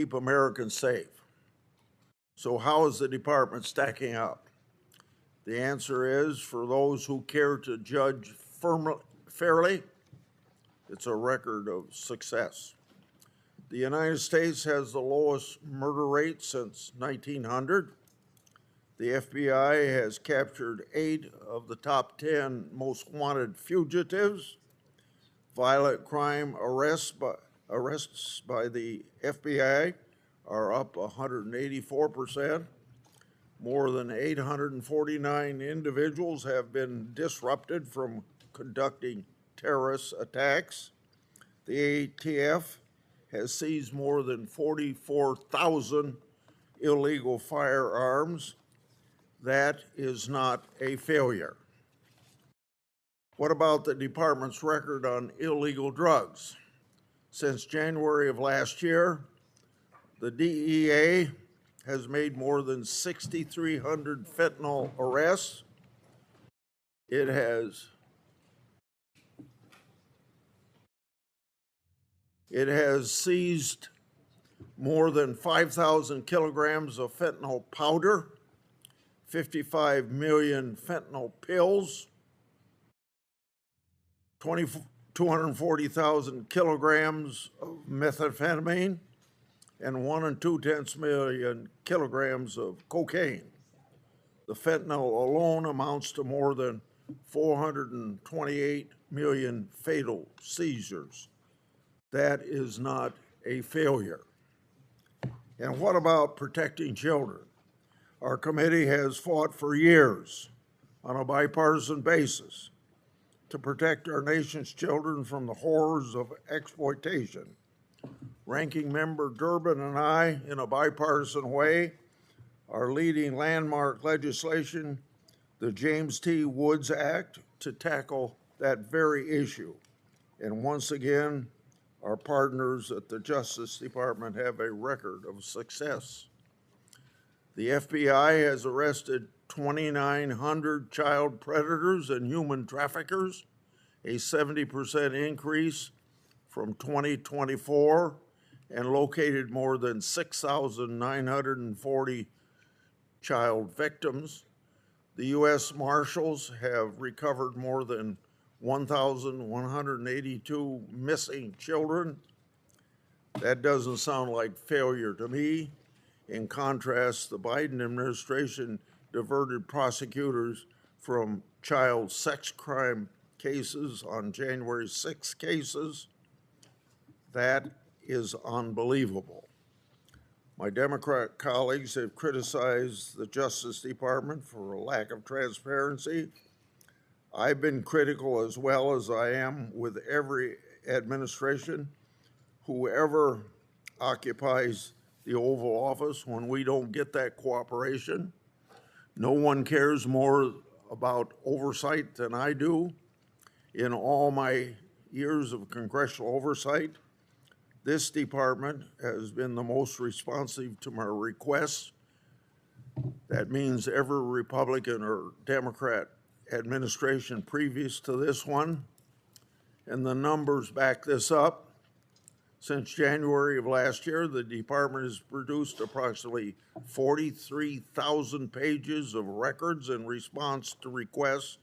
keep Americans safe. So how is the department stacking up? The answer is, for those who care to judge fairly, it's a record of success. The United States has the lowest murder rate since 1900. The FBI has captured 8 of the top 10 most wanted fugitives. Violent crime arrests by the FBI are up 184%. More than 849 individuals have been disrupted from conducting terrorist attacks. The ATF has seized more than 44,000 illegal firearms. That is not a failure. What about the department's record on illegal drugs? Since January of last year, the DEA has made more than 6,300 fentanyl arrests. It has seized more than 5,000 kilograms of fentanyl powder, 55 million fentanyl pills, 240,000 kilograms of methamphetamine, and 1 2/10 million kilograms of cocaine. The fentanyl alone amounts to more than 428 million fatal seizures. That is not a failure. And what about protecting children? Our committee has fought for years on a bipartisan basis to protect our nation's children from the horrors of exploitation. Ranking Member Durbin and I, in a bipartisan way, are leading landmark legislation, the James T. Woods Act, to tackle that very issue. And once again, our partners at the Justice Department have a record of success. The FBI has arrested 2,900 child predators and human traffickers, a 70% increase from 2024, and located more than 6,940 child victims. The U.S. Marshals have recovered more than 1,182 missing children. That doesn't sound like failure to me. In contrast, the Biden administration diverted prosecutors from child sex crime cases on January 6 cases. That is unbelievable. My Democrat colleagues have criticized the Justice Department for a lack of transparency. I've been critical, as well as I am with every administration, whoever occupies the Oval Office, when we don't get that cooperation. No one cares more about oversight than I do. In all my years of congressional oversight, this department has been the most responsive to my requests. That means every Republican or Democrat administration previous to this one, and the numbers back this up. Since January of last year, the department has produced approximately 43,000 pages of records in response to requests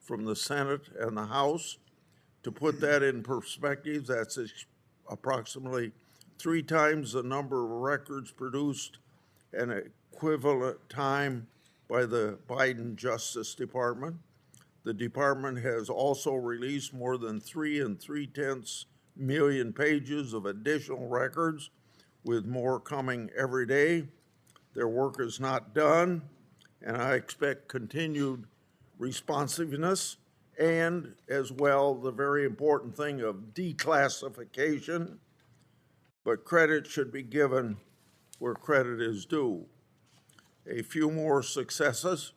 from the Senate and the House. To put that in perspective, that's approximately 3 times the number of records produced an equivalent time by the Biden Justice Department. The department has also released more than 3 3/10 million pages of additional records, with more coming every day. Their work is not done, and I expect continued responsiveness, and as well the very important thing of declassification. But credit should be given where credit is due. A few more successes.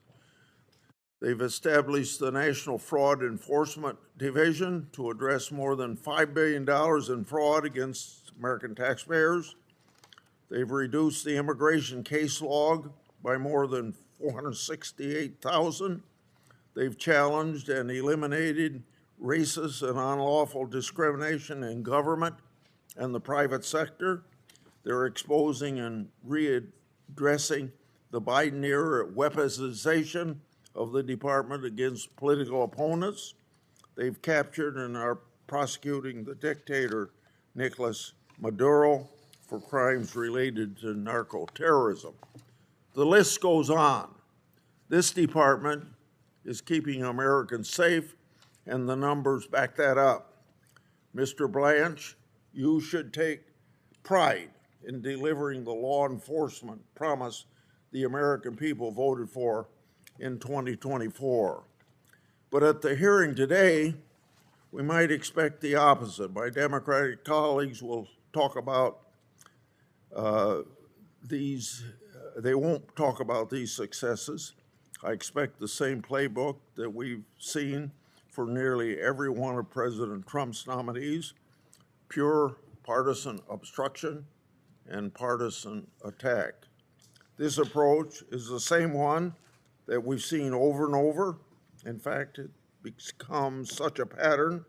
They've established the National Fraud Enforcement Division to address more than $5 billion in fraud against American taxpayers. They've reduced the immigration case log by more than 468,000. They've challenged and eliminated racist and unlawful discrimination in government and the private sector. They're exposing and readdressing the Biden-era weaponization of the department against political opponents. They've captured and are prosecuting the dictator, Nicolas Maduro, for crimes related to narco-terrorism. The list goes on. This department is keeping Americans safe, and the numbers back that up. Mr. Blanche, you should take pride in delivering the law enforcement promise the American people voted for in 2024. But at the hearing today, we might expect the opposite. My Democratic colleagues will talk about they won't talk about these successes. I expect the same playbook that we've seen for nearly every one of President Trump's nominees: pure partisan obstruction and partisan attack. This approach is the same one that we've seen over and over. In fact, it becomes such a pattern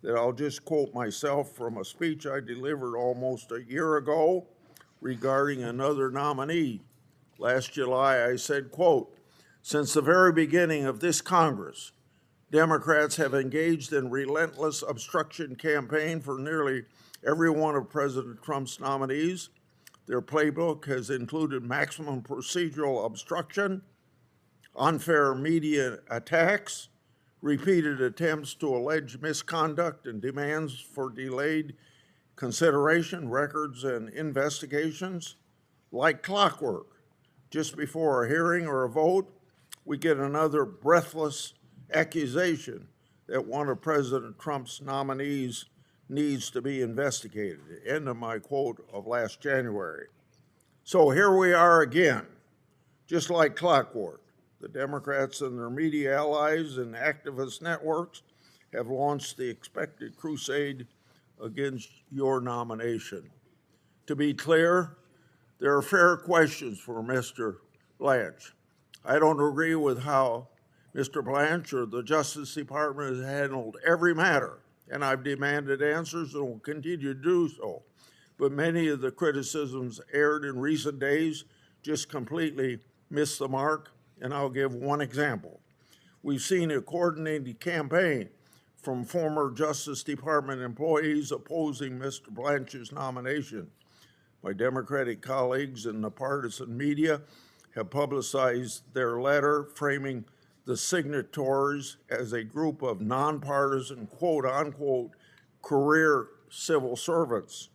that I'll just quote myself from a speech I delivered almost a year ago regarding another nominee. Last July, I said, quote, "Since the very beginning of this Congress, Democrats have engaged in relentless obstruction campaign for nearly every one of President Trump's nominees. Their playbook has included maximum procedural obstruction, unfair media attacks, repeated attempts to allege misconduct, and demands for delayed consideration, records, and investigations. Like clockwork, just before a hearing or a vote, we get another breathless accusation that one of President Trump's nominees needs to be investigated." End of my quote of last January. So here we are again, just like clockwork. The Democrats and their media allies and activist networks have launched the expected crusade against your nomination. To be clear, there are fair questions for Mr. Blanche. I don't agree with how Mr. Blanche or the Justice Department has handled every matter, and I've demanded answers and will continue to do so. But many of the criticisms aired in recent days just completely missed the mark, and I'll give one example. We've seen a coordinated campaign from former Justice Department employees opposing Mr. Blanche's nomination. My Democratic colleagues in the partisan media have publicized their letter framing the signatories as a group of nonpartisan, quote-unquote, career civil servants.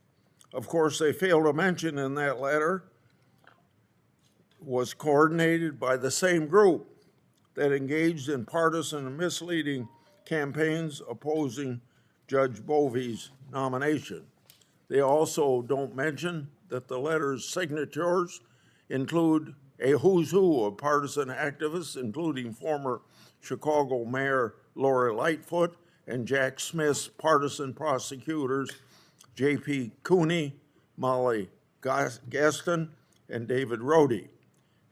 Of course, they fail to mention in that letter was coordinated by the same group that engaged in partisan and misleading campaigns opposing Judge Bovey's nomination. They also don't mention that the letter's signatures include a who's who of partisan activists, including former Chicago Mayor Lori Lightfoot and Jack Smith's partisan prosecutors, J.P. Cooney, Molly Gaston, and David Rhodey.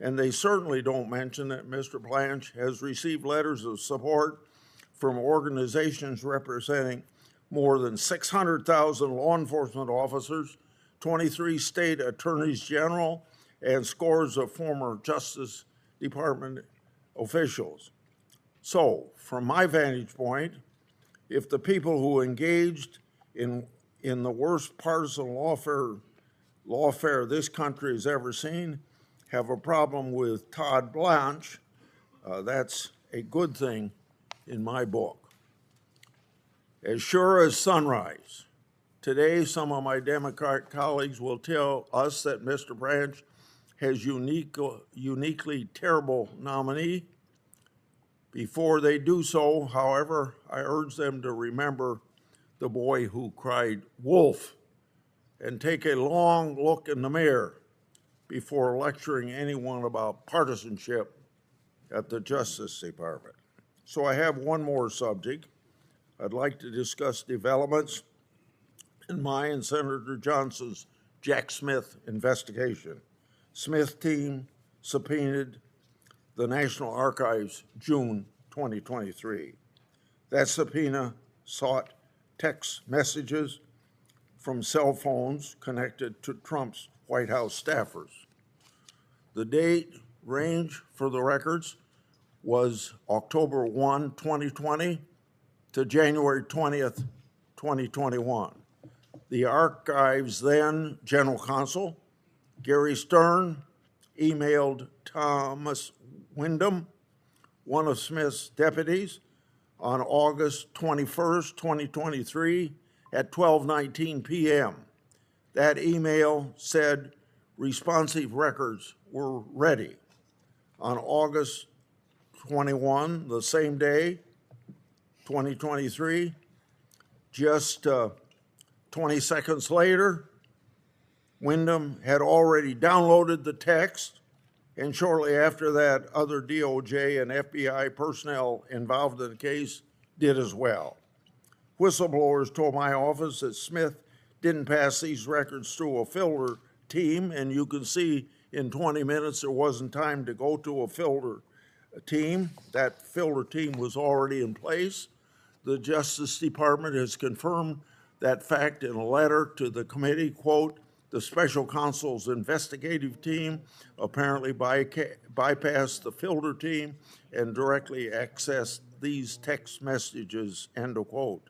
And they certainly don't mention that Mr. Blanche has received letters of support from organizations representing more than 600,000 law enforcement officers, 23 state attorneys general, and scores of former Justice Department officials. So, from my vantage point, if the people who engaged in the worst partisan lawfare this country has ever seen have a problem with Todd Blanche, that's a good thing in my book. As sure as sunrise, today some of my Democrat colleagues will tell us that Mr. Blanche has uniquely terrible nominee. Before they do so, however, I urge them to remember the boy who cried wolf and take a long look in the mirror before lecturing anyone about partisanship at the Justice Department. So I have one more subject. I'd like to discuss developments in my and Senator Johnson's Jack Smith investigation. Smith team subpoenaed the National Archives June 2023. That subpoena sought text messages from cell phones connected to Trump's White House staffers. The date range for the records was October 1, 2020 to January 20th, 2021. The archive's then general counsel, Gary Stern, emailed Thomas Wyndham, one of Smith's deputies, on August 21st, 2023 at 12:19 p.m. That email said responsive records were ready. On August 21, the same day, 2023, just 20 seconds later, Wyndham had already downloaded the text, and shortly after that, other DOJ and FBI personnel involved in the case did as well. Whistleblowers told my office that Smith didn't pass these records through a filter team, and you can see in 20 minutes there wasn't time to go to a filter team. That filter team was already in place. The Justice Department has confirmed that fact in a letter to the committee, quote, "The special counsel's investigative team apparently bypassed the filter team and directly accessed these text messages," end of quote.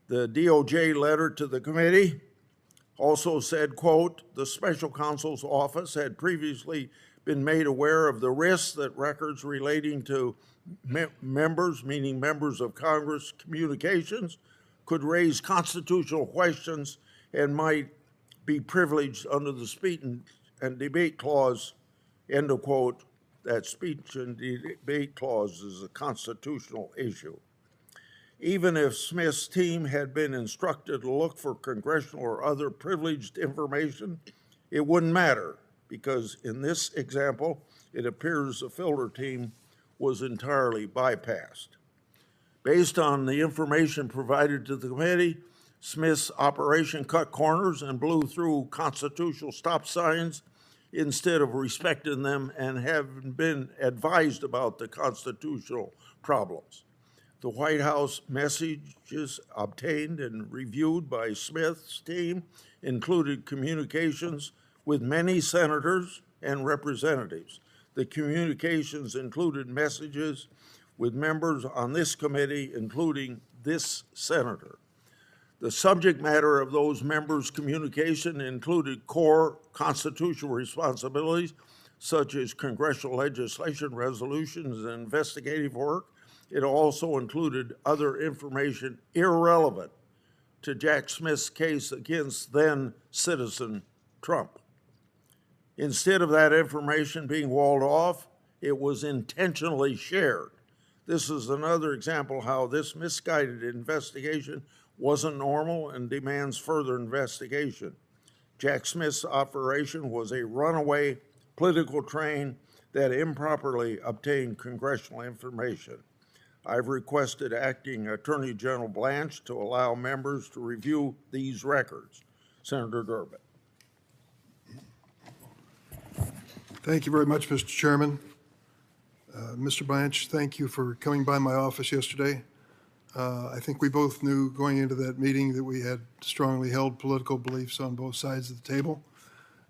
The DOJ letter to the committee also said, quote, "The special counsel's office had previously been made aware of the risks that records relating to members, meaning members of Congress, communications could raise constitutional questions and might be privileged under the speech and debate clause," end of quote. That speech and debate clause is a constitutional issue. Even if Smith's team had been instructed to look for congressional or other privileged information, it wouldn't matter, because in this example, it appears the filter team was entirely bypassed. Based on the information provided to the committee, Smith's operation cut corners and blew through constitutional stop signs instead of respecting them and having been advised about the constitutional problems. The White House messages obtained and reviewed by Smith's team included communications with many senators and representatives. The communications included messages with members on this committee, including this senator. The subject matter of those members' communication included core constitutional responsibilities, such as congressional legislation, resolutions, and investigative work. It also included other information irrelevant to Jack Smith's case against then citizen Trump. Instead of that information being walled off, it was intentionally shared. This is another example how this misguided investigation wasn't normal and demands further investigation. Jack Smith's operation was a runaway political train that improperly obtained congressional information. I've requested Acting Attorney General Blanche to allow members to review these records. Senator Durbin. Thank you very much, Mr. Chairman. Mr. Blanche, thank you for coming by my office yesterday. I think we both knew going into that meeting that we had strongly held political beliefs on both sides of the table,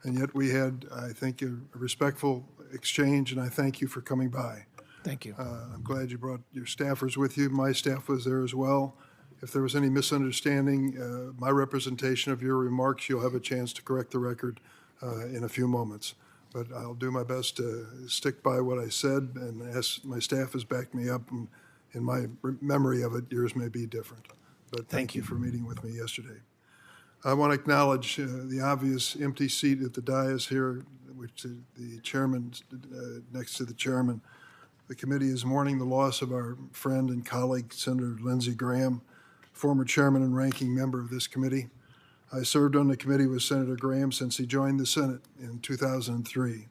and yet we had, I think, a respectful exchange, and I thank you for coming by. Thank you. I'm glad you brought your staffers with you. My staff was there as well. If there was any misunderstanding, my representation of your remarks, you'll have a chance to correct the record in a few moments. But I'll do my best to stick by what I said, and as my staff has backed me up, and in my memory of it, yours may be different. But thank you for meeting with me yesterday. I want to acknowledge the obvious empty seat at the dais here, which the chairman, next to the chairman. The committee is mourning the loss of our friend and colleague, Senator Lindsey Graham, former chairman and ranking member of this committee. I served on the committee with Senator Graham since he joined the Senate in 2003.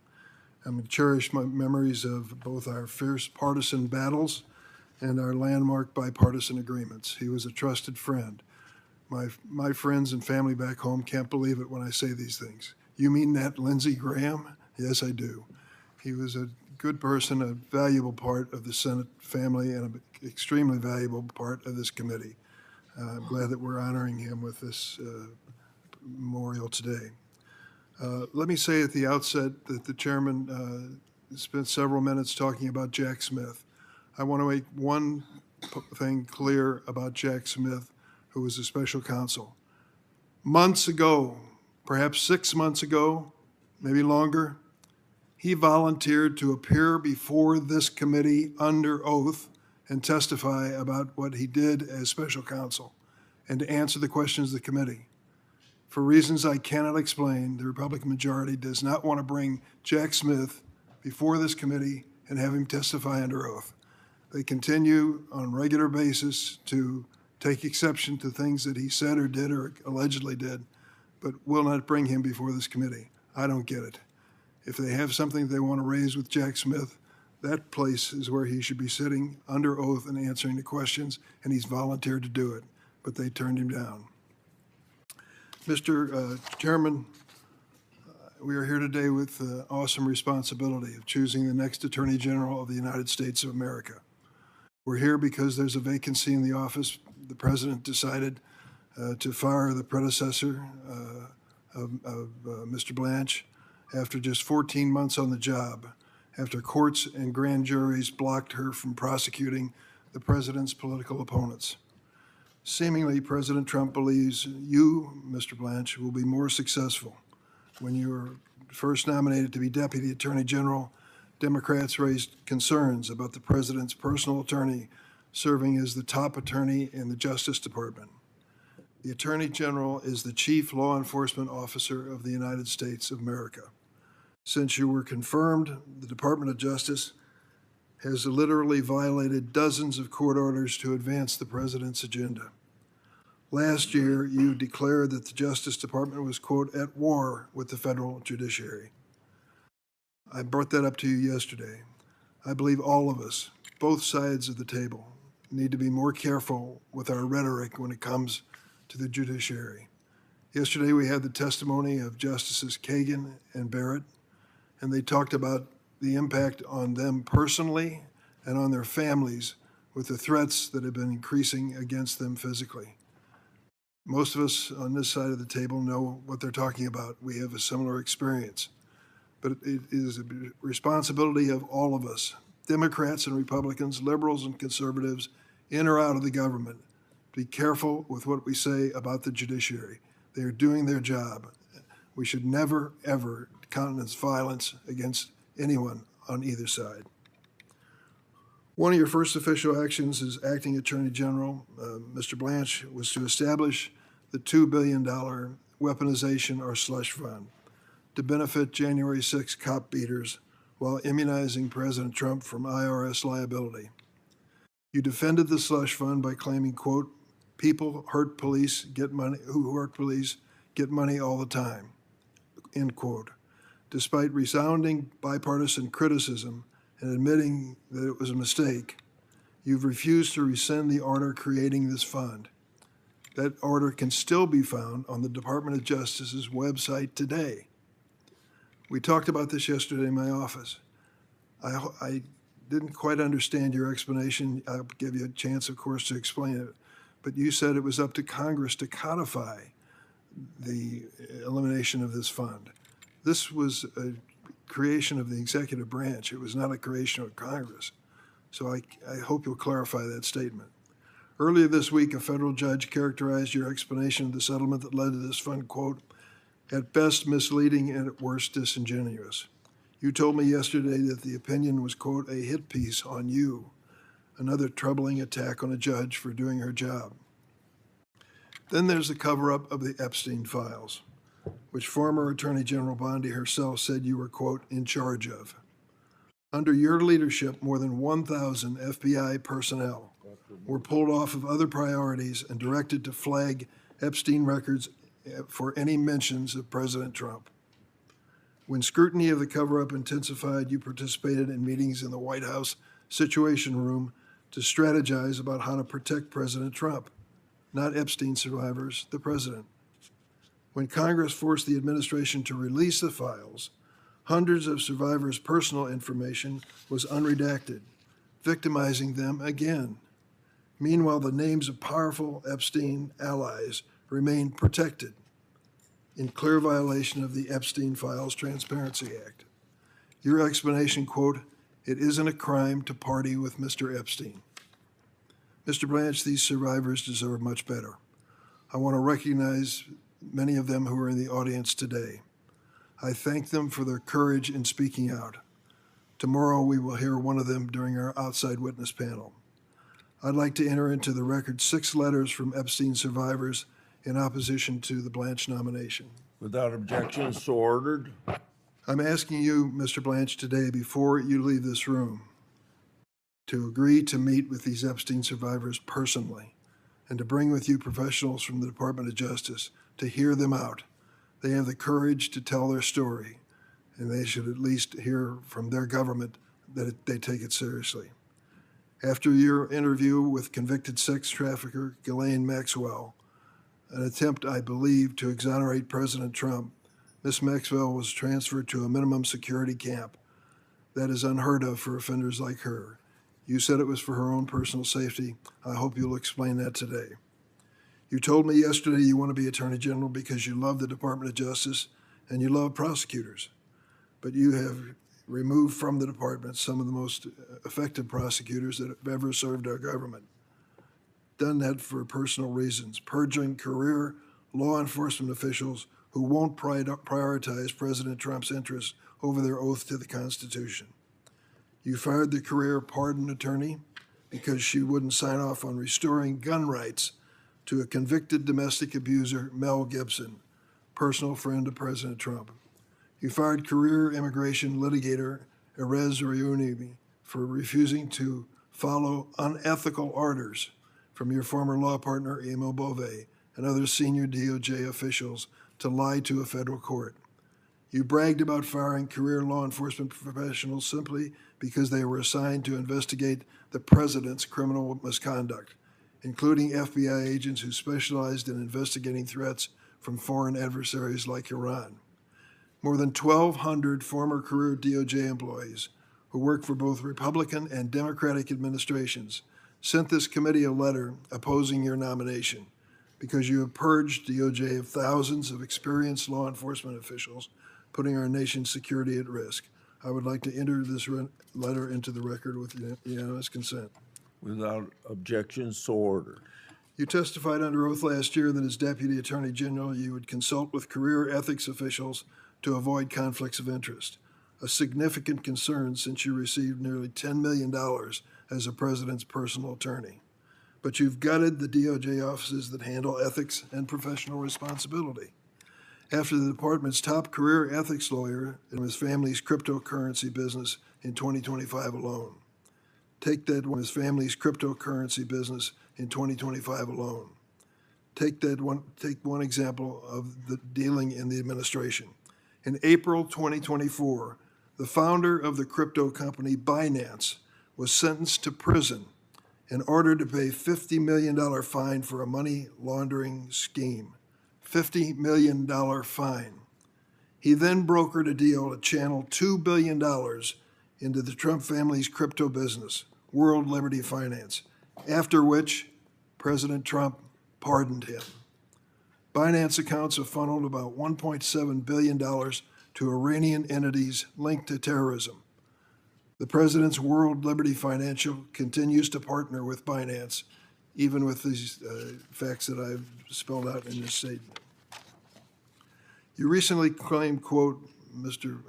I'm going to cherish my memories of both our fierce partisan battles and our landmark bipartisan agreements. He was a trusted friend. My friends and family back home can't believe it when I say these things. You mean that, Lindsey Graham? Yes, I do. He was a good person, a valuable part of the Senate family, and an extremely valuable part of this committee. I'm glad that we're honoring him with this memorial today. Let me say at the outset that the chairman spent several minutes talking about Jack Smith. I want to make one thing clear about Jack Smith, who was a special counsel. Months ago, perhaps 6 months ago, maybe longer, he volunteered to appear before this committee under oath and testify about what he did as special counsel and to answer the questions of the committee. For reasons I cannot explain, the Republican majority does not want to bring Jack Smith before this committee and have him testify under oath. They continue on a regular basis to take exception to things that he said or did or allegedly did, but will not bring him before this committee. I don't get it. If they have something they want to raise with Jack Smith, that place is where he should be sitting under oath and answering the questions, and he's volunteered to do it, but they turned him down. Mr. Chairman, we are here today with the awesome responsibility of choosing the next Attorney General of the United States of America. We're here because there's a vacancy in the office. The President decided to fire the predecessor of Mr. Blanche after just 14 months on the job, after courts and grand juries blocked her from prosecuting the President's political opponents. Seemingly, President Trump believes you, Mr. Blanche, will be more successful. When you were first nominated to be Deputy Attorney General, Democrats raised concerns about the President's personal attorney serving as the top attorney in the Justice Department. The Attorney General is the chief law enforcement officer of the United States of America. Since you were confirmed, the Department of Justice has literally violated dozens of court orders to advance the President's agenda. Last year, you declared that the Justice Department was, quote, at war with the federal judiciary. I brought that up to you yesterday. I believe all of us, both sides of the table, need to be more careful with our rhetoric when it comes to the judiciary. Yesterday, we had the testimony of Justices Kagan and Barrett, and they talked about the impact on them personally and on their families with the threats that have been increasing against them physically. Most of us on this side of the table know what they're talking about. We have a similar experience. But it is a responsibility of all of us, Democrats and Republicans, liberals and conservatives, in or out of the government, to be careful with what we say about the judiciary. They are doing their job. We should never, ever countenance violence against anyone on either side. One of your first official actions as acting Attorney General, Mr. Blanche, was to establish the $2 billion weaponization or slush fund to benefit January 6 cop beaters while immunizing President Trump from IRS liability. You defended the slush fund by claiming, quote, people hurt police, get money, who hurt police get money all the time, end quote. Despite resounding bipartisan criticism and admitting that it was a mistake, you've refused to rescind the order creating this fund. That order can still be found on the Department of Justice's website today. We talked about this yesterday in my office. I didn't quite understand your explanation. I'll give you a chance, of course, to explain it. But you said it was up to Congress to codify the elimination of this fund. This was a creation of the executive branch. It was not a creation of Congress. So I hope you'll clarify that statement. Earlier this week, a federal judge characterized your explanation of the settlement that led to this fund, quote, at best misleading and at worst disingenuous. You told me yesterday that the opinion was, quote, a hit piece on you, another troubling attack on a judge for doing her job. Then there's the cover-up of the Epstein files, which former Attorney General Bondi herself said you were, quote, in charge of. Under your leadership, more than 1,000 FBI personnel were pulled off of other priorities and directed to flag Epstein records for any mentions of President Trump. When scrutiny of the cover-up intensified, you participated in meetings in the White House Situation Room to strategize about how to protect President Trump, not Epstein survivors, the president. When Congress forced the administration to release the files, hundreds of survivors' personal information was unredacted, victimizing them again. Meanwhile, the names of powerful Epstein allies remain protected in clear violation of the Epstein Files Transparency Act. Your explanation, quote, "It isn't a crime to party with Mr. Epstein." Mr. Blanche, these survivors deserve much better. I want to recognize many of them who are in the audience today. I thank them for their courage in speaking out. Tomorrow we will hear one of them during our outside witness panel. I'd like to enter into the record 6 letters from Epstein survivors in opposition to the Blanche nomination. Without objection, so ordered. I'm asking you, Mr. Blanche, today, before you leave this room, to agree to meet with these Epstein survivors personally and to bring with you professionals from the Department of Justice to hear them out. They have the courage to tell their story, and they should at least hear from their government that they take it seriously. After your interview with convicted sex trafficker Ghislaine Maxwell, an attempt, I believe, to exonerate President Trump, Ms. Maxwell was transferred to a minimum security camp. That is unheard of for offenders like her. You said it was for her own personal safety. I hope you'll explain that today. You told me yesterday you want to be Attorney General because you love the Department of Justice and you love prosecutors. But you have removed from the department some of the most effective prosecutors that have ever served our government. Done that for personal reasons, purging career law enforcement officials who won't prioritize President Trump's interests over their oath to the Constitution. You fired the career pardon attorney because she wouldn't sign off on restoring gun rights to a convicted domestic abuser, Mel Gibson, personal friend of President Trump. You fired career immigration litigator Erez Reunibi for refusing to follow unethical orders from your former law partner, Emil Bove, and other senior DOJ officials to lie to a federal court. You bragged about firing career law enforcement professionals simply because they were assigned to investigate the president's criminal misconduct, including FBI agents who specialized in investigating threats from foreign adversaries like Iran. More than 1,200 former career DOJ employees who worked for both Republican and Democratic administrations sent this committee a letter opposing your nomination because you have purged DOJ of thousands of experienced law enforcement officials, putting our nation's security at risk. I would like to enter this letter into the record with unanimous consent. Without objection, so ordered. You testified under oath last year that as Deputy Attorney General, you would consult with career ethics officials to avoid conflicts of interest, a significant concern since you received nearly $10 million as a president's personal attorney. But you've gutted the DOJ offices that handle ethics and professional responsibility. After the department's top career ethics lawyer in his family's cryptocurrency business in 2025 alone. Take his family's cryptocurrency business in 2025 alone. Take one example of the dealing in the administration. In April 2024, the founder of the crypto company Binance was sentenced to prison and ordered to pay $50 million fine for a money laundering scheme. $50 million fine. He then brokered a deal to channel $2 billion into the Trump family's crypto business, World Liberty Finance, after which President Trump pardoned him. Binance accounts have funneled about $1.7 billion to Iranian entities linked to terrorism. The president's World Liberty Financial continues to partner with Binance, even with these facts that I've spelled out in this statement. You recently claimed, quote, Mr.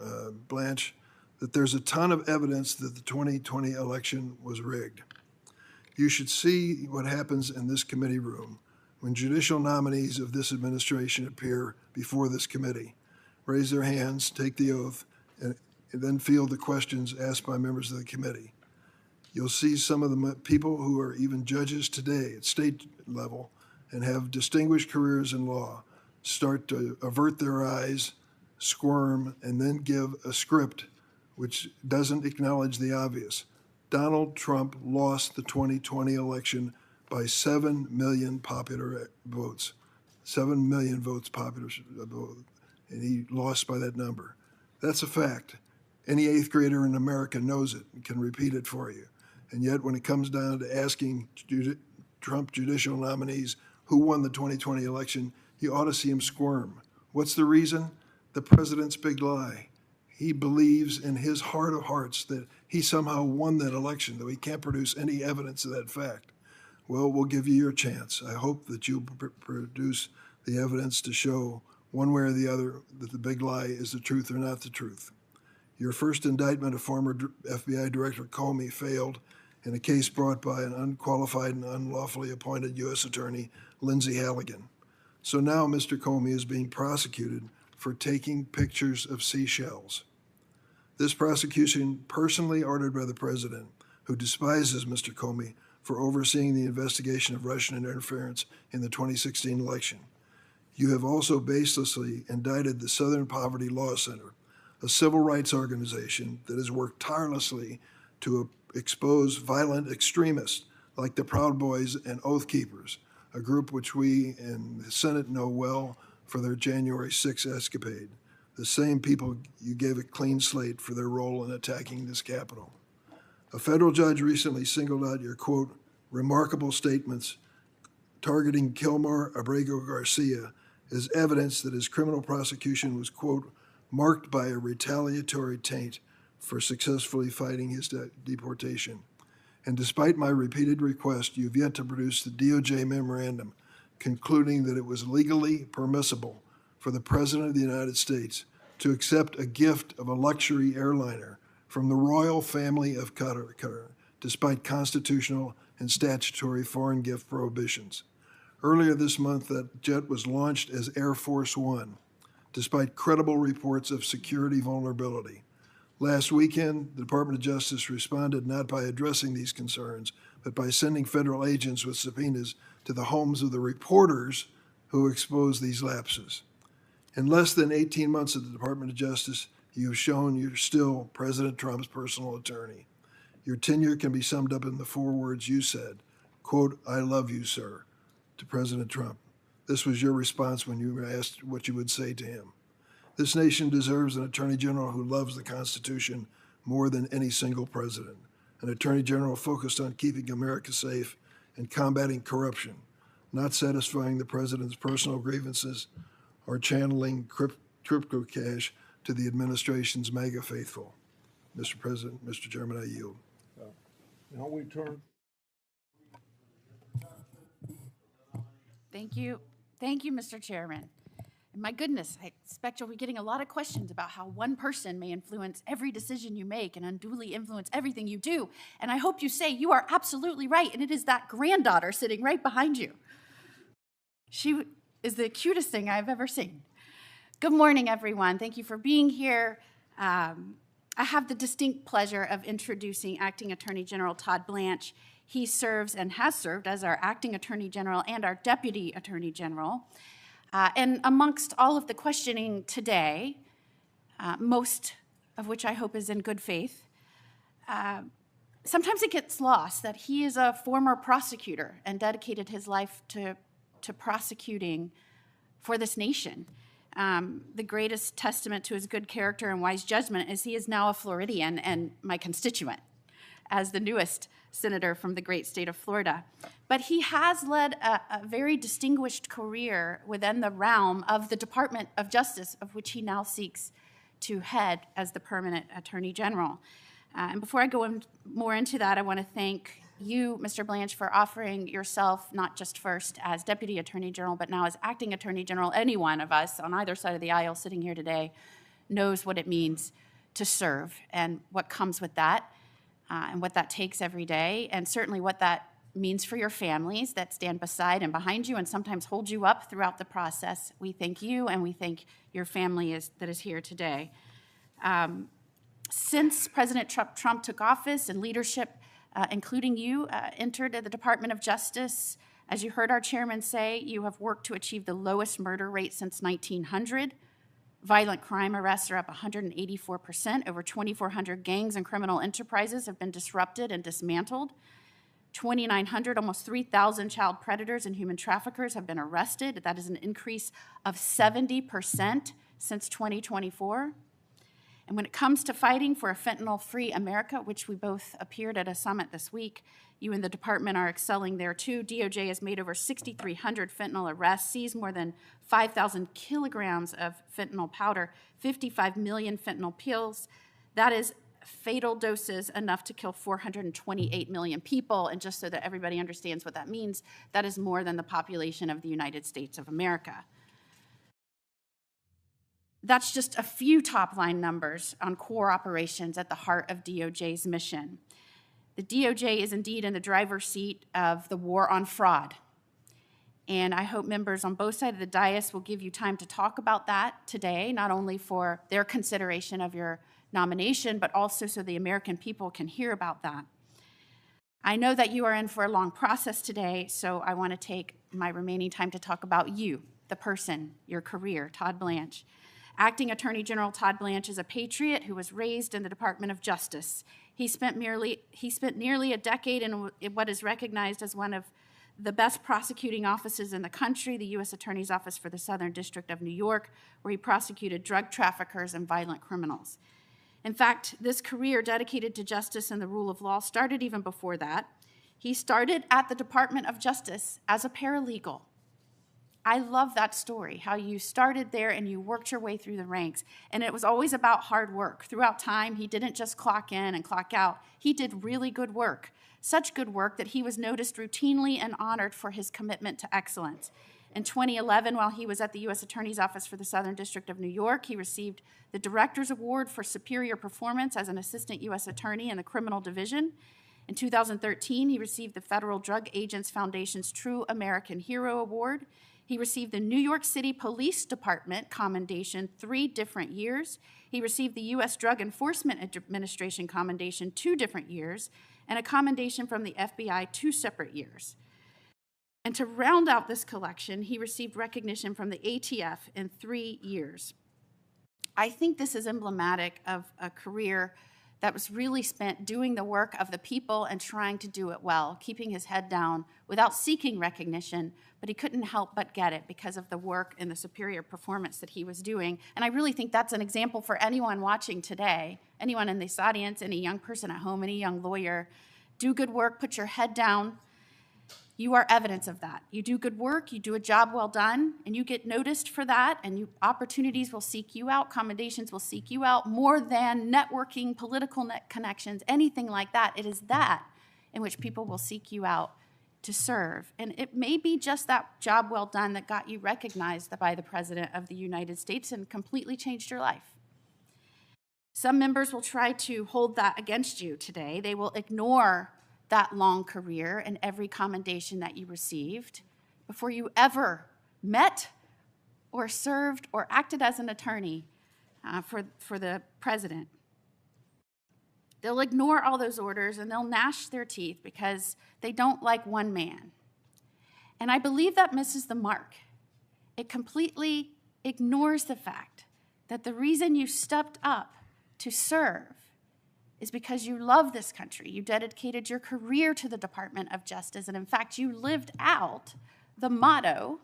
Blanche, that there's a ton of evidence that the 2020 election was rigged. You should see what happens in this committee room when judicial nominees of this administration appear before this committee, raise their hands, take the oath, and then field the questions asked by members of the committee. You'll see some of the people who are even judges today at state level and have distinguished careers in law start to avert their eyes, squirm, and then give a script which doesn't acknowledge the obvious. Donald Trump lost the 2020 election by 7 million popular votes. 7 million votes popular vote, and he lost by that number. That's a fact. Any eighth grader in America knows it and can repeat it for you. And yet when it comes down to asking Trump judicial nominees who won the 2020 election, you ought to see him squirm. What's the reason? The president's big lie. He believes in his heart of hearts that he somehow won that election, though he can't produce any evidence of that fact. Well, we'll give you your chance. I hope that you'll produce the evidence to show one way or the other that the big lie is the truth or not the truth. Your first indictment of former FBI Director Comey failed in a case brought by an unqualified and unlawfully appointed U.S. Attorney, Lindsay Halligan. So now Mr. Comey is being prosecuted for taking pictures of seashells. This prosecution, personally ordered by the president, who despises Mr. Comey for overseeing the investigation of Russian interference in the 2016 election. You have also baselessly indicted the Southern Poverty Law Center, a civil rights organization that has worked tirelessly to expose violent extremists like the Proud Boys and Oath Keepers, a group which we in the Senate know well for their January 6th escapade, the same people you gave a clean slate for their role in attacking this Capitol. A federal judge recently singled out your, quote, remarkable statements targeting Kilmar Abrego Garcia as evidence that his criminal prosecution was, quote, marked by a retaliatory taint for successfully fighting his deportation. And despite my repeated request, you've yet to produce the DOJ memorandum concluding that it was legally permissible for the President of the United States to accept a gift of a luxury airliner from the royal family of Qatar, despite constitutional and statutory foreign gift prohibitions. Earlier this month, that jet was launched as Air Force One, despite credible reports of security vulnerability. Last weekend, the Department of Justice responded not by addressing these concerns, but by sending federal agents with subpoenas to the homes of the reporters who exposed these lapses. In less than 18 months at the Department of Justice, you've shown you're still President Trump's personal attorney. Your tenure can be summed up in the 4 words you said, quote, I love you, sir, to President Trump. This was your response when you were asked what you would say to him. This nation deserves an Attorney General who loves the Constitution more than any single president, an Attorney General focused on keeping America safe and combating corruption, not satisfying the president's personal grievances or channeling crypto cash to the administration's MAGA faithful. Mr. President, Mr. Chairman, I yield. Now we turn. Thank you. Thank you, Mr. Chairman. And my goodness, I expect you'll be getting a lot of questions about how one person may influence every decision you make and unduly influence everything you do. And I hope you say you are absolutely right, and it is that granddaughter sitting right behind you. She is the cutest thing I've ever seen. Good morning, everyone. Thank you for being here. I have the distinct pleasure of introducing Acting Attorney General Todd Blanche. He serves and has served as our Acting Attorney General and our Deputy Attorney General. And amongst all of the questioning today, most of which I hope is in good faith, sometimes it gets lost that he is a former prosecutor and dedicated his life to prosecuting for this nation. The greatest testament to his good character and wise judgment is he is now a Floridian and my constituent as the newest senator from the great state of Florida. But he has led a very distinguished career within the realm of the Department of Justice, of which he now seeks to head as the permanent Attorney General. And before I go more into that, I want to thank you, Mr. Blanche, for offering yourself not just first as Deputy Attorney General, but now as Acting Attorney General. Any one of us on either side of the aisle sitting here today knows what it means to serve and what comes with that. And what that takes every day, and certainly what that means for your families that stand beside and behind you and sometimes hold you up throughout the process. We thank you, and we thank your family that is here today. Since President Trump took office and leadership, including you, entered the Department of Justice, as you heard our chairman say, you have worked to achieve the lowest murder rate since 1900. Violent crime arrests are up 184%. Over 2,400 gangs and criminal enterprises have been disrupted and dismantled. 2,900, almost 3,000 child predators and human traffickers have been arrested. That is an increase of 70% since 2024. And when it comes to fighting for a fentanyl-free America, which we both appeared at a summit this week, you and the department are excelling there too. DOJ has made over 6,300 fentanyl arrests, seized more than 5,000 kilograms of fentanyl powder, 55 million fentanyl pills. That is fatal doses enough to kill 428 million people. And just so that everybody understands what that means, that is more than the population of the United States of America. That's just a few top-line numbers on core operations at the heart of DOJ's mission. The DOJ is indeed in the driver's seat of the war on fraud. And I hope members on both sides of the dais will give you time to talk about that today, not only for their consideration of your nomination, but also so the American people can hear about that. I know that you are in for a long process today, so I want to take my remaining time to talk about you, the person, your career, Todd Blanche. Acting Attorney General Todd Blanche is a patriot who was raised in the Department of Justice. He spent nearly a decade in what is recognized as one of the best prosecuting offices in the country, the U.S. Attorney's Office for the Southern District of New York, where he prosecuted drug traffickers and violent criminals. In fact, this career dedicated to justice and the rule of law started even before that. He started at the Department of Justice as a paralegal. I love that story, how you started there and you worked your way through the ranks. And it was always about hard work. Throughout time, he didn't just clock in and clock out. He did really good work, such good work that he was noticed routinely and honored for his commitment to excellence. In 2011, while he was at the U.S. Attorney's Office for the Southern District of New York, he received the Director's Award for Superior Performance as an Assistant U.S. Attorney in the Criminal Division. In 2013, he received the Federal Drug Agents Foundation's True American Hero Award. He received the New York City Police Department Commendation 3 different years. He received the U.S. Drug Enforcement Administration Commendation 2 different years, and a commendation from the FBI 2 separate years. And to round out this collection, he received recognition from the ATF in 3 years. I think this is emblematic of a career that was really spent doing the work of the people and trying to do it well, keeping his head down without seeking recognition, but he couldn't help but get it because of the work and the superior performance that he was doing. And I really think that's an example for anyone watching today, anyone in this audience, any young person at home, any young lawyer. Do good work, put your head down. You are evidence of that. You do good work, you do a job well done, and you get noticed for that, and opportunities will seek you out, commendations will seek you out, more than networking, political connections, anything like that. It is that in which people will seek you out to serve. And it may be just that job well done that got you recognized by the President of the United States and completely changed your life. Some members will try to hold that against you today. They will ignore that long career and every commendation that you received before you ever met or served or acted as an attorney for the president. They'll ignore all those orders and they'll gnash their teeth because they don't like one man. And I believe that misses the mark. It completely ignores the fact that the reason you stepped up to serve is because you love this country. You dedicated your career to the Department of Justice, and in fact, you lived out the motto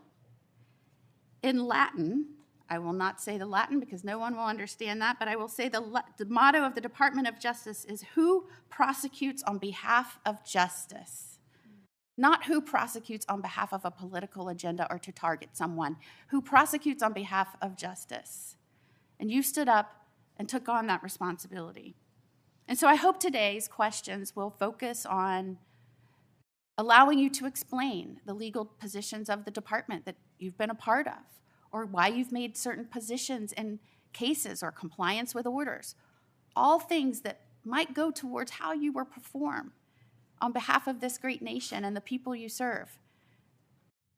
in Latin. I will not say the Latin because no one will understand that, but I will say the motto of the Department of Justice is who prosecutes on behalf of justice, not who prosecutes on behalf of a political agenda or to target someone, who prosecutes on behalf of justice. And you stood up and took on that responsibility. And so I hope today's questions will focus on allowing you to explain the legal positions of the department that you've been a part of, or why you've made certain positions in cases or compliance with orders. All things that might go towards how you will perform on behalf of this great nation and the people you serve,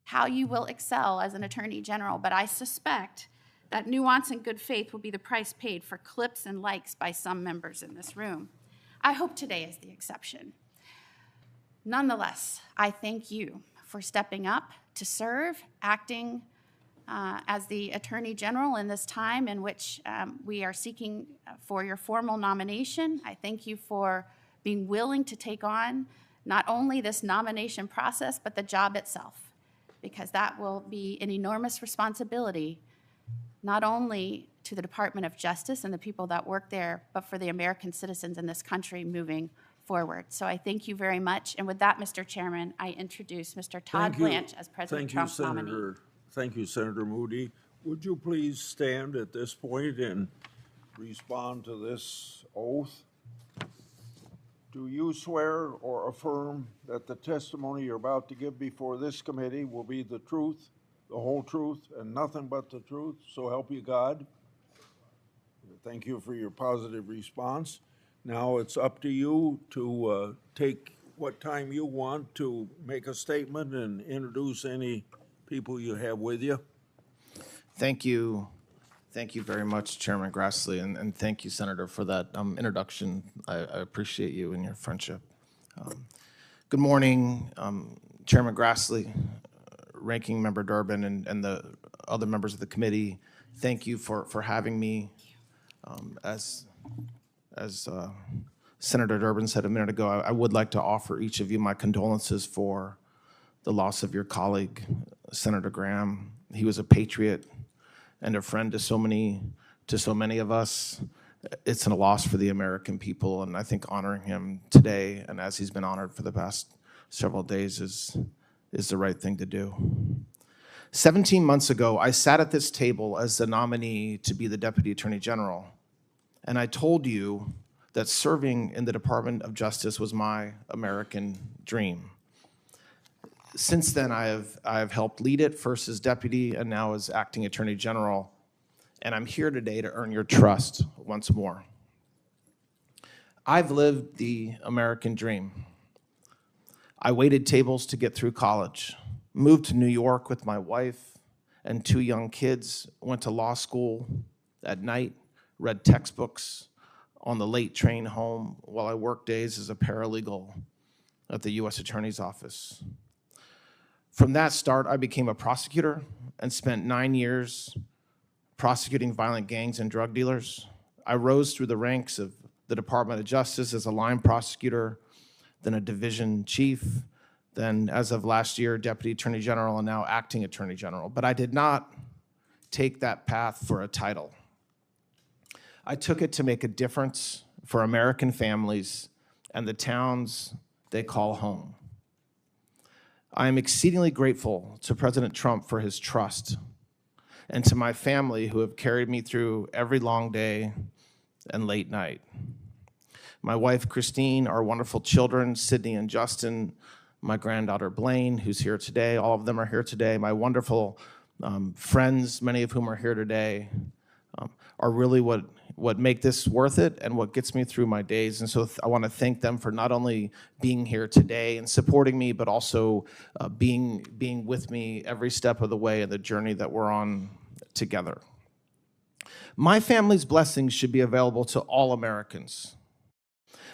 how you will excel as an attorney general. But I suspect that nuance and good faith will be the price paid for clips and likes by some members in this room. I hope today is the exception. Nonetheless, I thank you for stepping up to serve, acting as the Attorney General in this time in which we are seeking for your formal nomination. I thank you for being willing to take on not only this nomination process, but the job itself, because that will be an enormous responsibility, not only to the Department of Justice and the people that work there, but for the American citizens in this country moving forward. So I thank you very much. And with that, Mr. Chairman, I introduce Mr. Todd Thank you. Blanche as President Thank you, Trump's nominee. Senator. Thank you, Senator Moody. Would you please stand at this point and respond to this oath? Do you swear or affirm that the testimony you're about to give before this committee will be the truth, the whole truth, and nothing but the truth? So help you God. Thank you for your positive response. Now it's up to you to take what time you want to make a statement and introduce any people you have with you. Thank you. Thank you very much, Chairman Grassley, and thank you, Senator, for that introduction. I appreciate you and your friendship. Good morning, Chairman Grassley, Ranking Member Durbin, and the other members of the committee. Thank you for having me. As Senator Durbin said a minute ago, I would like to offer each of you my condolences for the loss of your colleague, Senator Graham. He was a patriot and a friend to so many of us. It's a loss for the American people, and I think honoring him today, and as he's been honored for the past several days, is the right thing to do. 17 months ago, I sat at this table as the nominee to be the Deputy Attorney General, and I told you that serving in the Department of Justice was my American dream. Since then, I have helped lead it, first as deputy and now as acting Attorney General, and I'm here today to earn your trust once more. I've lived the American dream. I waited tables to get through college, moved to New York with my wife and 2 young kids, went to law school at night, read textbooks on the late train home while I worked days as a paralegal at the U.S. Attorney's Office. From that start, I became a prosecutor and spent 9 years prosecuting violent gangs and drug dealers. I rose through the ranks of the Department of Justice as a line prosecutor, then a division chief, then as of last year, Deputy Attorney General, and now Acting Attorney General. But I did not take that path for a title. I took it to make a difference for American families and the towns they call home. I am exceedingly grateful to President Trump for his trust, and to my family who have carried me through every long day and late night. My wife, Christine, our wonderful children, Sydney and Justin, my granddaughter, Blaine, who's here today, all of them are here today, my wonderful friends, many of whom are here today, are really what make this worth it and what gets me through my days. And so I want to thank them for not only being here today and supporting me, but also being with me every step of the way in the journey that we're on together. My family's blessings should be available to all Americans.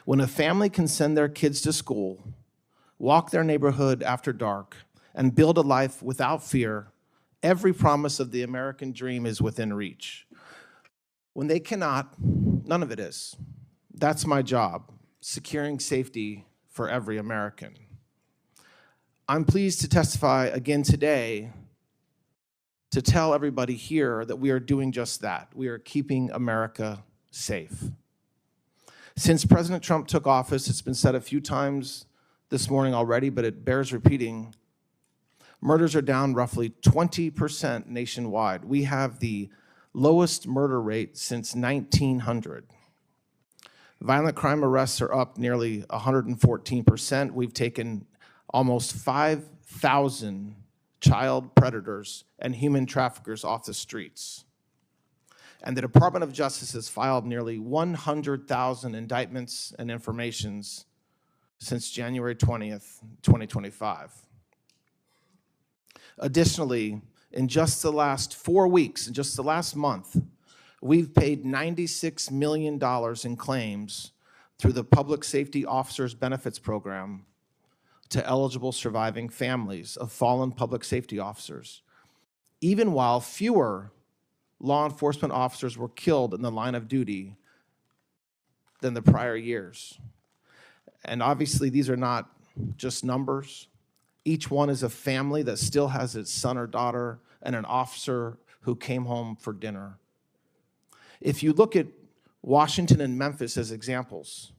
When a family can send their kids to school, walk their neighborhood after dark, and build a life without fear, every promise of the American dream is within reach. When they cannot, none of it is. That's my job, securing safety for every American. I'm pleased to testify again today to tell everybody here that we are doing just that. We are keeping America safe. Since President Trump took office, it's been said a few times this morning already, but it bears repeating, murders are down roughly 20% nationwide. We have the lowest murder rate since 1900. Violent crime arrests are up nearly 114%. We've taken almost 5,000 child predators and human traffickers off the streets. And the Department of Justice has filed nearly 100,000 indictments and informations since January 20th, 2025. Additionally, in just the last 4 weeks, in just the last month, we've paid $96 million in claims through the Public Safety Officers Benefits Program to eligible surviving families of fallen public safety officers, even while fewer law enforcement officers were killed in the line of duty than the prior years. And obviously, these are not just numbers. Each one is a family that still has its son or daughter and an officer who came home for dinner. If you look at Washington and Memphis as examples,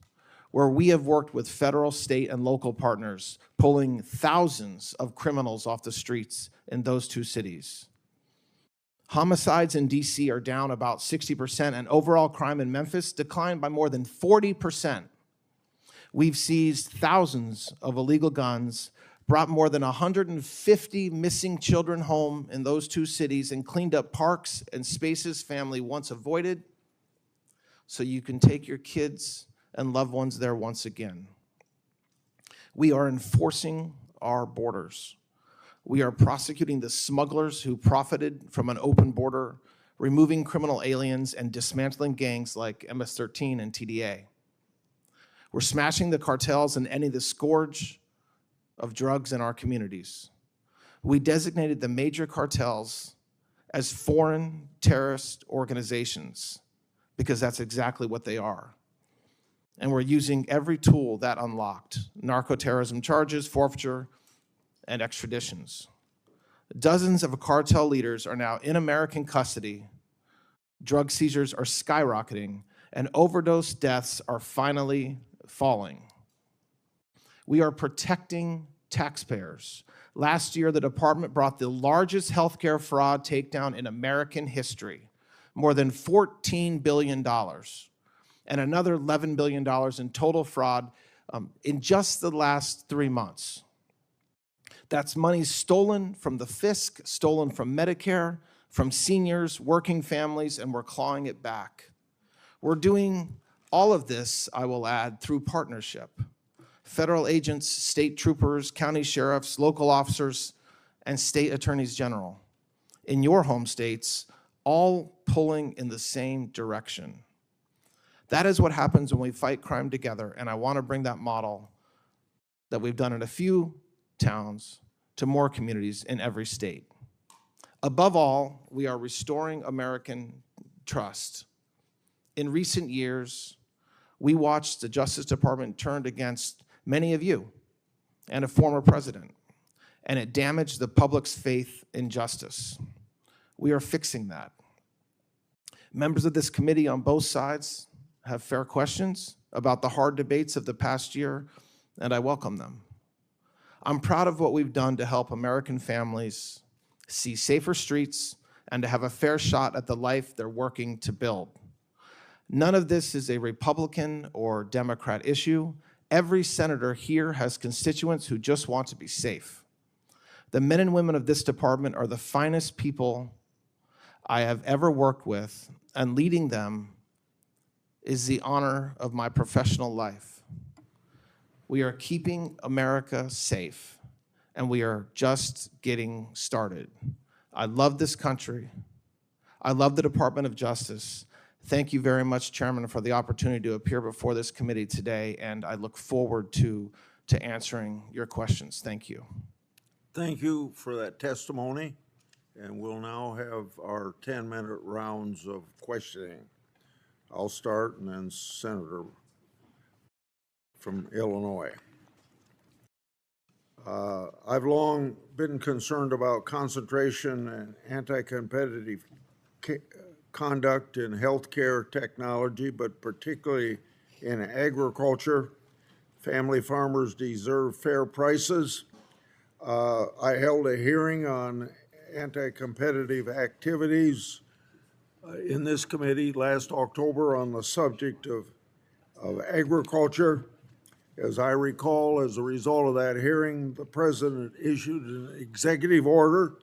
where we have worked with federal, state, and local partners, pulling thousands of criminals off the streets in those two cities. Homicides in DC are down about 60%, and overall crime in Memphis declined by more than 40%. We've seized thousands of illegal guns, brought more than 150 missing children home in those two cities, and cleaned up parks and spaces family once avoided, so you can take your kids and loved ones there once again. We are enforcing our borders. We are prosecuting the smugglers who profited from an open border, removing criminal aliens, and dismantling gangs like MS-13 and TDA. We're smashing the cartels and ending the scourge of drugs in our communities. We designated the major cartels as foreign terrorist organizations because that's exactly what they are. And we're using every tool that unlocked: narco-terrorism charges, forfeiture, and extraditions. Dozens of cartel leaders are now in American custody. Drug seizures are skyrocketing, and overdose deaths are finally falling. We are protecting taxpayers. Last year, the department brought the largest healthcare fraud takedown in American history, more than $14 billion. And another $11 billion in total fraud in just the last 3 months. That's money stolen from the fisc, stolen from Medicare, from seniors, working families, and we're clawing it back. We're doing all of this, I will add, through partnership. Federal agents, state troopers, county sheriffs, local officers, and state attorneys general in your home states, all pulling in the same direction. That is what happens when we fight crime together, and I want to bring that model that we've done in a few towns to more communities in every state. Above all, we are restoring American trust. In recent years, we watched the Justice Department turned against many of you and a former president, and it damaged the public's faith in justice. We are fixing that. Members of this committee on both sides have fair questions about the hard debates of the past year, and I welcome them. I'm proud of what we've done to help American families see safer streets and to have a fair shot at the life they're working to build. None of this is a Republican or Democrat issue. Every senator here has constituents who just want to be safe. The men and women of this department are the finest people I have ever worked with, and leading them is the honor of my professional life. We are keeping America safe, and we are just getting started. I love this country. I love the Department of Justice. Thank you very much, Chairman, for the opportunity to appear before this committee today, and I look forward to answering your questions. Thank you. Thank you for that testimony, and we'll now have our 10-minute rounds of questioning. I'll start, and then Senator from Illinois. I've long been concerned about concentration and anti-competitive conduct in healthcare technology, but particularly in agriculture. Family farmers deserve fair prices. I held a hearing on anti-competitive activities in this committee last October on the subject of agriculture. As I recall, as a result of that hearing, the president issued an executive order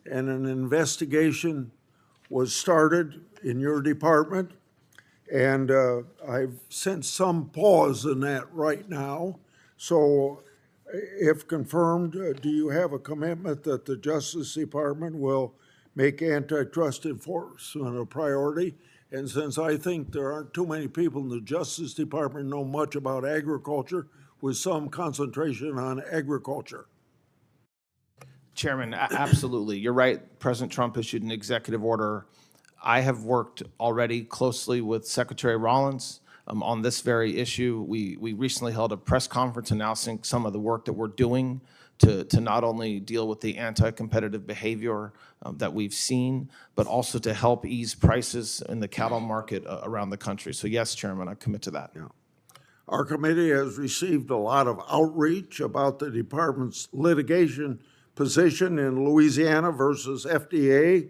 and an investigation was started in your department. And I've sensed some pause in that right now. So if confirmed, do you have a commitment that the Justice Department will make antitrust enforcement a priority? And since I think there aren't too many people in the Justice Department know much about agriculture, with some concentration on agriculture. Chairman, absolutely. You're right. President Trump issued an executive order. I have worked already closely with Secretary Rollins on this very issue. We recently held a press conference announcing some of the work that we're doing to not only deal with the anti-competitive behavior that we've seen, but also to help ease prices in the cattle market around the country. So yes, Chairman, I commit to that. Yeah. Our committee has received a lot of outreach about the department's litigation position in Louisiana versus FDA.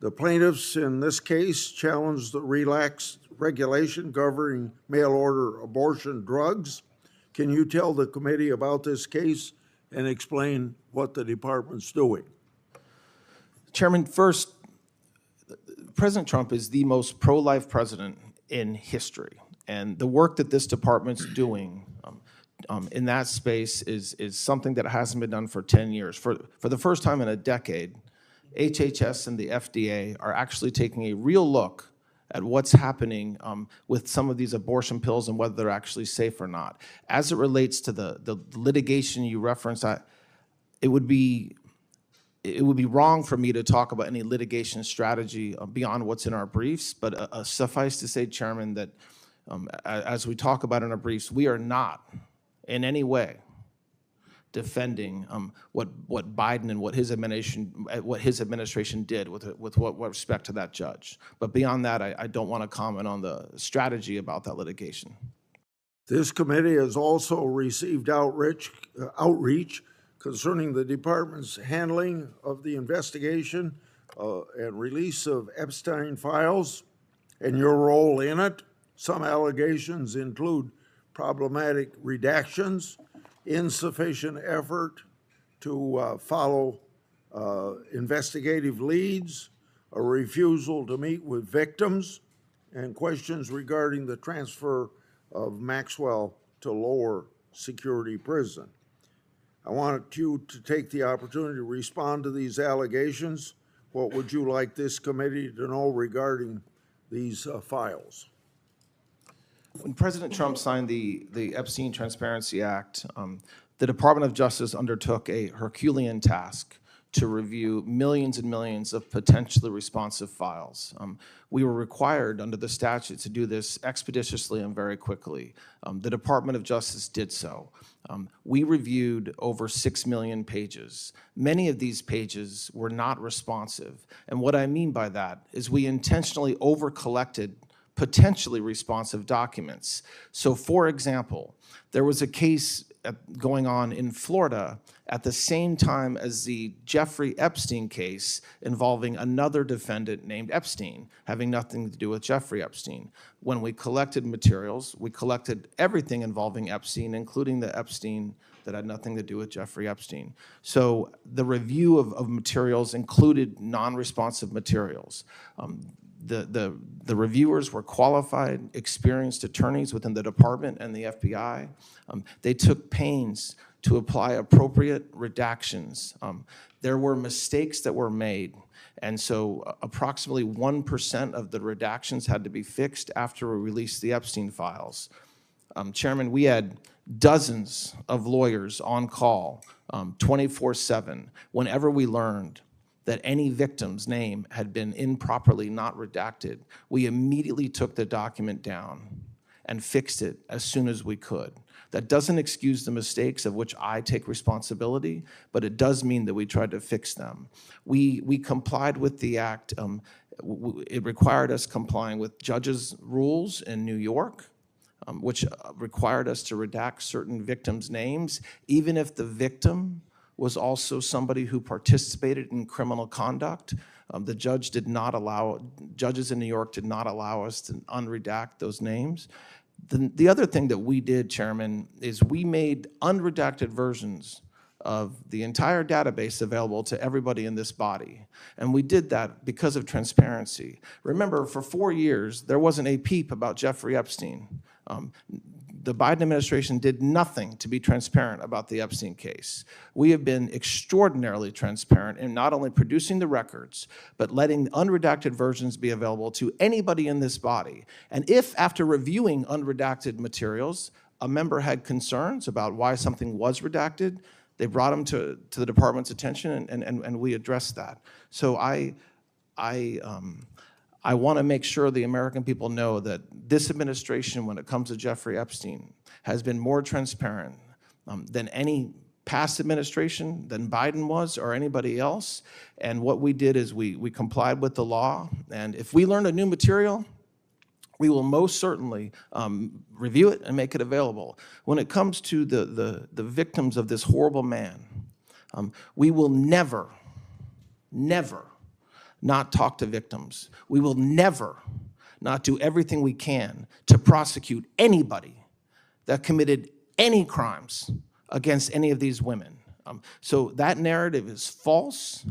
The plaintiffs in this case challenged the relaxed regulation governing mail-order abortion drugs. Can you tell the committee about this case and explain what the department's doing? Chairman, first, President Trump is the most pro-life president in history. And the work that this department's doing in that space is something that hasn't been done for 10 years. For the first time in a decade, HHS and the FDA are actually taking a real look at what's happening with some of these abortion pills and whether they're actually safe or not. As it relates to the litigation you referenced, it would be wrong for me to talk about any litigation strategy beyond what's in our briefs, but suffice to say, Chairman, that as we talk about in our briefs, we are not in any way defending what Biden and what his administration did with what respect to that judge. But beyond that, I don't want to comment on the strategy about that litigation. This committee has also received outreach concerning the department's handling of the investigation and release of Epstein files and your role in it. Some allegations include problematic redactions, insufficient effort to follow investigative leads, a refusal to meet with victims, and questions regarding the transfer of Maxwell to lower security prison. I want you to take the opportunity to respond to these allegations. What would you like this committee to know regarding these files? When President Trump signed the Epstein Transparency Act, the Department of Justice undertook a Herculean task to review millions and millions of potentially responsive files. We were required under the statute to do this expeditiously and very quickly. The Department of Justice did so. We reviewed over 6 million pages. Many of these pages were not responsive. And what I mean by that is we intentionally over-collected potentially responsive documents. So for example, there was a case going on in Florida at the same time as the Jeffrey Epstein case involving another defendant named Epstein, having nothing to do with Jeffrey Epstein. When we collected materials, we collected everything involving Epstein, including the Epstein that had nothing to do with Jeffrey Epstein. So the review of materials included non-responsive materials. The reviewers were qualified, experienced attorneys within the department and the FBI. They took pains to apply appropriate redactions. There were mistakes that were made, and so approximately 1% of the redactions had to be fixed after we released the Epstein files. Chairman, we had dozens of lawyers on call 24/7 whenever we learned that any victim's name had been improperly not redacted. We immediately took the document down and fixed it as soon as we could. That doesn't excuse the mistakes of which I take responsibility, but it does mean that we tried to fix them. We complied with the act. It required us complying with judges' rules in New York, which required us to redact certain victims' names, even if the victim was also somebody who participated in criminal conduct. The judge did not allow, judges in New York did not allow us to unredact those names. The other thing that we did, Chairman, is we made unredacted versions of the entire database available to everybody in this body. And we did that because of transparency. Remember, for 4 years, there wasn't a peep about Jeffrey Epstein. The Biden administration did nothing to be transparent about the Epstein case. We have been extraordinarily transparent in not only producing the records, but letting unredacted versions be available to anybody in this body. And if, after reviewing unredacted materials, a member had concerns about why something was redacted, they brought them to the department's attention, and we addressed that. So I want to make sure the American people know that this administration, when it comes to Jeffrey Epstein, has been more transparent than any past administration than Biden was or anybody else. And what we did is we complied with the law. And if we learn a new material, we will most certainly review it and make it available. When it comes to the victims of this horrible man, we will never not talk to victims. We will never not do everything we can to prosecute anybody that committed any crimes against any of these women. So that narrative is false.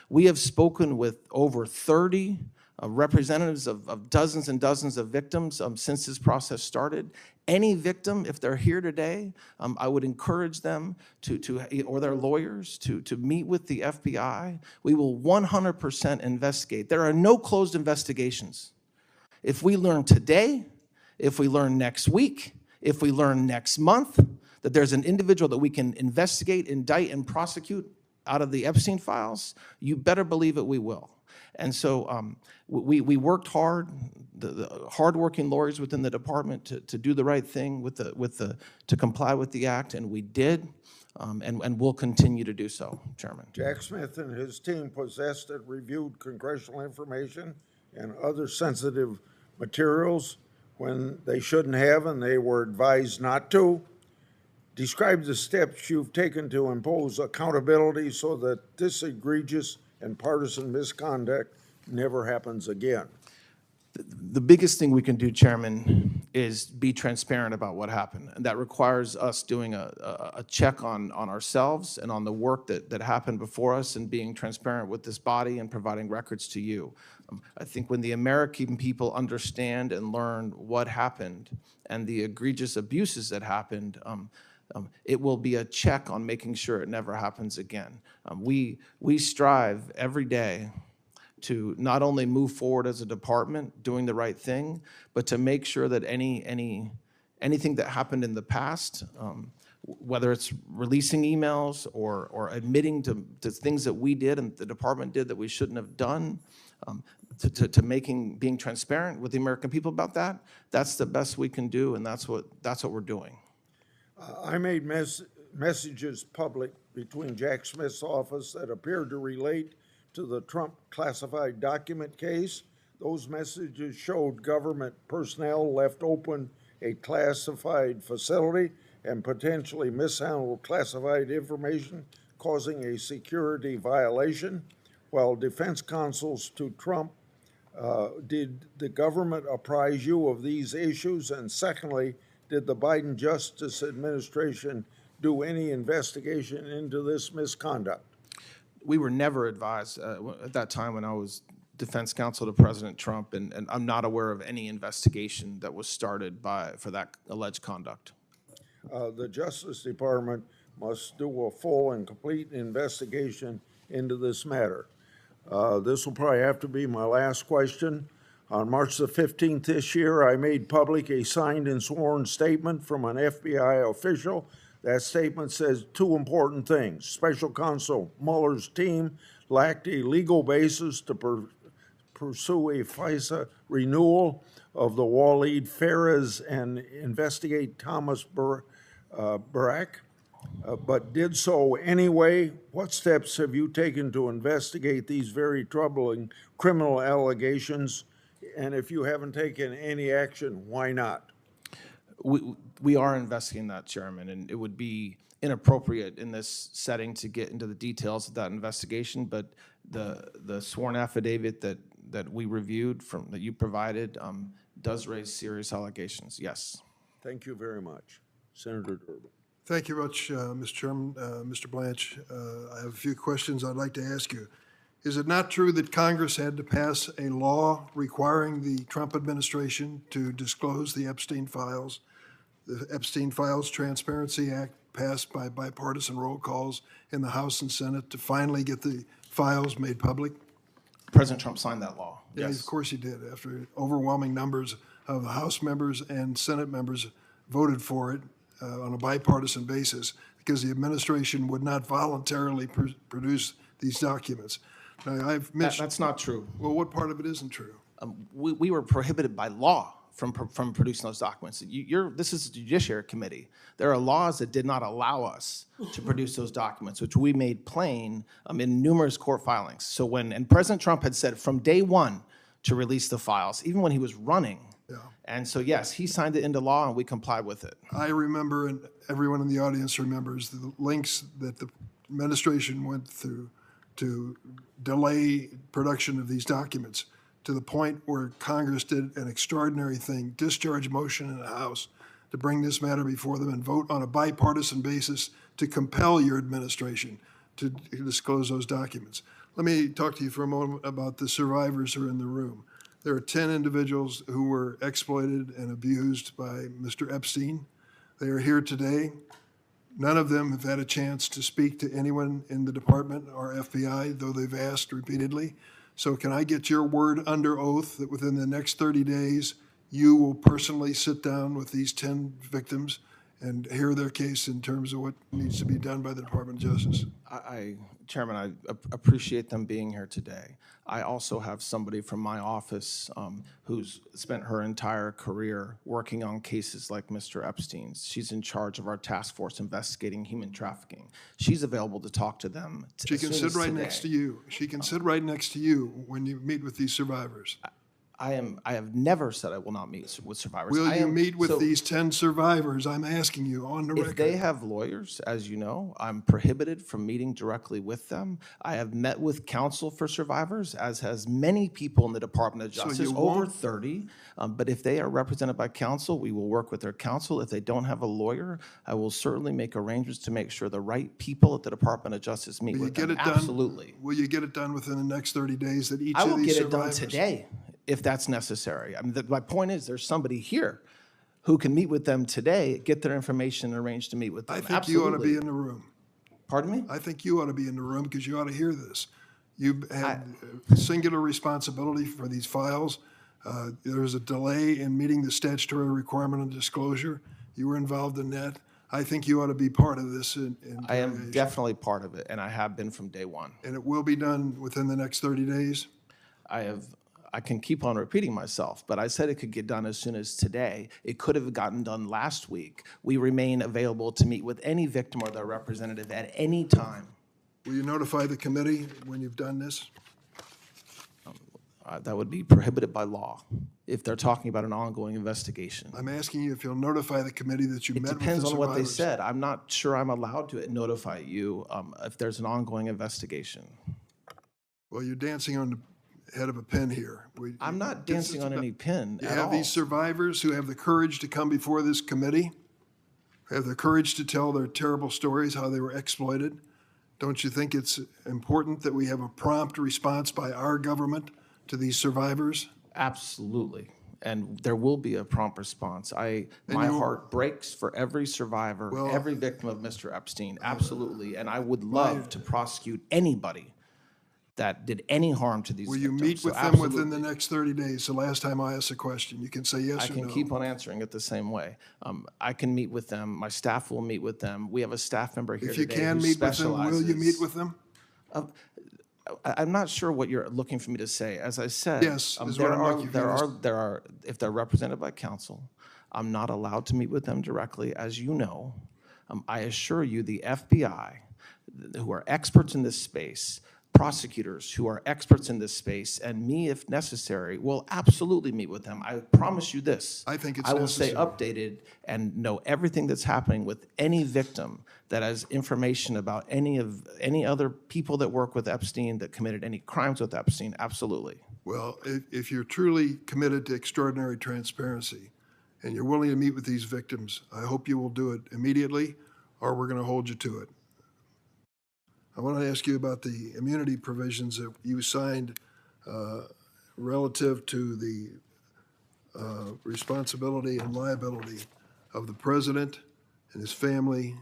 We have spoken with over 30 representatives of dozens and dozens of victims since this process started. Any victim, if they're here today, I would encourage them or their lawyers to meet with the FBI. We will 100% investigate. There are no closed investigations. If we learn today, if we learn next week, if we learn next month that there's an individual that we can investigate, indict, and prosecute out of the Epstein files, you better believe it, we will. And so we worked hard, the hardworking lawyers within the department to do the right thing to comply with the act, and we did, and we'll continue to do so, Chairman. Jack Smith and his team possessed and reviewed congressional information and other sensitive materials when they shouldn't have and they were advised not to. Describe the steps you've taken to impose accountability so that this egregious and partisan misconduct never happens again. The biggest thing we can do, Chairman, is be transparent about what happened. And that requires us doing a check on ourselves and on the work that happened before us and being transparent with this body and providing records to you. I think when the American people understand and learn what happened and the egregious abuses that happened, it will be a check on making sure it never happens again. We strive every day to not only move forward as a department doing the right thing, but to make sure that anything that happened in the past, whether it's releasing emails or admitting to things that we did and the department did that we shouldn't have done, to being transparent with the American people about that, that's the best we can do, and that's what we're doing. I made messages public between Jack Smith's office that appeared to relate to the Trump classified document case. Those messages showed government personnel left open a classified facility and potentially mishandled classified information, causing a security violation. While defense counsels to Trump, did the government apprise you of these issues? And secondly, did the Biden Justice Administration do any investigation into this misconduct? We were never advised at that time when I was defense counsel to President Trump, and I'm not aware of any investigation that was started for that alleged conduct. The Justice Department must do a full and complete investigation into this matter. This will probably have to be my last question. On March the 15th this year, I made public a signed and sworn statement from an FBI official. That statement says two important things. Special Counsel Mueller's team lacked a legal basis to pursue a FISA renewal of the Waleed Farahs and investigate Thomas Barak, but did so anyway. What steps have you taken to investigate these very troubling criminal allegations? And if you haven't taken any action, why not? We are investigating that, Chairman, and it would be inappropriate in this setting to get into the details of that investigation, but the sworn affidavit that we reviewed that you provided does raise serious allegations, yes. Thank you very much. Senator Durbin. Thank you much, Mr. Chairman. Mr. Blanche, I have a few questions I'd like to ask you. Is it not true that Congress had to pass a law requiring the Trump administration to disclose the Epstein files? The Epstein Files Transparency Act passed by bipartisan roll calls in the House and Senate to finally get the files made public? President Trump signed that law. Yeah, Yes. of course he did, after overwhelming numbers of the House members and Senate members voted for it on a bipartisan basis because the administration would not voluntarily produce these documents. Now, I've mentioned... That's not true. Well, what part of it isn't true? We were prohibited by law from producing those documents. This is the Judiciary Committee. There are laws that did not allow us to produce those documents, which we made plain in numerous court filings. So and President Trump had said from day one to release the files, even when he was running. Yeah. And so, yes, he signed it into law, and we complied with it. I remember, and everyone in the audience remembers, the lengths that the administration went through to delay production of these documents, to the point where Congress did an extraordinary thing, discharge motion in the House to bring this matter before them and vote on a bipartisan basis to compel your administration to disclose those documents. Let me talk to you for a moment about the survivors who are in the room. There are 10 individuals who were exploited and abused by Mr. Epstein. They are here today. None of them have had a chance to speak to anyone in the department or FBI, though they've asked repeatedly. So can I get your word under oath that within the next 30 days, you will personally sit down with these 10 victims and hear their case in terms of what needs to be done by the Department of Justice? Chairman, I appreciate them being here today. I also have somebody from my office who's spent her entire career working on cases like Mr. Epstein's. She's in charge of our task force investigating human trafficking. She's available to talk to them. She can sit right next to you. She can sit right next to you when you meet with these survivors. I have never said I will not meet with survivors. Will you meet with these 10 survivors? I'm asking you on the record. If they have lawyers, as you know, I'm prohibited from meeting directly with them. I have met with counsel for survivors, as has many people in the Department of Justice, over 30. But if they are represented by counsel, we will work with their counsel. If they don't have a lawyer, I will certainly make arrangements to make sure the right people at the Department of Justice meet with them. Absolutely. Will you get it done within the next 30 days that each I of will these get it survivors? done today, if that's necessary. I mean, my point is there's somebody here who can meet with them today, get their information, and arrange to meet with them. I think you ought to be in the room. Pardon me? I think you ought to be in the room because you ought to hear this. You had singular responsibility for these files. There was a delay in meeting the statutory requirement of disclosure. You were involved in that. I think you ought to be part of this. I am definitely part of it, and I have been from day one. And it will be done within the next 30 days? I can keep on repeating myself, but I said it could get done as soon as today. It could have gotten done last week. We remain available to meet with any victim or their representative at any time. Will you notify the committee when you've done this? That would be prohibited by law if they're talking about an ongoing investigation. I'm asking you if you'll notify the committee that you met with the survivors. It depends on what they said. I'm not sure I'm allowed to notify you if there's an ongoing investigation. Well, you're dancing on the head of a pin here. I'm not dancing on any pin You at have all. these survivors who have the courage to come before this committee, have the courage to tell their terrible stories, how they were exploited. Don't you think it's important that we have a prompt response by our government to these survivors? Absolutely. And there will be a prompt response. My heart breaks for every survivor, every victim of Mr. Epstein, absolutely. And I would love to prosecute anybody that did any harm to these Will victims. you meet with them within the next 30 days? The last time I asked a question, you can say yes or no. I can keep on answering it the same way. I can meet with them. My staff will meet with them. We have a staff member here If you today can who meet with them, will you meet specializes- with them? I'm not sure what you're looking for me to say. As I said, Yes, is what I'm looking for. there are, if they're represented by counsel, I'm not allowed to meet with them directly, as you know. I assure you, the FBI, who are experts in this space, prosecutors who are experts in this space, and me, if necessary, will absolutely meet with them. I promise you this. I think it's I will stay necessary. updated and know everything that's happening with any victim that has information about any other people that work with Epstein, that committed any crimes with Epstein. Absolutely. Well, if you're truly committed to extraordinary transparency and you're willing to meet with these victims, I hope you will do it immediately or we're going to hold you to it. I want to ask you about the immunity provisions that you signed relative to the responsibility and liability of the president and his family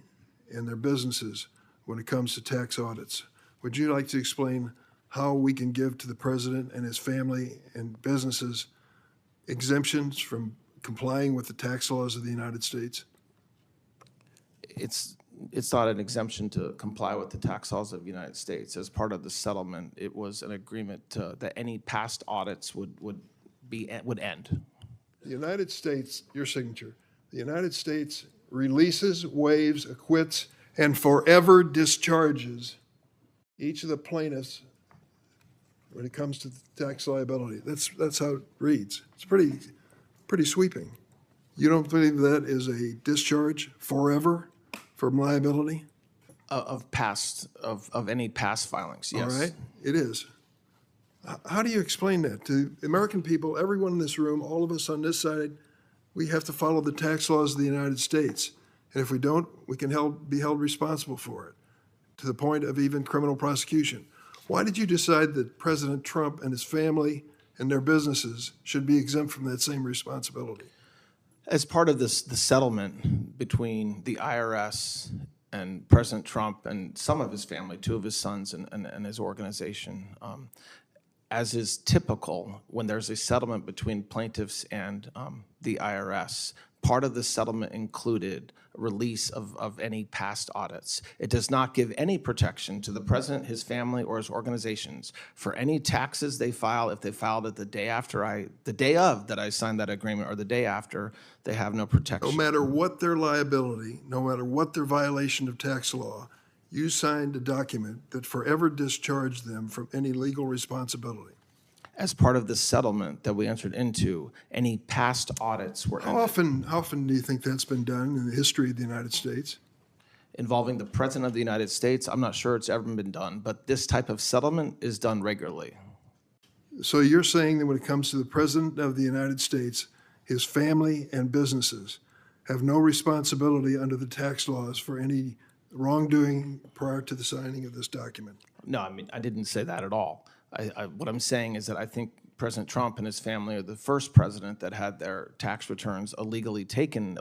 and their businesses when it comes to tax audits. Would you like to explain how we can give to the president and his family and businesses exemptions from complying with the tax laws of the United States? It's not an exemption to comply with the tax laws of the United States. As part of the settlement, it was an agreement that any past audits would end. The United States, your signature, the United States releases, waives, acquits, and forever discharges each of the plaintiffs when it comes to tax liability. That's how it reads. It's pretty sweeping. You don't believe that is a discharge forever from liability? Of any past filings, yes. All right, it is. How do you explain that to the American people, everyone in this room, all of us on this side? We have to follow the tax laws of the United States. And if we don't, we can be held responsible for it, to the point of even criminal prosecution. Why did you decide that President Trump and his family and their businesses should be exempt from that same responsibility? As part of the settlement between the IRS and President Trump and some of his family, two of his sons and his organization, as is typical when there's a settlement between plaintiffs and the IRS, part of the settlement included release of any past audits. It does not give any protection to the president, his family, or his organizations for any taxes they file. If they filed it the day of that I signed that agreement, or the day after, they have no protection. No matter what their liability, no matter what their violation of tax law, you signed a document that forever discharged them from any legal responsibility. As part of the settlement that we entered into, any past audits were How often do you think that's been done in the history of the United States? involving the President of the United States. I'm not sure it's ever been done, but this type of settlement is done regularly. So you're saying that when it comes to the President of the United States, his family and businesses have no responsibility under the tax laws for any wrongdoing prior to the signing of this document? No, I mean, I didn't say that at all. What I'm saying is that I think President Trump and his family are the first president that had their tax returns illegally taken,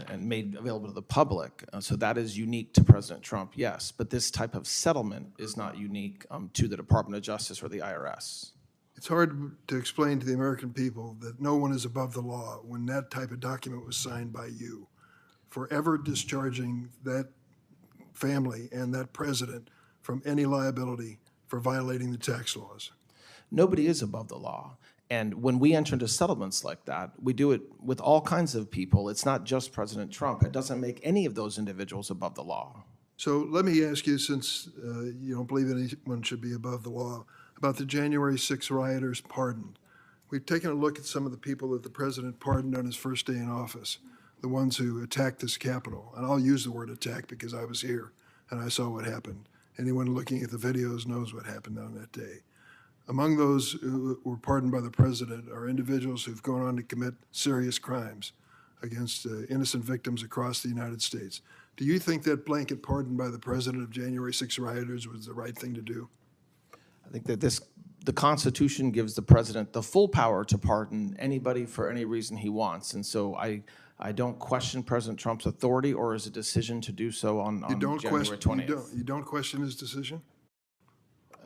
and made available to the public. So that is unique to President Trump, yes. But this type of settlement is not unique to the Department of Justice or the IRS. It's hard to explain to the American people that no one is above the law when that type of document was signed by you, forever discharging that family and that president from any liability for violating the tax laws. Nobody is above the law. And when we enter into settlements like that, we do it with all kinds of people. It's not just President Trump. It doesn't make any of those individuals above the law. So let me ask you, since you don't believe anyone should be above the law, about the January 6 rioters pardoned. We've taken a look at some of the people that the president pardoned on his first day in office, the ones who attacked this Capitol. And I'll use the word attack because I was here and I saw what happened. Anyone looking at the videos knows what happened on that day. Among those who were pardoned by the president are individuals who've gone on to commit serious crimes against innocent victims across the United States. Do you think that blanket pardon by the president of January 6 rioters was the right thing to do? I think that the Constitution gives the president the full power to pardon anybody for any reason he wants. And so I don't question President Trump's authority or his decision to do so on January 20th. You don't question his decision?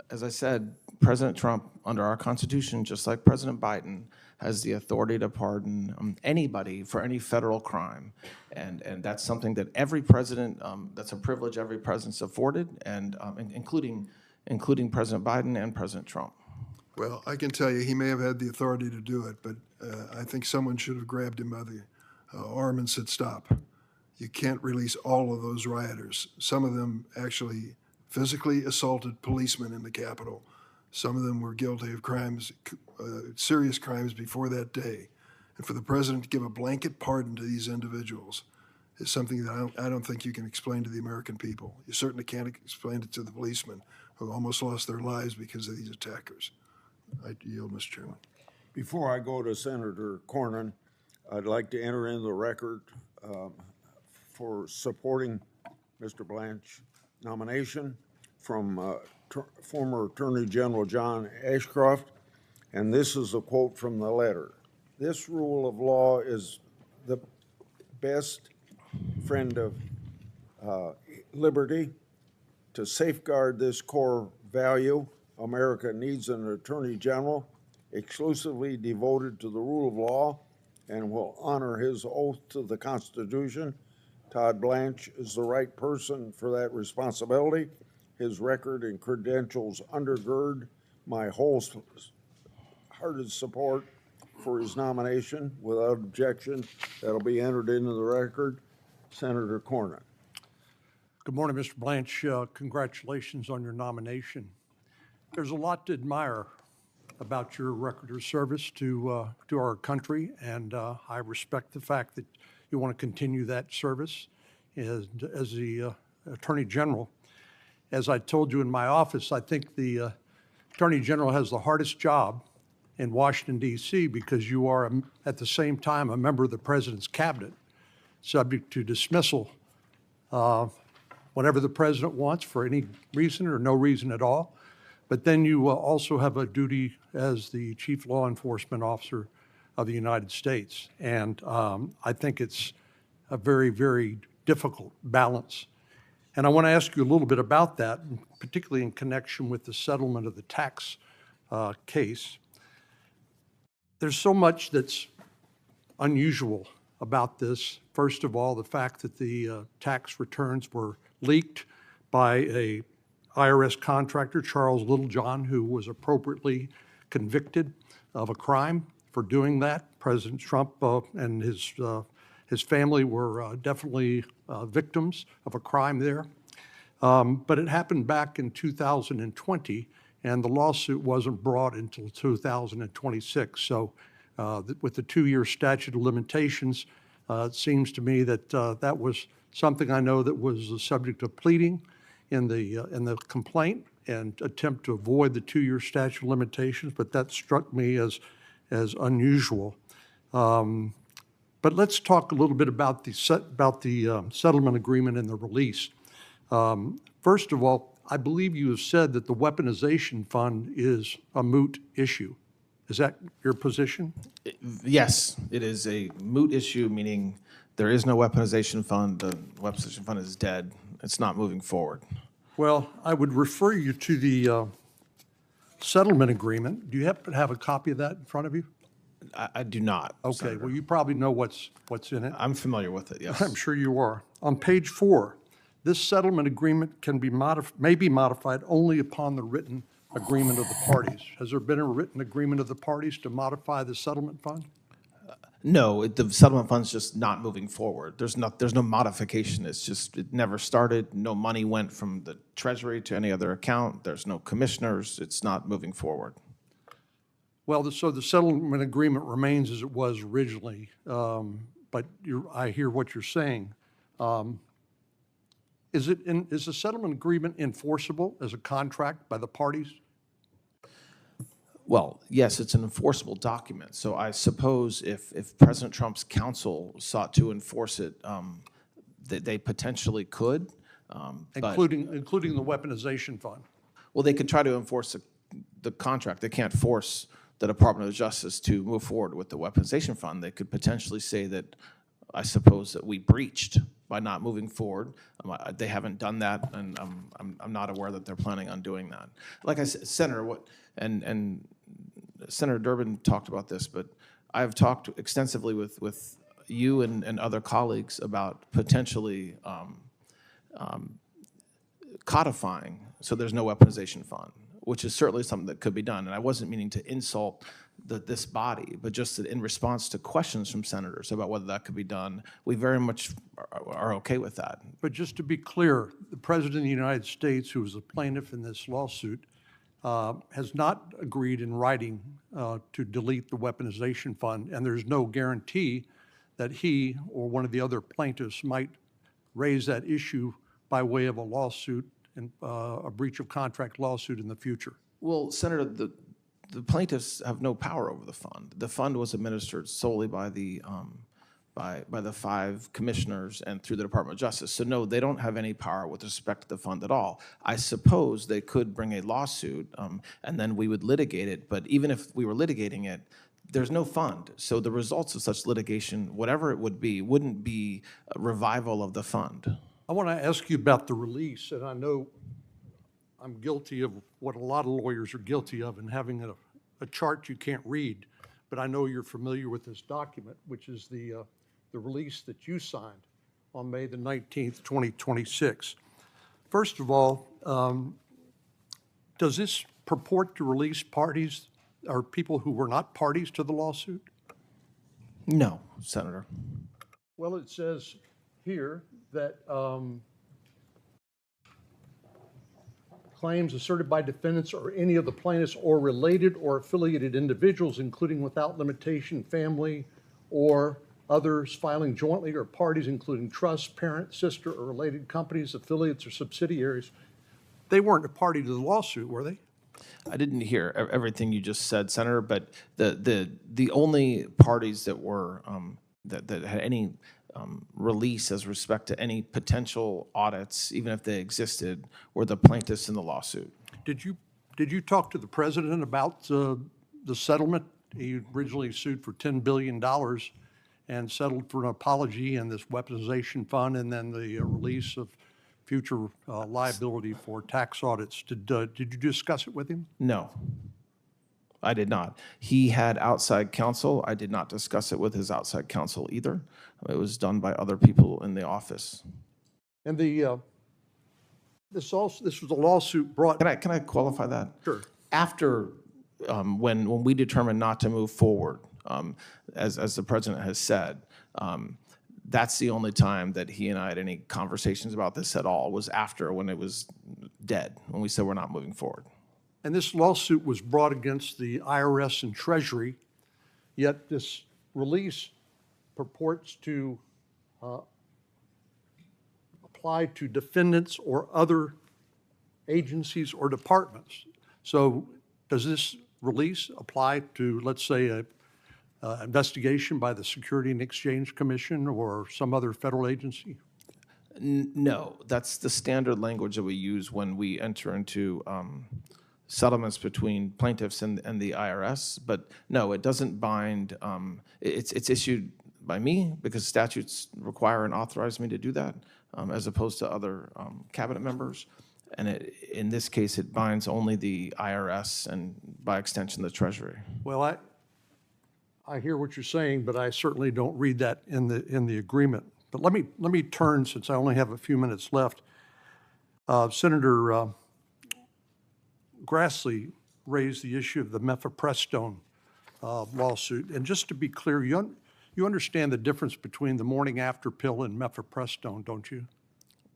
As I said, President Trump, under our Constitution, just like President Biden, has the authority to pardon anybody for any federal crime. And that's something that every president, that's a privilege every president's afforded, and including President Biden and President Trump. Well, I can tell you he may have had the authority to do it, but I think someone should have grabbed him by the arm and said, stop. You can't release all of those rioters. Some of them actually physically assaulted policemen in the Capitol. Some of them were guilty of crimes, serious crimes before that day. And for the president to give a blanket pardon to these individuals is something that I don't think you can explain to the American people. You certainly can't explain it to the policemen who almost lost their lives because of these attackers. I yield, Mr. Chairman. Before I go to Senator Cornyn, I'd like to enter in the record for supporting Mr. Blanche's nomination from former Attorney General John Ashcroft, and this is a quote from the letter. "This rule of law is the best friend of liberty. To safeguard this core value, America needs an Attorney General exclusively devoted to the rule of law and will honor his oath to the Constitution. Todd Blanche is the right person for that responsibility. His record and credentials undergird my wholehearted support for his nomination? Without objection, that'll be entered into the record. Senator Cornyn. Good morning, Mr. Blanche. Congratulations on your nomination. There's a lot to admire about your record of service to our country, and I respect the fact that you want to continue that service as the Attorney General. As I told you in my office, I think the Attorney General has the hardest job in Washington, D.C., because you are, at the same time, a member of the President's cabinet, subject to dismissal whenever the President wants for any reason or no reason at all. But then you also have a duty as the Chief Law Enforcement Officer of the United States. And I think it's a very, very difficult balance. And I want to ask you a little bit about that, particularly in connection with the settlement of the tax case. There's so much that's unusual about this. First of all, the fact that the tax returns were leaked by a IRS contractor, Charles Littlejohn, who was appropriately convicted of a crime for doing that. President Trump and his family were definitely victims of a crime there. But it happened back in 2020, and the lawsuit wasn't brought until 2026. So with the 2-year statute of limitations, it seems to me that that was something I know that was the subject of pleading in the complaint and attempt to avoid the 2-year statute of limitations, but that struck me as unusual. But let's talk a little bit about the settlement agreement and the release. First of all, I believe you have said that the weaponization fund is a moot issue. Is that your position? Yes, it is a moot issue, meaning there is no weaponization fund. The weaponization fund is dead. It's not moving forward. Well, I would refer you to the settlement agreement. Do you happen to have a copy of that in front of you? I do not. Okay, Senator. well, you probably know what's in it. I'm familiar with it, yes. I'm sure you are. On page 4, this settlement agreement may be modified only upon the written agreement of the parties. Has there been a written agreement of the parties to modify the settlement fund? No, the settlement fund's just not moving forward. There's no modification. It's just, it never started. No money went from the Treasury to any other account. There's no commissioners. It's not moving forward. Well, so the settlement agreement remains as it was originally, but I hear what you're saying. Is the settlement agreement enforceable as a contract by the parties? Well, yes, it's an enforceable document. So I suppose if President Trump's counsel sought to enforce it, they potentially could. Including the weaponization fund? Well, they could try to enforce the contract. They can't force the Department of Justice to move forward with the weaponization fund. They could potentially say that, I suppose, that we breached by not moving forward. They haven't done that, and I'm not aware that they're planning on doing that. Like I said, Senator, and Senator Durbin talked about this, but I've talked extensively with you and other colleagues about potentially codifying so there's no weaponization fund, which is certainly something that could be done. And I wasn't meaning to insult this body, but just that in response to questions from senators about whether that could be done, we very much are okay with that. But just to be clear, the President of the United States, who is the plaintiff in this lawsuit, has not agreed in writing to delete the weaponization fund, and there's no guarantee that he or one of the other plaintiffs might raise that issue by way of a lawsuit, and a breach of contract lawsuit in the future. Well, Senator, the plaintiffs have no power over the fund. The fund was administered solely by the 5 commissioners and through the Department of Justice. So no, they don't have any power with respect to the fund at all. I suppose they could bring a lawsuit and then we would litigate it. But even if we were litigating it, there's no fund. So the results of such litigation, whatever it would be, wouldn't be a revival of the fund. I want to ask you about the release, and I know I'm guilty of what a lot of lawyers are guilty of in having a chart you can't read, but I know you're familiar with this document, which is the release that you signed on May the 19th, 2026. First of all, does this purport to release parties or people who were not parties to the lawsuit? No, Senator. Well, it says here that claims asserted by defendants or any of the plaintiffs or related or affiliated individuals, including without limitation family or others filing jointly, or parties including trusts, parent, sister, or related companies, affiliates, or subsidiaries. They weren't a party to the lawsuit, were they? I didn't hear everything you just said, Senator, but the only parties that were that had any release as respect to any potential audits, even if they existed, were the plaintiffs in the lawsuit. Did you talk to the president about the settlement? He originally sued for $10 billion and settled for an apology and this weaponization fund, and then the release of future liability for tax audits. Did you discuss it with him? No, I did not. He had outside counsel. I did not discuss it with his outside counsel either. It was done by other people in the office. And this was a lawsuit brought. Can I qualify that? Sure. After when we determined not to move forward, as the president has said, that's the only time that he and I had any conversations about this at all, was after, when it was dead, when we said we're not moving forward. And this lawsuit was brought against the IRS and Treasury, yet this release purports to apply to defendants or other agencies or departments. So does this release apply to, let's say, a investigation by the Security and Exchange Commission or some other federal agency? No, that's the standard language that we use when we enter into settlements between plaintiffs and the IRS. But no, it doesn't bind. It's issued by me because statutes require and authorize me to do that, as opposed to other cabinet members. And in this case, it binds only the IRS and, by extension, the Treasury. Well, I hear what you're saying, but I certainly don't read that in the agreement. But let me turn, since I only have a few minutes left. Senator Grassley raised the issue of the mifepristone lawsuit. And just to be clear, you understand the difference between the morning after pill and mifepristone, don't you?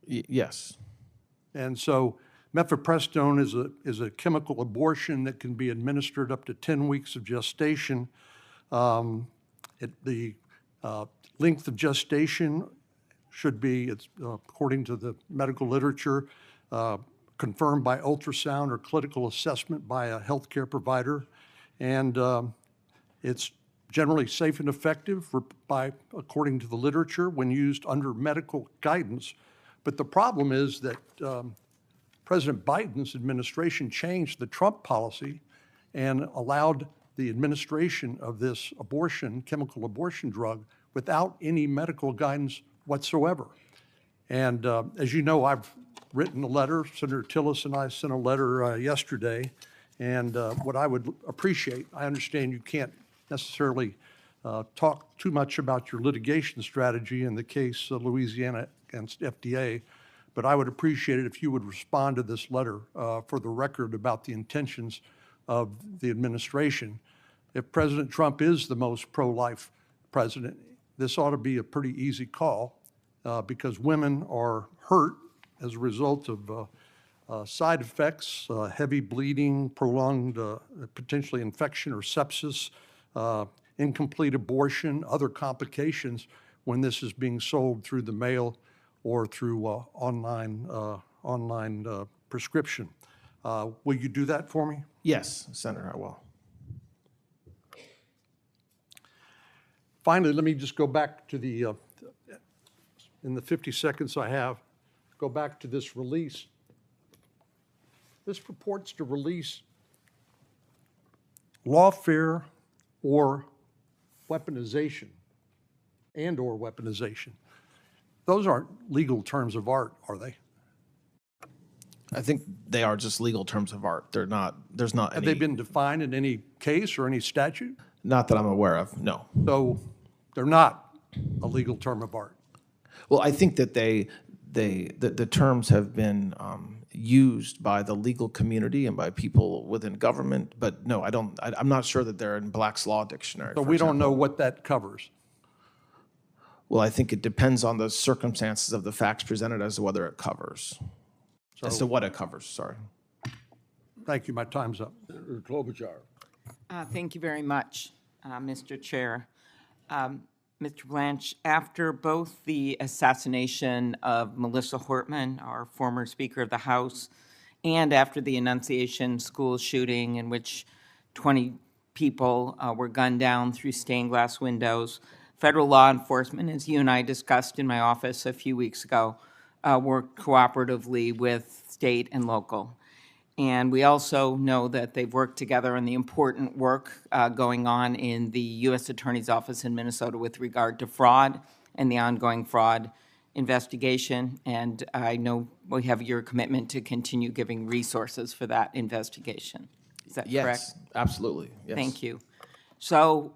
Yes. And so mifepristone is a chemical abortion that can be administered up to 10 weeks of gestation. The length of gestation should be, according to the medical literature, confirmed by ultrasound or clinical assessment by a healthcare provider. And it's generally safe and effective according to the literature, when used under medical guidance. But the problem is that President Biden's administration changed the Trump policy and allowed the administration of this chemical abortion drug, without any medical guidance whatsoever. And as you know, I've written a letter. Senator Tillis and I sent a letter yesterday. And what I would appreciate, I understand you can't necessarily talk too much about your litigation strategy in the case of Louisiana against FDA, but I would appreciate it if you would respond to this letter for the record about the intentions of the administration. If President Trump is the most pro-life president, this ought to be a pretty easy call because women are hurt as a result of side effects, heavy bleeding, prolonged potentially infection or sepsis, incomplete abortion, other complications when this is being sold through the mail or through online prescription. Will you do that for me? Yes, Senator, I will. Finally, let me just go back to in the 50 seconds I have, go back to this release. This purports to release lawfare or weaponization and/or weaponization. Those aren't legal terms of art, are they? I think they are just legal terms of art. They're not, there's not Have any. they been defined in any case or any statute? Not that I'm aware of, no. So they're not a legal term of art. Well, I think that they the terms have been used by the legal community and by people within government, but no, I'm not sure that they're in Black's Law Dictionary. So for we don't know example. what that covers. Well, I think it depends on the circumstances of the facts presented as to whether it covers, as to what it covers, sorry. Thank you, my time's up. Senator Klobuchar. Thank you very much, Mr. Chair. Mr. Blanche, after both the assassination of Melissa Hortman, our former Speaker of the House, and after the Annunciation school shooting in which 20 people were gunned down through stained glass windows, federal law enforcement, as you and I discussed in my office a few weeks ago, worked cooperatively with state and local. And we also know that they've worked together on the important work going on in the U.S. Attorney's Office in Minnesota with regard to fraud and the ongoing fraud investigation. And I know we have your commitment to continue giving resources for that investigation. Is that correct? Yes, absolutely. Yes. Thank you. So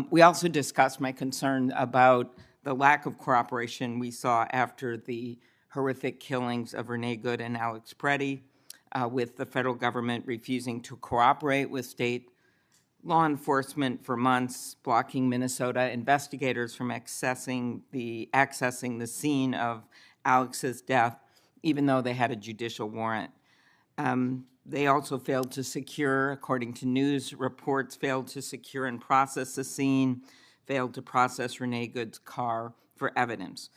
we also discussed my concern about the lack of cooperation we saw after the horrific killings of Renee Good and Alex Preddy, with the federal government refusing to cooperate with state law enforcement for months, blocking Minnesota investigators from accessing the scene of Alex's death, even though they had a judicial warrant. They also failed to secure, according to news reports, failed to secure and process the scene, failed to process Renee Good's car for evidence.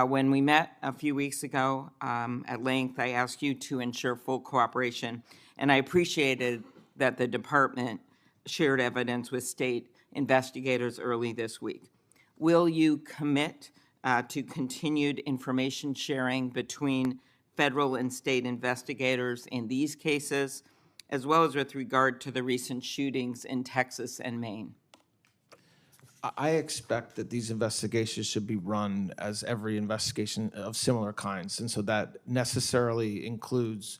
When we met a few weeks ago at length, I asked you to ensure full cooperation, and I appreciated that the department shared evidence with state investigators early this week. Will you commit to continued information sharing between federal and state investigators in these cases, as well as with regard to the recent shootings in Texas and Maine? I expect that these investigations should be run as every investigation of similar kinds. And so that necessarily includes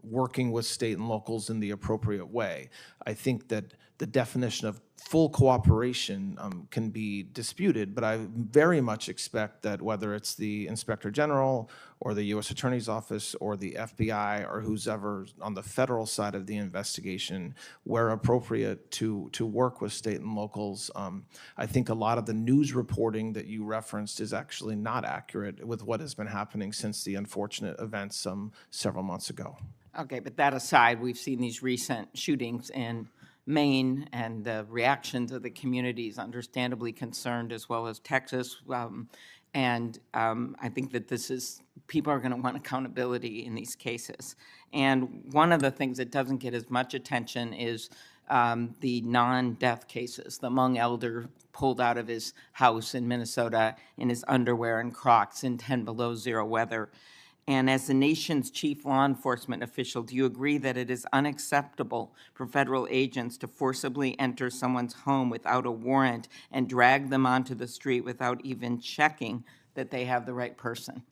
working with state and locals in the appropriate way. I think that the definition of full cooperation can be disputed, but I very much expect that whether it's the Inspector General or the U.S. Attorney's Office or the FBI or who's ever on the federal side of the investigation, where appropriate to work with state and locals. I think a lot of the news reporting that you referenced is actually not accurate with what has been happening since the unfortunate events several months ago. Okay, but that aside, we've seen these recent shootings in Maine and the reactions of the communities understandably concerned, as well as Texas. I think that people are going to want accountability in these cases. And one of the things that doesn't get as much attention is the non-death cases. The Hmong elder pulled out of his house in Minnesota in his underwear and Crocs in 10 below zero weather. And as the nation's chief law enforcement official, do you agree that it is unacceptable for federal agents to forcibly enter someone's home without a warrant and drag them onto the street without even checking that they have the right person?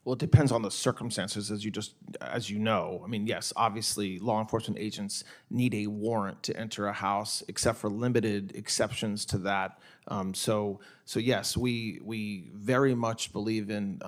Well, it depends on the circumstances, as you know. I mean, yes, obviously, law enforcement agents need a warrant to enter a house, except for limited exceptions to that. So yes, we very much believe in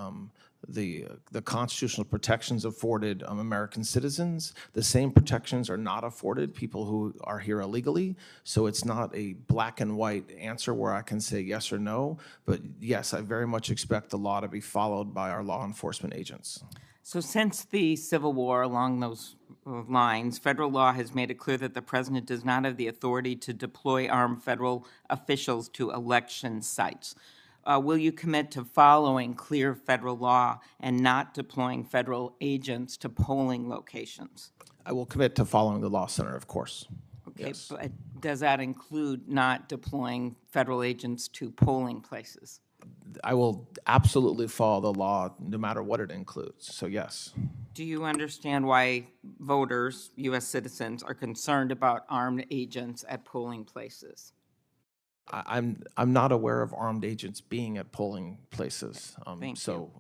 the constitutional protections afforded American citizens. The same protections are not afforded people who are here illegally. So it's not a black and white answer where I can say yes or no. But yes, I very much expect the law to be followed by our law enforcement agents. So since the Civil War, along those lines, federal law has made it clear that the president does not have the authority to deploy armed federal officials to election sites. Will you commit to following clear federal law and not deploying federal agents to polling locations? I will commit to following the law, Senator, of course. Okay, Yes. but does that include not deploying federal agents to polling places? I will absolutely follow the law no matter what it includes. So yes. Do you understand why voters, U.S. citizens, are concerned about armed agents at polling places? I'm not aware of armed agents being at polling places. Thank so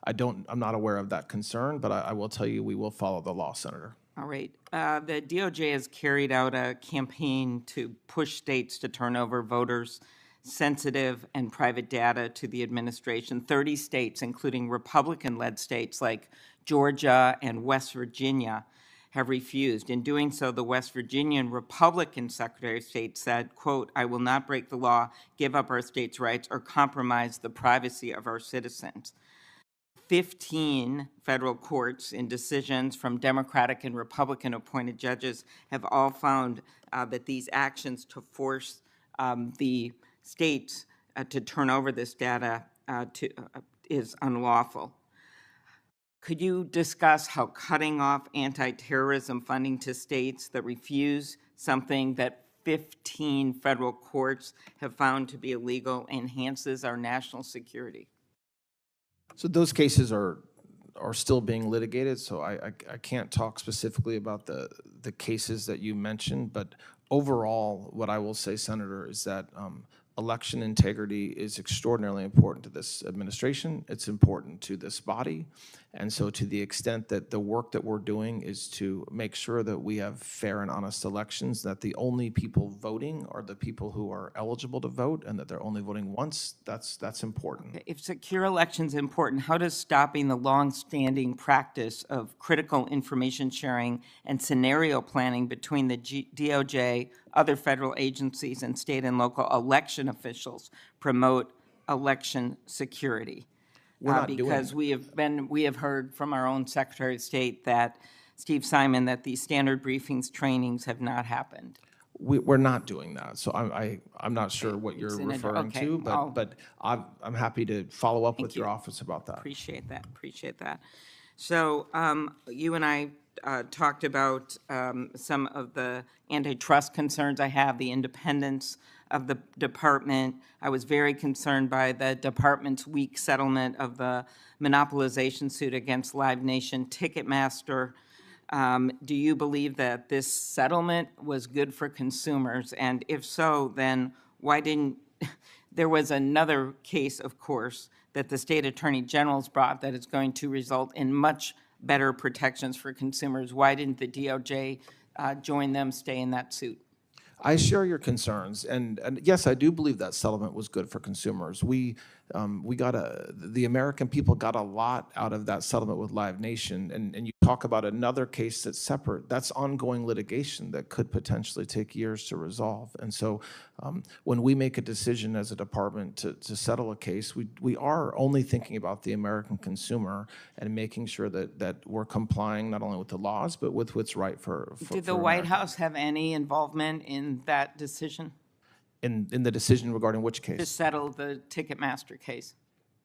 I'm not aware of that concern, but I will tell you we will follow the law, Senator. All right. The DOJ has carried out a campaign to push states to turn over voters' sensitive and private data to the administration. 30 states, including Republican-led states like Georgia and West Virginia, have refused. In doing so, the West Virginian Republican Secretary of State said, quote, "I will not break the law, give up our state's rights, or compromise the privacy of our citizens." 15 federal courts in decisions from Democratic and Republican appointed judges have all found that these actions to force the states to turn over this data is unlawful. Could you discuss how cutting off anti-terrorism funding to states that refuse something that 15 federal courts have found to be illegal enhances our national security? So those cases are still being litigated, so I can't talk specifically about the cases that you mentioned, but overall, what I will say, Senator, is that election integrity is extraordinarily important to this administration. It's important to this body. And so to the extent that the work that we're doing is to make sure that we have fair and honest elections, that the only people voting are the people who are eligible to vote, and that they're only voting once, that's important. If secure elections are important, how does stopping the long-standing practice of critical information sharing and scenario planning between the DOJ, other federal agencies, and state and local election officials promote election security? We're not doing because we have heard from our own Secretary of State that Steve Simon that these standard briefings trainings have not happened. We're not doing that, so I'm not sure what you're referring okay, to, I'll- but I'm happy to follow up with your office about that. Appreciate that. So you and I talked about some of the antitrust concerns I have, the independence of the department. I was very concerned by the department's weak settlement of the monopolization suit against Live Nation Ticketmaster. Do you believe that this settlement was good for consumers? And if so, then why didn't, there was another case, of course, that the state attorney general's brought that is going to result in much better protections for consumers. Why didn't the DOJ join them, stay in that suit? I share your concerns, and yes, I do believe that settlement was good for consumers. The American people got a lot out of that settlement with Live Nation, and you talk about another case that's separate. That's ongoing litigation that could potentially take years to resolve. And so, when we make a decision as a department to settle a case, we are only thinking about the American consumer and making sure that we're complying not only with the laws but with what's right for Did the White House have any involvement in that decision in the decision regarding which to case? settle the Ticketmaster case?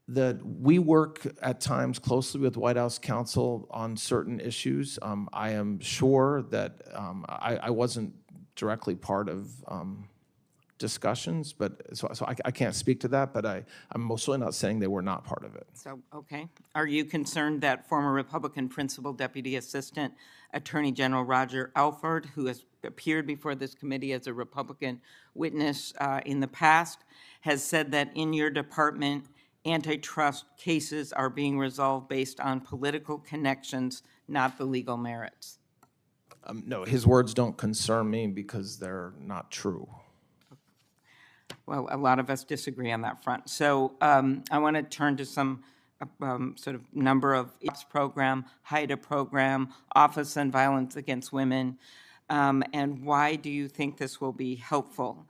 We work at times closely with White House counsel on certain issues. I am sure that I wasn't directly part of discussions, but so I can't speak to that, but I'm mostly not saying they were not part of it. So, okay. Are you concerned that former Republican Principal Deputy Assistant Attorney General Roger Alford, who has appeared before this committee as a Republican witness in the past, has said that in your department, antitrust cases are being resolved based on political connections, not the legal merits? No, his words don't concern me because they're not true. Well, a lot of us disagree on that front. So I want to turn to some sort of number of program, HIDA program, Office on Violence Against Women, and why do you think this will be helpful?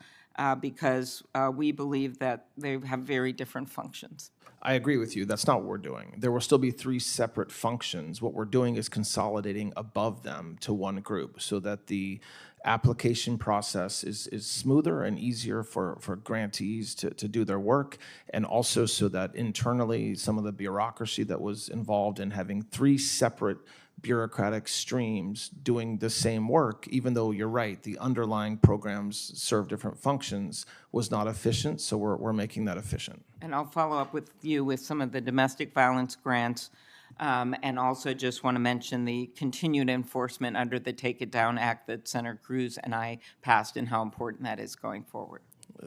Because we believe that they have very different functions. I agree with you. That's not what we're doing. There will still be 3 separate functions. What we're doing is consolidating above them to one group so that the application process is smoother and easier for grantees to do their work, and also so that internally some of the bureaucracy that was involved in having 3 separate bureaucratic streams doing the same work, even though you're right, the underlying programs serve different functions, was not efficient, so we're making that efficient. And I'll follow up with you with some of the domestic violence grants, and also just want to mention the continued enforcement under the Take It Down Act that Senator Cruz and I passed and how important that is going forward.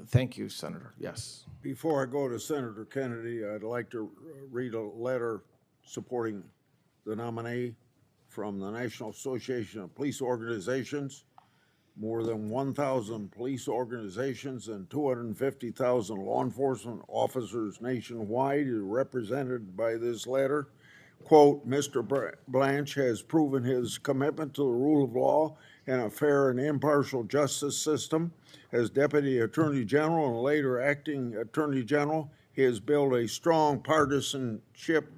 Thank you, Senator. Yes. Before I go to Senator Kennedy, I'd like to read a letter supporting the nominee from the National Association of Police Organizations. more than 1,000 police organizations and 250,000 law enforcement officers nationwide are represented by this letter. Quote, Mr. Blanche has proven his commitment to the rule of law and a fair and impartial justice system. As Deputy Attorney General and later Acting Attorney General, he has built a strong partisanship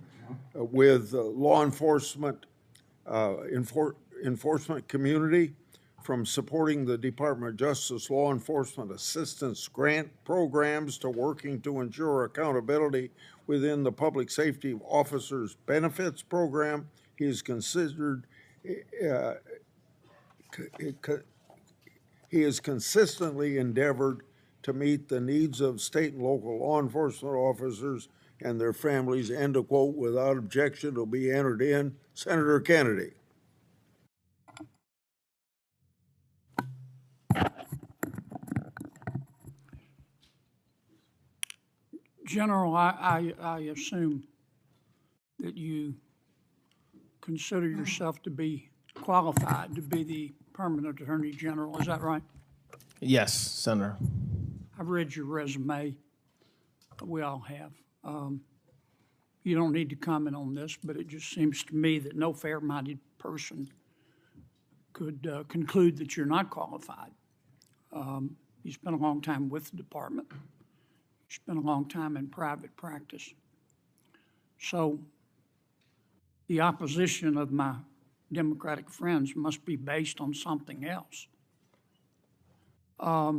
with law enforcement community, from supporting the Department of Justice law enforcement assistance grant programs to working to ensure accountability within the Public Safety Officers Benefits Program. He is he has consistently endeavored to meet the needs of state and local law enforcement officers and their families, end of quote. Without objection, will be entered in. Senator Kennedy. General, I assume that you consider yourself to be qualified to be the permanent Attorney General. Is that right? Yes, Senator. I've read your resume. We all have. You don't need to comment on this, but it just seems to me that no fair-minded person could conclude that you're not qualified. You spent a long time with the department. You spent a long time in private practice. So the opposition of my Democratic friends must be based on something else. Are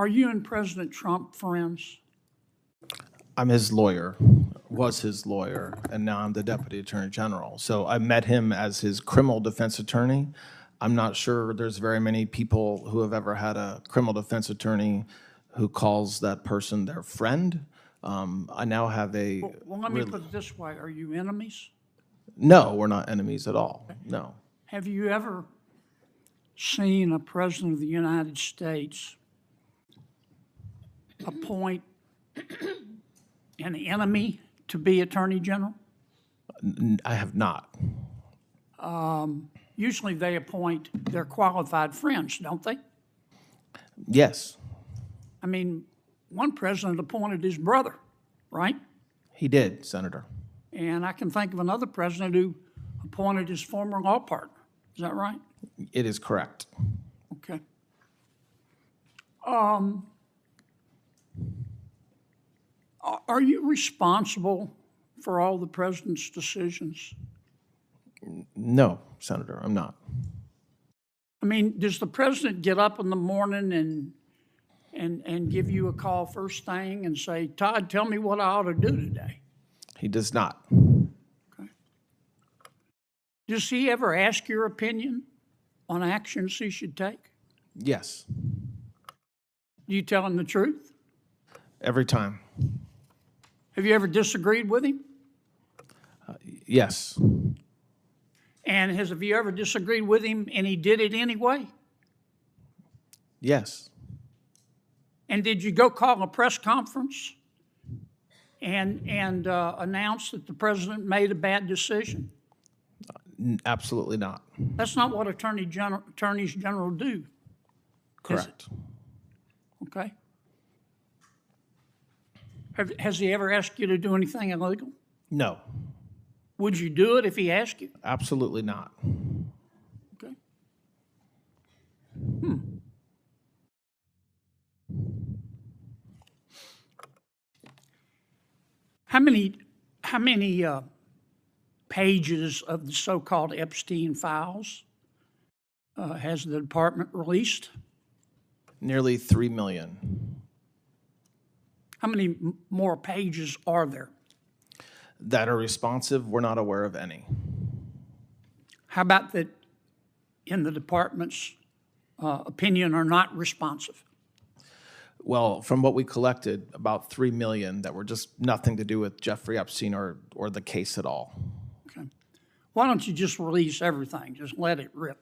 you and President Trump friends? I'm his lawyer, was his lawyer, and now I'm the Deputy Attorney General. So I met him as his criminal defense attorney. I'm not sure there's very many people who have ever had a criminal defense attorney who calls that person their friend. I now have a... Well, let me put it this way. Are you enemies? No, we're not enemies at all, no. Have you ever seen a president of the United States appoint an enemy to be Attorney General? I have not. Usually they appoint their qualified friends, don't they? Yes, I mean, one president appointed his brother, right? he did, Senator. And I can think of another president who appointed his former law partner. Is that right? It is correct. Okay. Are you responsible for all the president's decisions? No, Senator, I'm not. I mean, does the president get up in the morning and give you a call first thing and say, Todd, tell me what I ought to do today? He does not. Okay. Does he ever ask your opinion on actions he should take? Yes, Do you tell him the truth? every time. Have you ever disagreed with him? Yes, And have you ever disagreed with him and he did it anyway? yes, And did you go call a press conference and announce that the president made a bad decision? absolutely not. That's not what attorneys general do, Correct. okay? Has he ever asked you to do anything illegal? No, Would you do it if he asked you? absolutely not. Okay. How many pages of the so-called Epstein files has the department released? Nearly 3 million. How many more pages are there? That are responsive, we're not aware of any. How about that in the department's opinion are not responsive? Well, from what we collected, about 3 million that were just nothing to do with Jeffrey Epstein or the case at all. Okay. Why don't you just release everything? Just let it rip.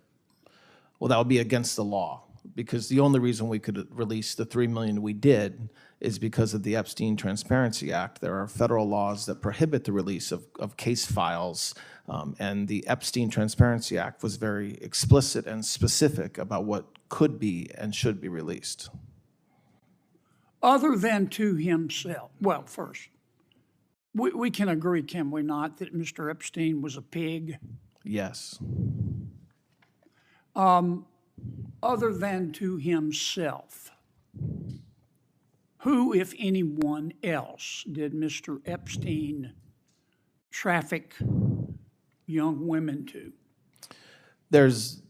Well, that would be against the law. because the only reason we could release the $3 million we did is because of the Epstein Transparency Act. There are federal laws that prohibit the release of case files, and the Epstein Transparency Act was very explicit and specific about what could be and should be released. Other than to himself, well, first, we can agree, can we not, that Mr. Epstein was a pig? Yes. Other than to himself, who, if anyone else, did Mr. Epstein traffic young women to? There's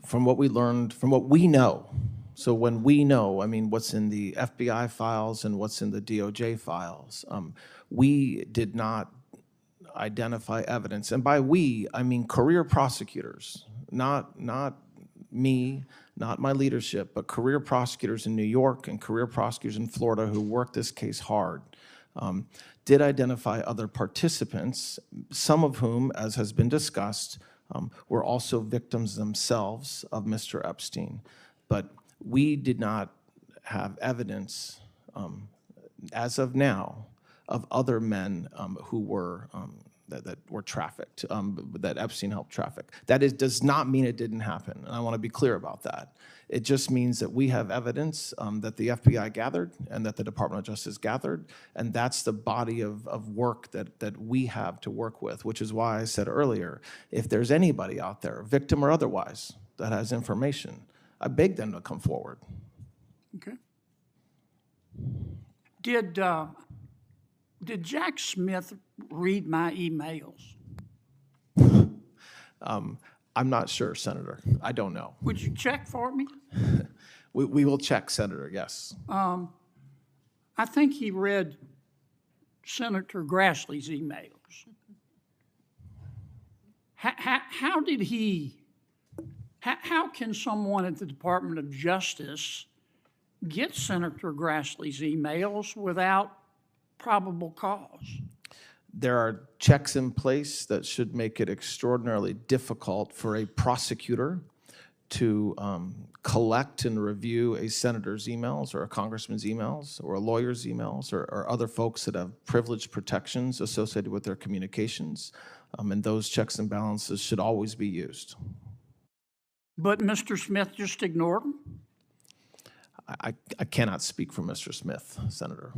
from what we learned, from what we know. So when we know, I mean, what's in the FBI files and what's in the DOJ files, we did not identify evidence. And by we, I mean career prosecutors, not me, not my leadership, but career prosecutors in New York and career prosecutors in Florida who worked this case hard, did identify other participants, some of whom, as has been discussed, were also victims themselves of Mr. Epstein. But we did not have evidence, as of now, of other men who were that were trafficked, that Epstein helped traffic. That does not mean it didn't happen, and I want to be clear about that. It just means that we have evidence that the FBI gathered and that the Department of Justice gathered, and that's the body of work that we have to work with, which is why I said earlier, if there's anybody out there, victim or otherwise, that has information, I beg them to come forward. Okay. Did Jack Smith read my emails? I'm not sure, Senator. I don't know. Would you check for me? We will check, Senator, yes. I think he read Senator Grassley's emails. How did he, how can someone at the Department of Justice get Senator Grassley's emails without probable cause? There are checks in place that should make it extraordinarily difficult for a prosecutor to collect and review a senator's emails or a congressman's emails or a lawyer's emails or other folks that have privilege protections associated with their communications. And those checks and balances should always be used. But Mr. Smith just ignored them? I cannot speak for Mr. Smith, Senator.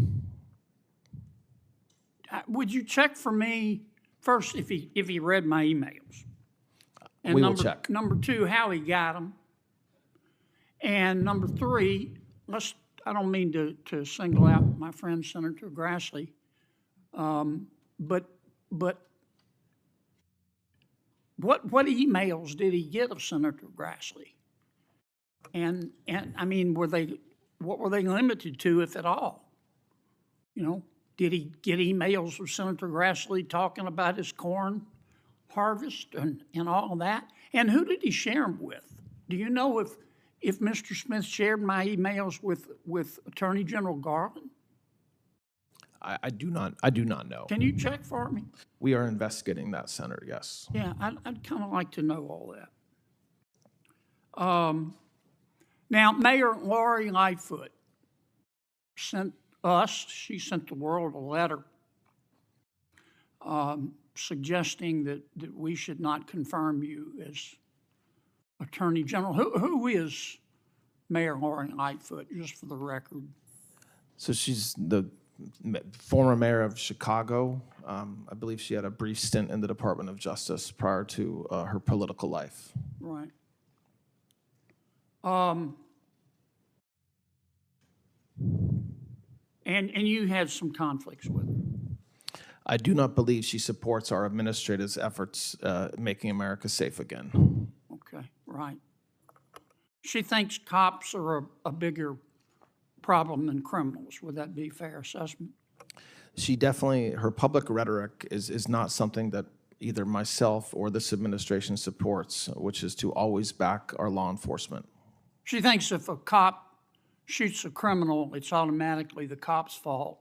Would you check for me first if he read my emails? And we will check. Number two, how he got them. And number three, I don't mean to single out my friend Senator Grassley, but what emails did he get of Senator Grassley? And I mean, what were they limited to, if at all? You know, did he get emails of Senator Grassley talking about his corn harvest and all that? And who did he share them with? Do you know if Mr. Smith shared my emails with Attorney General Garland? I do not know. Can you check for me? We are investigating that, Senator, yes. Yeah, I'd kind of like to know all that. Now, Mayor Lori Lightfoot sent she sent the world a letter suggesting that we should not confirm you as Attorney General. Who is Mayor Lori Lightfoot, just for the record? So she's the former mayor of Chicago. I believe she had a brief stint in the Department of Justice prior to her political life. Right. And you had some conflicts with her. I do not believe she supports our administrators' efforts making America safe again. Okay, right. She thinks cops are a bigger problem than criminals. Would that be a fair assessment? She definitely, her public rhetoric is not something that either myself or this administration supports, which is to always back our law enforcement. She thinks if a cop shoots a criminal, it's automatically the cop's fault.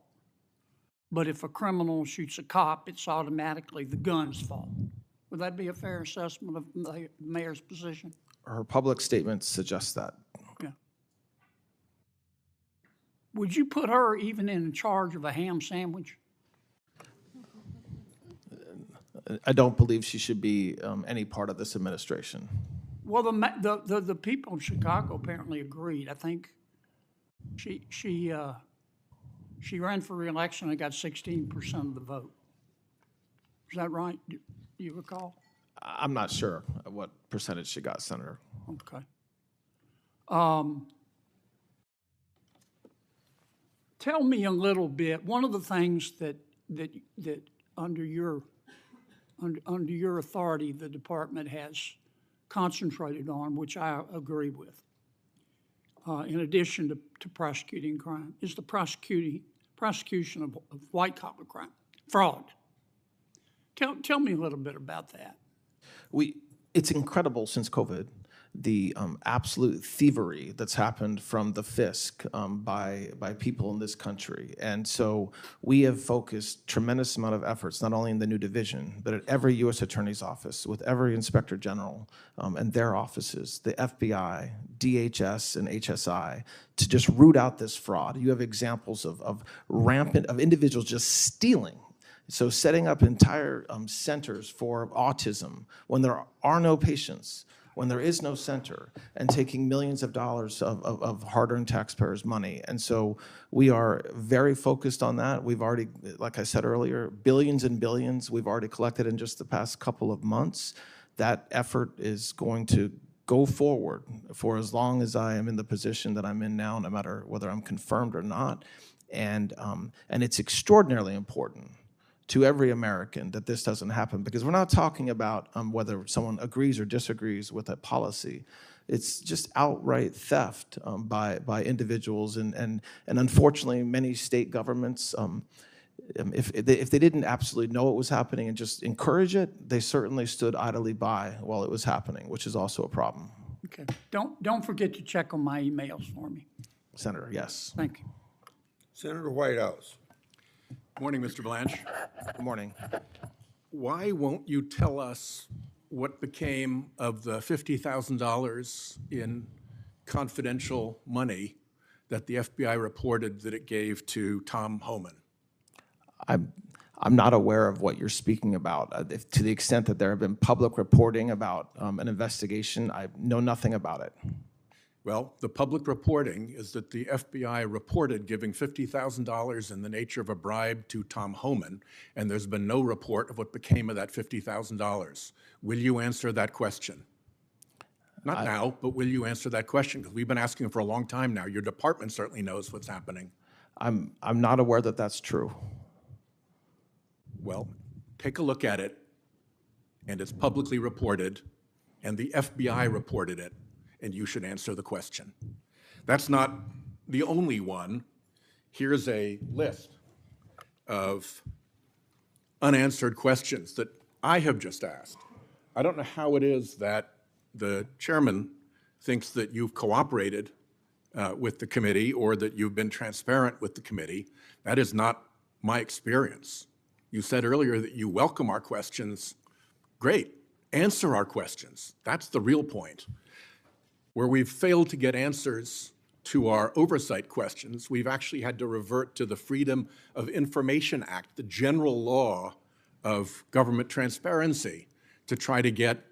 But if a criminal shoots a cop, it's automatically the gun's fault. Would that be a fair assessment of the mayor's position? Her public statements suggest that, Would you put her even in charge of a ham sandwich? I don't believe she should be any part of this administration. Well, the people of Chicago apparently agreed. I think she ran for reelection and got 16% of the vote. Is that right? Do you recall? I'm not sure what percentage she got, Senator. Okay. Tell me a little bit. One of the things that under your authority, the department has concentrated on, which I agree with, in addition to prosecuting crime, is the prosecution of white-collar crime, fraud. Tell me a little bit about that. It's incredible since COVID, the absolute thievery that's happened from the fisc by people in this country. And so we have focused tremendous amount of efforts, not only in the new division, but at every U.S. Attorney's office, with every Inspector General and their offices, the FBI, DHS, and HSI, to just root out this fraud. You have examples of individuals just stealing. So setting up entire centers for autism when there are no patients, when there is no center, and taking millions of dollars of hard-earned taxpayers' money. And so we are very focused on that. We've already, like I said earlier, billions and billions we've already collected in just the past couple of months. That effort is going to go forward for as long as I am in the position that I'm in now, no matter whether I'm confirmed or not. And it's extraordinarily important to every American that this doesn't happen, because we're not talking about whether someone agrees or disagrees with a policy. It's just outright theft by individuals, and unfortunately, many state governments, if they didn't absolutely know what was happening and just encourage it, they certainly stood idly by while it was happening, which is also a problem. Okay. Don't forget to check on my emails for me. Senator, yes. Thank you. Senator Whitehouse. Morning, Mr. Blanche. Good morning. Why won't you tell us what became of the $50,000 in confidential money that the FBI reported that it gave to Tom Homan? I'm not aware of what you're speaking about. To the extent that there have been public reporting about an investigation, I know nothing about it. Well, the public reporting is that the FBI reported giving $50,000 in the nature of a bribe to Tom Homan, and there's been no report of what became of that $50,000. Will you answer that question? Not now, but will you answer that question? Because we've been asking for a long time now. Your department certainly knows what's happening. I'm not aware that that's true. Well, take a look at it, and it's publicly reported, and the FBI reported it, and you should answer the question. That's not the only one. Here's a list of unanswered questions that I have just asked. I don't know how it is that the chairman thinks that you've cooperated with the committee or that you've been transparent with the committee. That is not my experience. You said earlier that you welcome our questions. Great, answer our questions. That's the real point. Where we've failed to get answers to our oversight questions, we've actually had to revert to the Freedom of Information Act, the general law of government transparency, to try to get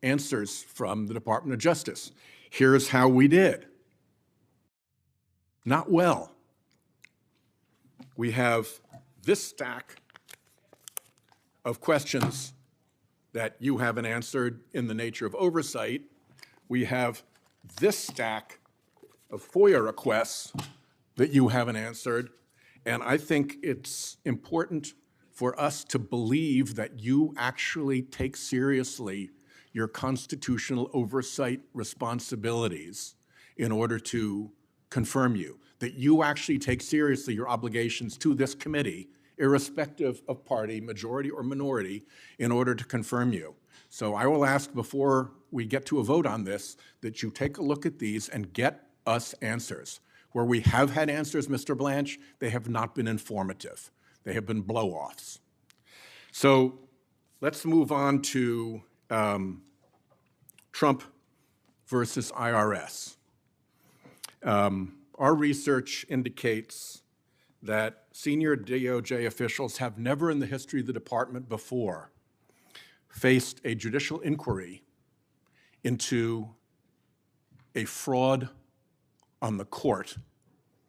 answers from the Department of Justice. Here's how we did. Not well. We have this stack of questions that you haven't answered in the nature of oversight. We have this stack of FOIA requests that you haven't answered. And I think it's important for us to believe that you actually take seriously your constitutional oversight responsibilities in order to confirm you, that you actually take seriously your obligations to this committee, irrespective of party, majority or minority, in order to confirm you. So I will ask before we get to a vote on this that you take a look at these and get us answers. Where we have had answers, Mr. Blanche, they have not been informative. They have been blow-offs. So let's move on to Trump versus IRS. our research indicates that senior DOJ officials have never in the history of the department before faced a judicial inquiry into a fraud on the court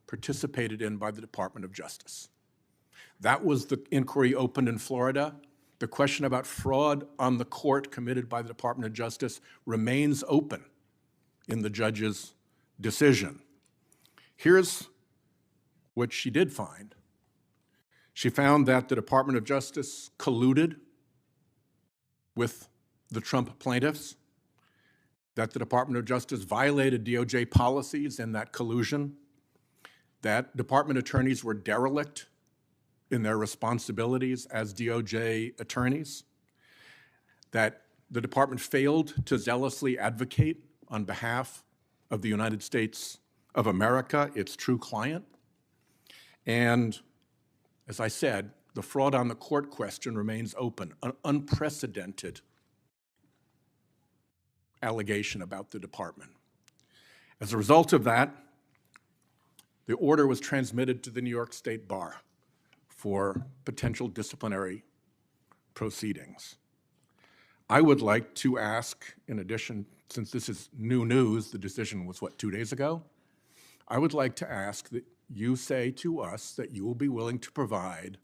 participated in by the Department of Justice. That was the inquiry opened in Florida. The question about fraud on the court committed by the Department of Justice remains open in the judge's decision. Here's what she did find. She found that the Department of Justice colluded with the Trump plaintiffs, that the Department of Justice violated DOJ policies in that collusion, that department attorneys were derelict in their responsibilities as DOJ attorneys, that the department failed to zealously advocate on behalf of the United States of America, its true client. And as I said, the fraud on the court question remains open, an unprecedented allegation about the department. As a result of that, the order was transmitted to the New York State Bar for potential disciplinary proceedings. I would like to ask, in addition, since this is new news, the decision was, 2 days ago? I would like to ask that you say to us that you will be willing to provide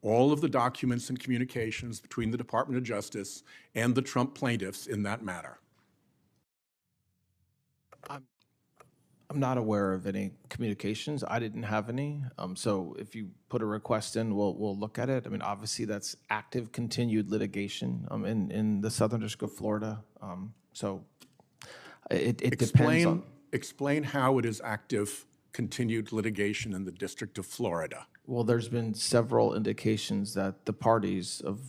all of the documents and communications between the Department of Justice and the Trump plaintiffs in that matter. I'm not aware of any communications. I didn't have any. So if you put a request in, we'll look at it. I mean, obviously that's active, continued litigation in the Southern District of Florida. So it depends on. Explain how it is active, continued litigation in the District of Florida. Well, there's been several indications that the parties of,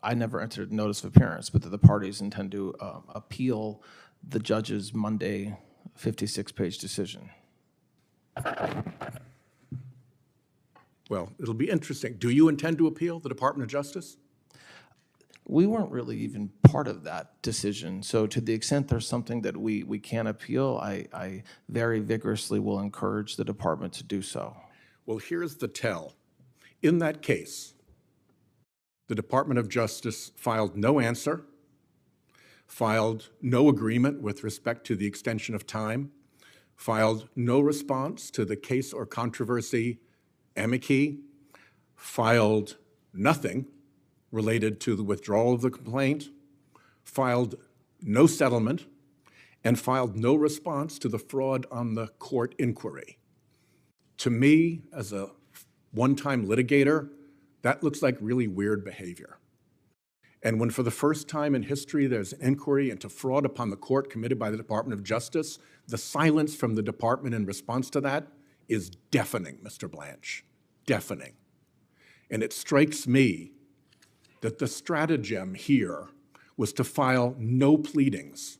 I never entered notice of appearance, but that the parties intend to appeal the judge's Monday 56-page decision. Well, it'll be interesting. Do you intend to appeal the Department of Justice? We weren't really even part of that decision. So to the extent there's something that we can appeal, I very vigorously will encourage the department to do so. Well, here's the tell. In that case, the Department of Justice filed no answer, filed no agreement with respect to the extension of time, filed no response to the case or controversy amici, filed nothing related to the withdrawal of the complaint, filed no settlement, and filed no response to the fraud on the court inquiry. To me, as a one-time litigator, that looks like really weird behavior. And when for the first time in history there's an inquiry into fraud upon the court committed by the Department of Justice, the silence from the department in response to that is deafening, Mr. Blanche, deafening. And it strikes me that the stratagem here was to file no pleadings,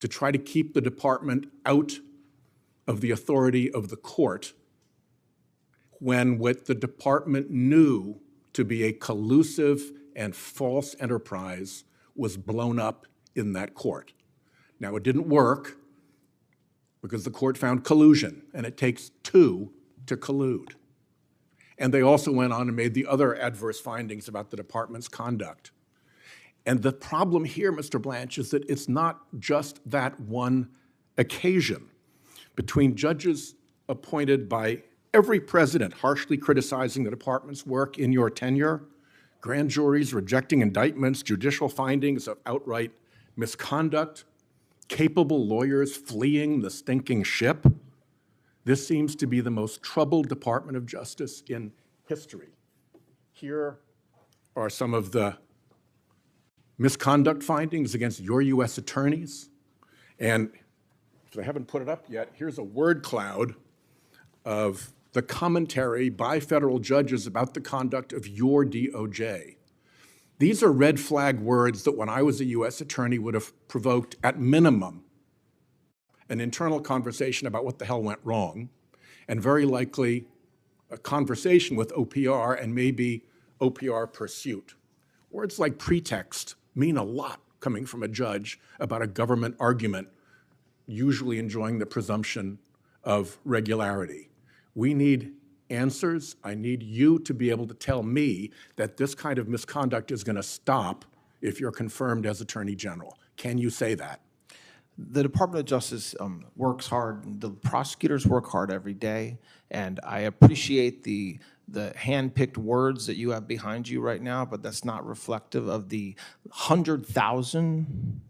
to try to keep the department out of the authority of the court, when what the department knew to be a collusive and false enterprise was blown up in that court. Now, it didn't work because the court found collusion, and it takes two to collude. And they also went on and made the other adverse findings about the department's conduct. And the problem here, Mr. Blanche, is that it's not just that one occasion. Between judges appointed by every president harshly criticizing the department's work in your tenure, grand juries rejecting indictments, judicial findings of outright misconduct, capable lawyers fleeing the stinking ship, this seems to be the most troubled Department of Justice in history. Here are some of the misconduct findings against your U.S. attorneys. And if I haven't put it up yet, here's a word cloud of the commentary by federal judges about the conduct of your DOJ. These are red flag words that when I was a U.S. attorney would have provoked, at minimum, an internal conversation about what the hell went wrong, and very likely a conversation with OPR and maybe OPR pursuit. Words like pretext mean a lot coming from a judge about a government argument, usually enjoying the presumption of regularity. We need answers. I need you to be able to tell me that this kind of misconduct is going to stop if you're confirmed as Attorney General. Can you say that? The Department of Justice works hard. The prosecutors work hard every day, and I appreciate the hand-picked words that you have behind you right now, but that's not reflective of the 100,000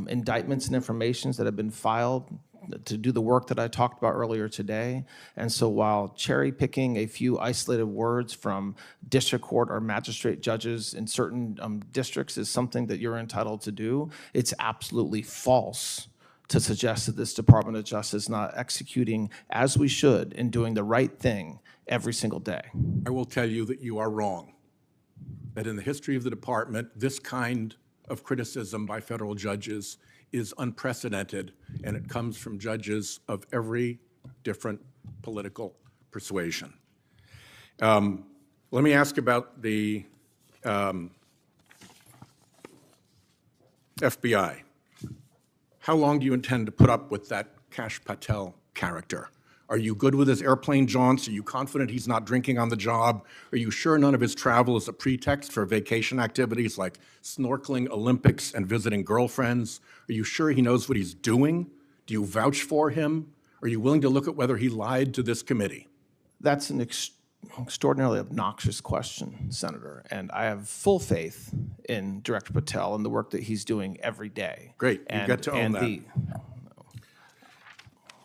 indictments and informations that have been filed to do the work that I talked about earlier today. And so while cherry-picking a few isolated words from district court or magistrate judges in certain districts is something that you're entitled to do, it's absolutely false to suggest that this Department of Justice is not executing as we should and doing the right thing every single day. I will tell you that you are wrong. That in the history of the department, this kind of criticism by federal judges is unprecedented, and it comes from judges of every different political persuasion. Let me ask about the FBI. How long do you intend to put up with that Kash Patel character? Are you good with his airplane jaunts? Are you confident he's not drinking on the job? Are you sure none of his travel is a pretext for vacation activities like snorkeling, Olympics, and visiting girlfriends? Are you sure he knows what he's doing? Do you vouch for him? Are you willing to look at whether he lied to this committee? That's an extraordinarily obnoxious question, Senator, and I have full faith in Director Patel and the work that he's doing every day. Great, you get to own that.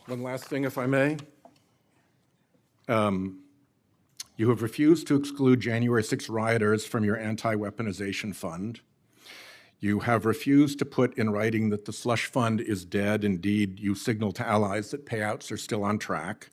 One last thing, if I may. You have refused to exclude January 6 rioters from your anti-weaponization fund. You have refused to put in writing that the slush fund is dead. Indeed, you signal to allies that payouts are still on track.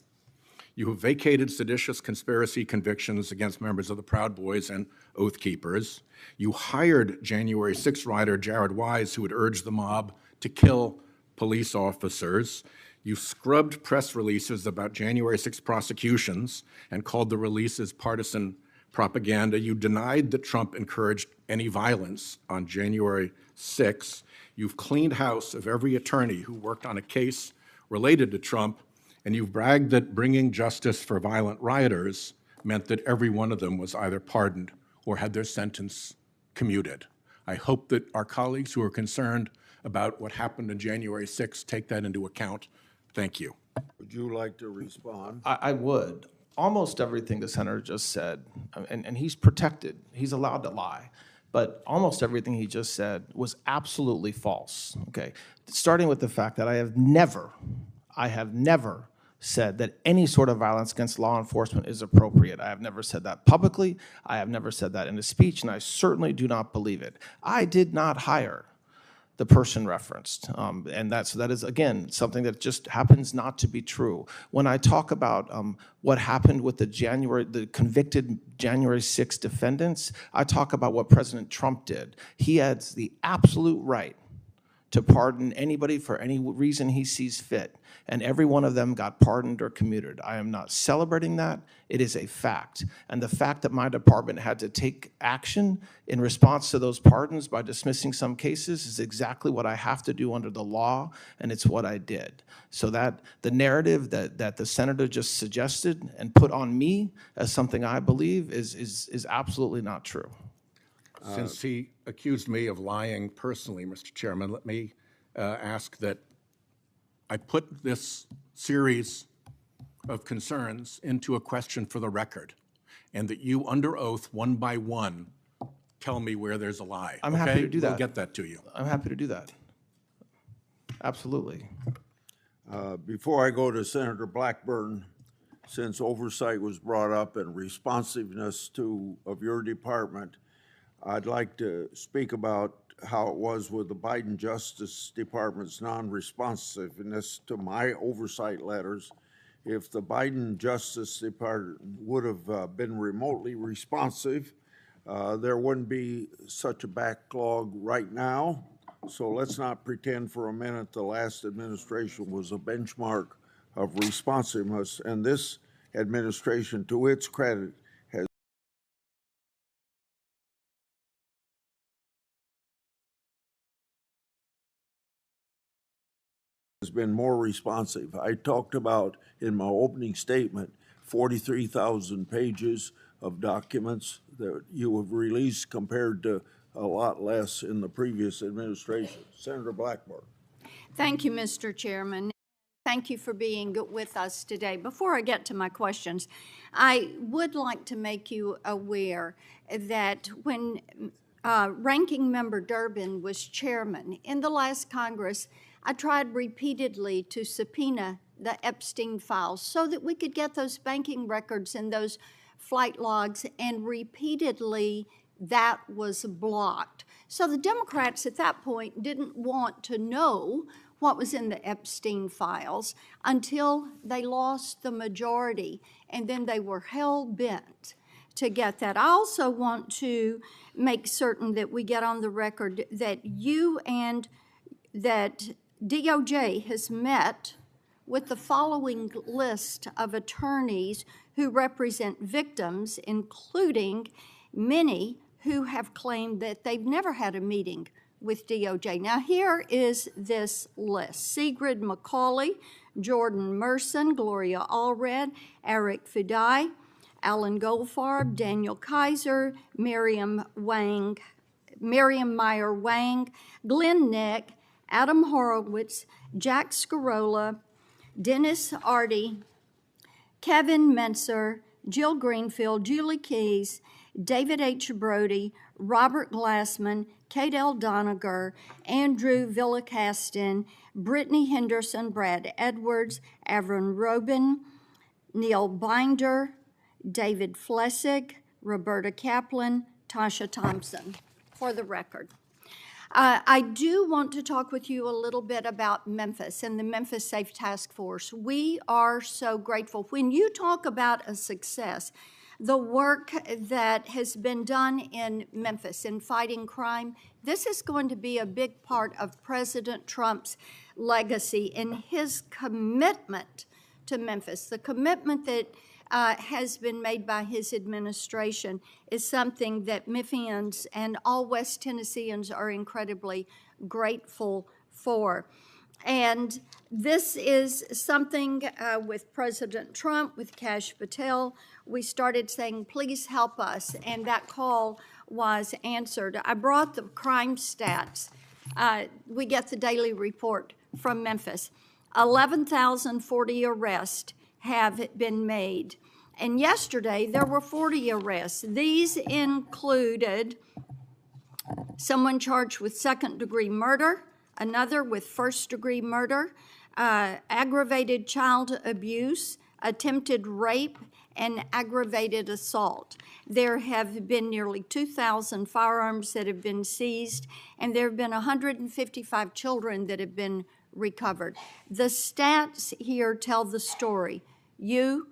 You have vacated seditious conspiracy convictions against members of the Proud Boys and Oath Keepers. You hired January 6 rioter Jared Wise, who had urged the mob to kill police officers. You scrubbed press releases about January 6 prosecutions and called the releases partisan propaganda. You denied that Trump encouraged any violence on January 6. You've cleaned house of every attorney who worked on a case related to Trump, and you've bragged that bringing justice for violent rioters meant that every one of them was either pardoned or had their sentence commuted. I hope that our colleagues who are concerned about what happened on January 6 take that into account. Thank you. Would you like to respond? I would. Almost everything the senator just said, and he's protected, he's allowed to lie, but almost everything he just said was absolutely false, okay? Starting with the fact that I have never said that any sort of violence against law enforcement is appropriate. I have never said that publicly. I have never said that in a speech, and I certainly do not believe it. I did not hire the person referenced. And that is, again, something that just happens not to be true. When I talk about what happened with the convicted January 6 defendants, I talk about what President Trump did. He has the absolute right to pardon anybody for any reason he sees fit, and every one of them got pardoned or commuted. I am not celebrating that. It is a fact. And the fact that my department had to take action in response to those pardons by dismissing some cases is exactly what I have to do under the law, and it's what I did. So that the narrative that the senator just suggested and put on me as something I believe is absolutely not true. Since he accused me of lying personally, Mr. Chairman, let me ask that I put this series of concerns into a question for the record, and that you, under oath, one by one, tell me where there's a lie. I'm happy to do that. We'll get that to you. I'm happy to do that. Absolutely. Before I go to Senator Blackburn, since oversight was brought up and responsiveness of your department, I'd like to speak about how it was with the Biden Justice Department's non-responsiveness to my oversight letters. If the Biden Justice Department would have been remotely responsive, there wouldn't be such a backlog right now. So let's not pretend for a minute the last administration was a benchmark of responsiveness. And this administration, to its credit, has been more responsive. I talked about in my opening statement 43,000 pages of documents that you have released compared to a lot less in the previous administration. Senator Blackburn. Thank you, Mr. Chairman. Thank you for being with us today. Before I get to my questions, I would like to make you aware that when Ranking Member Durbin was chairman in the last Congress, I tried repeatedly to subpoena the Epstein files so that we could get those banking records and those flight logs, and repeatedly that was blocked. So the Democrats at that point didn't want to know what was in the Epstein files until they lost the majority, and then they were hell-bent to get that. I also want to make certain that we get on the record that you and that DOJ has met with the following list of attorneys who represent victims, including many who have claimed that they've never had a meeting with DOJ. Now, here is this list: Sigrid McCauley, Jordan Merson, Gloria Allred, Eric Fidai, Alan Goldfarb, Daniel Kaiser, Miriam Meyer Wang, Glenn Neck, Adam Horowitz, Jack Scarola, Dennis Artie, Kevin Menser, Jill Greenfield, Julie Keys, David H. Brody, Robert Glassman, Kate L. Doniger, Andrew Villacastin, Brittany Henderson, Brad Edwards, Avron Robin, Neil Binder, David Flessig, Roberta Kaplan, Tasha Thompson, for the record. I do want to talk with you a little bit about Memphis and the Memphis Safe Task Force. We are so grateful. When you talk about a success, the work that has been done in Memphis in fighting crime, this is going to be a big part of President Trump's legacy and his commitment to Memphis. The commitment that has been made by his administration is something that Memphians and all West Tennesseans are incredibly grateful for. And this is something with President Trump, with Kash Patel. We started saying, please help us, and that call was answered. I brought the crime stats. We get the daily report from Memphis. 11,040 arrests have been made. And yesterday, there were 40 arrests. These included someone charged with second-degree murder, another with first-degree murder, aggravated child abuse, attempted rape, and aggravated assault. There have been nearly 2,000 firearms that have been seized, and there have been 155 children that have been recovered. The stats here tell the story. You,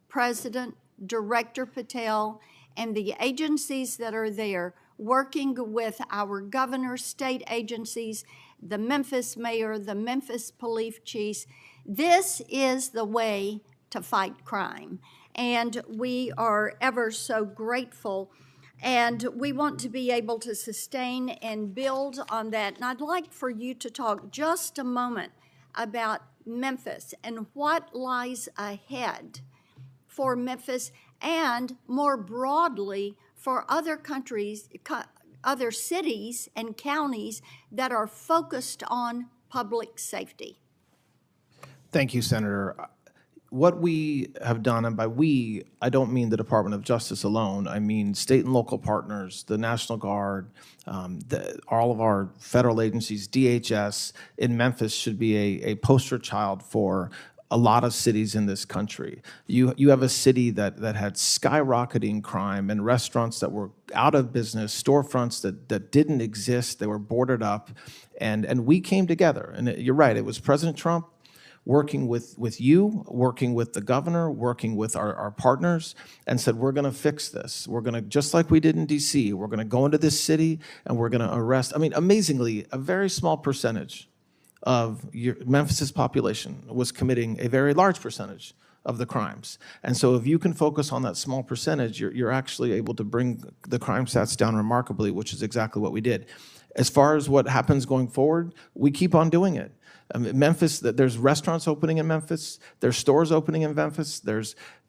President, Director Patel, and the agencies that are there working with our governor, state agencies, the Memphis mayor, the Memphis police chiefs. This is the way to fight crime. And we are ever so grateful. And we want to be able to sustain and build on that. And I'd like for you to talk just a moment about Memphis and what lies ahead for Memphis and more broadly for other countries, other cities and counties that are focused on public safety. Thank you, Senator. What we have done, and by we, I don't mean the Department of Justice alone. I mean state and local partners, the National Guard, all of our federal agencies, DHS in Memphis should be a poster child for a lot of cities in this country. You have a city that had skyrocketing crime and restaurants that were out of business, storefronts that didn't exist, they were boarded up, and we came together. And you're right, it was President Trump working with you, working with the governor, working with our partners, and said, we're gonna fix this. We're gonna, just like we did in DC, we're gonna go into this city and we're gonna arrest, I mean, amazingly, a very small percentage of Memphis's population was committing a very large percentage of the crimes. And so if you can focus on that small percentage, you're actually able to bring the crime stats down remarkably, which is exactly what we did. As far as what happens going forward, we keep on doing it. Memphis, there's restaurants opening in Memphis. There's stores opening in Memphis.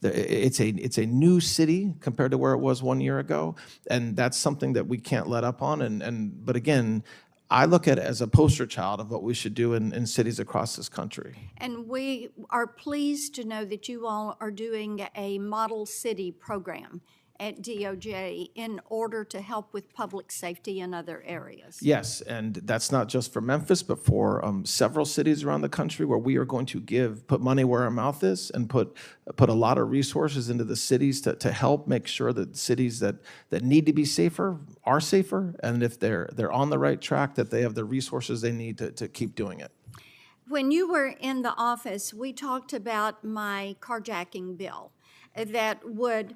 It's a new city compared to where it was 1 year ago, and that's something that we can't let up on. But again, I look at it as a poster child of what we should do in cities across this country. And we are pleased to know that you all are doing a model city program at DOJ in order to help with public safety in other areas. Yes, and that's not just for Memphis, but for several cities around the country where we are going to put money where our mouth is and put a lot of resources into the cities to help make sure that cities that need to be safer are safer, and if they're on the right track, that they have the resources they need to keep doing it. When you were in the office, we talked about my carjacking bill that would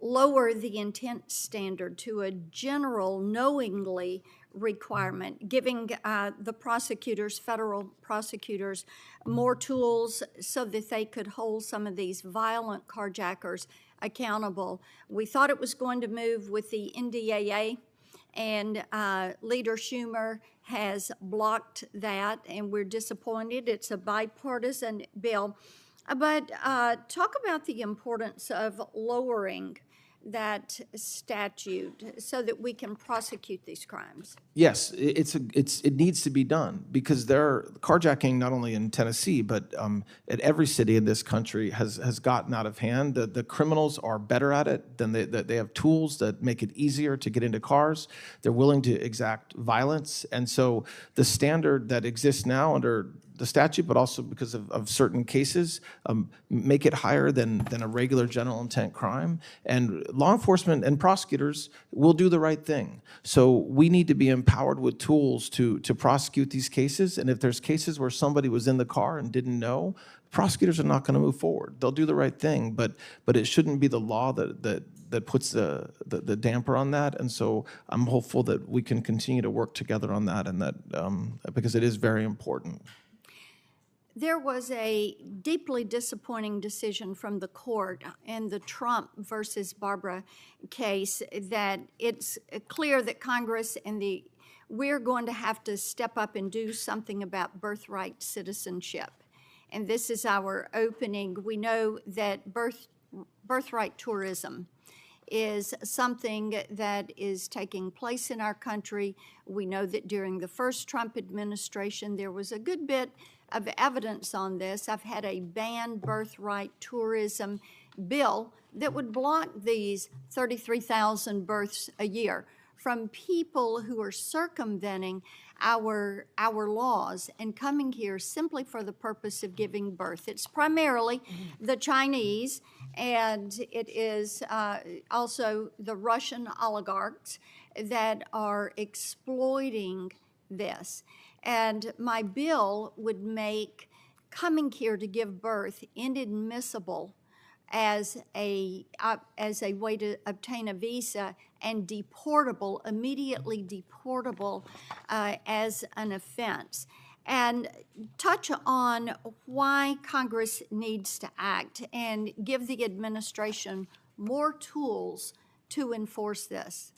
lower the intent standard to a general knowingly requirement, giving the prosecutors, federal prosecutors, more tools so that they could hold some of these violent carjackers accountable. We thought it was going to move with the NDAA, and Leader Schumer has blocked that, and we're disappointed. It's a bipartisan bill. But talk about the importance of lowering that statute so that we can prosecute these crimes. Yes, it needs to be done because carjacking not only in Tennessee but at every city in this country has gotten out of hand. The criminals are better at it than they have tools that make it easier to get into cars. They're willing to exact violence, and so the standard that exists now under the statute, but also because of certain cases, make it higher than a regular general intent crime. And law enforcement and prosecutors will do the right thing. So we need to be empowered with tools to prosecute these cases. And if there's cases where somebody was in the car and didn't know, prosecutors are not going to move forward. They'll do the right thing, but it shouldn't be the law that puts the damper on that. And so I'm hopeful that we can continue to work together on that, and that because it is very important. There was a deeply disappointing decision from the court in the Trump versus Barbara case that it's clear that Congress and we're going to have to step up and do something about birthright citizenship. And this is our opening. We know that birthright tourism is something that is taking place in our country. We know that during the first Trump administration, there was a good bit of evidence on this. I've had a banned birthright tourism bill that would block these 33,000 births a year from people who are circumventing our laws and coming here simply for the purpose of giving birth. It's primarily the Chinese, and it is also the Russian oligarchs that are exploiting this. And my bill would make coming here to give birth inadmissible as a way to obtain a visa, and immediately deportable as an offense. And touch on why Congress needs to act and give the administration more tools to enforce this.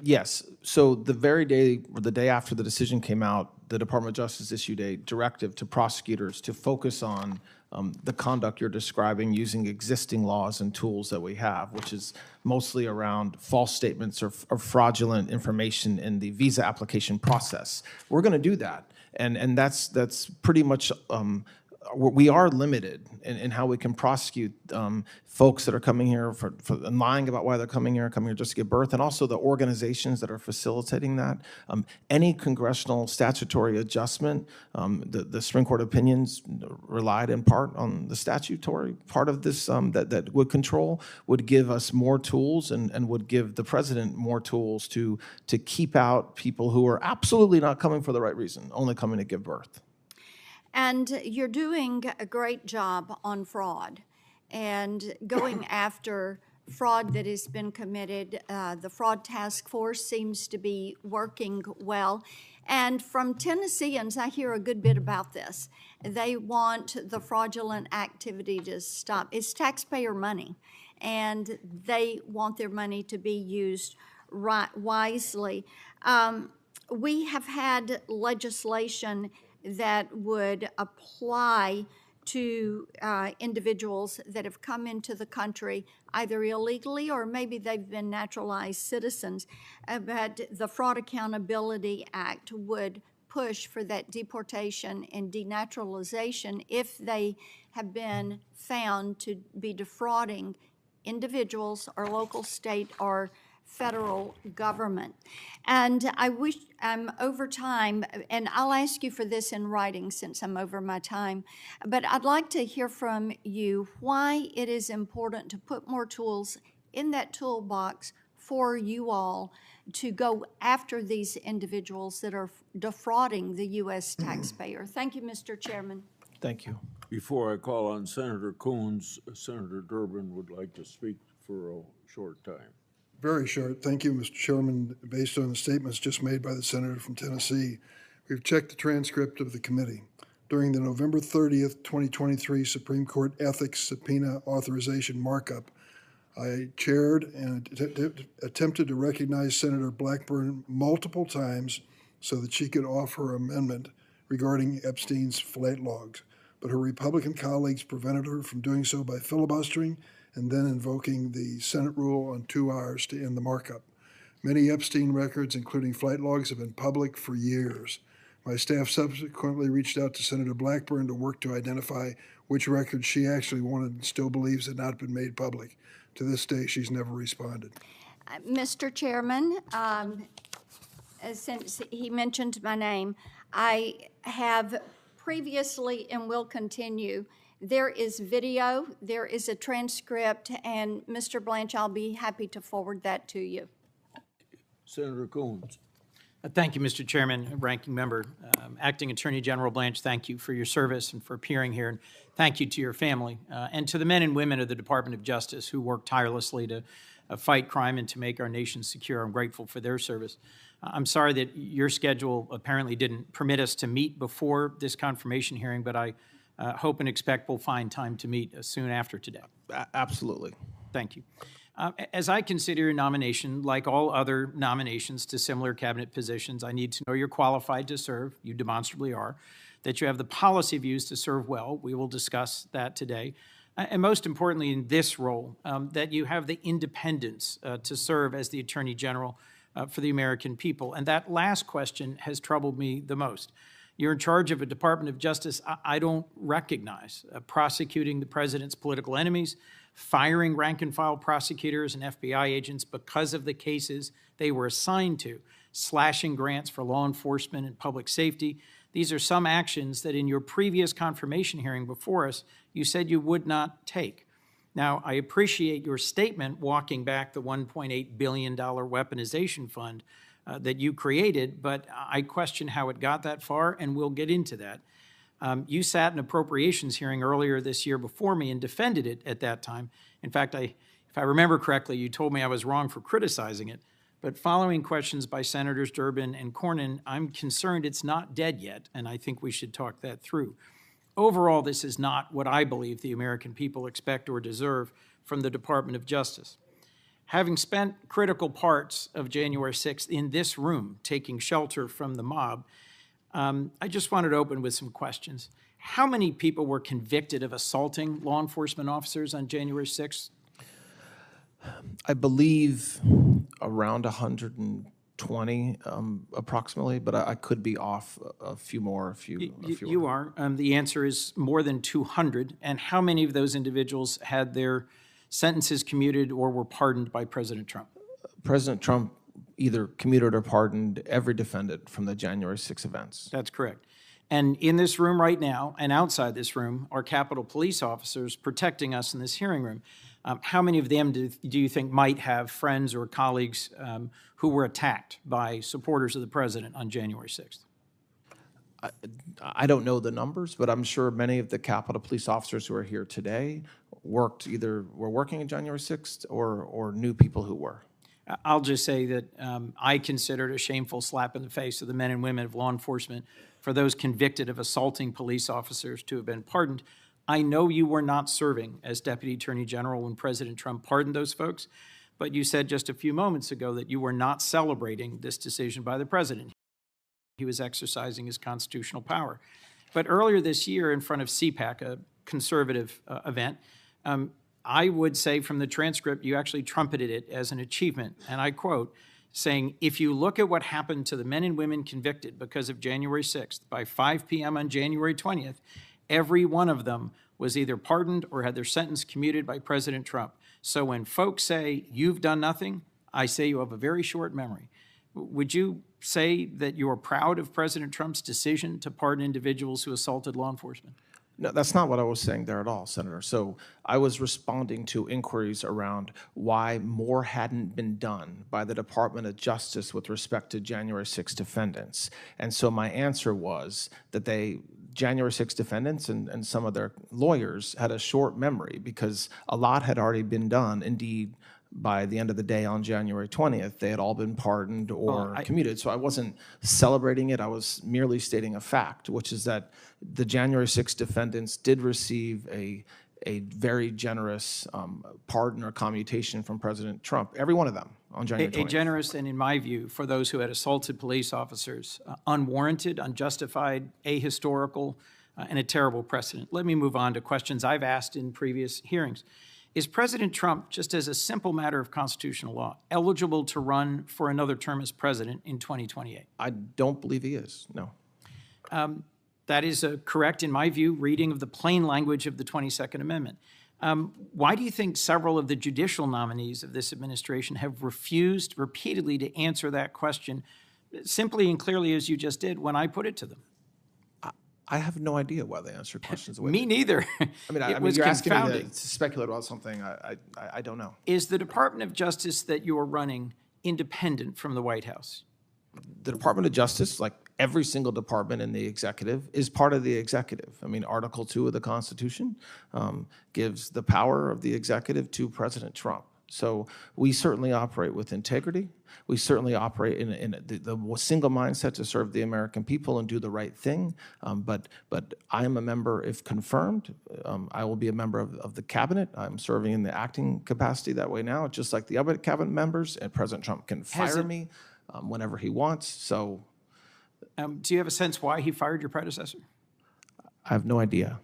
Yes. So the very day or the day after the decision came out, the Department of Justice issued a directive to prosecutors to focus on the conduct you're describing using existing laws and tools that we have, which is mostly around false statements or fraudulent information in the visa application process. We're going to do that. And that's pretty much we are limited in how we can prosecute folks that are coming here for lying about why they're coming here just to give birth, and also the organizations that are facilitating that. Any congressional statutory adjustment, the Supreme Court opinions relied in part on the statutory part of this that would control, would give us more tools and would give the president more tools to keep out people who are absolutely not coming for the right reason, only coming to give birth. And you're doing a great job on fraud and going after fraud that has been committed. The fraud task force seems to be working well. And from Tennesseans, I hear a good bit about this. They want the fraudulent activity to stop. It's taxpayer money, and they want their money to be used wisely. we have had legislation that would apply to individuals that have come into the country either illegally or maybe they've been naturalized citizens. But the Fraud Accountability Act would push for that deportation and denaturalization if they have been found to be defrauding individuals or local, state, or federal government. And I wish I'm over time, and I'll ask you for this in writing since I'm over my time, but I'd like to hear from you why it is important to put more tools in that toolbox for you all to go after these individuals that are defrauding the U.S. taxpayer. Thank you, Mr. Chairman. Thank you. Before I call on Senator Coons, Senator Durbin would like to speak for a short time. Very short. Thank you, Mr. Chairman. Based on the statements just made by the senator from Tennessee, we've checked the transcript of the committee. During the November 30th, 2023 Supreme Court Ethics Subpoena Authorization Markup, I chaired and attempted to recognize Senator Blackburn multiple times so that she could offer amendment regarding Epstein's flight logs, but her Republican colleagues prevented her from doing so by filibustering and then invoking the Senate rule on 2 hours to end the markup. Many Epstein records, including flight logs, have been public for years. My staff subsequently reached out to Senator Blackburn to work to identify which records she actually wanted and still believes had not been made public. To this day, she's never responded. Mr. Chairman, since he mentioned my name, I have previously and will continue. There is video, there is a transcript, and Mr. Blanche, I'll be happy to forward that to you. Senator Coons. Thank you, Mr. Chairman, Ranking Member. Acting Attorney General Blanche, thank you for your service and for appearing here. And thank you to your family and to the men and women of the Department of Justice who work tirelessly to fight crime and to make our nation secure. I'm grateful for their service. I'm sorry that your schedule apparently didn't permit us to meet before this confirmation hearing, but I hope and expect we'll find time to meet soon after today. Absolutely. Thank you. As I consider your nomination, like all other nominations to similar cabinet positions, I need to know you're qualified to serve, you demonstrably are, that you have the policy views to serve well, we will discuss that today, and most importantly in this role, that you have the independence to serve as the Attorney General for the American people. And that last question has troubled me the most. You're in charge of a Department of Justice I don't recognize, prosecuting the president's political enemies, firing rank-and-file prosecutors and FBI agents because of the cases they were assigned to, slashing grants for law enforcement and public safety. These are some actions that in your previous confirmation hearing before us, you said you would not take. Now, I appreciate your statement walking back the $1.8 billion weaponization fund that you created, but I question how it got that far, and we'll get into that. You sat in appropriations hearing earlier this year before me and defended it at that time. In fact, if I remember correctly, you told me I was wrong for criticizing it. But following questions by Senators Durbin and Cornyn, I'm concerned it's not dead yet, and I think we should talk that through. Overall, this is not what I believe the American people expect or deserve from the Department of Justice. Having spent critical parts of January 6th in this room, taking shelter from the mob, I just wanted to open with some questions. How many people were convicted of assaulting law enforcement officers on January 6th? I believe around 120 approximately, but I could be off a few more. You are. The answer is more than 200. And how many of those individuals had their sentences commuted or were pardoned by President Trump? President Trump either commuted or pardoned every defendant from the January 6 events. That's correct. And in this room right now and outside this room are Capitol Police officers protecting us in this hearing room. How many of them do you think might have friends or colleagues who were attacked by supporters of the president on January 6th? I don't know the numbers, but I'm sure many of the Capitol Police officers who are here today were working on January 6th or knew people who were. I'll just say that I consider it a shameful slap in the face of the men and women of law enforcement for those convicted of assaulting police officers to have been pardoned. I know you were not serving as Deputy Attorney General when President Trump pardoned those folks, but you said just a few moments ago that you were not celebrating this decision by the president. he was exercising his constitutional power. But earlier this year, in front of CPAC, a conservative event, I would say from the transcript, you actually trumpeted it as an achievement. And I quote, saying, if you look at what happened to the men and women convicted because of January 6th, by 5 p.m. on January 20th, every one of them was either pardoned or had their sentence commuted by President Trump. So when folks say you've done nothing, I say you have a very short memory. Would you say that you are proud of President Trump's decision to pardon individuals who assaulted law enforcement? No, that's not what I was saying there at all, Senator. So I was responding to inquiries around why more hadn't been done by the Department of Justice with respect to January 6 defendants. And so my answer was that January 6 defendants and some of their lawyers had a short memory because a lot had already been done. Indeed, by the end of the day on January 20th, they had all been pardoned or commuted. So I wasn't celebrating it. I was merely stating a fact, which is that the January 6 defendants did receive a very generous pardon or commutation from President Trump, every one of them on January 20th. A generous, and in my view, for those who had assaulted police officers, unwarranted, unjustified, ahistorical, and a terrible precedent. Let me move on to questions I've asked in previous hearings. Is President Trump, just as a simple matter of constitutional law, eligible to run for another term as president in 2028? I don't believe he is, no. That is a correct, in my view, reading of the plain language of the 22nd Amendment. Why do you think several of the judicial nominees of this administration have refused repeatedly to answer that question simply and clearly as you just did when I put it to them? I have no idea why they answer questions the way Me neither. I mean, you're asking me to speculate about something. I don't know. Is the Department of Justice that you are running independent from the White House? The Department of Justice, like every single department in the executive, is part of the executive. I mean, Article 2 of the Constitution gives the power of the executive to President Trump. So we certainly operate with integrity. We certainly operate in the single mindset to serve the American people and do the right thing. But I am a member, if confirmed, I will be a member of the cabinet. I'm serving in the acting capacity that way now, just like the other cabinet members. And President Trump can fire me whenever he wants. So, do you have a sense why he fired your predecessor? I have no idea.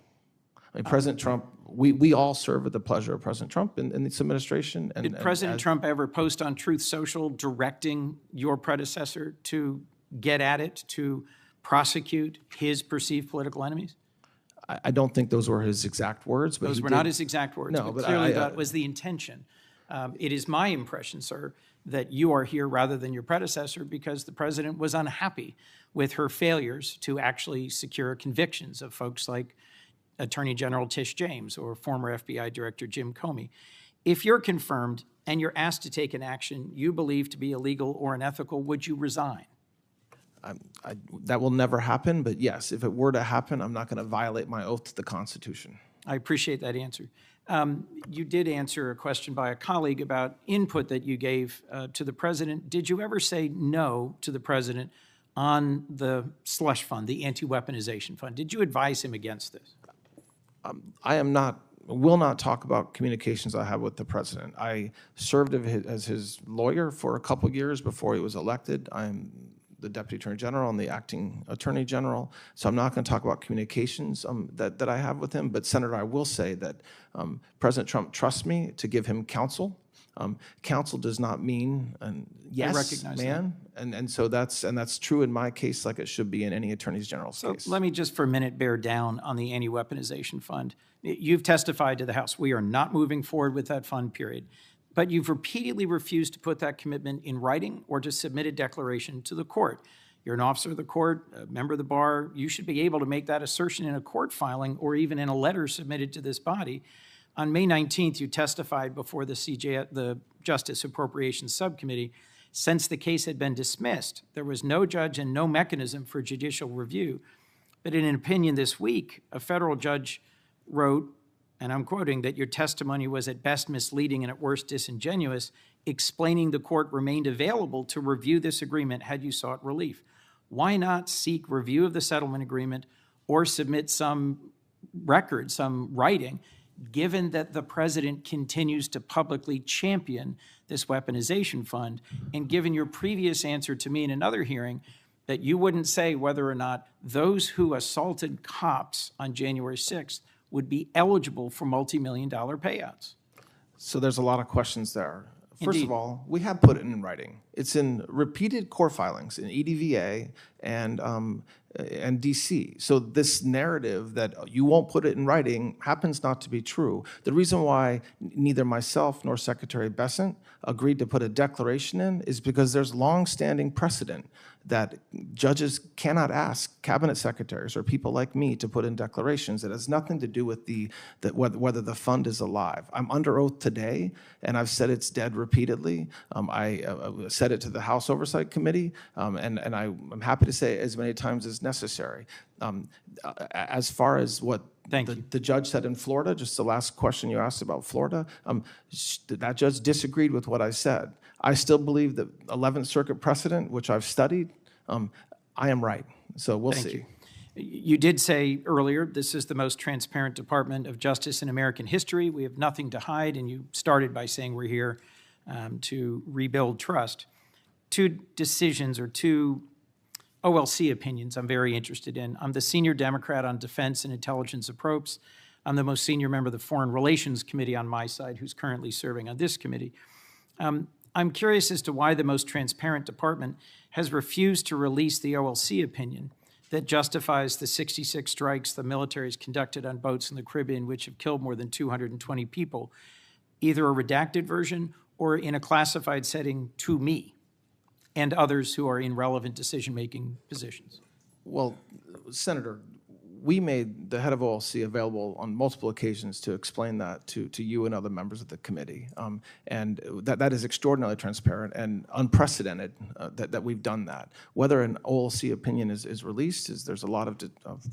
I mean, President Trump, we all serve at the pleasure of President Trump in this administration. Did President Trump ever post on Truth Social directing your predecessor to get at it, to prosecute his perceived political enemies? I don't think those were his exact words. But those were not his exact words, no, but clearly that was the intention. It is my impression, sir, that you are here rather than your predecessor because the president was unhappy with her failures to actually secure convictions of folks like Attorney General Tish James or former FBI Director Jim Comey. If you're confirmed and you're asked to take an action you believe to be illegal or unethical, would you resign? That will never happen, but yes, if it were to happen, I'm not going to violate my oath to the Constitution. I appreciate that answer. You did answer a question by a colleague about input that you gave to the president. Did you ever say no to the president on the slush fund, the anti-weaponization fund? Did you advise him against this? I will not talk about communications I have with the president. I served as his lawyer for a couple years before he was elected. I'm the Deputy Attorney General and the Acting Attorney General, so I'm not going to talk about communications that I have with him. But Senator, I will say that President Trump trusts me to give him counsel. Counsel does not mean yes, I recognize man, and so that's true in my case, like it should be in any Attorney General's case. So let me just for a minute bear down on the anti-weaponization fund. You've testified to the House. We are not moving forward with that fund, period. But you've repeatedly refused to put that commitment in writing or to submit a declaration to the court. You're an officer of the court, a member of the bar. You should be able to make that assertion in a court filing or even in a letter submitted to this body. On May 19th, you testified before the Justice Appropriations Subcommittee. Since the case had been dismissed, there was no judge and no mechanism for judicial review. But in an opinion this week, a federal judge wrote, and I'm quoting, that your testimony was at best misleading and at worst disingenuous, explaining the court remained available to review this agreement had you sought relief. Why not seek review of the settlement agreement or submit some record, some writing, given that the president continues to publicly champion this weaponization fund, and given your previous answer to me in another hearing that you wouldn't say whether or not those who assaulted cops on January 6th would be eligible for multi-million-dollar payouts. So there's a lot of questions there. First Indeed. of all, we have put it in writing. It's in repeated court filings in EDVA and DC. So this narrative that you won't put it in writing happens not to be true. The reason why neither myself nor Secretary Bessent agreed to put a declaration in is because there's long-standing precedent that judges cannot ask cabinet secretaries or people like me to put in declarations. It has nothing to do with whether the fund is alive. I'm under oath today, and I've said it's dead repeatedly. I said it to the House Oversight Committee, and I'm happy to say it as many times as necessary. As far as what the judge said in Florida, just the last question you asked about Florida, that judge disagreed with what I said. I still believe that 11th Circuit precedent, which I've studied, I am right. So we'll see. You did say earlier, this is the most transparent Department of Justice in American history. We have nothing to hide, and you started by saying we're here to rebuild trust. Two decisions or two OLC opinions I'm very interested in. I'm the senior Democrat on Defense and Intelligence Approach. I'm the most senior member of the Foreign Relations Committee on my side, who's currently serving on this committee. I'm curious as to why the most transparent department has refused to release the OLC opinion that justifies the 66 strikes the military has conducted on boats in the Caribbean, which have killed more than 220 people, either a redacted version or in a classified setting to me and others who are in relevant decision-making positions. Well, Senator, we made the head of OLC available on multiple occasions to explain that to you and other members of the committee. And that is extraordinarily transparent and unprecedented that we've done that. Whether an OLC opinion is released, there's a lot of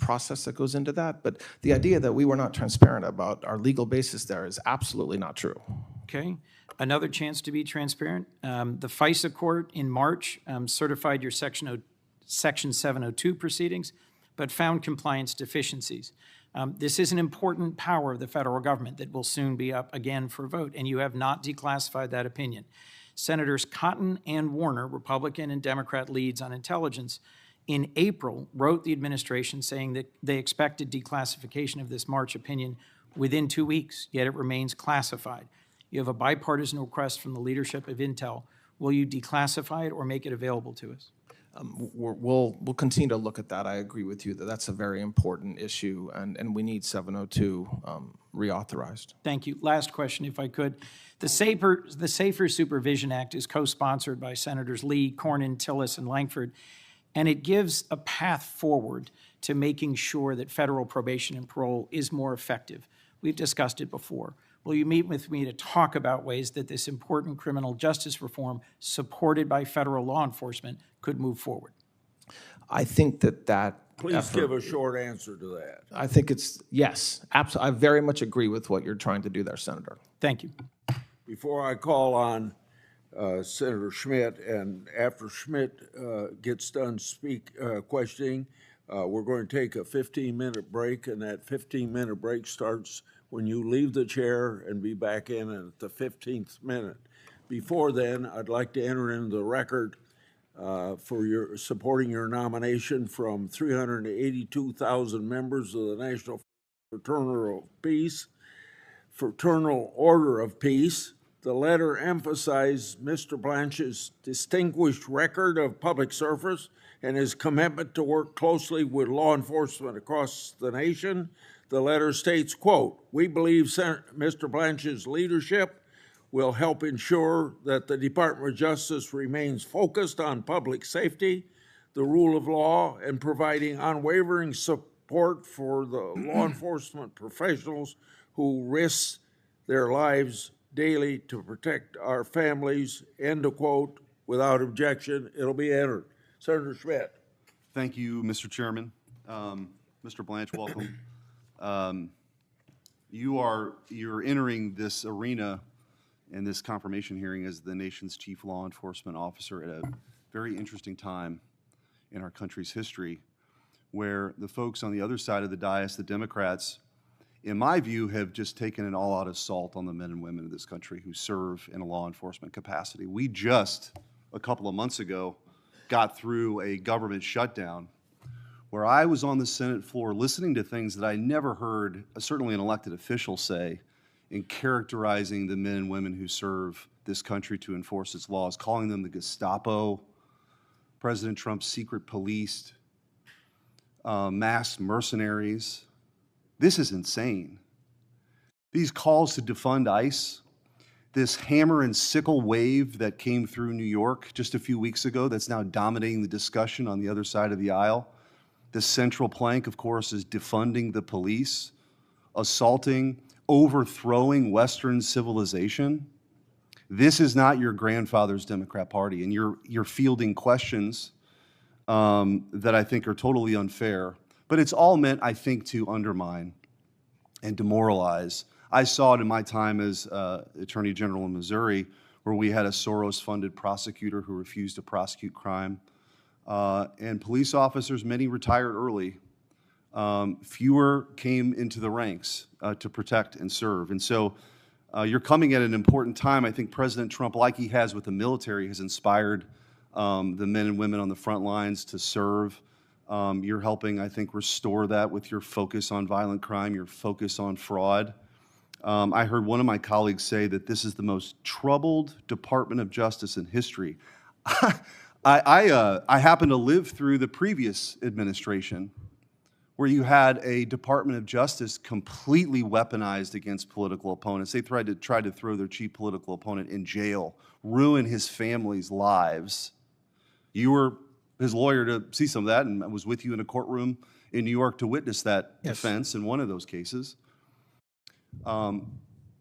process that goes into that. But the idea that we were not transparent about our legal basis there is absolutely not true. Okay. Another chance to be transparent. The FISA court in March certified your Section 702 proceedings, but found compliance deficiencies. This is an important power of the federal government that will soon be up again for vote, and you have not declassified that opinion. Senators Cotton and Warner, Republican and Democrat leads on intelligence, in April wrote the administration saying that they expected declassification of this March opinion within 2 weeks, yet it remains classified. You have a bipartisan request from the leadership of Intel. Will you declassify it or make it available to us? We'll continue to look at that. I agree with you that that's a very important issue, and we need 702 reauthorized. Thank you. Last question, if I could. The Safer Supervision Act is co-sponsored by Senators Lee, Cornyn, Tillis, and Langford, and it gives a path forward to making sure that federal probation and parole is more effective. We've discussed it before. Will you meet with me to talk about ways that this important criminal justice reform, supported by federal law enforcement, could move forward? I think that Please give a short answer to that. I think it's yes, absolutely. I very much agree with what you're trying to do there, Senator. Thank you. Before I call on Senator Schmidt, and after Schmidt gets done questioning, we're going to take a 15-minute break, and that 15-minute break starts when you leave the chair and be back in at the 15th minute. Before then, I'd like to enter into the record for your supporting your nomination from 382,000 members of the National Fraternal Order of Peace. The letter emphasized Mr. Blanche's distinguished record of public service and his commitment to work closely with law enforcement across the nation. The letter states, quote, "We believe Mr. Blanche's leadership will help ensure that the Department of Justice remains focused on public safety, the rule of law, and providing unwavering support for the law enforcement professionals who risk their lives daily to protect our families," end of quote. Without objection, it'll be entered. Senator Schmidt. Thank you, Mr. Chairman. Mr. Blanche, welcome. You're entering this arena and this confirmation hearing as the nation's chief law enforcement officer at a very interesting time in our country's history, where the folks on the other side of the dais, the Democrats, in my view, have just taken an all-out assault on the men and women of this country who serve in a law enforcement capacity. We just, a couple of months ago, got through a government shutdown where I was on the Senate floor listening to things that I never heard, certainly an elected official say, in characterizing the men and women who serve this country to enforce its laws, calling them the Gestapo, President Trump's secret police, masked mercenaries. This is insane. These calls to defund ICE, this hammer and sickle wave that came through New York just a few weeks ago that's now dominating the discussion on the other side of the aisle. The central plank, of course, is defunding the police, assaulting, overthrowing Western civilization. This is not your grandfather's Democrat Party, and you're fielding questions that I think are totally unfair. But it's all meant, I think, to undermine and demoralize. I saw it in my time as Attorney General in Missouri, where we had a Soros-funded prosecutor who refused to prosecute crime. And police officers, many retired early. Fewer came into the ranks to protect and serve. And so you're coming at an important time. I think President Trump, like he has with the military, has inspired the men and women on the front lines to serve. You're helping, I think, restore that with your focus on violent crime, your focus on fraud. I heard one of my colleagues say that this is the most troubled Department of Justice in history. I happen to live through the previous administration where you had a Department of Justice completely weaponized against political opponents. They tried to throw their chief political opponent in jail, ruin his family's lives. You were his lawyer to see some of that, and I was with you in a courtroom in New York to witness that defense in one of those cases.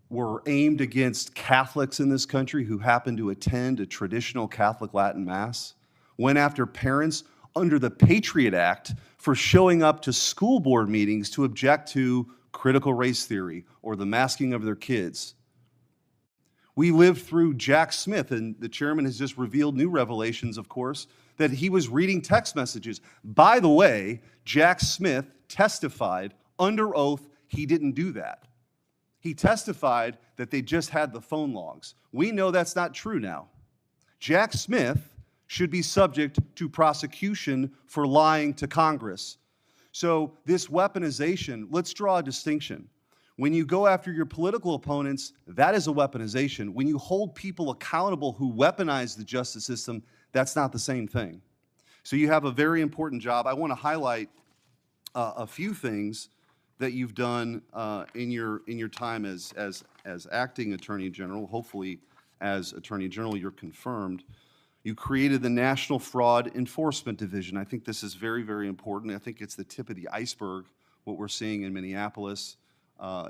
Were aimed against Catholics in this country who happened to attend a traditional Catholic Latin Mass, went after parents under the Patriot Act for showing up to school board meetings to object to critical race theory or the masking of their kids. We lived through Jack Smith, and the chairman has just revealed new revelations, of course, that he was reading text messages. By the way, Jack Smith testified under oath he didn't do that. He testified that they just had the phone logs. We know that's not true now. Jack Smith should be subject to prosecution for lying to Congress. So this weaponization, let's draw a distinction. When you go after your political opponents, that is a weaponization. When you hold people accountable who weaponize the justice system, that's not the same thing. So you have a very important job. I want to highlight a few things that you've done in your time as acting Attorney General. Hopefully, as Attorney General, you're confirmed. You created the National Fraud Enforcement Division. I think this is very, very important. I think it's the tip of the iceberg, what we're seeing in Minneapolis,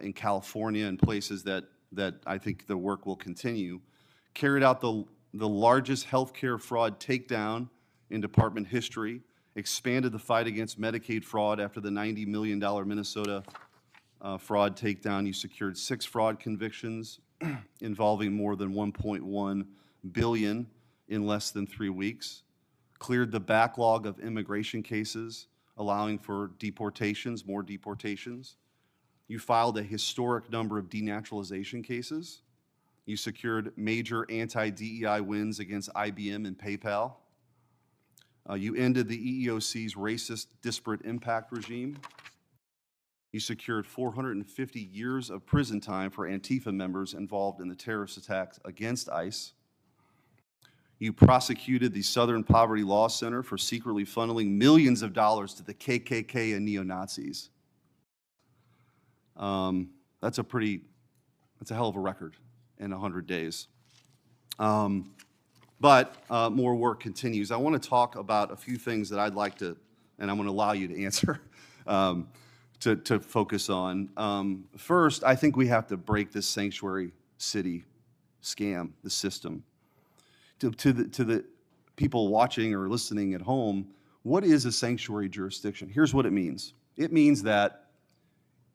in California, and places that I think the work will continue. Carried out the largest healthcare fraud takedown in department history. Expanded the fight against Medicaid fraud after the $90 million Minnesota fraud takedown. You secured 6 fraud convictions involving more than $1.1 billion in less than 3 weeks. Cleared the backlog of immigration cases, allowing for deportations, more deportations. You filed a historic number of denaturalization cases. You secured major anti-DEI wins against IBM and PayPal. You ended the EEOC's racist disparate impact regime. You secured 450 years of prison time for Antifa members involved in the terrorist attacks against ICE. You prosecuted the Southern Poverty Law Center for secretly funneling millions of dollars to the KKK and neo-Nazis. That's a hell of a record in 100 days. But more work continues. I want to talk about a few things that I'd like to, and I'm going to allow you to answer, to focus on. First, I think we have to break this sanctuary city scam, the system. To the people watching or listening at home, what is a sanctuary jurisdiction? Here's what it means. It means that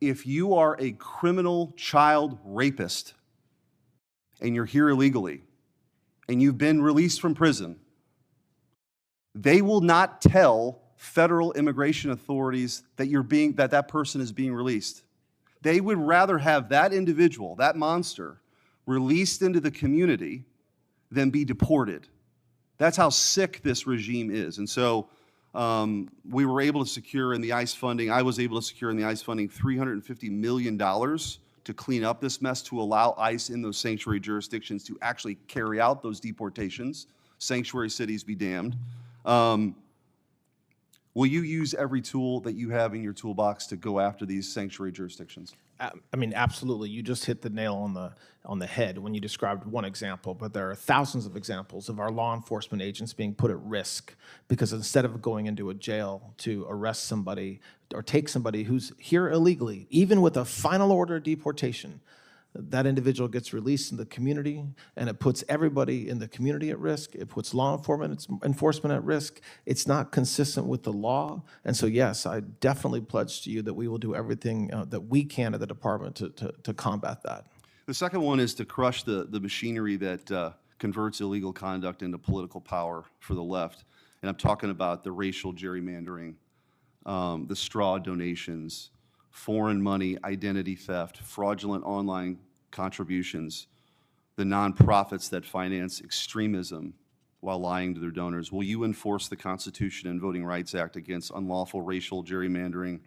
if you are a criminal child rapist and you're here illegally, and you've been released from prison, they will not tell federal immigration authorities that that person is being released. They would rather have that individual, that monster, released into the community than be deported. That's how sick this regime is. And so we were able to secure in the ICE funding, I was able to secure in the ICE funding $350 million to clean up this mess, to allow ICE in those sanctuary jurisdictions to actually carry out those deportations. Sanctuary cities be damned. Will you use every tool that you have in your toolbox to go after these sanctuary jurisdictions? I mean, absolutely. You just hit the nail on the head when you described one example, but there are thousands of examples of our law enforcement agents being put at risk because instead of going into a jail to arrest somebody or take somebody who's here illegally, even with a final order of deportation, that individual gets released in the community, and it puts everybody in the community at risk. It puts law enforcement at risk. It's not consistent with the law. And so, yes, I definitely pledge to you that we will do everything that we can at the department to combat that. The second one is to crush the machinery that converts illegal conduct into political power for the left. And I'm talking about the racial gerrymandering, the straw donations, foreign money, identity theft, fraudulent online contributions, the nonprofits that finance extremism while lying to their donors. Will you enforce the Constitution and Voting Rights Act against unlawful racial gerrymandering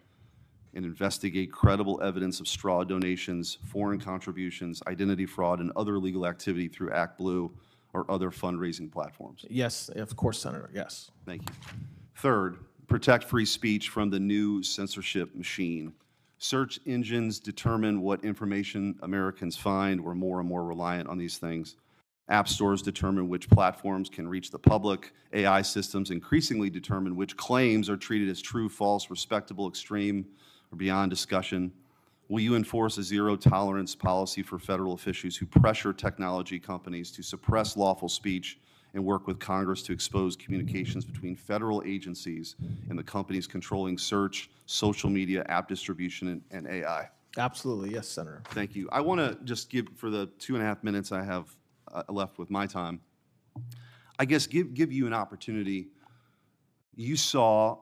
and investigate credible evidence of straw donations, foreign contributions, identity fraud, and other illegal activity through ActBlue or other fundraising platforms? Yes, of course, Senator, yes. Thank you. Third, protect free speech from the new censorship machine. Search engines determine what information Americans find. We're more and more reliant on these things. App stores determine which platforms can reach the public. AI systems increasingly determine which claims are treated as true, false, respectable, extreme, or beyond discussion. Will you enforce a zero-tolerance policy for federal officials who pressure technology companies to suppress lawful speech and work with Congress to expose communications between federal agencies and the companies controlling search, social media, app distribution, and AI? Absolutely, yes, Senator. Thank you. I want to just give, for the 2.5 minutes I have left with my time, I guess give you an opportunity. You saw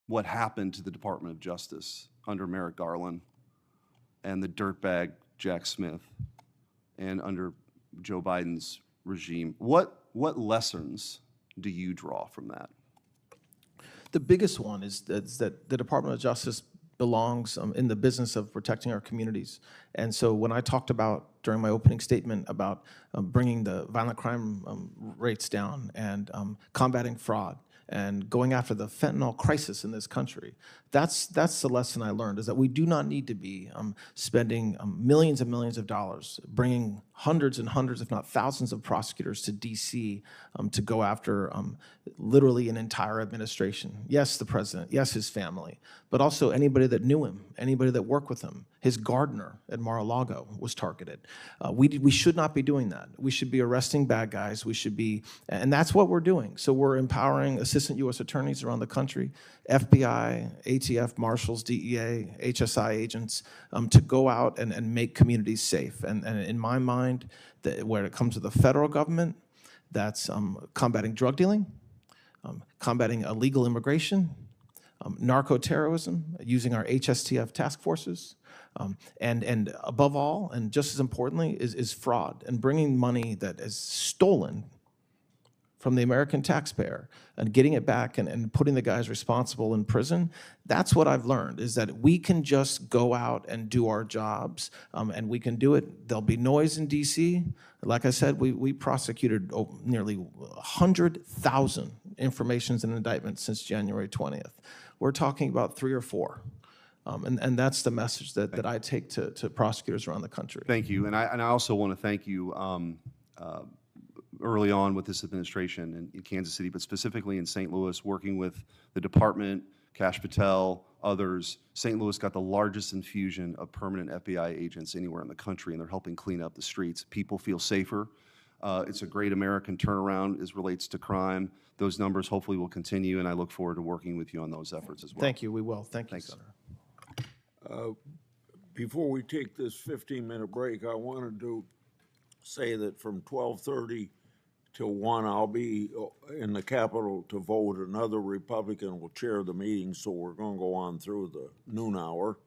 what happened to the Department of Justice under Merrick Garland and the dirtbag Jack Smith and under Joe Biden's regime. What lessons do you draw from that? The biggest one is that the Department of Justice belongs in the business of protecting our communities. And so when I talked about, during my opening statement, about bringing the violent crime rates down and combating fraud and going after the fentanyl crisis in this country, that's the lesson I learned, is that we do not need to be spending millions and millions of dollars, bringing hundreds and hundreds, if not thousands of prosecutors to DC to go after literally an entire administration. Yes, the president, yes, his family, but also anybody that knew him, anybody that worked with him. His gardener at Mar-a-Lago was targeted. We should not be doing that. We should be arresting bad guys. We should be, and that's what we're doing. So we're empowering assistant U.S. attorneys around the country, FBI, ATF, marshals, DEA, HSI agents, to go out and make communities safe. And in my mind, when it comes to the federal government, that's combating drug dealing, combating illegal immigration, narco-terrorism, using our HSTF task forces, and above all, and just as importantly, is fraud and bringing money that is stolen from the American taxpayer and getting it back and putting the guys responsible in prison. That's what I've learned, is that we can just go out and do our jobs, and we can do it. There'll be noise in DC. Like I said, we prosecuted nearly 100,000 informations and indictments since January 20th. We're talking about 3 or 4. And that's the message that I take to prosecutors around the country. Thank you. And I also want to thank you early on with this administration in Kansas City, but specifically in St. Louis, working with the department, Kash Patel, others. St. Louis got the largest infusion of permanent FBI agents anywhere in the country, and they're helping clean up the streets. People feel safer. It's a great American turnaround as relates to crime. Those numbers hopefully will continue, and I look forward to working with you on those efforts as well. Thank you. We will. Thank you, Thanks. Senator. Before we take this 15-minute break, I wanted to say that from 12:30 till 1, I'll be in the Capitol to vote. Another Republican will chair the meeting, so we're going to go on through the noon hour.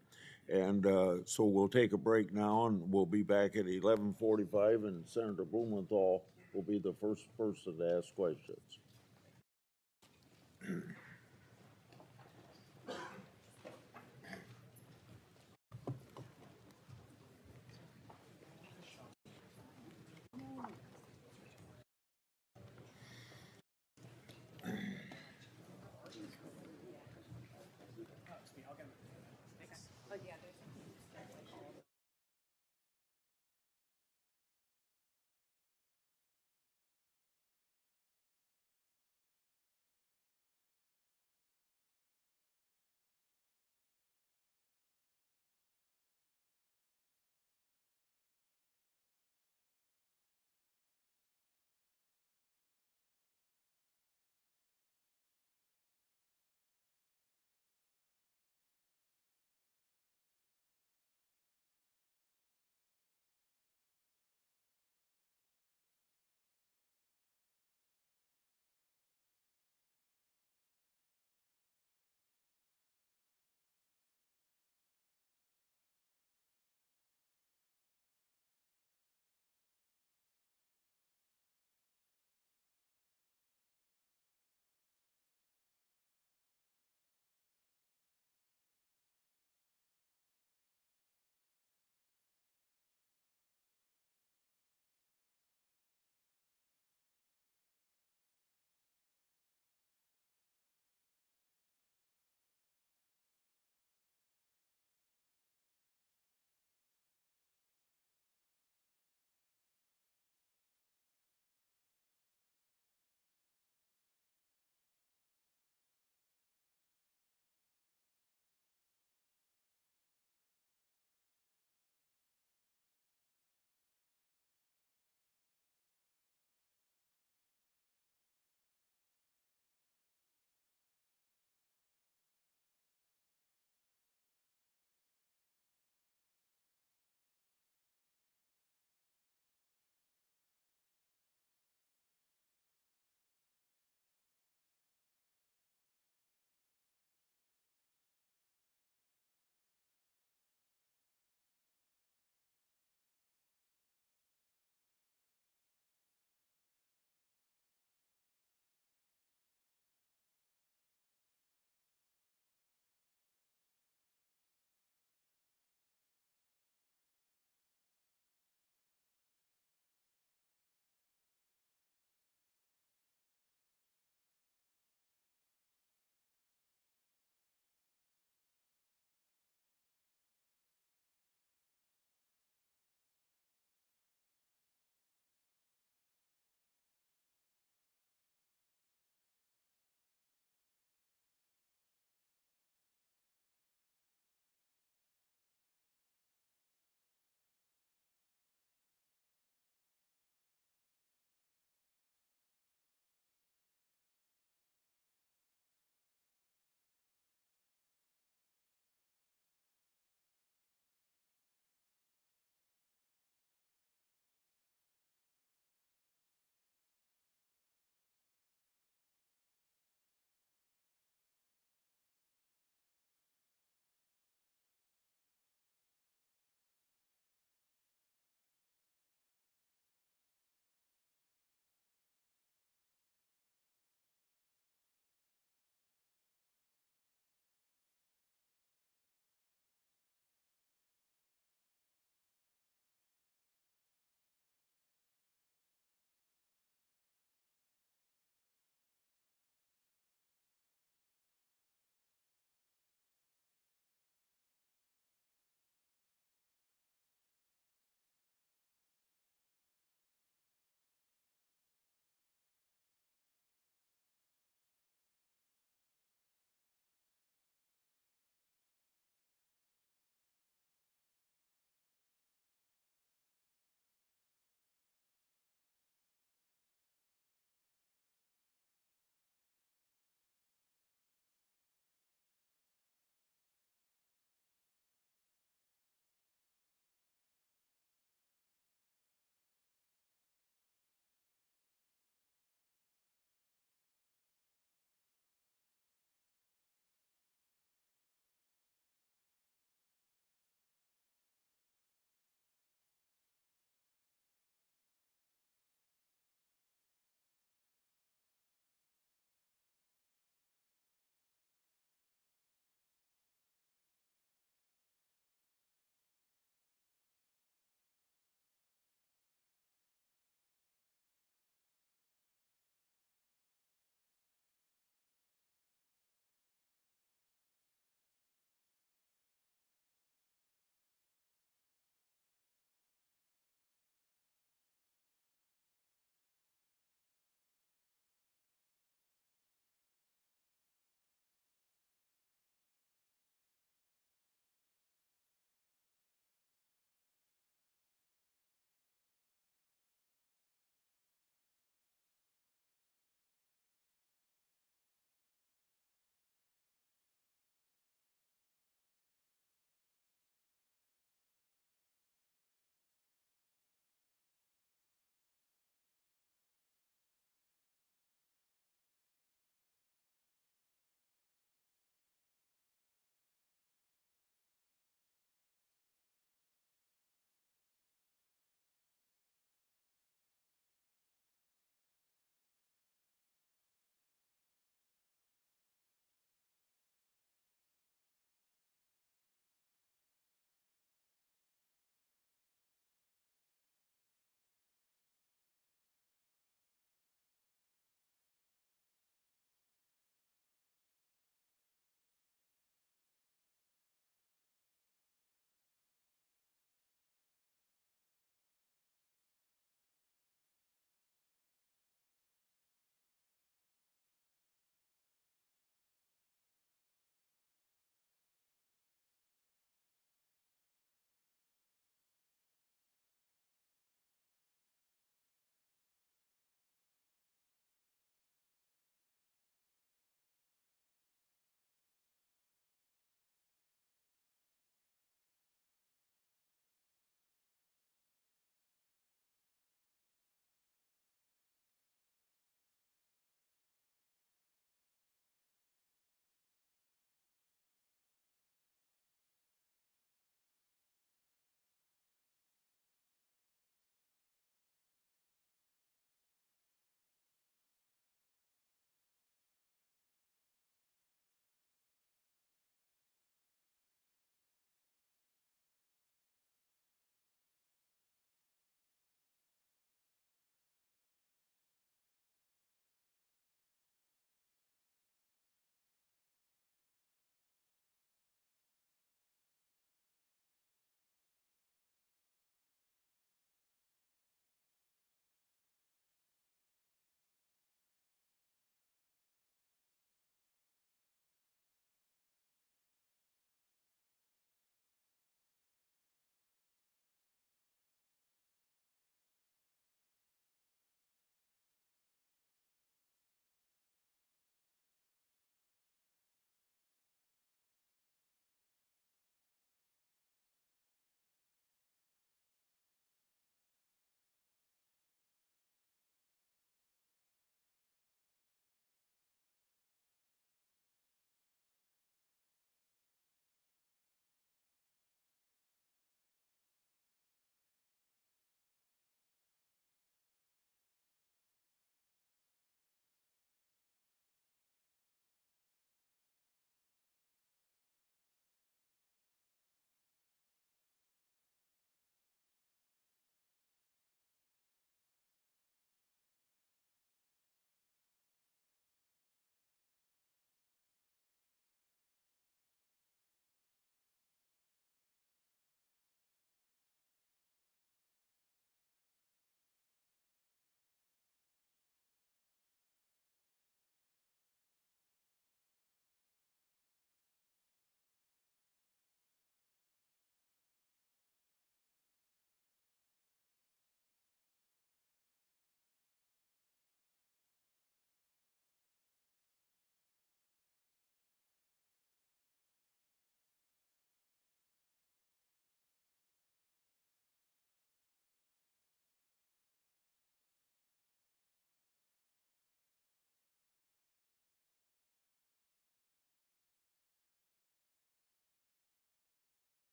And so we'll take a break now, and we'll be back at 11:45, and Senator Blumenthal will be the first person to ask questions.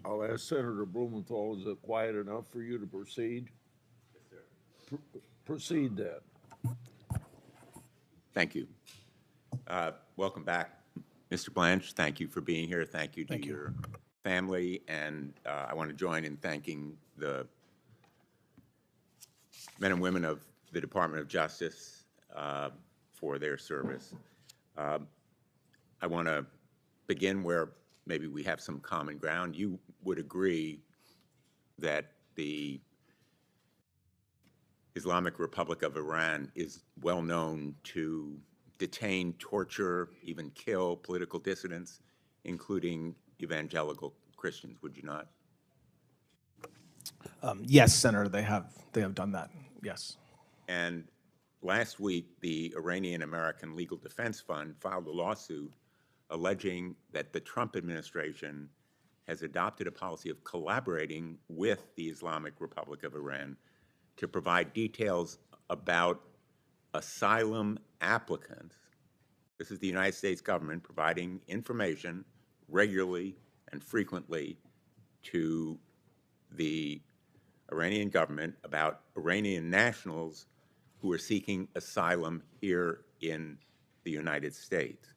I'll ask Senator Blumenthal, is it quiet enough for you to proceed? Yes, sir. Proceed then. Thank you. Welcome back, Mr. Blanche. Thank you for being here. Thank you to your family. And I want to join in thanking the men and women of the Department of Justice for their service. I want to begin where maybe we have some common ground. You would agree that the Islamic Republic of Iran is well known to detain, torture, even kill political dissidents, including evangelical Christians, would you not? Yes, Senator, they have done that, yes. And last week, the Iranian American Legal Defense Fund filed a lawsuit alleging that the Trump administration has adopted a policy of collaborating with the Islamic Republic of Iran to provide details about asylum applicants. This is the United States government providing information regularly and frequently to the Iranian government about Iranian nationals who are seeking asylum here in the United States.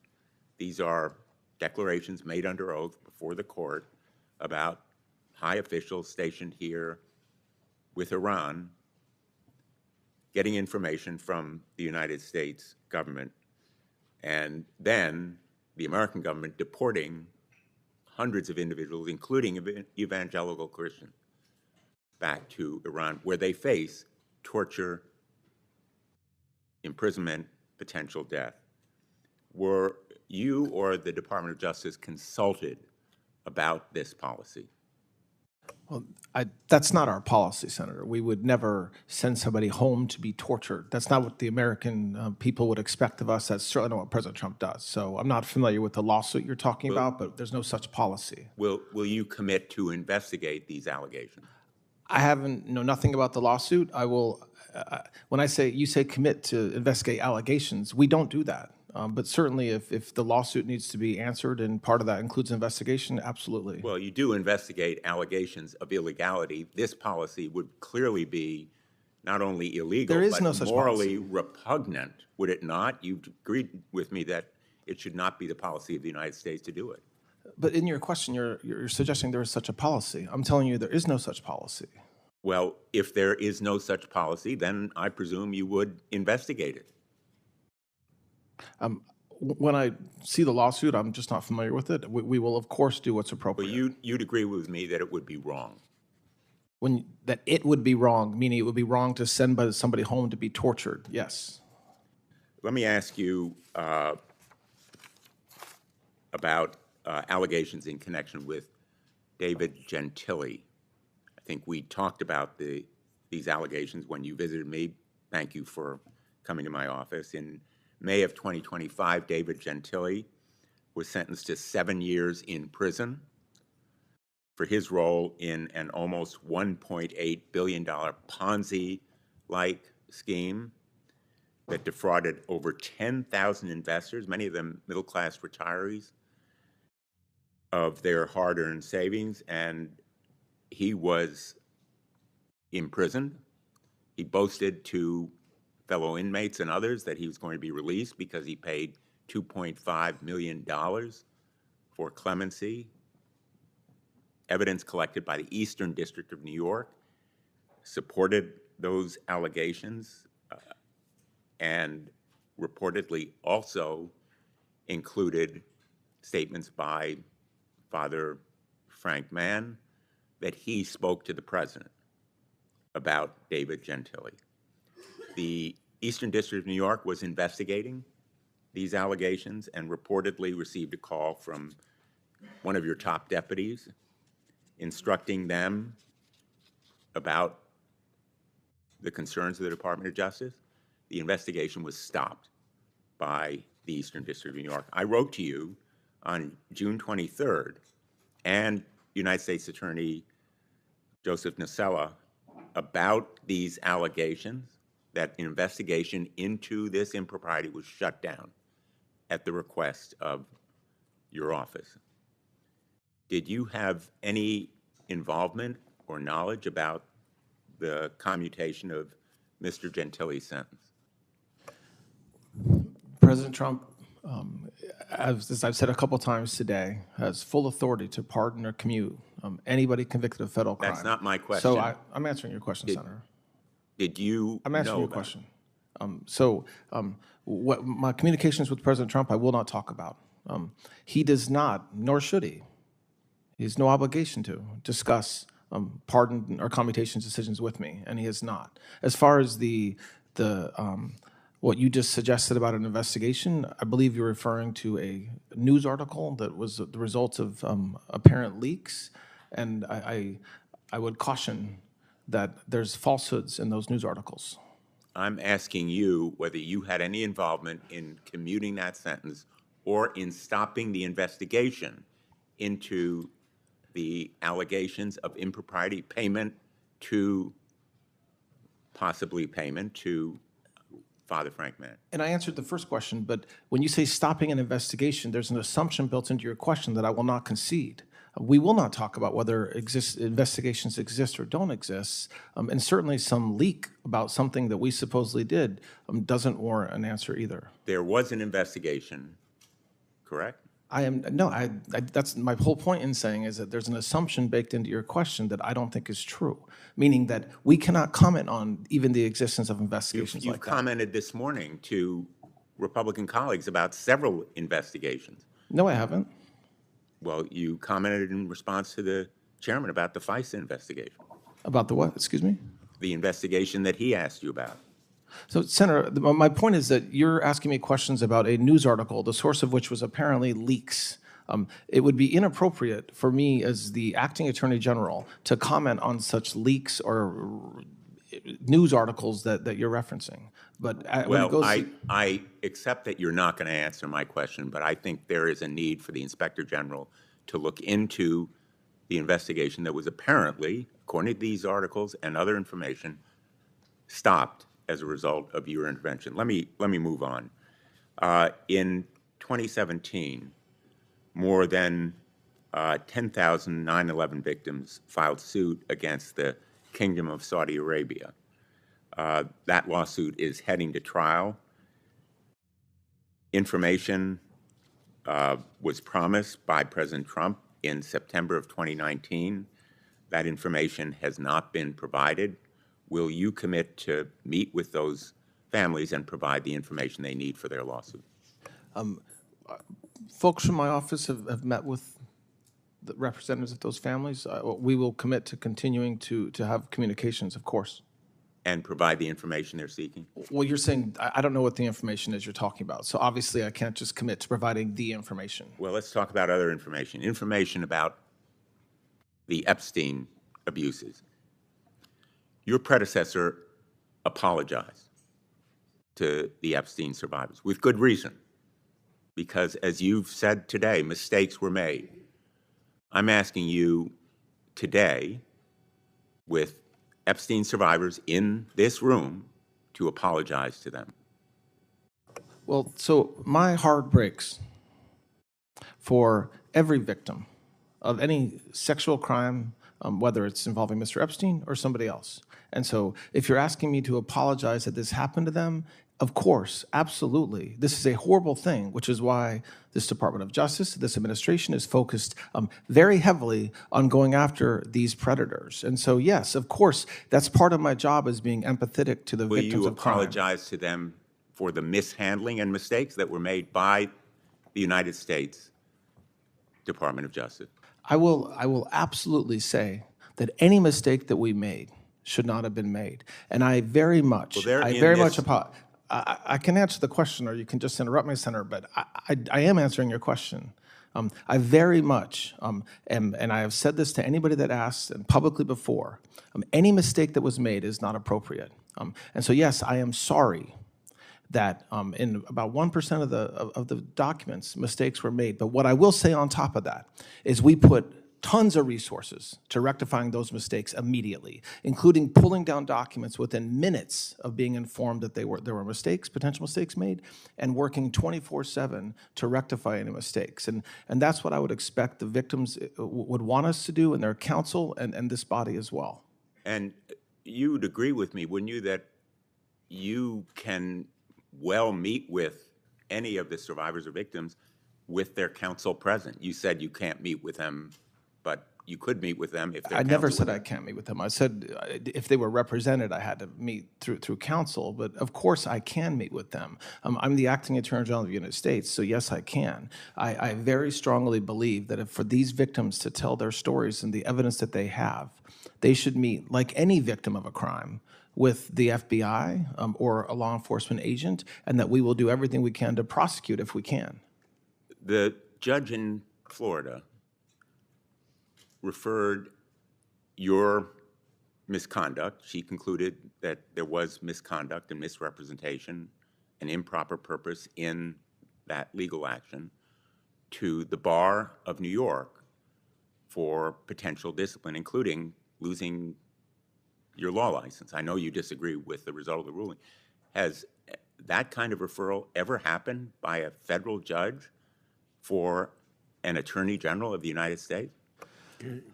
These are declarations made under oath before the court about high officials stationed here with Iran getting information from the United States government, and then the American government deporting hundreds of individuals, including evangelical Christians, back to Iran, where they face torture, imprisonment, potential death. Were you or the Department of Justice consulted about this policy? Well, that's not our policy, Senator. We would never send somebody home to be tortured. That's not what the American people would expect of us. That's certainly not what President Trump does. So I'm not familiar with the lawsuit you're talking about, but there's no such policy. Will you commit to investigate these allegations? I know nothing about the lawsuit. I will, when you say commit to investigate allegations, we don't do that. But certainly if the lawsuit needs to be answered and part of that includes investigation, absolutely. Well, you do investigate allegations of illegality. This policy would clearly be not only illegal, There is but no such morally policy. repugnant, would it not? You agreed with me that it should not be the policy of the United States to do it. But in your question, you're suggesting there is such a policy. I'm telling you there is no such policy. Well, if there is no such policy, then I presume you would investigate it. When I see the lawsuit, I'm just not familiar with it. We will, of course, do what's But appropriate. you'd agree with me that it would be wrong. That it would be wrong, meaning it would be wrong to send somebody home to be tortured, yes. Let me ask you about allegations in connection with David Gentili. I think we talked about these allegations when you visited me. Thank you for coming to my office. In May of 2025, David Gentili was sentenced to 7 years in prison for his role in an almost $1.8 billion Ponzi-like scheme that defrauded over 10,000 investors, many of them middle-class retirees, of their hard-earned savings, and he was imprisoned. He boasted to fellow inmates and others that he was going to be released because he paid $2.5 million for clemency. Evidence collected by the Eastern District of New York supported those allegations and reportedly also included statements by Father Frank Mann that he spoke to the president about David Gentili. The Eastern District of New York was investigating these allegations and reportedly received a call from one of your top deputies instructing them about the concerns of the Department of Justice. The investigation was stopped by the Eastern District of New York. I wrote to you on June 23rd and United States Attorney Joseph Nacella about these allegations that an investigation into this impropriety was shut down at the request of your office. Did you have any involvement or knowledge about the commutation of Mr. Gentili's sentence? President Trump, as I've said a couple times today, has full authority to pardon or commute anybody convicted of federal crime. That's not my question. So I'm answering your question, Senator. Did you I'm answering know your about question. What my communications with President Trump, I will not talk about. He does not, nor should he. He has no obligation to discuss pardon or commutation decisions with me, and he has not. As far as what you just suggested about an investigation, I believe you're referring to a news article that was the result of apparent leaks, and I would caution that there's falsehoods in those news articles. I'm asking you whether you had any involvement in commuting that sentence or in stopping the investigation into the allegations of impropriety, possibly payment to Father Frank Mann. And I answered the first question, but when you say stopping an investigation, there's an assumption built into your question that I will not concede. We will not talk about whether investigations exist or don't exist, and certainly some leak about something that we supposedly did doesn't warrant an answer either. There was an investigation, correct? That's my whole point in saying is that there's an assumption baked into your question that I don't think is true, meaning that we cannot comment on even the existence of investigations You've like that. commented this morning to Republican colleagues about several investigations. No, I haven't. Well, you commented in response to the chairman about the FISA investigation, About the what? Excuse me? the investigation that he asked you about. So, Senator, my point is that you're asking me questions about a news article, the source of which was apparently leaks. It would be inappropriate for me as the acting Attorney General to comment on such leaks or news articles that you're referencing. But when it Well, goes I accept that you're not going to answer my question, but I think there is a need for the Inspector General to look into the investigation that was apparently, according to these articles and other information, stopped as a result of your intervention. Let me move on. In 2017, more than 10,000 9/11 victims filed suit against the Kingdom of Saudi Arabia. That lawsuit is heading to trial. Information was promised by President Trump in September of 2019. That information has not been provided. Will you commit to meet with those families and provide the information they need for their lawsuit? folks from my office have met with the representatives of those families. We will commit to continuing to have communications, of course. And provide the information they're seeking? Well, you're saying, I don't know what the information is you're talking about, so obviously I can't just commit to providing the information. Well, let's talk about other information. Information about the Epstein abuses. Your predecessor apologized to the Epstein survivors, with good reason, because as you've said today, mistakes were made. I'm asking you today, with Epstein survivors in this room, to apologize to them. Well, so my heart breaks for every victim of any sexual crime, whether it's involving Mr. Epstein or somebody else. And so if you're asking me to apologize that this happened to them, of course, absolutely. This is a horrible thing, which is why this Department of Justice, this administration is focused very heavily on going after these predators. And so, yes, of course, that's part of my job as being empathetic to the victims of crime. Will you apologize to them for the mishandling and mistakes that were made by the United States Department of Justice? I will absolutely say that any mistake that we made should not have been made. And I very much, I can answer the question, or you can just interrupt me, Senator, but I am answering your question. I very much and I have said this to anybody that asks and publicly before, any mistake that was made is not appropriate. And so, yes, I am sorry that in about 1% of the documents, mistakes were made. But what I will say on top of that is we put tons of resources to rectifying those mistakes immediately, including pulling down documents within minutes of being informed that there were mistakes, potential mistakes made, and working 24/7 to rectify any mistakes. And that's what I would expect the victims would want us to do, and their counsel and this body as well. And you would agree with me, wouldn't you, that you can well meet with any of the survivors or victims with their counsel present? You said you can't meet with them, but you could meet with them if their I never counsel said I can't meet with them. I said if they were represented, I had to meet through counsel. But of course, I can meet with them. I'm the acting Attorney General of the United States, so yes, I can. I very strongly believe that if for these victims to tell their stories and the evidence that they have, they should meet, like any victim of a crime, with the FBI or a law enforcement agent, and that we will do everything we can to prosecute if we can. The judge in Florida referred your misconduct. She concluded that there was misconduct and misrepresentation and improper purpose in that legal action to the Bar of New York for potential discipline, including losing your law license. I know you disagree with the result of the ruling. Has that kind of referral ever happened by a federal judge for an Attorney General of the United States?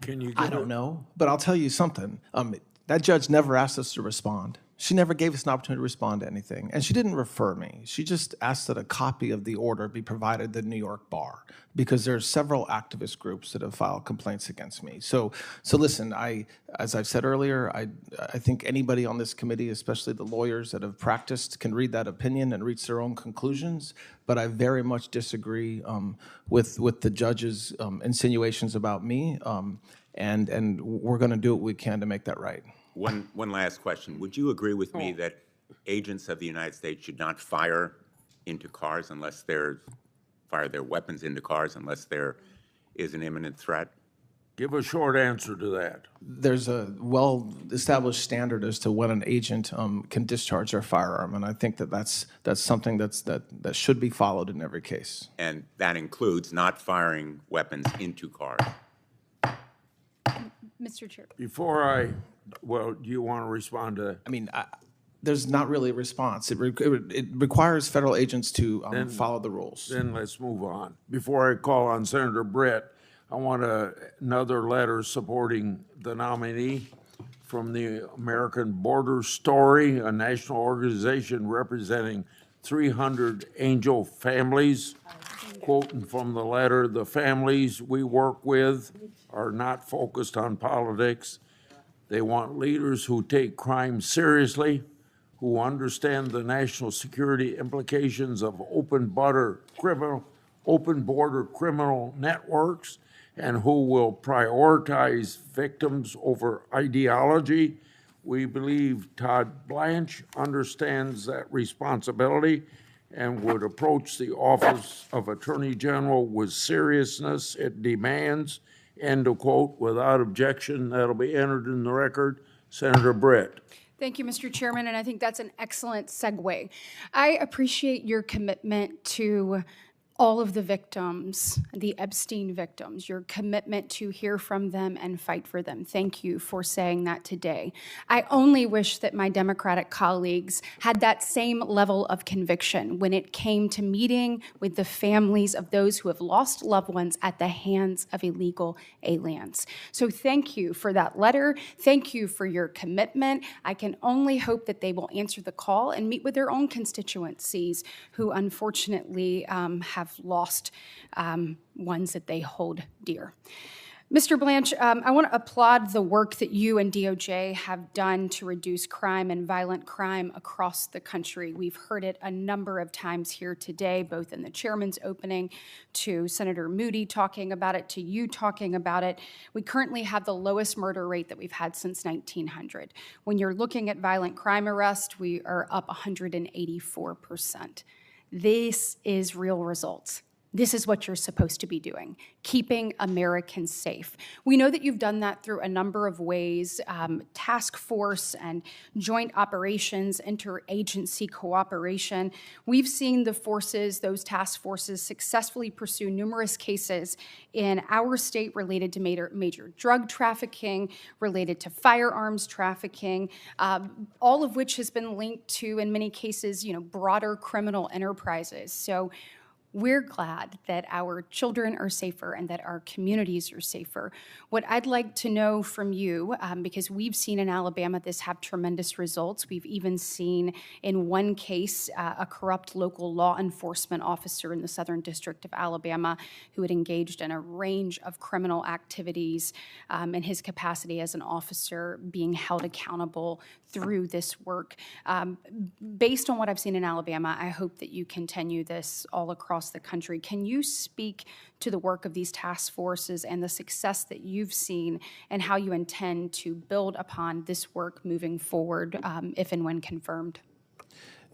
Can you I get don't know, but I'll tell you something. That judge never asked us to respond. She never gave us an opportunity to respond to anything. And she didn't refer me. She just asked that a copy of the order be provided to the New York Bar, because there are several activist groups that have filed complaints against me. So listen, as I've said earlier, I think anybody on this committee, especially the lawyers that have practiced, can read that opinion and reach their own conclusions. But I very much disagree with the judge's insinuations about me, and we're going to do what we can to make that right. One last question. Would you agree with me that agents of the United States should not fire into cars unless fire their weapons into cars unless there is an imminent threat? give a short answer to that. There's a well-established standard as to when an agent can discharge their firearm, and I think that's something that should be followed in every case. And that includes not firing weapons into cars. Mr. Chair. Do you want to respond to? I mean, there's not really a response. It requires federal agents to follow the rules. Then let's move on. Before I call on Senator Britt, I want another letter supporting the nominee from the American Border Story, a national organization representing 300 angel families. Quoting from the letter, "The families we work with are not focused on politics. They want leaders who take crime seriously, who understand the national security implications of open border criminal networks, and who will prioritize victims over ideology. We believe Todd Blanche understands that responsibility and would approach the office of Attorney General with seriousness it demands." End of quote. Without objection, that'll be entered in the record. Senator Britt. Thank you, Mr. Chairman, and I think that's an excellent segue. I appreciate your commitment to all of the victims, the Epstein victims, your commitment to hear from them and fight for them. Thank you for saying that today. I only wish that my Democratic colleagues had that same level of conviction when it came to meeting with the families of those who have lost loved ones at the hands of illegal aliens. So thank you for that letter. Thank you for your commitment. I can only hope that they will answer the call and meet with their own constituencies who unfortunately have lost ones that they hold dear. Mr. Blanche, I want to applaud the work that you and DOJ have done to reduce crime and violent crime across the country. We've heard it a number of times here today, both in the chairman's opening, to Senator Moody talking about it, to you talking about it. We currently have the lowest murder rate that we've had since 1900. When you're looking at violent crime arrest, we are up 184%. This is real results. This is what you're supposed to be doing, keeping Americans safe. We know that you've done that through a number of ways, task force and joint operations, interagency cooperation. We've seen the forces, those task forces, successfully pursue numerous cases in our state related to major drug trafficking, related to firearms trafficking, all of which has been linked to, in many cases, broader criminal enterprises. So we're glad that our children are safer and that our communities are safer. What I'd like to know from you, because we've seen in Alabama this have tremendous results. We've even seen in one case a corrupt local law enforcement officer in the Southern District of Alabama who had engaged in a range of criminal activities in his capacity as an officer being held accountable through this work. Based on what I've seen in Alabama, I hope that you continue this all across the country. Can you speak to the work of these task forces and the success that you've seen and how you intend to build upon this work moving forward, if and when confirmed?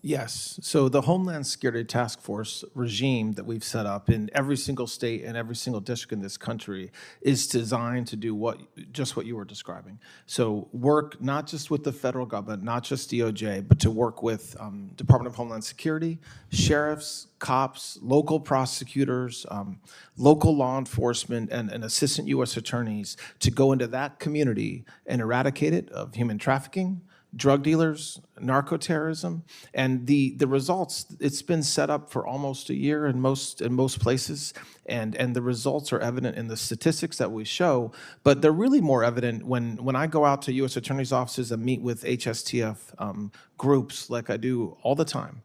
Yes. So the Homeland Security Task Force regime that we've set up in every single state and every single district in this country is designed to do just what you were describing. So work not just with the federal government, not just DOJ, but to work with Department of Homeland Security, sheriffs, cops, local prosecutors, local law enforcement, and assistant U.S. attorneys to go into that community and eradicate it of human trafficking, drug dealers, narco-terrorism, and the results, it's been set up for almost a year in most places, and the results are evident in the statistics that we show, but they're really more evident when I go out to U.S. attorneys' offices and meet with HSTF groups like I do all the time.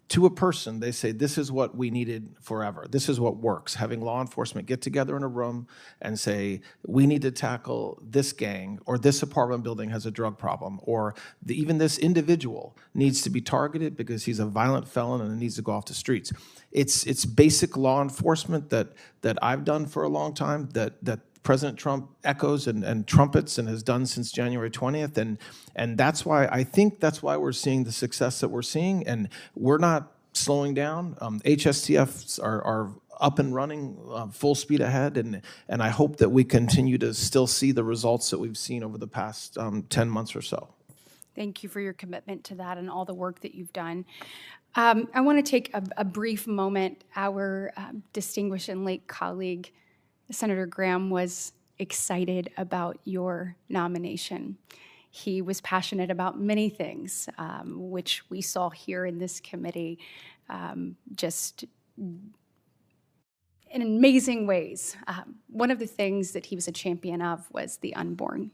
To a person, they say, this is what we needed forever. This is what works. Having law enforcement get together in a room and say, we need to tackle this gang, or this apartment building has a drug problem, or even this individual needs to be targeted because he's a violent felon and needs to go off the streets. It's basic law enforcement that I've done for a long time, that President Trump echoes and trumpets and has done since January 20th. And that's why, I think that's why we're seeing the success that we're seeing, and we're not slowing down. HSTFs are up and running, full speed ahead, and I hope that we continue to still see the results that we've seen over the past 10 months or so. Thank you for your commitment to that and all the work that you've done. I want to take a brief moment. Our distinguished and late colleague, Senator Graham, was excited about your nomination. He was passionate about many things, which we saw here in this committee, just in amazing ways. One of the things that he was a champion of was the unborn,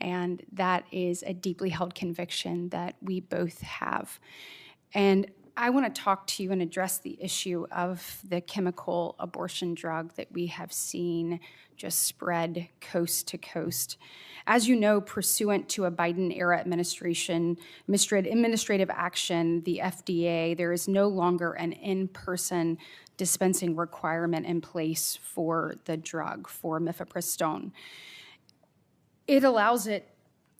and that is a deeply held conviction that we both have. And I want to talk to you and address the issue of the chemical abortion drug that we have seen just spread coast to coast. As you know, pursuant to a Biden-era administrative action, the FDA, there is no longer an in-person dispensing requirement in place for the drug, for mifepristone. It allows it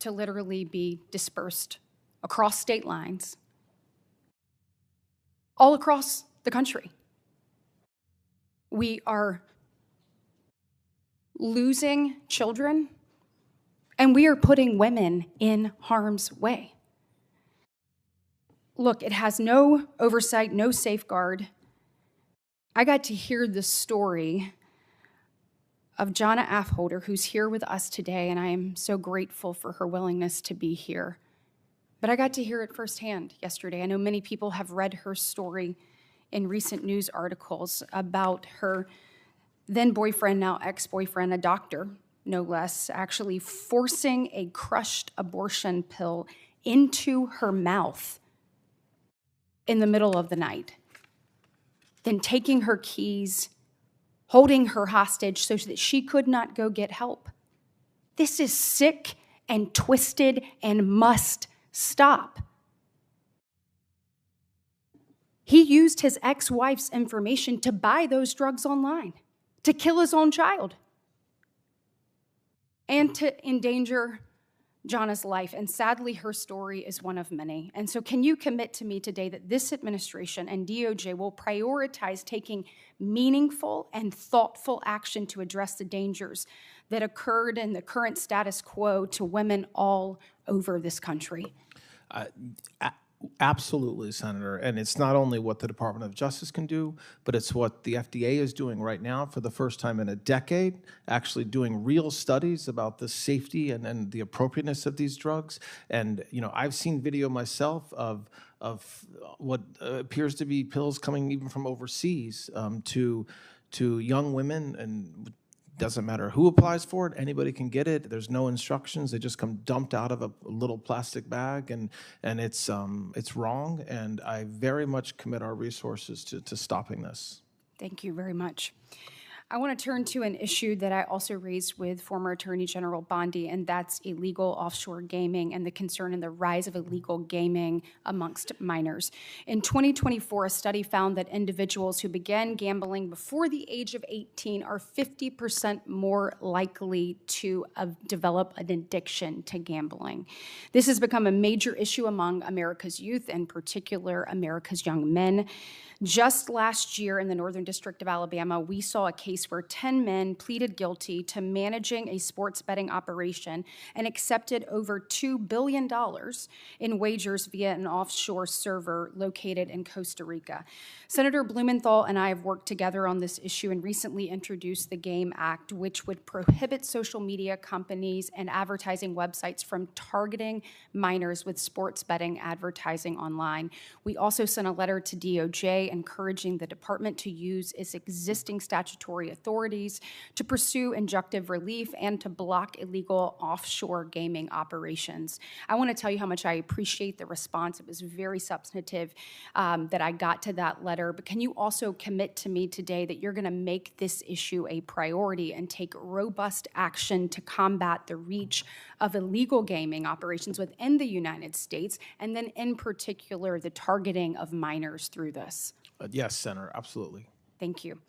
to literally be dispersed across state lines, all across the country. We are losing children, and we are putting women in harm's way. Look, it has no oversight, no safeguard. I got to hear the story of Jonna Affolter, who's here with us today, and I am so grateful for her willingness to be here. But I got to hear it firsthand yesterday. I know many people have read her story in recent news articles about her then boyfriend, now ex-boyfriend, a doctor, no less, actually forcing a crushed abortion pill into her mouth in the middle of the night, then taking her keys, holding her hostage so that she could not go get help. This is sick and twisted and must stop. He used his ex-wife's information to buy those drugs online, to kill his own child, and to endanger Jana's life, and sadly, her story is one of many. And so can you commit to me today that this administration and DOJ will prioritize taking meaningful and thoughtful action to address the dangers that occurred in the current status quo to women all over this country? Absolutely, Senator. And it's not only what the Department of Justice can do, but it's what the FDA is doing right now for the first time in a decade, actually doing real studies about the safety and the appropriateness of these drugs. And, you know, I've seen video myself of what appears to be pills coming even from overseas to young women, and doesn't matter who applies for it, anybody can get it. There's no instructions. They just come dumped out of a little plastic bag, and it's wrong. And I very much commit our resources to stopping this. Thank you very much. I want to turn to an issue that I also raised with former Attorney General Bondi, and that's illegal offshore gaming and the concern in the rise of illegal gaming amongst minors. In 2024, a study found that individuals who began gambling before the age of 18 are 50% more likely to develop an addiction to gambling. This has become a major issue among America's youth, in particular America's young men. Just last year in the Northern District of Alabama, we saw a case where 10 men pleaded guilty to managing a sports betting operation and accepted over $2 billion in wagers via an offshore server located in Costa Rica. Senator Blumenthal and I have worked together on this issue and recently introduced the GAME Act, which would prohibit social media companies and advertising websites from targeting minors with sports betting advertising online. We also sent a letter to DOJ encouraging the department to use its existing statutory authorities to pursue injunctive relief and to block illegal offshore gaming operations. I want to tell you how much I appreciate the response. It was very substantive that I got to that letter, but can you also commit to me today that you're going to make this issue a priority and take robust action to combat the reach of illegal gaming operations within the United States, and then in particular the targeting of minors through this? Yes, Senator, absolutely. Thank you.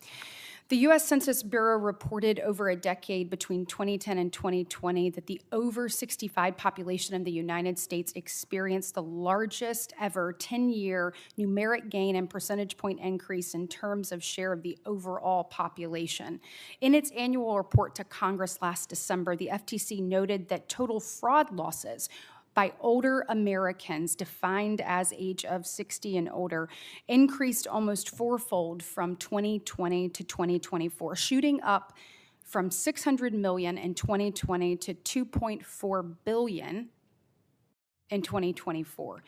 The U.S. Census Bureau reported over a decade between 2010 and 2020 that the over 65 population in the United States experienced the largest ever 10-year numeric gain and percentage point increase in terms of share of the overall population. In its annual report to Congress last December, the FTC noted that total fraud losses by older Americans defined as age of 60 and older increased almost fourfold from 2020 to 2024, shooting up from $600 million in 2020 to $2.4 billion in 2024.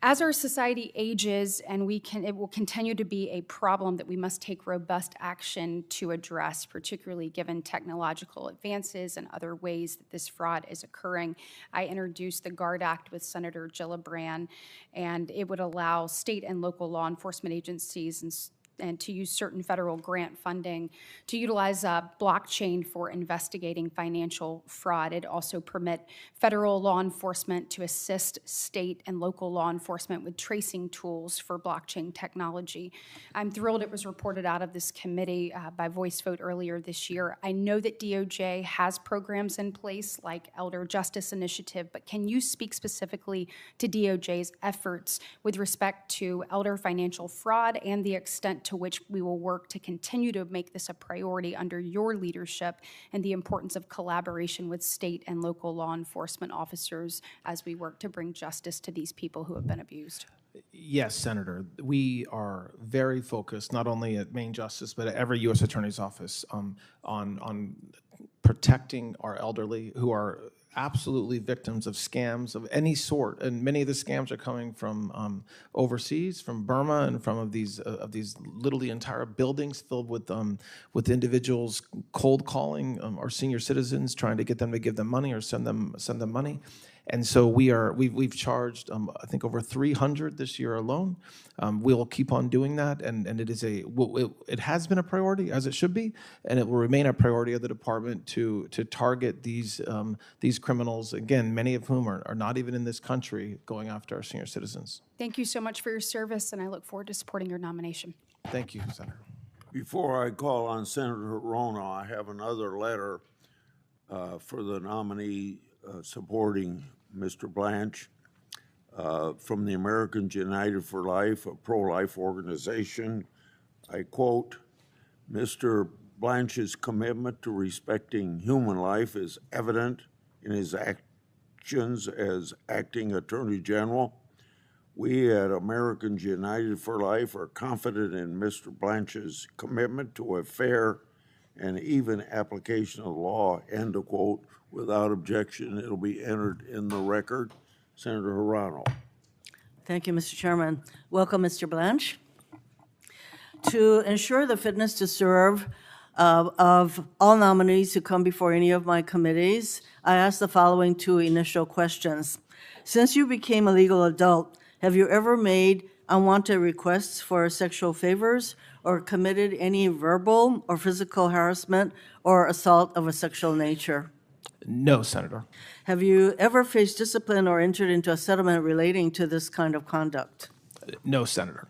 As our society ages, and it will continue to be a problem that we must take robust action to address, particularly given technological advances and other ways that this fraud is occurring. I introduced the GUARD Act with Senator Gillibrand, and it would allow state and local law enforcement agencies and to use certain federal grant funding to utilize blockchain for investigating financial fraud. It also permit federal law enforcement to assist state and local law enforcement with tracing tools for blockchain technology. I'm thrilled it was reported out of this committee by voice vote earlier this year. I know that DOJ has programs in place like Elder Justice Initiative, but can you speak specifically to DOJ's efforts with respect to elder financial fraud and the extent to which we will work to continue to make this a priority under your leadership, and the importance of collaboration with state and local law enforcement officers as we work to bring justice to these people who have been abused? Yes, Senator. We are very focused, not only at Maine Justice, but at every U.S. Attorney's Office on protecting our elderly who are absolutely victims of scams of any sort, and many of the scams are coming from overseas, from Burma, and from these literally entire buildings filled with individuals cold calling our senior citizens, trying to get them to give them money or send them money. And so we've charged I think over 300 this year alone. We'll keep on doing that, and it has been a priority, as it should be, and it will remain a priority of the department to target these criminals. Again, many of whom are not even in this country, going after our senior citizens. Thank you so much for your service, and I look forward to supporting your nomination. Thank you, Senator. Before I call on Senator Rona, I have another letter for the nominee supporting Mr. Blanche from the Americans United for Life, a pro-life organization. I quote, Mr. Blanche's commitment to respecting human life is evident in his actions as acting Attorney General. We at Americans United for Life are confident in Mr. Blanche's commitment to a fair and even application of law, end of quote. Without objection, it'll be entered in the record. Senator Hirano. Thank you, Mr. Chairman. Welcome, Mr. Blanche. To ensure the fitness to serve of all nominees who come before any of my committees, I ask the following two initial questions. Since you became a legal adult, have you ever made unwanted requests for sexual favors or committed any verbal or physical harassment or assault of a sexual nature? No, Senator. Have you ever faced discipline or entered into a settlement relating to this kind of conduct? No, Senator.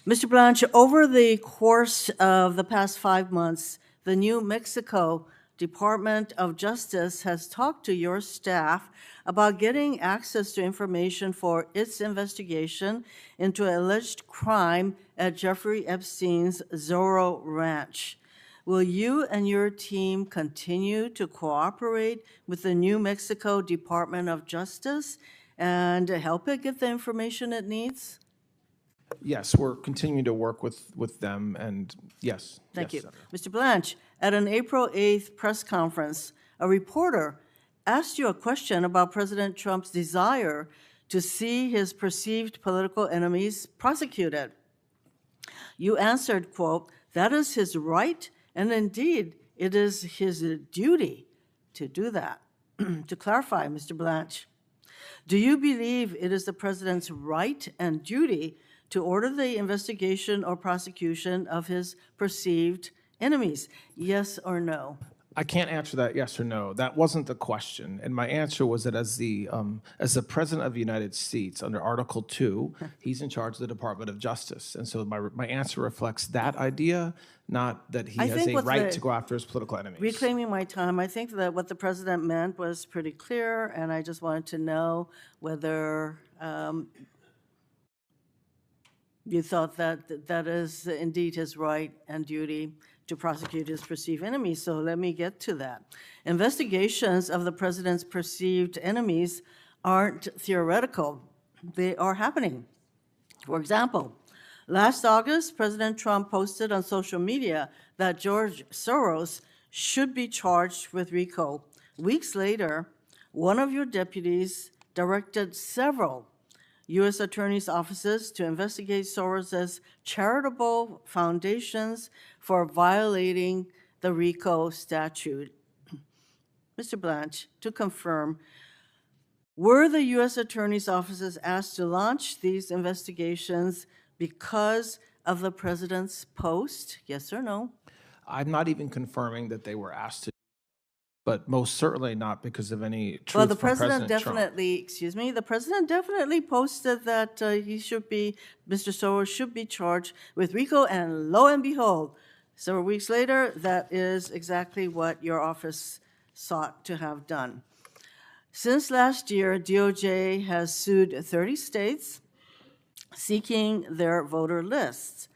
Mr. Blanche, over the course of the past 5 months, the New Mexico Department of Justice has talked to your staff about getting access to information for its investigation into an alleged crime at Jeffrey Epstein's Zorro Ranch. Will you and your team continue to cooperate with the New Mexico Department of Justice and help it get the information it needs? Yes, we're continuing to work with them, and yes. Thank yes, you. Senator. Mr. Blanche, at an April 8th press conference, a reporter asked you a question about President Trump's desire to see his perceived political enemies prosecuted. You answered, quote, "That is his right, and indeed it is his duty to do that." To clarify, Mr. Blanche, do you believe it is the president's right and duty to order the investigation or prosecution of his perceived enemies? Yes or no? I can't answer that yes or no. That wasn't the question. And my answer was that as the President of the United States, under Article 2, he's in charge of the Department of Justice. And so my answer reflects that idea, not that he has a right to go after his political enemies. Reclaiming my time, I think that what the president meant was pretty clear, and I just wanted to know whether you thought that that is indeed his right and duty to prosecute his perceived enemies. So let me get to that. Investigations of the president's perceived enemies aren't theoretical. They are happening. For example, last August, President Trump posted on social media that George Soros should be charged with RICO. Weeks later, one of your deputies directed several U.S. attorneys' offices to investigate Soros's charitable foundations for violating the RICO statute. Mr. Blanche, to confirm, were the U.S. attorneys' offices asked to launch these investigations because of the president's post? Yes or no? I'm not even confirming that they were asked to, but most certainly not because of any truth Well, the from president President Trump. the president definitely posted that Mr. Soros should be charged with RICO, and lo and behold, several weeks later, that is exactly what your office sought to have done. Since last year, DOJ has sued 30 states seeking their voter lists.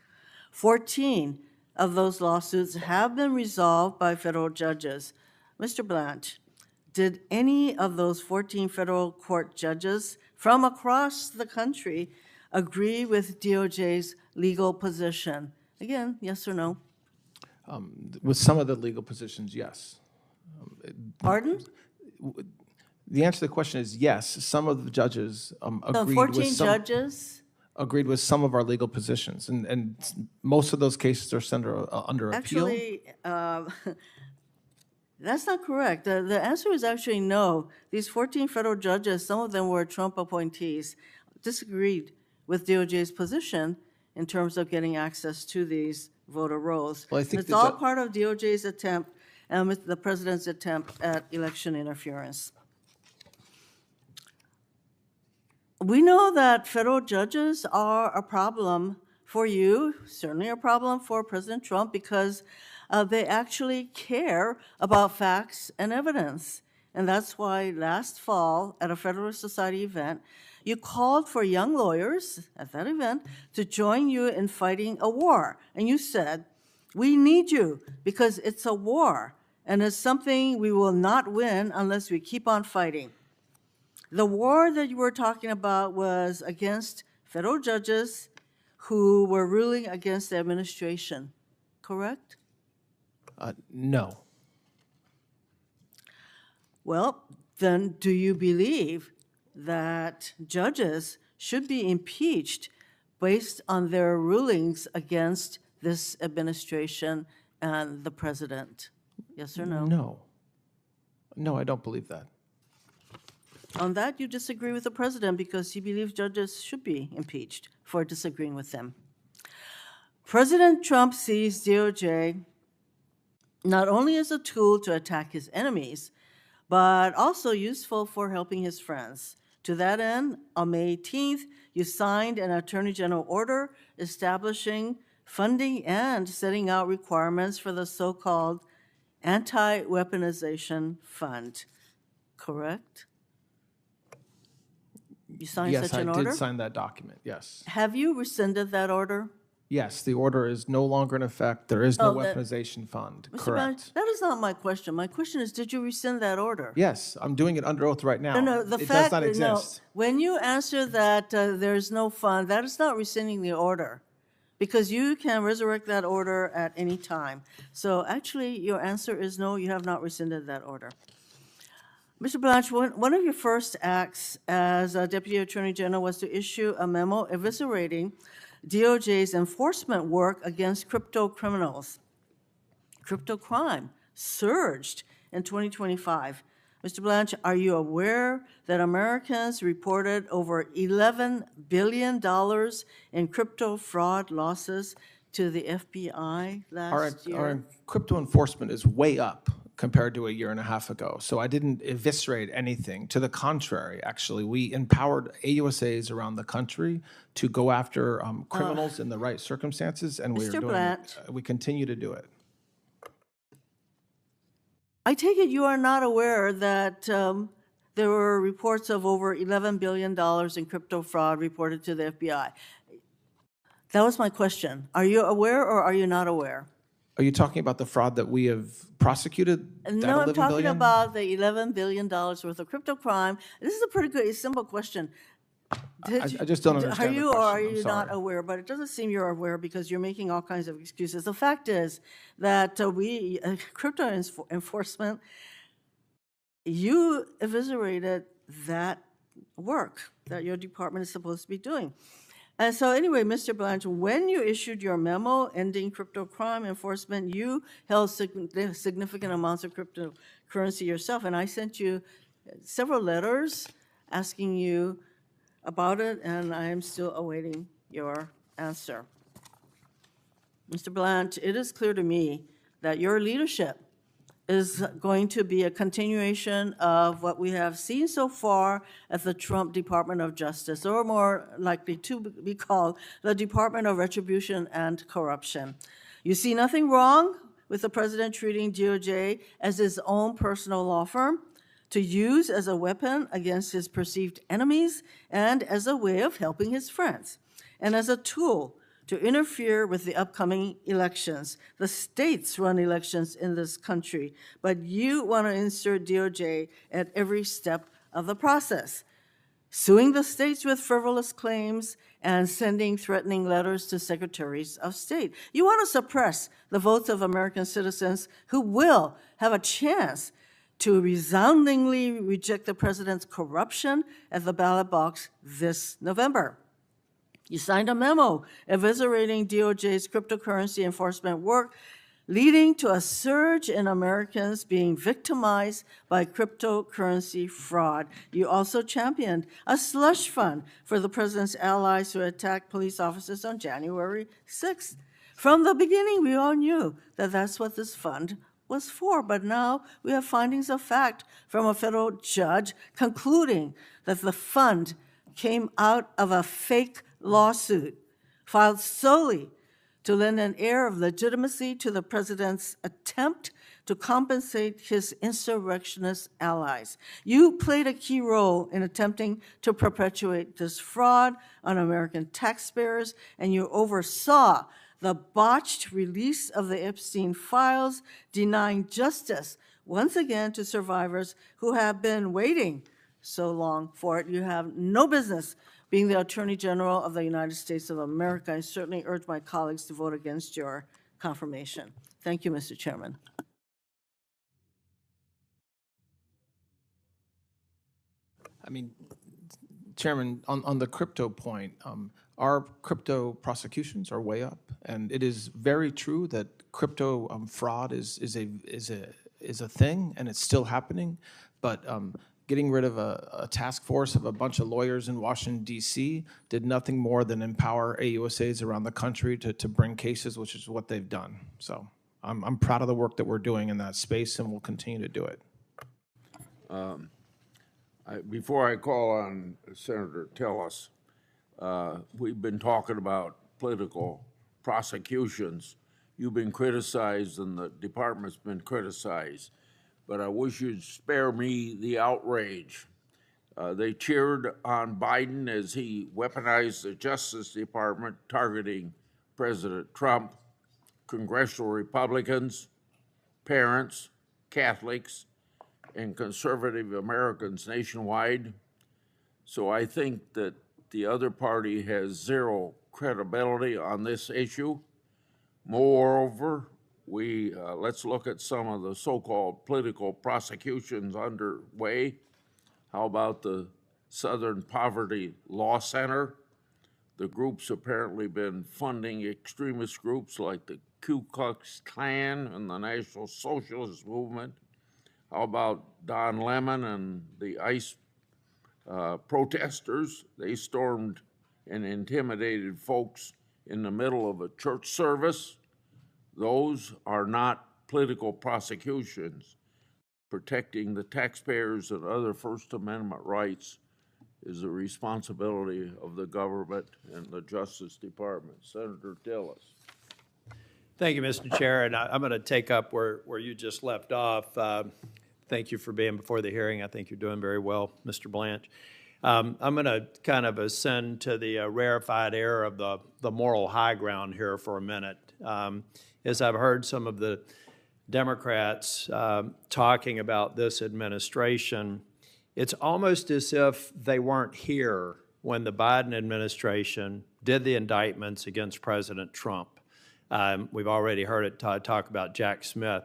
14 of those lawsuits have been resolved by federal judges. Mr. Blanche, did any of those 14 federal court judges from across the country agree with DOJ's legal position? Again, yes or no? With some of the legal positions, yes. Pardon? The answer to the question is yes. Some of the judges agreed 14 with some, judges? agreed with some of our legal positions, and most of those cases are under appeal. Actually, that's not correct. The answer is actually no. These 14 federal judges, some of them were Trump appointees, disagreed with DOJ's position in terms of getting access to these voter rolls. Well, I think it's all part of DOJ's attempt and with the president's attempt at election interference. We know that federal judges are a problem for you, certainly a problem for President Trump, because they actually care about facts and evidence. And that's why last fall at a Federalist Society event, you called for young lawyers at that event to join you in fighting a war. And you said, we need you because it's a war and it's something we will not win unless we keep on fighting. The war that you were talking about was against federal judges who were ruling against the administration, correct? No. Well, then do you believe that judges should be impeached based on their rulings against this administration and the president? Yes or no? No. No, I don't believe that. On that, you disagree with the president because he believes judges should be impeached for disagreeing with them. President Trump sees DOJ not only as a tool to attack his enemies, but also useful for helping his friends. To that end, on May 18th, you signed an Attorney General order establishing funding and setting out requirements for the so-called Anti-Weaponization Fund, correct? You signed Yes, such an I order? did sign that document, yes. Have you rescinded that order? Yes, the order is no longer in effect. There is no Oh, that- weaponization fund, Mr. correct? Blanche, that is not my question. My question is, did you rescind that order? Yes, I'm doing it under oath right now. No, the It fact does not that, no, exist. when you answer that there is no fund, that is not rescinding the order, because you can resurrect that order at any time. So actually, your answer is no, you have not rescinded that order. Mr. Blanche, one of your first acts as a Deputy Attorney General was to issue a memo eviscerating DOJ's enforcement work against crypto criminals. Crypto crime surged in 2025. Mr. Blanche, are you aware that Americans reported over $11 billion in crypto fraud losses to the FBI last year? Our crypto enforcement is way up compared to a year and a half ago. So I didn't eviscerate anything. To the contrary, actually, we empowered AUSAs around the country to go after criminals in the right circumstances, and we are Mr. doing Blanche. we continue to do it. I take it you are not aware that there were reports of over $11 billion in crypto fraud reported to the FBI. That was my question. Are you aware or are you not aware? Are you talking about the fraud that we have prosecuted? That No, I'm 11 talking billion? about the $11 billion worth of crypto crime. This is a pretty good, simple question. I just don't understand Are the you or are question. I'm you not sorry. aware? But it doesn't seem you're aware because you're making all kinds of excuses. The fact is that crypto enforcement, you eviscerated that work that your department is supposed to be doing. And so anyway, Mr. Blanche, when you issued your memo ending crypto crime enforcement, you held significant amounts of cryptocurrency yourself, and I sent you several letters asking you about it, and I am still awaiting your answer. Mr. Blanche, it is clear to me that your leadership is going to be a continuation of what we have seen so far at the Trump Department of Justice, or more likely to be called the Department of Retribution and Corruption. You see nothing wrong with the president treating DOJ as his own personal law firm to use as a weapon against his perceived enemies and as a way of helping his friends, and as a tool to interfere with the upcoming elections. The states run elections in this country, but you want to insert DOJ at every step of the process, suing the states with frivolous claims and sending threatening letters to secretaries of state. You want to suppress the votes of American citizens who will have a chance to resoundingly reject the president's corruption at the ballot box this November. You signed a memo eviscerating DOJ's cryptocurrency enforcement work, leading to a surge in Americans being victimized by cryptocurrency fraud. You also championed a slush fund for the president's allies who attacked police officers on January 6th. From the beginning, we all knew that that's what this fund was for, but now we have findings of fact from a federal judge concluding that the fund came out of a fake lawsuit filed solely to lend an air of legitimacy to the president's attempt to compensate his insurrectionist allies. You played a key role in attempting to perpetuate this fraud on American taxpayers, and you oversaw the botched release of the Epstein files, denying justice once again to survivors who have been waiting so long for it. You have no business being the Attorney General of the United States of America. I certainly urge my colleagues to vote against your confirmation. Thank you, Mr. Chairman. I mean, Chairman, on the crypto point, our crypto prosecutions are way up, and it is very true that crypto fraud is a thing, and it's still happening. But getting rid of a task force of a bunch of lawyers in Washington, D.C. did nothing more than empower AUSAs around the country to bring cases, which is what they've done. So I'm proud of the work that we're doing in that space, and we'll continue to do it. Before I call on Senator Tillis, we've been talking about political prosecutions. You've been criticized and the department's been criticized, but I wish you'd spare me the outrage. They cheered on Biden as he weaponized the Justice Department, targeting President Trump, congressional Republicans, parents, Catholics, and conservative Americans nationwide. So I think that the other party has zero credibility on this issue. Moreover, let's look at some of the so-called political prosecutions underway. How about the Southern Poverty Law Center? The group's apparently been funding extremist groups like the Ku Klux Klan and the National Socialist Movement. How about Don Lemon and the ICE protesters? They stormed and intimidated folks in the middle of a church service. Those are not political prosecutions. Protecting the taxpayers and other First Amendment rights is the responsibility of the government and the Justice Department. Senator Tillis. Thank you, Mr. Chair, and I'm going to take up where you just left off. Thank you for being before the hearing. I think you're doing very well, Mr. Blanche. I'm going to kind of ascend to the rarefied air of the moral high ground here for a minute. As I've heard some of the Democrats talking about this administration, it's almost as if they weren't here when the Biden administration did the indictments against President Trump. We've already heard it talk about Jack Smith.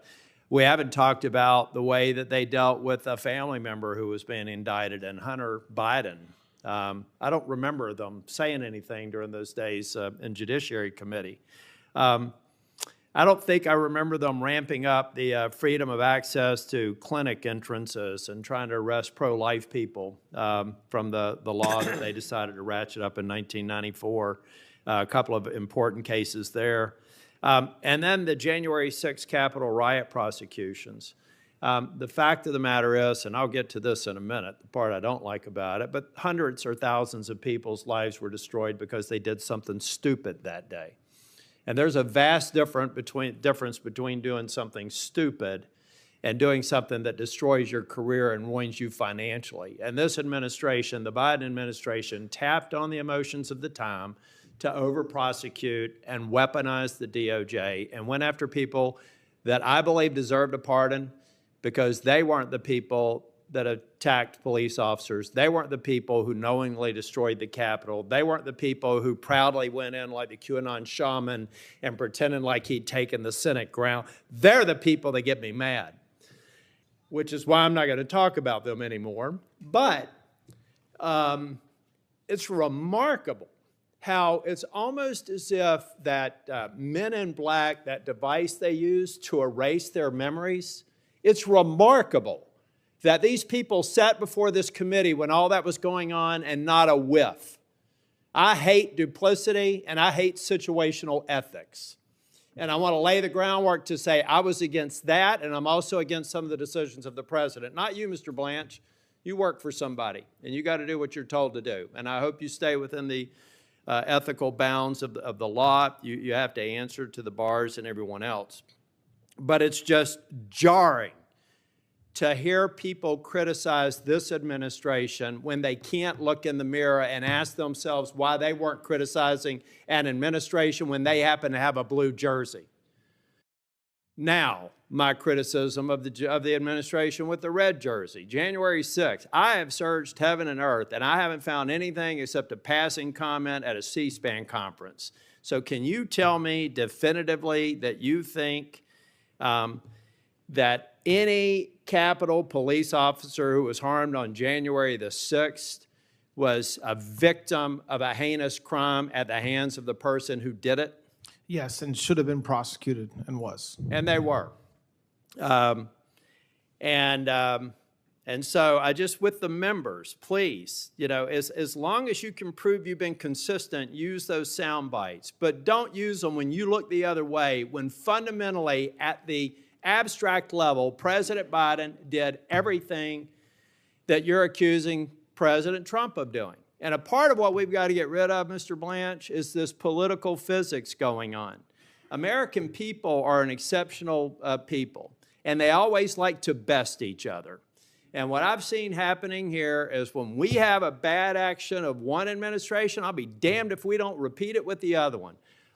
We haven't talked about the way that they dealt with a family member who was being indicted, and Hunter Biden. I don't remember them saying anything during those days in Judiciary Committee. I don't think I remember them ramping up the freedom of access to clinic entrances and trying to arrest pro-life people from the law that they decided to ratchet up in 1994. A couple of important cases there. And then the January 6th Capitol riot prosecutions. The fact of the matter is, and I'll get to this in a minute, the part I don't like about it, but hundreds or thousands of people's lives were destroyed because they did something stupid that day. And there's a vast difference between doing something stupid and doing something that destroys your career and ruins you financially. And this administration, the Biden administration, tapped on the emotions of the time to over-prosecute and weaponize the DOJ and went after people that I believe deserved a pardon because they weren't the people that attacked police officers. They weren't the people who knowingly destroyed the Capitol. They weren't the people who proudly went in like the QAnon shaman and pretending like he'd taken the Senate ground. They're the people that get me mad, which is why I'm not going to talk about them anymore. But it's remarkable how it's almost as if that Men in Black, that device they use to erase their memories, it's remarkable that these people sat before this committee when all that was going on and not a whiff. I hate duplicity and I hate situational ethics. And I want to lay the groundwork to say I was against that, and I'm also against some of the decisions of the president. Not you, Mr. Blanche. You work for somebody, and you got to do what you're told to do. And I hope you stay within the ethical bounds of the law. You have to answer to the bars and everyone else. But it's just jarring to hear people criticize this administration when they can't look in the mirror and ask themselves why they weren't criticizing an administration when they happen to have a blue jersey. Now, my criticism of the administration with the red jersey. January 6th, I have searched heaven and earth, and I haven't found anything except a passing comment at a C-SPAN conference. So can you tell me definitively that you think that any Capitol police officer who was harmed on January the 6th was a victim of a heinous crime at the hands of the person who did it? Yes, and should have been prosecuted and was. And they were. And so I just, with the members, please, you know, as long as you can prove you've been consistent, use those sound bites. But don't use them when you look the other way, when fundamentally at the abstract level, President Biden did everything that you're accusing President Trump of doing. And a part of what we've got to get rid of, Mr. Blanche, is this political physics going on. American people are an exceptional people, and they always like to best each other. And what I've seen happening here is when we have a bad action of one administration, I'll be damned if we don't repeat it with the other one.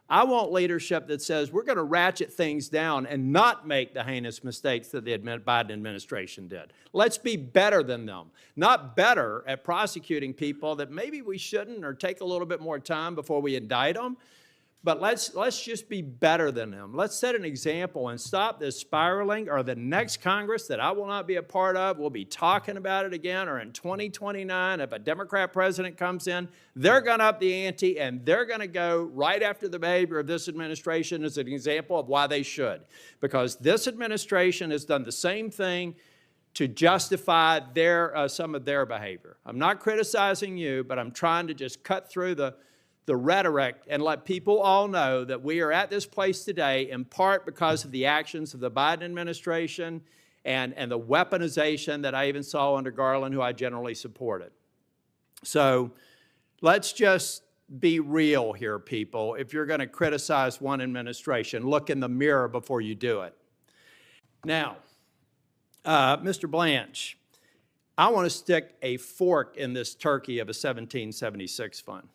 I want leadership that says we're going to ratchet things down and not make the heinous mistakes that the Biden administration did. Let's be better than them, not better at prosecuting people that maybe we shouldn't, or take a little bit more time before we indict them. But let's just be better than them. Let's set an example and stop this spiraling, or the next Congress that I will not be a part of will be talking about it again, or in 2029, if a Democrat president comes in, they're going to up the ante, and they're going to go right after the behavior of this administration as an example of why they should. Because this administration has done the same thing to justify some of their behavior. I'm not criticizing you, but I'm trying to just cut through the rhetoric and let people all know that we are at this place today in part because of the actions of the Biden administration and the weaponization that I even saw under Garland, who I generally supported. So let's just be real here, people. If you're going to criticize one administration, look in the mirror before you do it. Now, Mr. Blanche, I want to stick a fork in this turkey of a 1776 fund.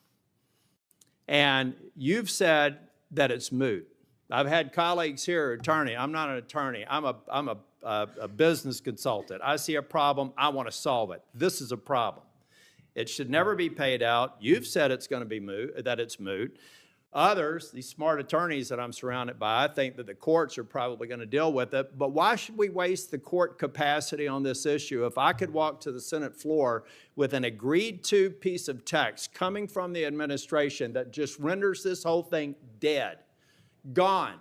And you've said that it's moot. I've had colleagues here, attorney. I'm not an attorney. I'm a business consultant. I see a problem. I want to solve it. This is a problem. It should never be paid out. You've said it's going to be moot, that it's moot. Others, these smart attorneys that I'm surrounded by, think that the courts are probably going to deal with it. But why should we waste the court capacity on this issue? If I could walk to the Senate floor with an agreed-to piece of text coming from the administration that just renders this whole thing dead, gone.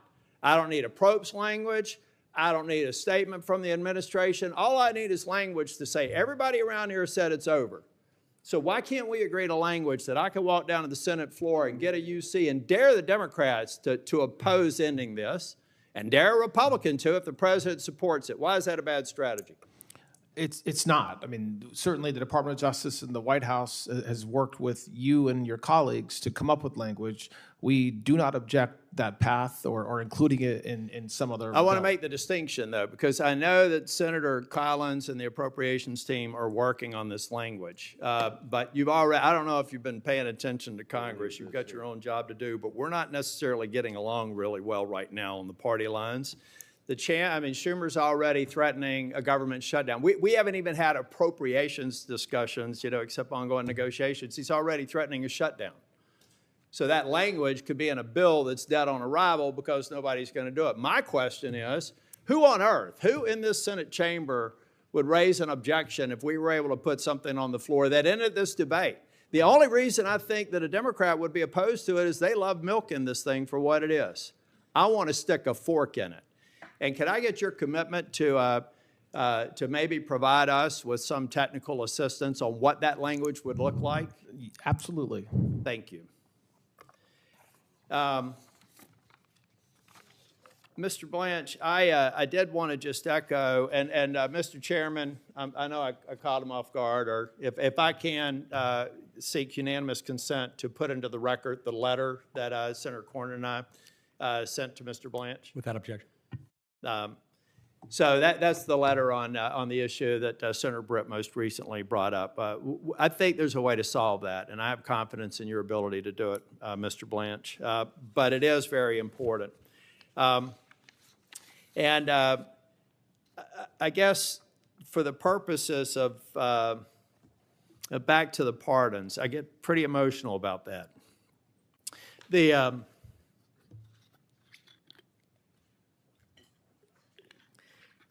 I don't need a Probst language. I don't need a statement from the administration. All I need is language to say everybody around here said it's over. So why can't we agree to language that I can walk down to the Senate floor and get a UC and dare the Democrats to oppose ending this, and dare a Republican to if the president supports it? Why is that a bad strategy? It's not. I mean, certainly the Department of Justice and the White House has worked with you and your colleagues to come up with language. We do not object that path or including it in some other. I want to make the distinction, though, because I know that Senator Collins and the appropriations team are working on this language. But you've already, I don't know if you've been paying attention to Congress. You've got your own job to do, but we're not necessarily getting along really well right now on the party lines. Schumer's already threatening a government shutdown. We haven't even had appropriations discussions, except ongoing negotiations. He's already threatening a shutdown. So that language could be in a bill that's dead on arrival because nobody's going to do it. My question is, who on earth, who in this Senate chamber would raise an objection if we were able to put something on the floor that ended this debate? The only reason I think that a Democrat would be opposed to it is they love milking this thing for what it is. I want to stick a fork in it. And can I get your commitment to maybe provide us with some technical assistance on what that language would look like? Absolutely. Thank you. Mr. Blanche, I did want to just echo, and Mr. Chairman, I know I caught him off guard, or if I can seek unanimous consent to put into the record the letter that Senator Cornyn and I sent to Mr. Blanche. Without objection. So that's the letter on the issue that Senator Britt most recently brought up. I think there's a way to solve that, and I have confidence in your ability to do it, Mr. Blanche. But it is very important. And I guess for the purposes of back to the pardons, I get pretty emotional about that.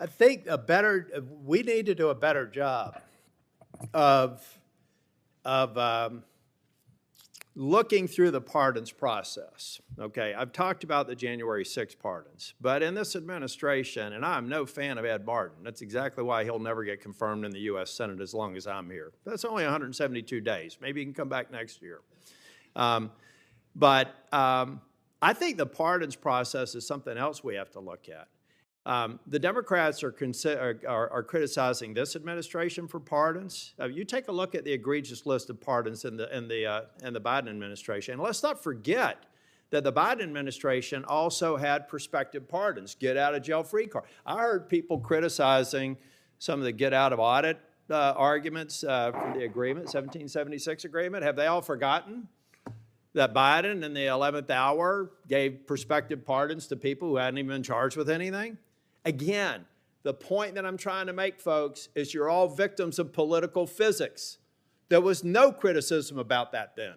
I think we need to do a better job of looking through the pardons process. Okay, I've talked about the January 6 pardons, but in this administration, and I'm no fan of Ed Martin, that's exactly why he'll never get confirmed in the U.S. Senate as long as I'm here. That's only 172 days. Maybe he can come back next year. But I think the pardons process is something else we have to look at. The Democrats are criticizing this administration for pardons. You take a look at the egregious list of pardons in the Biden administration, and let's not forget that the Biden administration also had prospective pardons, get out of jail free card. I heard people criticizing some of the get out of audit arguments for the agreement, 1776 agreement. Have they all forgotten that Biden in the 11th hour gave prospective pardons to people who hadn't even been charged with anything? Again, the point that I'm trying to make, folks, is you're all victims of political physics. There was no criticism about that then.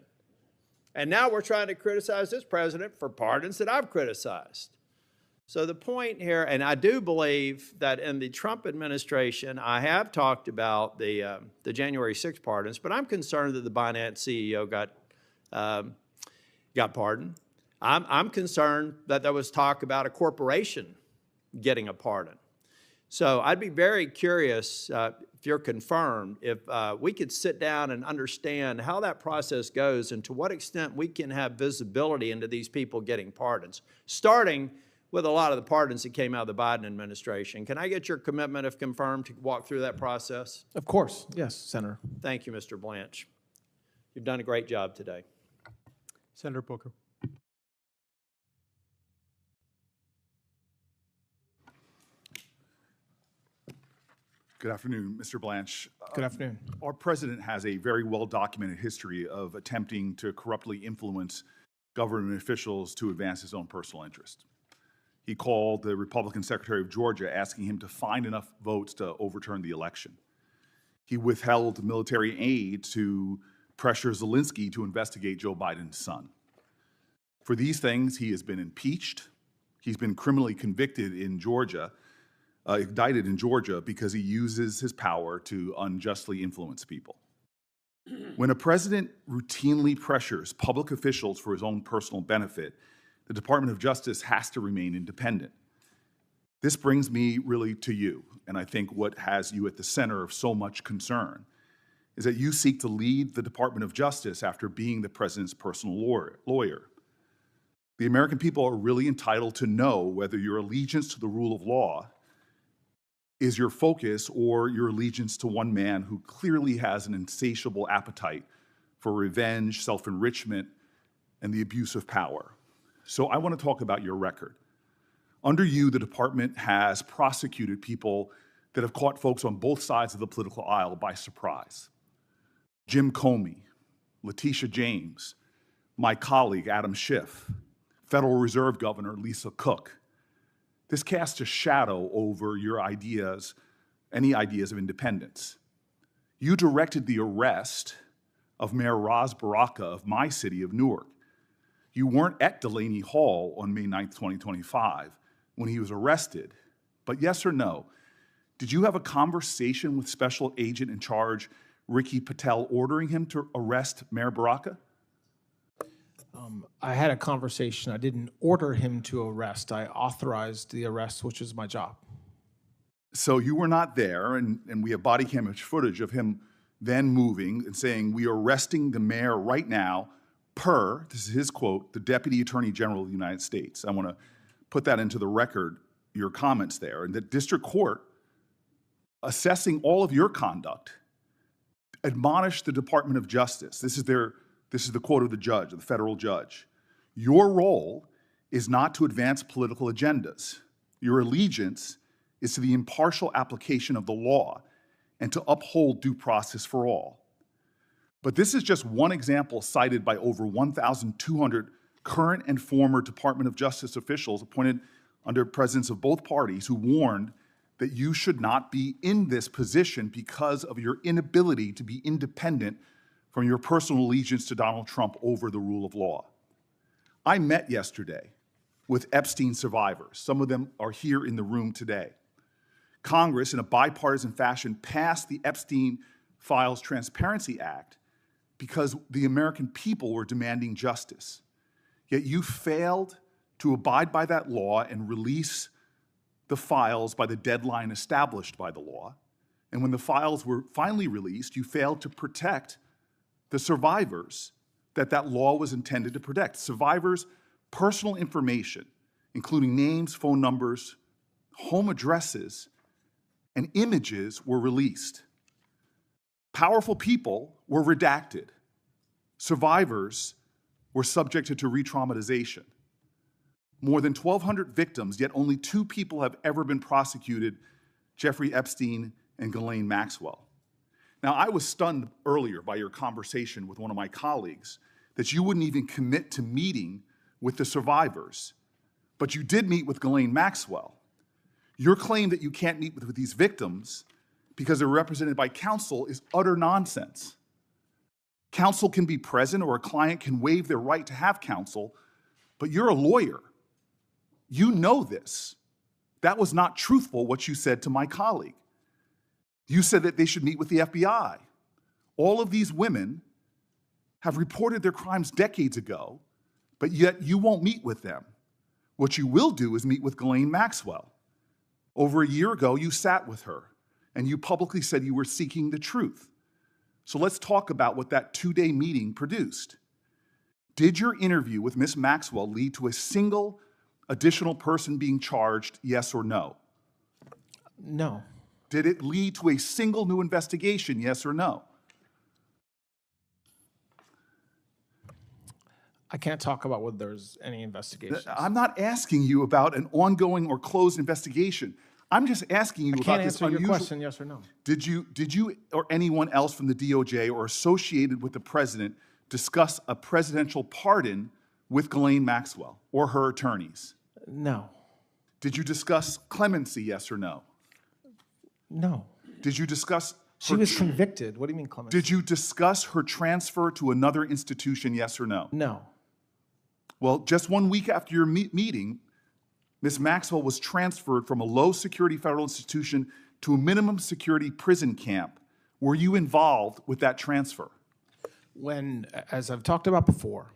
And now we're trying to criticize this president for pardons that I've criticized. So the point here, and I do believe that in the Trump administration, I have talked about the January 6 pardons, but I'm concerned that the Binance CEO got pardoned. I'm concerned that there was talk about a corporation getting a pardon. So I'd be very curious, if you're confirmed, if we could sit down and understand how that process goes and to what extent we can have visibility into these people getting pardons, starting with a lot of the pardons that came out of the Biden administration. Can I get your commitment, if confirmed, to walk through that process? Of course. Yes, Senator. Thank you, Mr. Blanche. You've done a great job today. Senator Booker. Good afternoon, Mr. Blanche. Good afternoon. Our president has a very well-documented history of attempting to corruptly influence government officials to advance his own personal interest. He called the Republican Secretary of Georgia asking him to find enough votes to overturn the election. He withheld military aid to pressure Zelensky to investigate Joe Biden's son. For these things, he has been impeached. He's been criminally convicted in Georgia, indicted in Georgia, because he uses his power to unjustly influence people. When a president routinely pressures public officials for his own personal benefit, the Department of Justice has to remain independent. This brings me really to you, and I think what has you at the center of so much concern is that you seek to lead the Department of Justice after being the president's personal lawyer. The American people are really entitled to know whether your allegiance to the rule of law is your focus or your allegiance to one man who clearly has an insatiable appetite for revenge, self-enrichment, and the abuse of power. So I want to talk about your record. Under you, the department has prosecuted people that have caught folks on both sides of the political aisle by surprise. Jim Comey, Letitia James, my colleague Adam Schiff, Federal Reserve Governor Lisa Cook. This casts a shadow over your ideas, any ideas of independence. You directed the arrest of Mayor Ras Baraka of my city of Newark. You weren't at Delaney Hall on May 9th, 2025, when he was arrested. But yes or no, did you have a conversation with Special Agent in Charge Ricky Patel ordering him to arrest Mayor Baraka? I had a conversation. I didn't order him to arrest. I authorized the arrest, which is my job. So you were not there, and we have body camera footage of him then moving and saying, "We are arresting the mayor right now per," this is his quote, "the Deputy Attorney General of the United States." I want to put that into the record, your comments there, and the district court, assessing all of your conduct, admonished the Department of Justice. This is the quote of the judge, the federal judge. Your role is not to advance political agendas. Your allegiance is to the impartial application of the law and to uphold due process for all. But this is just one example cited by over 1,200 current and former Department of Justice officials appointed under presidents of both parties who warned that you should not be in this position because of your inability to be independent from your personal allegiance to Donald Trump over the rule of law. I met yesterday with Epstein survivors. Some of them are here in the room today. Congress, in a bipartisan fashion, passed the Epstein Files Transparency Act because the American people were demanding justice. Yet you failed to abide by that law and release the files by the deadline established by the law. And when the files were finally released, you failed to protect the survivors that law was intended to protect. Survivors' personal information, including names, phone numbers, home addresses, and images were released. Powerful people were redacted. Survivors were subjected to re-traumatization. More than 1,200 victims, yet only 2 people have ever been prosecuted, Jeffrey Epstein and Ghislaine Maxwell. Now, I was stunned earlier by your conversation with one of my colleagues that you wouldn't even commit to meeting with the survivors, but you did meet with Ghislaine Maxwell. Your claim that you can't meet with these victims because they're represented by counsel is utter nonsense. Counsel can be present or a client can waive their right to have counsel, but you're a lawyer. You know this. That was not truthful, what you said to my colleague. You said that they should meet with the FBI. All of these women have reported their crimes decades ago, but yet you won't meet with them. What you will do is meet with Ghislaine Maxwell. Over a year ago, you sat with her, and you publicly said you were seeking the truth. So let's talk about what that 2-day meeting produced. Did your interview with Ms. Maxwell lead to a single additional person being charged, yes or no? No. Did it lead to a single new investigation, yes or no? I can't talk about whether there's any investigations. I'm not asking you about an ongoing or closed investigation. I'm just asking you I about can't this answer unusual... your question, yes or no. Did you or anyone else from the DOJ or associated with the president discuss a presidential pardon with Ghislaine Maxwell or her attorneys? No. Did you discuss clemency, yes or no? No. Did you discuss... She was convicted. What do you mean clemency? Did you discuss her transfer to another institution, yes or no? No. Well, just 1 week after your meeting, Ms. Maxwell was transferred from a low-security federal institution to a minimum security prison camp. Were you involved with that transfer? When, as I've talked about before,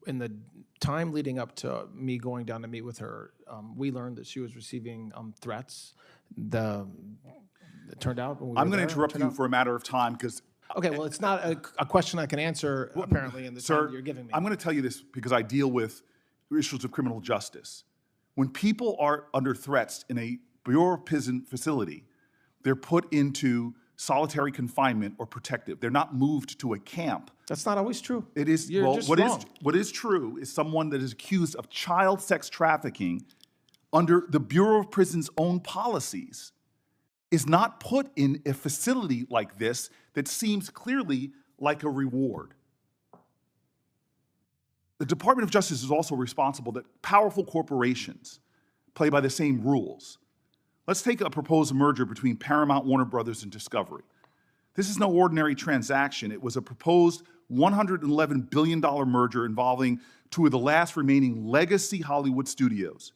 in the time leading up to me going down to meet with her, we learned that she was receiving threats. It turned out when we were I'm going to there, interrupt you for a matter of time because... Okay, well, it's not a question I can answer, apparently, in the time you're giving me. I'm going to tell you this because I deal with issues of criminal justice. When people are under threats in a Bureau of Prison facility, they're put into solitary confinement or protective. They're not moved to a camp. That's not always true. It is. You're well, just what wrong. is what is true is someone that is accused of child sex trafficking under the Bureau of Prison's own policies is not put in a facility like this that seems clearly like a reward. The Department of Justice is also responsible that powerful corporations play by the same rules. Let's take a proposed merger between Paramount, Warner Brothers, and Discovery. This is no ordinary transaction. It was a proposed $111 billion merger involving 2 of the last remaining legacy Hollywood studios.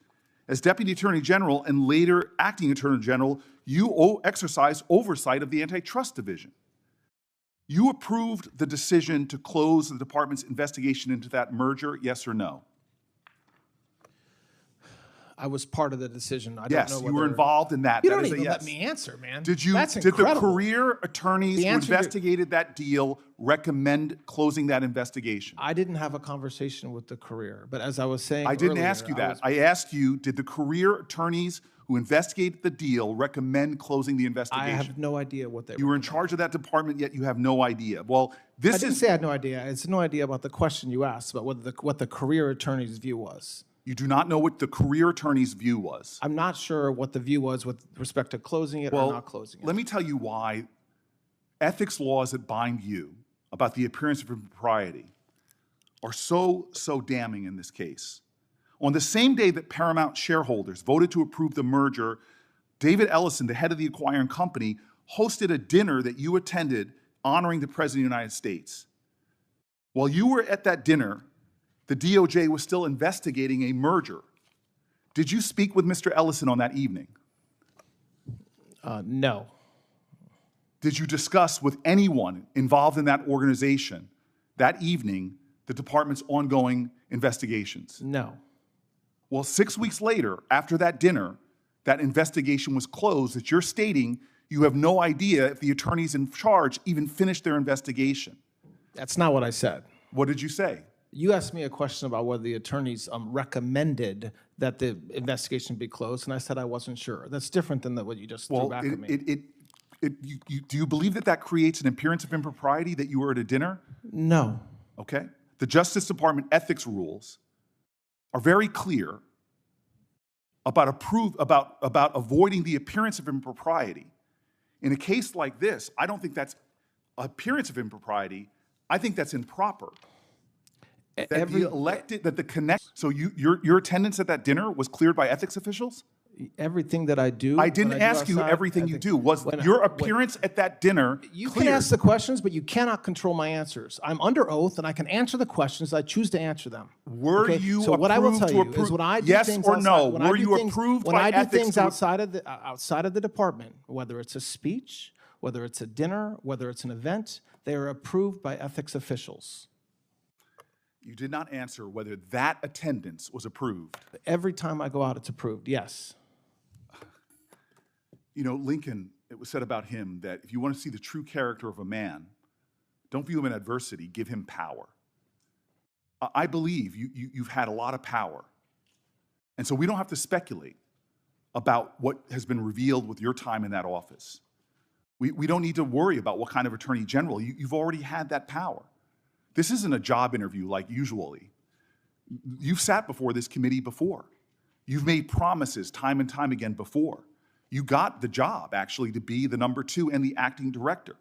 As Deputy Attorney General and later Acting Attorney General, you exercise oversight of the Antitrust Division. You approved the decision to close the department's investigation into that merger, yes or no? I was part of the decision. I Yes, don't know you were whether- involved in that. You That don't is a even let yes. me answer, man. Did That's the incredible. career attorneys The who answer to- investigated that deal recommend closing that investigation? I didn't have a conversation with the career, but as I was saying I didn't earlier, ask you that. was- I asked you, did the career attorneys who investigated the deal recommend closing the I investigation? have no idea what they You were in charge of that department, yet you have no idea. Well, I this didn't is, say I had no idea. It's no idea about the question you asked about what the career attorney's view was. you do not know what the career attorney's view was. I'm not sure what the view was with respect to closing it or not closing it. Let me tell you why ethics laws that bind you about the appearance of impropriety are so damning in this case. On the same day that Paramount shareholders voted to approve the merger, David Ellison, the head of the acquiring company, hosted a dinner that you attended honoring the President of the United States. While you were at that dinner, the DOJ was still investigating a merger. Did you speak with Mr. Ellison on that evening? No. Did you discuss with anyone involved in that organization that evening the department's ongoing investigations? No. Well, 6 weeks later, after that dinner, that investigation was closed, that you're stating you have no idea if the attorneys in charge even finished their investigation. That's not what I said. What did you say? You asked me a question about whether the attorneys recommended that the investigation be closed, and I said I wasn't sure. That's different than what you just threw back at me. Do you believe that that creates an appearance of impropriety that you were at a dinner? No. Okay. The Justice Department ethics rules are very clear about avoiding the appearance of impropriety. In a case like this, I don't think that's appearance of impropriety. I think that's improper. So your attendance at that dinner was cleared by ethics officials? Everything that I do. I didn't ask you everything you do. Was your appearance at that dinner You cleared? can ask the questions, but you cannot control my answers. I'm under oath, and I can answer the questions. I choose to answer them. Were Okay? you So what I will approved tell to you is when I do yes things or outside, no? when I Were do you things- approved when by I do ethics things to- outside of the department, whether it's a speech, whether it's a dinner, whether it's an event, they are approved by ethics officials. You did not answer whether that attendance was approved. Every time I go out, it's approved. Yes. You know, Lincoln, it was said about him that if you want to see the true character of a man, don't view him in adversity, give him power. I believe you've had a lot of power. And so we don't have to speculate about what has been revealed with your time in that office. We don't need to worry about what kind of attorney general. You've already had that power. This isn't a job interview like usually. You've sat before this committee before. You've made promises time and time again before. You got the job, actually, to be the number 2 and the acting director.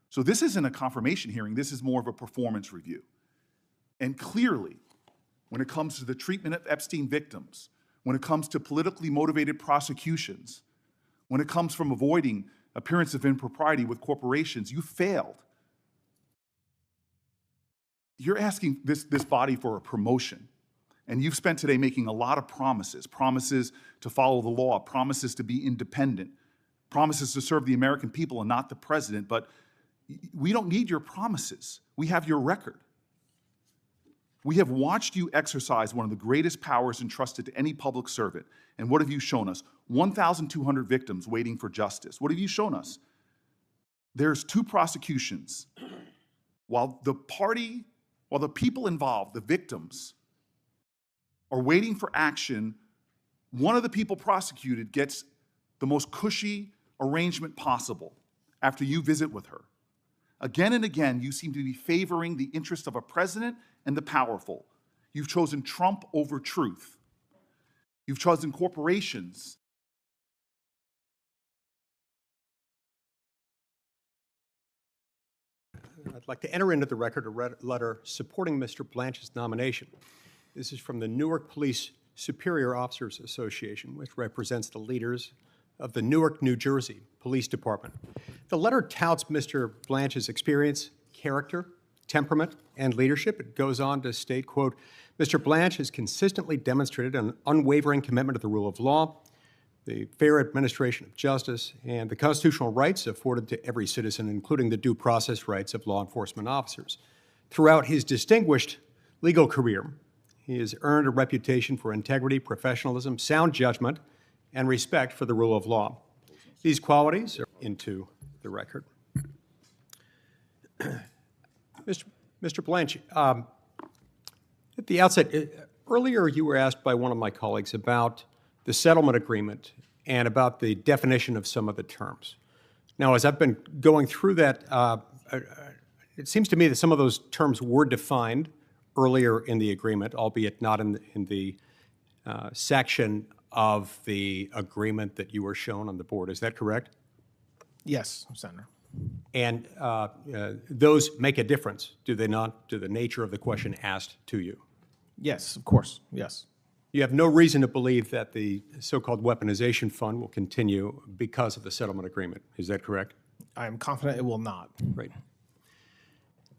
So this isn't a confirmation hearing. This is more of a performance review. And clearly, when it comes to the treatment of Epstein victims, when it comes to politically motivated prosecutions, when it comes from avoiding appearance of impropriety with corporations, you failed. You're asking this body for a promotion. And you've spent today making a lot of promises to follow the law, promises to be independent, promises to serve the American people and not the president. But we don't need your promises. We have your record. We have watched you exercise one of the greatest powers entrusted to any public servant. And what have you shown us? 1,200 victims waiting for justice. What have you shown us? There's 2 prosecutions. While the people involved, the victims, are waiting for action, one of the people prosecuted gets the most cushy arrangement possible after you visit with her. Again and again, you seem to be favoring the interest of a president and the powerful. You've chosen Trump over truth. You've chosen corporations. I'd like to enter into the record a letter supporting Mr. Blanche's nomination. This is from the Newark Police Superior Officers Association, which represents the leaders of the Newark, New Jersey Police Department. The letter touts Mr. Blanche's experience, character, temperament, and leadership. It goes on to state, quote, Mr. Blanche has consistently demonstrated an unwavering commitment to the rule of law, the fair administration of justice, and the constitutional rights afforded to every citizen, including the due process rights of law enforcement officers. Throughout his distinguished legal career, he has earned a reputation for integrity, professionalism, sound judgment, and respect for the rule of law. These qualities are into the record. Mr. Blanche, at the outset, earlier you were asked by one of my colleagues about the settlement agreement and about the definition of some of the terms. Now, as I've been going through that, it seems to me that some of those terms were defined earlier in the agreement, albeit not in the section of the agreement that you were shown on the board. Is that correct? Yes, Senator. And those make a difference, do they not, to the nature of the question asked to you? Yes, of course, yes. You have no reason to believe that the so-called weaponization fund will continue because of the settlement agreement. Is that correct? I am confident it will not. Right.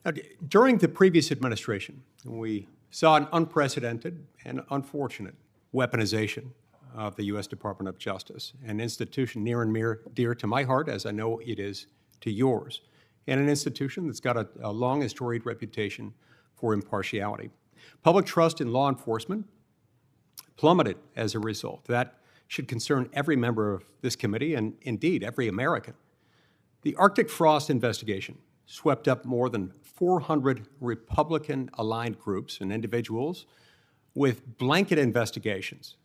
Now, during the previous administration, we saw an unprecedented and unfortunate weaponization of the U.S. Department of Justice, an institution near and dear to my heart, as I know it is to yours, and an institution that's got a long and storied reputation for impartiality. Public trust in law enforcement plummeted as a result. That should concern every member of this committee and indeed every American. The Arctic Frost investigation swept up more than 400 Republican-aligned groups and individuals with blanket investigations,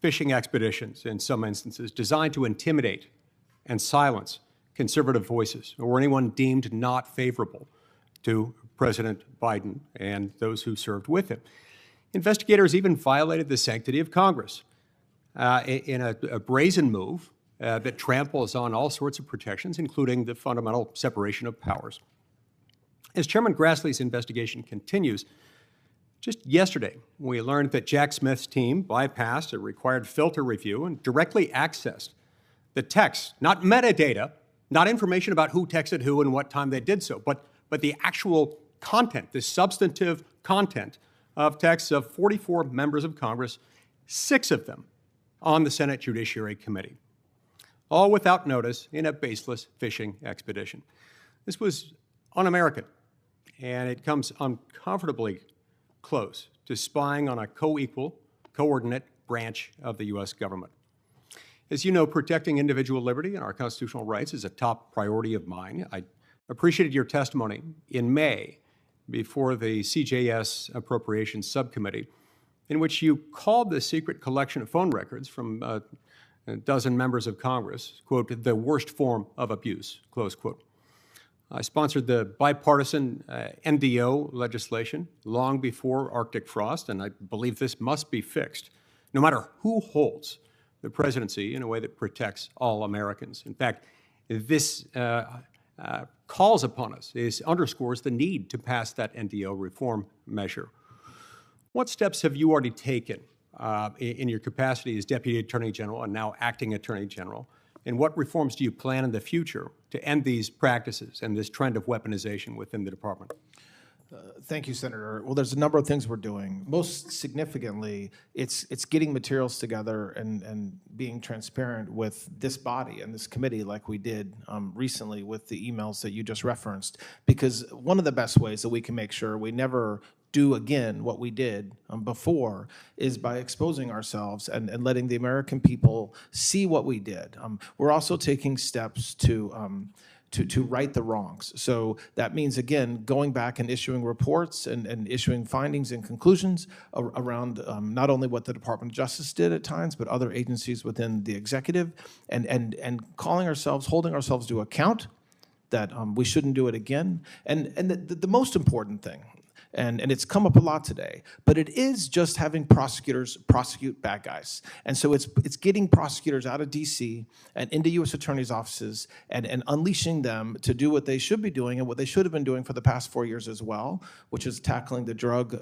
fishing expeditions in some instances, designed to intimidate and silence conservative voices or anyone deemed not favorable to President Biden and those who served with him. Investigators even violated the sanctity of Congress in a brazen move that tramples on all sorts of protections, including the fundamental separation of powers. As Chairman Grassley's investigation continues, just yesterday, we learned that Jack Smith's team bypassed a required filter review and directly accessed the text, not metadata, not information about who texted who and what time they did so, but the actual content, the substantive content of texts of 44 members of Congress, 6 of them on the Senate Judiciary Committee, all without notice in a baseless fishing expedition. This was un-American, and it comes uncomfortably close to spying on a co-equal, coordinate branch of the U.S. government. As you know, protecting individual liberty and our constitutional rights is a top priority of mine. I appreciated your testimony in May before the CJS Appropriations Subcommittee, in which you called the secret collection of phone records from a dozen members of Congress, quote, the worst form of abuse, close quote. I sponsored the bipartisan NDO legislation long before Arctic Frost, and I believe this must be fixed, no matter who holds the presidency, in a way that protects all Americans. In fact, this calls upon us, underscores the need to pass that NDO reform measure. What steps have you already taken in your capacity as Deputy Attorney General and now Acting Attorney General? And what reforms do you plan in the future to end these practices and this trend of weaponization within the department? Thank you, Senator. Well, there's a number of things we're doing. Most significantly, it's getting materials together and being transparent with this body and this committee like we did recently with the emails that you just referenced. Because one of the best ways that we can make sure we never do again what we did before is by exposing ourselves and letting the American people see what we did. We're also taking steps to right the wrongs. So that means, again, going back and issuing reports and issuing findings and conclusions around not only what the Department of Justice did at times, but other agencies within the executive, and calling ourselves, holding ourselves to account that we shouldn't do it again. And the most important thing, and it's come up a lot today, but it is just having prosecutors prosecute bad guys. And so it's getting prosecutors out of D.C. and into U.S. attorneys' offices and unleashing them to do what they should be doing and what they should have been doing for the past 4 years as well, which is tackling the drug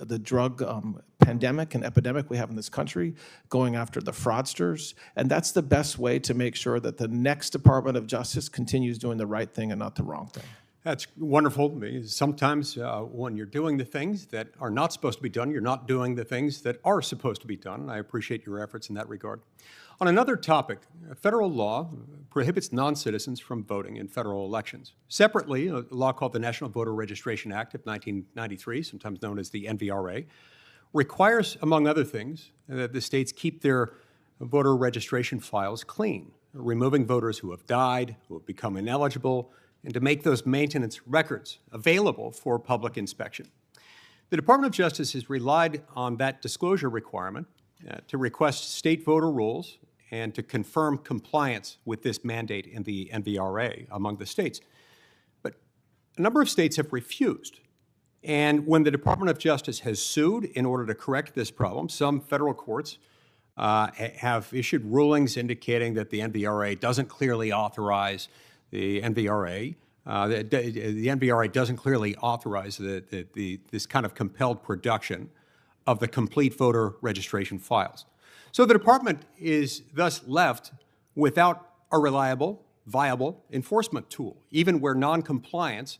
pandemic and epidemic we have in this country, going after the fraudsters. And that's the best way to make sure that the next Department of Justice continues doing the right thing and not the wrong thing. That's wonderful. Sometimes when you're doing the things that are not supposed to be done, you're not doing the things that are supposed to be done. And I appreciate your efforts in that regard. On another topic, federal law prohibits non-citizens from voting in federal elections. Separately, a law called the National Voter Registration Act of 1993, sometimes known as the NVRA, requires, among other things, that the states keep their voter registration files clean, removing voters who have died, who have become ineligible, and to make those maintenance records available for public inspection. The Department of Justice has relied on that disclosure requirement to request state voter rolls and to confirm compliance with this mandate in the NVRA among the states. But a number of states have refused. And when the Department of Justice has sued in order to correct this problem, some federal courts have issued rulings indicating that the NVRA doesn't clearly authorize the NVRA. The NVRA doesn't clearly authorize this kind of compelled production of the complete voter registration files. So the department is thus left without a reliable, viable enforcement tool, even where noncompliance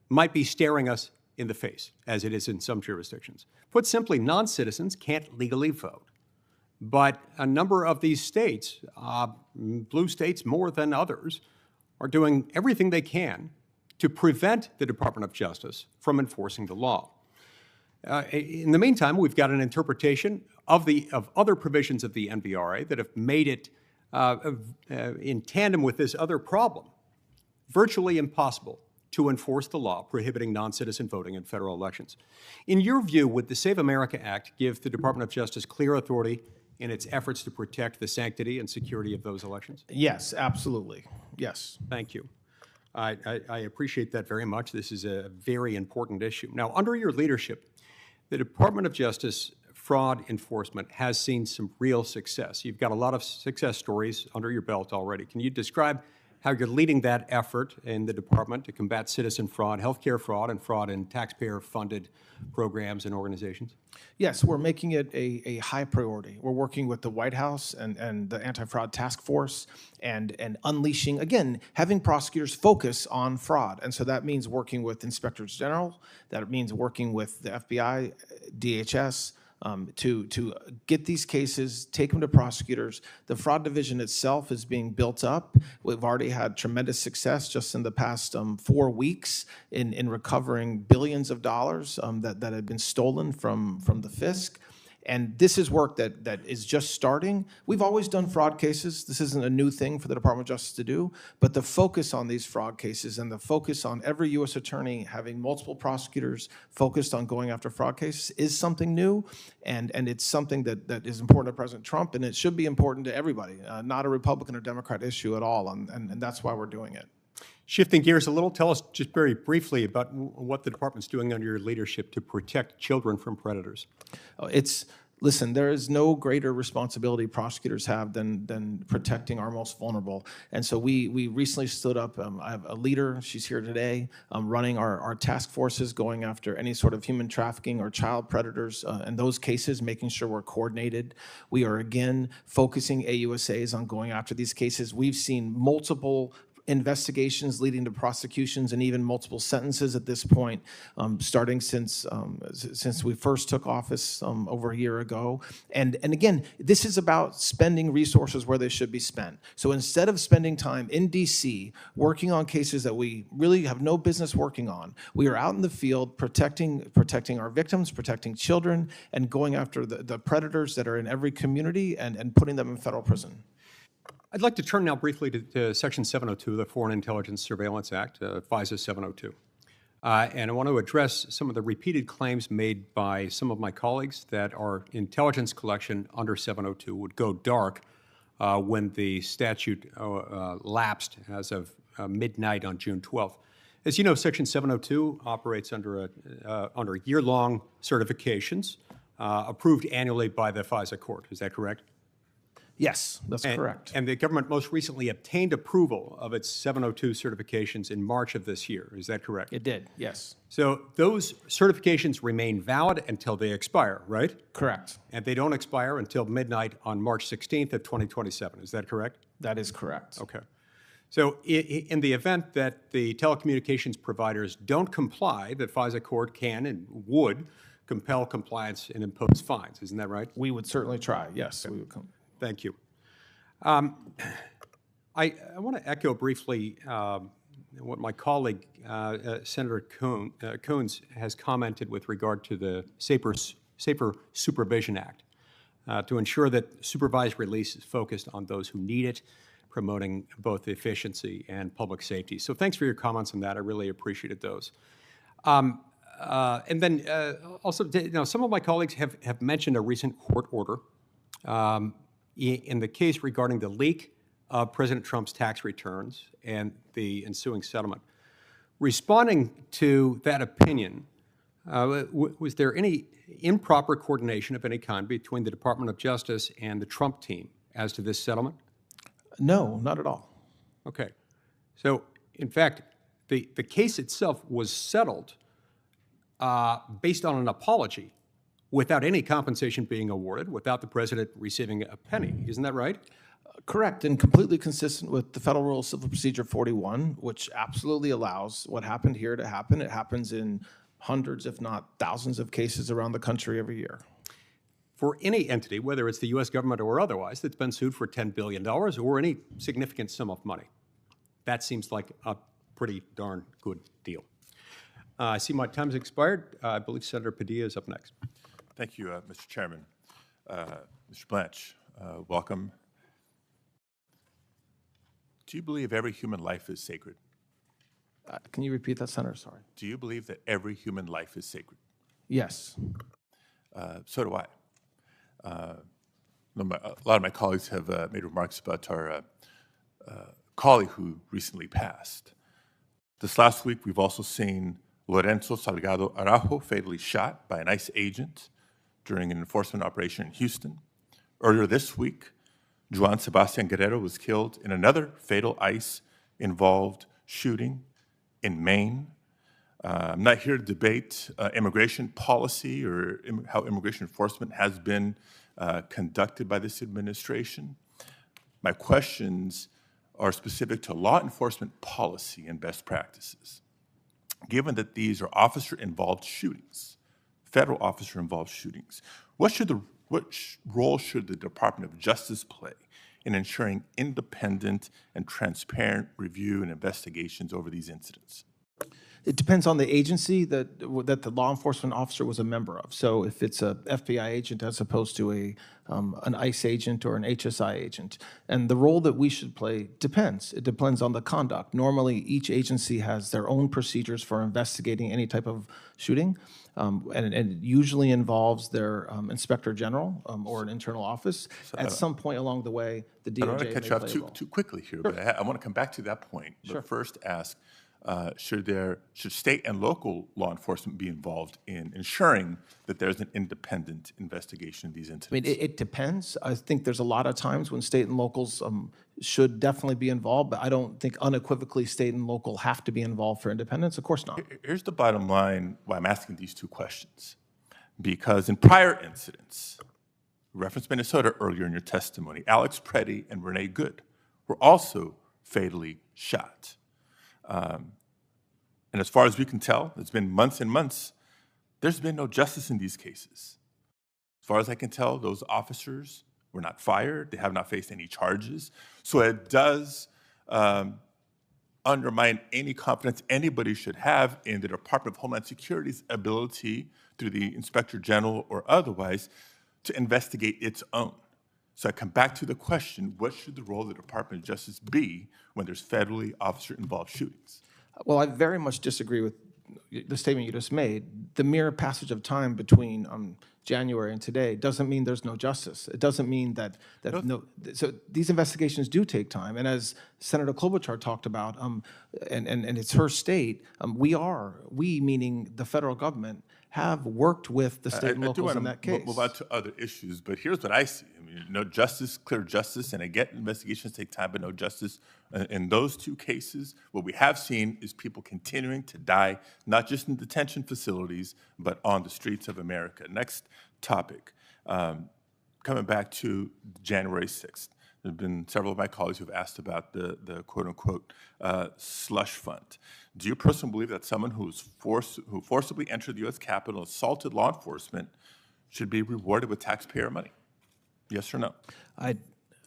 might be staring us in the face, as it is in some jurisdictions. Put simply, non-citizens can't legally vote. But a number of these states, blue states more than others, are doing everything they can to prevent the Department of Justice from enforcing the law. In the meantime, we've got an interpretation of other provisions of the NVRA that have made it, in tandem with this other problem, virtually impossible to enforce the law prohibiting non-citizen voting in federal elections. In your view, would the Save America Act give the Department of Justice clear authority in its efforts to protect the sanctity and security of those elections? Yes, absolutely. Yes. Thank you. I appreciate that very much. This is a very important issue. Now, under your leadership, the Department of Justice fraud enforcement has seen some real success. You've got a lot of success stories under your belt already. Can you describe how you're leading that effort in the department to combat citizen fraud, healthcare fraud, and fraud in taxpayer-funded programs and organizations? Yes, we're making it a high priority. We're working with the White House and the Anti-Fraud Task Force and unleashing, again, having prosecutors focus on fraud. And so that means working with inspectors general, that means working with the FBI, DHS, to get these cases, take them to prosecutors. The fraud division itself is being built up. We've already had tremendous success just in the past 4 weeks in recovering billions of dollars that had been stolen from the FISC. And this is work that is just starting. We've always done fraud cases. This isn't a new thing for the Department of Justice to do, but the focus on these fraud cases and the focus on every U.S. attorney having multiple prosecutors focused on going after fraud cases is something new, and it's something that is important to President Trump, and it should be important to everybody, not a Republican or Democrat issue at all, and that's why we're doing it. Shifting gears a little, tell us just very briefly about what the department's doing under your leadership to protect children from predators. Listen, there is no greater responsibility prosecutors have than protecting our most vulnerable. And so we recently stood up, I have a leader, she's here today, running our task forces going after any sort of human trafficking or child predators in those cases, making sure we're coordinated. We are, again, focusing AUSAs on going after these cases. We've seen multiple investigations leading to prosecutions and even multiple sentences at this point, starting since we first took office over a year ago. And again, this is about spending resources where they should be spent. So instead of spending time in DC working on cases that we really have no business working on, we are out in the field protecting our victims, protecting children, and going after the predators that are in every community and putting them in federal prison. I'd like to turn now briefly to Section 702 of the Foreign Intelligence Surveillance Act, FISA 702. And I want to address some of the repeated claims made by some of my colleagues that our intelligence collection under 702 would go dark when the statute lapsed as of midnight on June 12th. As you know, Section 702 operates under year-long certifications approved annually by the FISA court. Is that correct? Yes, that's correct. And the government most recently obtained approval of its 702 certifications in March of this year. Is that correct? It did, yes. So those certifications remain valid until they expire, right? Correct. And they don't expire until midnight on March 16th of 2027. Is that correct? That is correct. Okay. So in the event that the telecommunications providers don't comply, the FISA court can and would compel compliance and impose fines. Isn't that right? We would certainly try, yes. We would come. Thank you. I want to echo briefly what my colleague, Senator Coons, has commented with regard to the Safer Supervision Act to ensure that supervised release is focused on those who need it, promoting both efficiency and public safety. So thanks for your comments on that. I really appreciated those. And then also, some of my colleagues have mentioned a recent court order in the case regarding the leak of President Trump's tax returns and the ensuing settlement. Responding to that opinion, was there any improper coordination of any kind between the Department of Justice and the Trump team as to this settlement? No, not at all. Okay. So, in fact, the case itself was settled based on an apology without any compensation being awarded, without the president receiving a penny. Isn't that right? Correct, and completely consistent with the Federal Rule of Civil Procedure 41, which absolutely allows what happened here to happen. It happens in hundreds, if not thousands, of cases around the country every year. For any entity, whether it's the U.S. government or otherwise, that's been sued for $10 billion or any significant sum of money, that seems like a pretty darn good deal. I see my time's expired. I believe Senator Padilla is up next. Thank you, Mr. Chairman. Mr. Blanche, welcome. Do you believe every human life is sacred? Can you repeat that, Senator? Sorry. Do you believe that every human life is sacred? Yes. So do I. A lot of my colleagues have made remarks about our colleague who recently passed. This last week, we've also seen Lorenzo Salgado Araujo fatally shot by an ICE agent during an enforcement operation in Houston. Earlier this week, Juan Sebastian Guerrero was killed in another fatal ICE-involved shooting in Maine. I'm not here to debate immigration policy or how immigration enforcement has been conducted by this administration. My questions are specific to law enforcement policy and best practices. Given that these are officer-involved shootings, federal officer-involved shootings, what role should the Department of Justice play in ensuring independent and transparent review and investigations over these incidents? It depends on the agency that the law enforcement officer was a member of. So if it's a FBI agent as opposed to an ICE agent or an HSI agent. And the role that we should play depends. It depends on the conduct. Normally, each agency has their own procedures for investigating any type of shooting. And it usually involves their inspector general or an internal office. At some point along the way, the DOJ I don't want to catch you may up too quickly here, but I want to come back to that point. But first ask, should state and local law enforcement be involved in ensuring that there's an independent investigation of these incidents? I mean, it depends. I think there's a lot of times when state and locals should definitely be involved, but I don't think unequivocally state and local have to be involved for independence. Of course not. Here's the bottom line why I'm asking these two questions. Because in prior incidents, referenced Minnesota earlier in your testimony, Alex Preddy and Renee Good were also fatally shot. And as far as we can tell, it's been months and months, there's been no justice in these cases. As far as I can tell, those officers were not fired. They have not faced any charges. So it does undermine any confidence anybody should have in the Department of Homeland Security's ability, through the Inspector General or otherwise, to investigate its own. So I come back to the question, what should the role of the Department of Justice be when there's federally officer-involved shootings? Well, I very much disagree with the statement you just made. The mere passage of time between January and today doesn't mean there's no justice. It doesn't mean that so these investigations do take time. And as Senator Klobuchar talked about, and it's her state, we meaning the federal government, have worked with the state and locals in that case. I do want to move on to other issues, but here's what I see. I mean, no justice, clear justice, and I get investigations take time, but no justice. In those two cases, what we have seen is people continuing to die, not just in detention facilities, but on the streets of America. Next topic, coming back to January 6th. There have been several of my colleagues who have asked about the quote-unquote slush fund. Do you personally believe that someone who forcibly entered the U.S. Capitol and assaulted law enforcement should be rewarded with taxpayer money? Yes or no?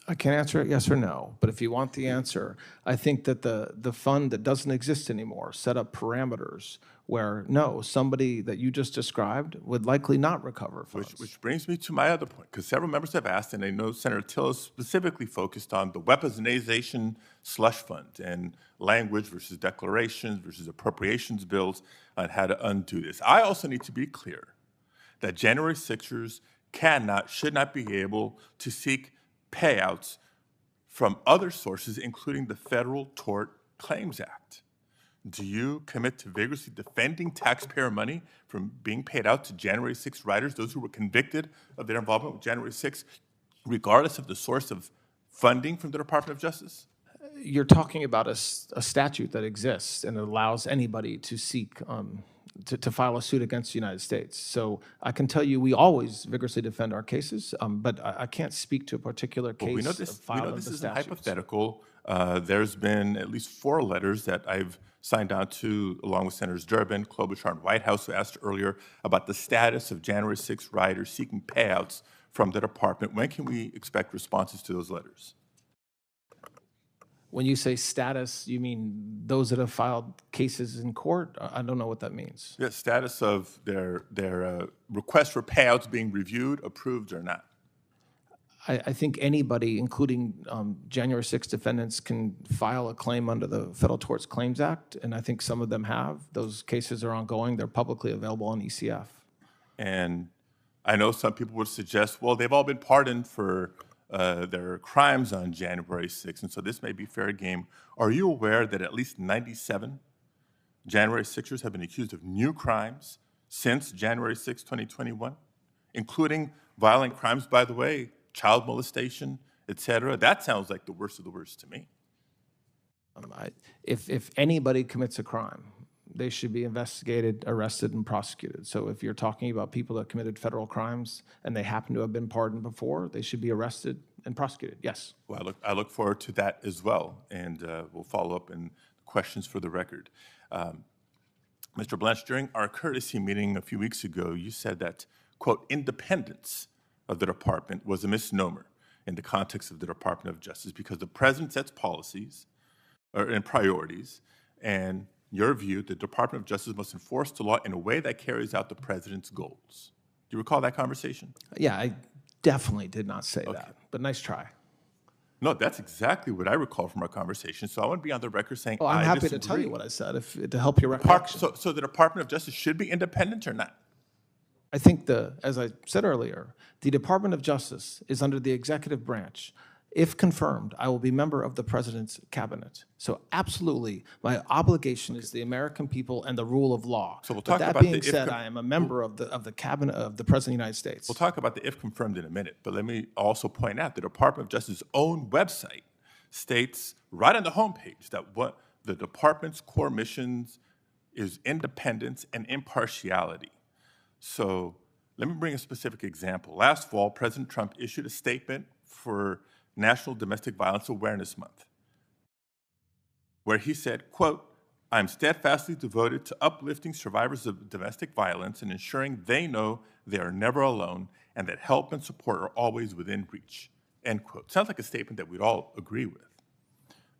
I can't answer it yes or no, but if you want the answer, I think that the fund that doesn't exist anymore set up parameters where, no, somebody that you just described would likely not recover funds. Which brings me to my other point, because several members have asked, and I know Senator Till is specifically focused on the weaponization slush fund and language versus declarations versus appropriations bills on how to undo this. I also need to be clear that January 6ers should not be able to seek payouts from other sources, including the Federal Tort Claims Act. Do you commit to vigorously defending taxpayer money from being paid out to January 6 riders, those who were convicted of their involvement with January 6, regardless of the source of funding from the Department of Justice? You're talking about a statute that exists and it allows anybody to seek to file a suit against the United States. So I can tell you we always vigorously defend our cases, but I can't speak to a particular case. Well, we know this is a hypothetical. There's been at least 4 letters that I've signed on to, along with Senators Durbin, Klobuchar, and Whitehouse, who asked earlier about the status of January 6 riders seeking payouts from the department. When can we expect responses to those letters? When you say status, you mean those that have filed cases in court? I don't know what that means. The status of their request for payouts being reviewed, approved, or not. I think anybody, including January 6 defendants, can file a claim under the Federal Tort Claims Act, and I think some of them have. Those cases are ongoing. They're publicly available on ECF. And I know some people would suggest, well, they've all been pardoned for their crimes on January 6th, and so this may be fair game. Are you aware that at least 97 January 6ers have been accused of new crimes since January 6, 2021, including violent crimes, by the way, child molestation, et cetera? That sounds like the worst of the worst to me. If anybody commits a crime, they should be investigated, arrested, and prosecuted. So if you're talking about people that committed federal crimes and they happen to have been pardoned before, they should be arrested and prosecuted, yes. Well, I look forward to that as well, and we'll follow up in questions for the record. Mr. Blanche, during our courtesy meeting a few weeks ago, you said that, quote, independence of the department was a misnomer in the context of the Department of Justice because the president sets policies and priorities, and your view, the Department of Justice must enforce the law in a way that carries out the president's goals. Do you recall that conversation? Yeah, I definitely did not say that, but nice try. No, that's exactly what I recall from our conversation. So I want to be on the record saying I'm happy disagree. to tell you what I said to help your recollection. So the Department of Justice should be independent or not? I think as I said earlier, the Department of Justice is under the executive branch. If confirmed, I will be member of the president's cabinet. So absolutely, my obligation is the American people and the rule of law. So we'll but talk that about being said, I am a member of the cabinet of the president of the United States. We'll talk about the if confirmed in a minute, but let me also point out the Department of Justice's own website states right on the homepage that what the department's core missions is independence and impartiality. So let me bring a specific example. Last fall, President Trump issued a statement for National Domestic Violence Awareness Month, where he said, quote, I'm steadfastly devoted to uplifting survivors of domestic violence and ensuring they know they are never alone and that help and support are always within reach, end quote. Sounds like a statement that we'd all agree with.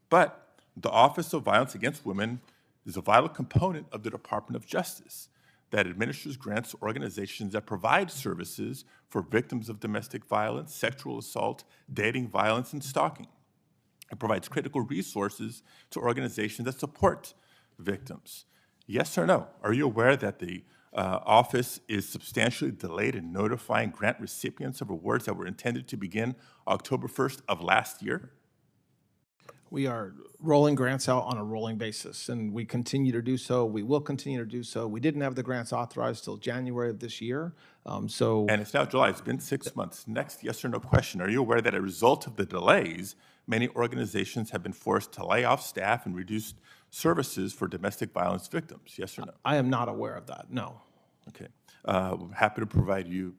But the Office of Violence Against Women is a vital component of the Department of Justice that administers grants to organizations that provide services for victims of domestic violence, sexual assault, dating violence, and stalking. It provides critical resources to organizations that support victims. Yes or no? Are you aware that the office is substantially delayed in notifying grant recipients of awards that were intended to begin October 1st of last year? We are rolling grants out on a rolling basis, and we continue to do so. We will continue to do so. We didn't have the grants authorized till January of this year. And it's now July. It's been 6 months. Next yes or no question. Are you aware that as a result of the delays, many organizations have been forced to lay off staff and reduce services for domestic violence victims? Yes or no? I am not aware of that, no. Okay. We're happy to provide you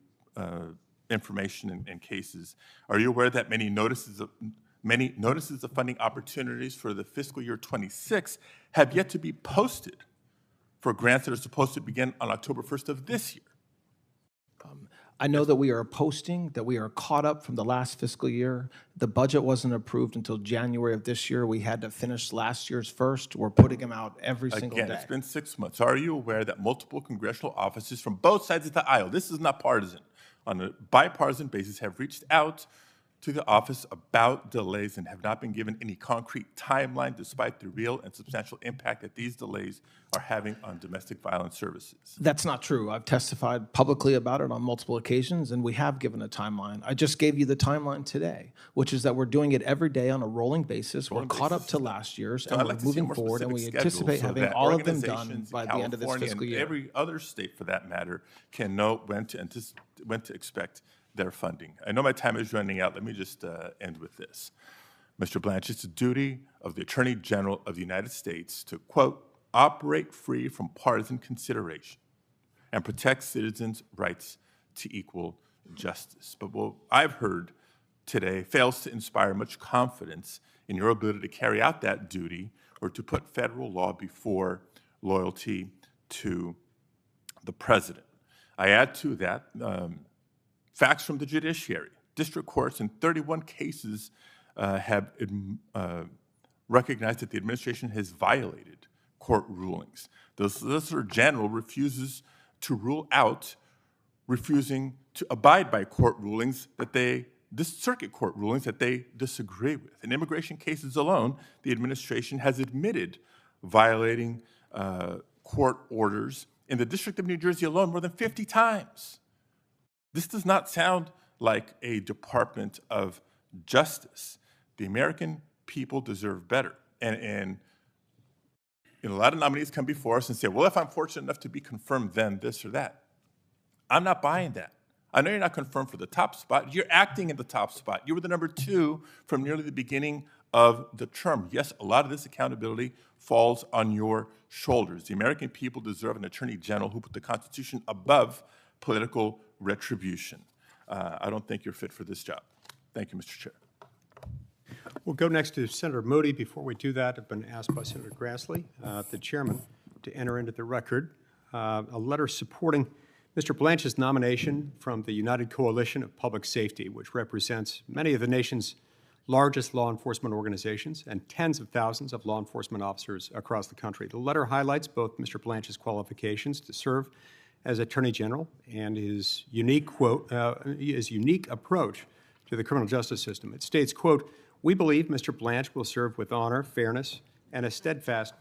information and cases. Are you aware that many notices of funding opportunities for the fiscal year 26 have yet to be posted for grants that are supposed to begin on October 1st of this year? I know that we are posting, that we are caught up from the last fiscal year. The budget wasn't approved until January of this year. We had to finish last year's first. We're putting them out every single Again, day. it's been 6 months. Are you aware that multiple congressional offices from both sides of the aisle, this is not partisan, on a bipartisan basis have reached out to the office about delays and have not been given any concrete timeline despite the real and substantial impact that these delays are having on domestic violence services? That's not true. I've testified publicly about it on multiple occasions, and we have given a timeline. I just gave you the timeline today, which is that we're doing it every day on a rolling basis. We're caught up to last year's, So and I'd we're like to see a moving more forward, and we specific schedule anticipate so having that all of them done organizations by in the end of this California fiscal and year. every other state, for that matter, can know when to expect their funding. I know my time is running out. Let me just end with this. Mr. Blanche, it's the duty of the Attorney General of the United States to, quote, operate free from partisan consideration and protect citizens' rights to equal justice. But what I've heard today fails to inspire much confidence in your ability to carry out that duty or to put federal law before loyalty to the president. I add to that facts from the judiciary. District courts in 31 cases have recognized that the administration has violated court rulings. The Solicitor General refuses to rule out refusing to abide by court rulings circuit court rulings that they disagree with. In immigration cases alone, the administration has admitted violating court orders in the District of New Jersey alone more than 50 times. This does not sound like a Department of Justice. The American people deserve better. And a lot of nominees come before us and say, well, if I'm fortunate enough to be confirmed, then this or that. I'm not buying that. I know you're not confirmed for the top spot. You're acting in the top spot. You were the number 2 from nearly the beginning of the term. Yes, a lot of this accountability falls on your shoulders. The American people deserve an Attorney General who put the Constitution above political retribution. I don't think you're fit for this job. Thank you, Mr. Chair. We'll go next to Senator Moody. Before we do that, I've been asked by Senator Grassley, the chairman, to enter into the record a letter supporting Mr. Blanche's nomination from the United Coalition of Public Safety, which represents many of the nation's largest law enforcement organizations and tens of thousands of law enforcement officers across the country. The letter highlights both Mr. Blanche's qualifications to serve as Attorney General and his unique approach to the criminal justice system. It states, quote, "We believe Mr. Blanche will serve with honor, fairness, and a steadfast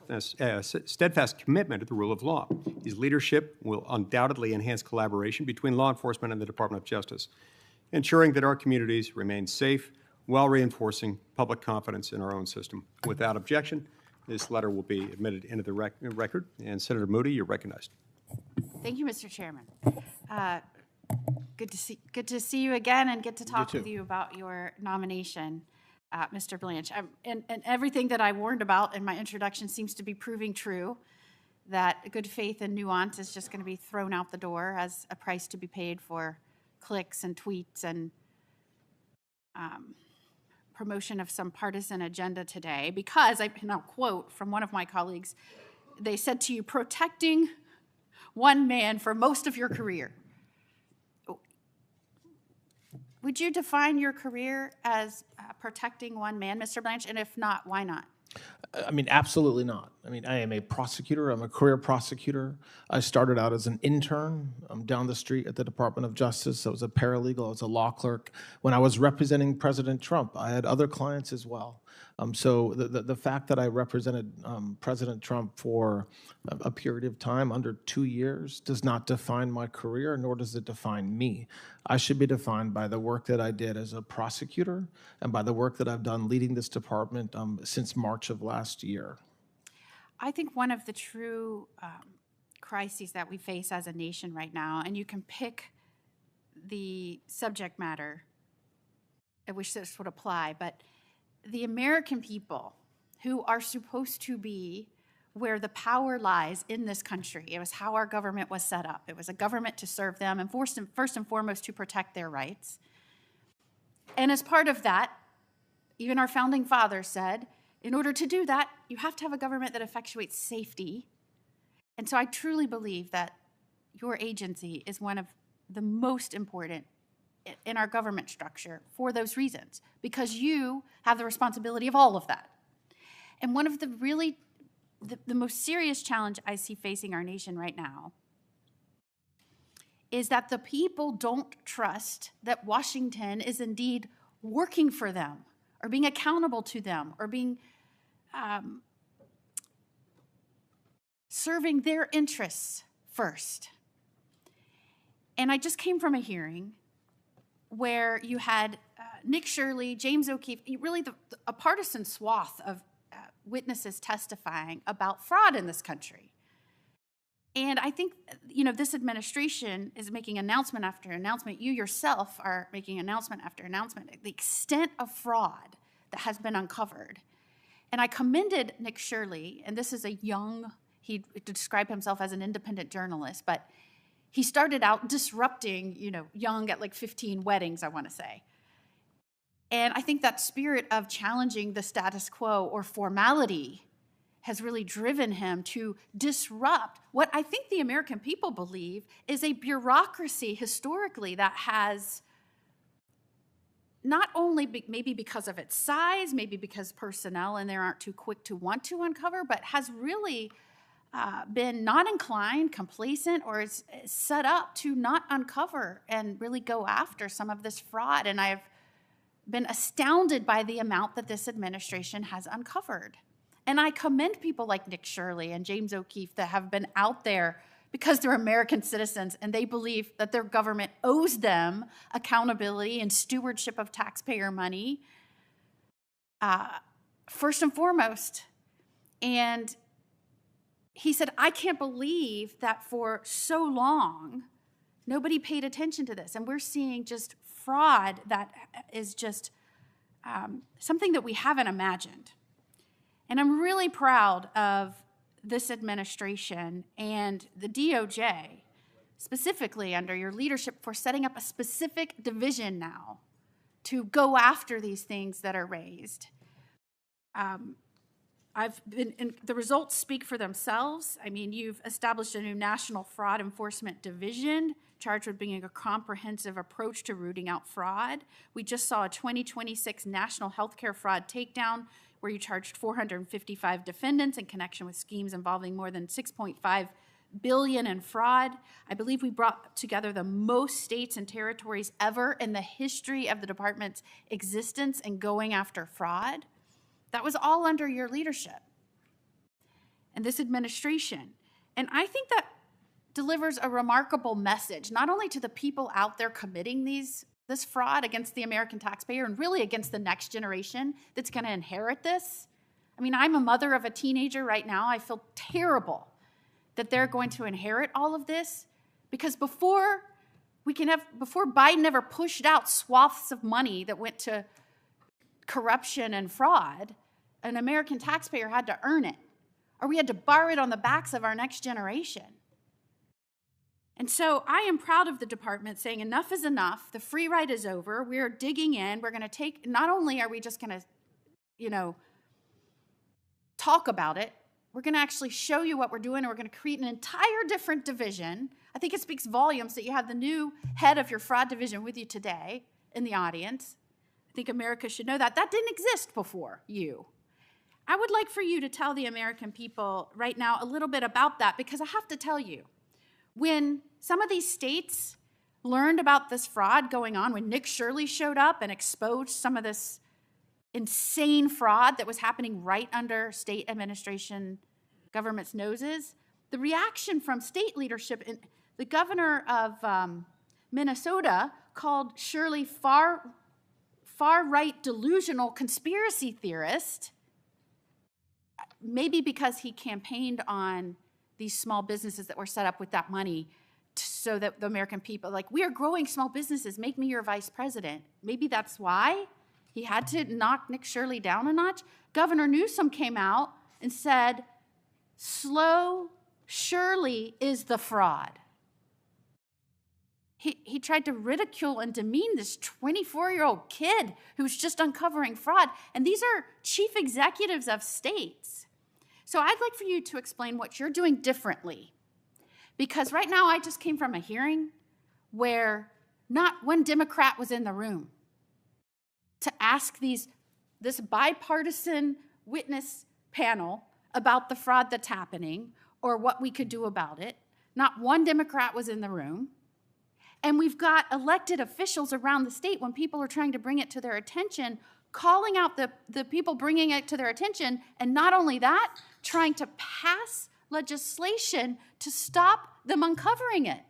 commitment to the rule of law. His leadership will undoubtedly enhance collaboration between law enforcement and the Department of Justice, ensuring that our communities remain safe while reinforcing public confidence in our own system." Without objection, this letter will be admitted into the record. And Senator Moody, you're recognized. Thank you, Mr. Chairman. Good to see you again and get to talk with you about your nomination, Mr. Blanche. And everything that I warned about in my introduction seems to be proving true, that good faith and nuance is just going to be thrown out the door as a price to be paid for clicks and tweets and promotion of some partisan agenda today. Because, and I'll quote from one of my colleagues, they said to you, protecting one man for most of your career. Would you define your career as protecting one man, Mr. Blanche? And if not, why not? I mean, absolutely not. I mean, I am a prosecutor. I'm a career prosecutor. I started out as an intern down the street at the Department of Justice. I was a paralegal. I was a law clerk. When I was representing President Trump, I had other clients as well. So the fact that I represented President Trump for a period of time, under 2 years, does not define my career, nor does it define me. I should be defined by the work that I did as a prosecutor and by the work that I've done leading this department since March of last year. I think one of the true crises that we face as a nation right now, and you can pick the subject matter at which this would apply, but the American people, who are supposed to be where the power lies in this country. It was how our government was set up. It was a government to serve them and first and foremost to protect their rights. And as part of that, even our founding fathers said, in order to do that, you have to have a government that effectuates safety. And so I truly believe that your agency is one of the most important in our government structure for those reasons, because you have the responsibility of all of that. And one of the really, the most serious challenge I see facing our nation right now is that the people don't trust that Washington is indeed working for them or being accountable to them or being serving their interests first. And I just came from a hearing where you had Nick Shirley, James O'Keefe, really a partisan swath of witnesses testifying about fraud in this country. And I think, this administration is making announcement after announcement. You yourself are making announcement after announcement. The extent of fraud that has been uncovered. And I commended Nick Shirley, and this is he described himself as an independent journalist, but he started out disrupting, young at like 15 weddings, I want to say. And I think that spirit of challenging the status quo or formality has really driven him to disrupt what I think the American people believe is a bureaucracy historically that has not only maybe because of its size, maybe because personnel in there aren't too quick to want to uncover, but has really been not inclined, complacent, or is set up to not uncover and really go after some of this fraud. And I've been astounded by the amount that this administration has uncovered. And I commend people like Nick Shirley and James O'Keefe that have been out there because they're American citizens and they believe that their government owes them accountability and stewardship of taxpayer money, first and foremost. And he said, I can't believe that for so long, nobody paid attention to this. And we're seeing just fraud that is just something that we haven't imagined. And I'm really proud of this administration and the DOJ, specifically under your leadership, for setting up a specific division now to go after these things that are raised. The results speak for themselves. I mean, you've established a new National Fraud Enforcement Division charged with bringing a comprehensive approach to rooting out fraud. We just saw a 2026 National Healthcare Fraud Takedown where you charged 455 defendants in connection with schemes involving more than $6.5 billion in fraud. I believe we brought together the most states and territories ever in the history of the department's existence in going after fraud. That was all under your leadership and this administration. And I think that delivers a remarkable message, not only to the people out there committing this fraud against the American taxpayer and really against the next generation that's going to inherit this. I mean, I'm a mother of a teenager right now. I feel terrible that they're going to inherit all of this because before Biden ever pushed out swaths of money that went to corruption and fraud, an American taxpayer had to earn it, or we had to borrow it on the backs of our next generation. And so I am proud of the department saying enough is enough. The free ride is over. We're digging in. We're going to take, not only are we just going to, talk about it, we're going to actually show you what we're doing, and we're going to create an entire different division. I think it speaks volumes that you have the new head of your fraud division with you today in the audience. I think America should know that. That didn't exist before you. I would like for you to tell the American people right now a little bit about that, because I have to tell you, when some of these states learned about this fraud going on, when Nick Shirley showed up and exposed some of this insane fraud that was happening right under state administration government's noses, the reaction from state leadership, the governor of Minnesota called Shirley far-right delusional conspiracy theorist, maybe because he campaigned on these small businesses that were set up with that money so that the American people, like, we are growing small businesses, make me your vice president. Maybe that's why he had to knock Nick Shirley down a notch. Governor Newsom came out and said, slow Shirley is the fraud. He tried to ridicule and demean this 24-year-old kid who's just uncovering fraud. And these are chief executives of states. So I'd like for you to explain what you're doing differently. Because right now I just came from a hearing where not one Democrat was in the room to ask this bipartisan witness panel about the fraud that's happening or what we could do about it. Not one Democrat was in the room. And we've got elected officials around the state, when people are trying to bring it to their attention, calling out the people bringing it to their attention, and not only that, trying to pass legislation to stop them uncovering it.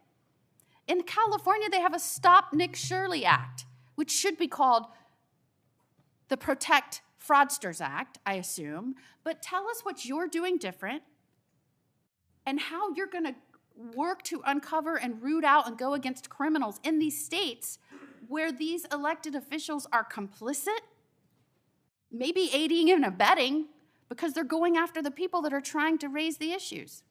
In California, they have a Stop Nick Shirley Act, which should be called the Protect Fraudsters Act, I assume. But tell us what you're doing different and how you're going to work to uncover and root out and go against criminals in these states where these elected officials are complicit, maybe aiding and abetting, because they're going after the people that are trying to raise the issues.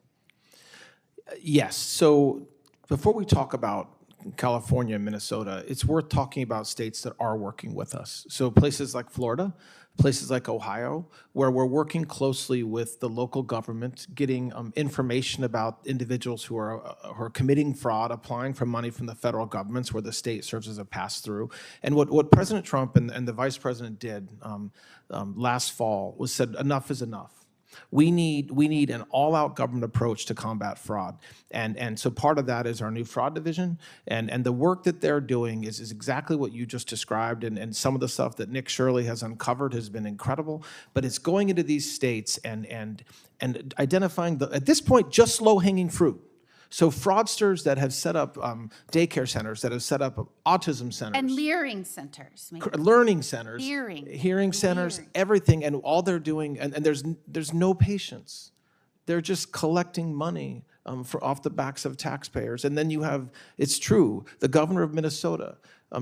Yes. So before we talk about California and Minnesota, it's worth talking about states that are working with us. So places like Florida, places like Ohio, where we're working closely with the local government, getting information about individuals who are committing fraud, applying for money from the federal governments, where the state serves as a pass-through. And what President Trump and the Vice President did last fall was said, enough is enough. We need an all-out government approach to combat fraud. And so part of that is our new fraud division. And the work that they're doing is exactly what you just described. And some of the stuff that Nick Shirley has uncovered has been incredible. But it's going into these states and identifying, at this point, just low-hanging fruit. So fraudsters that have set up daycare centers, that have set up autism centers. And leering centers. Learning centers. Hearing centers, everything. And all they're doing, and there's no patience. They're just collecting money off the backs of taxpayers. And then you have, it's true, the governor of Minnesota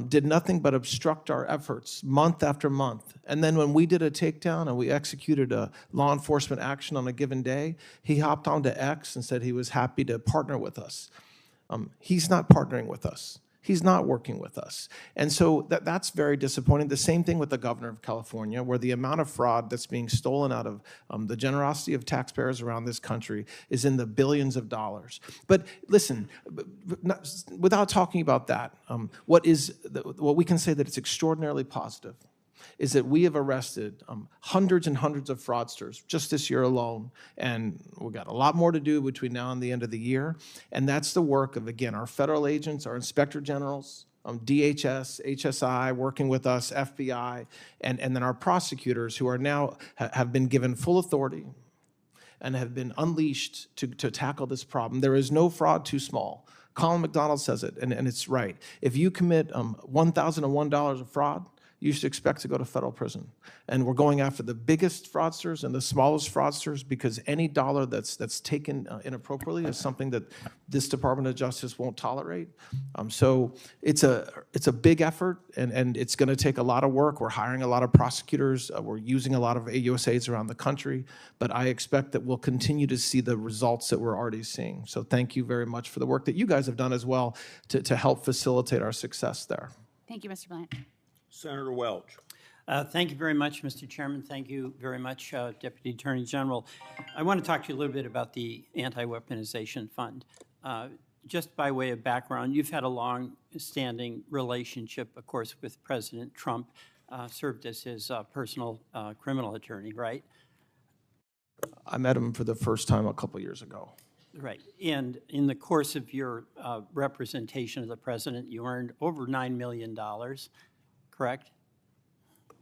did nothing but obstruct our efforts month after month. And then when we did a takedown and we executed a law enforcement action on a given day, he hopped onto X and said he was happy to partner with us. He's not partnering with us. He's not working with us. And so that's very disappointing. The same thing with the governor of California, where the amount of fraud that's being stolen out of the generosity of taxpayers around this country is in the billions of dollars. But listen, without talking about that, what we can say that it's extraordinarily positive is that we have arrested hundreds and hundreds of fraudsters just this year alone, and we've got a lot more to do between now and the end of the year. And that's the work of, again, our federal agents, our inspector generals, DHS, HSI, working with us, FBI, and then our prosecutors, who are now have been given full authority and have been unleashed to tackle this problem. There is no fraud too small. Colin McDonald says it, and it's right. If you commit $1,001 of fraud, you should expect to go to federal prison. And we're going after the biggest fraudsters and the smallest fraudsters, because any dollar that's taken inappropriately is something that this Department of Justice won't tolerate. So it's a big effort, and it's going to take a lot of work. We're hiring a lot of prosecutors. We're using a lot of AUSAs around the country. But I expect that we'll continue to see the results that we're already seeing. So thank you very much for the work that you guys have done as well to help facilitate our success there. Thank you, Mr. Blanche. Senator Welch. Thank you very much, Mr. Chairman. Thank you very much, Deputy Attorney General. I want to talk to you a little bit about the Anti-Weaponization Fund. Just by way of background, you've had a long-standing relationship, of course, with President Trump, served as his personal criminal attorney, right? I met him for the first time a couple years ago. Right. And in the course of your representation of the president, you earned over $9 million. Correct?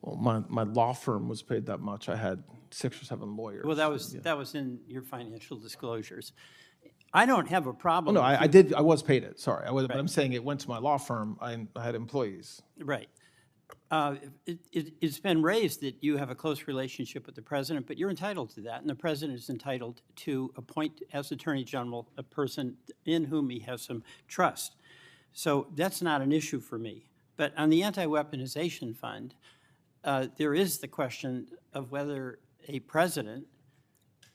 Well, my law firm was paid that much. I had 6 or 7 lawyers. Well, that was in your financial disclosures. I don't have a problem. Oh, no, I was paid it. Sorry, but I'm saying it went to my law firm. I had employees. Right. It's been raised that you have a close relationship with the president, but you're entitled to that, and the president is entitled to appoint as Attorney General a person in whom he has some trust. So that's not an issue for me. But on the Anti-Weaponization Fund, there is the question of whether a president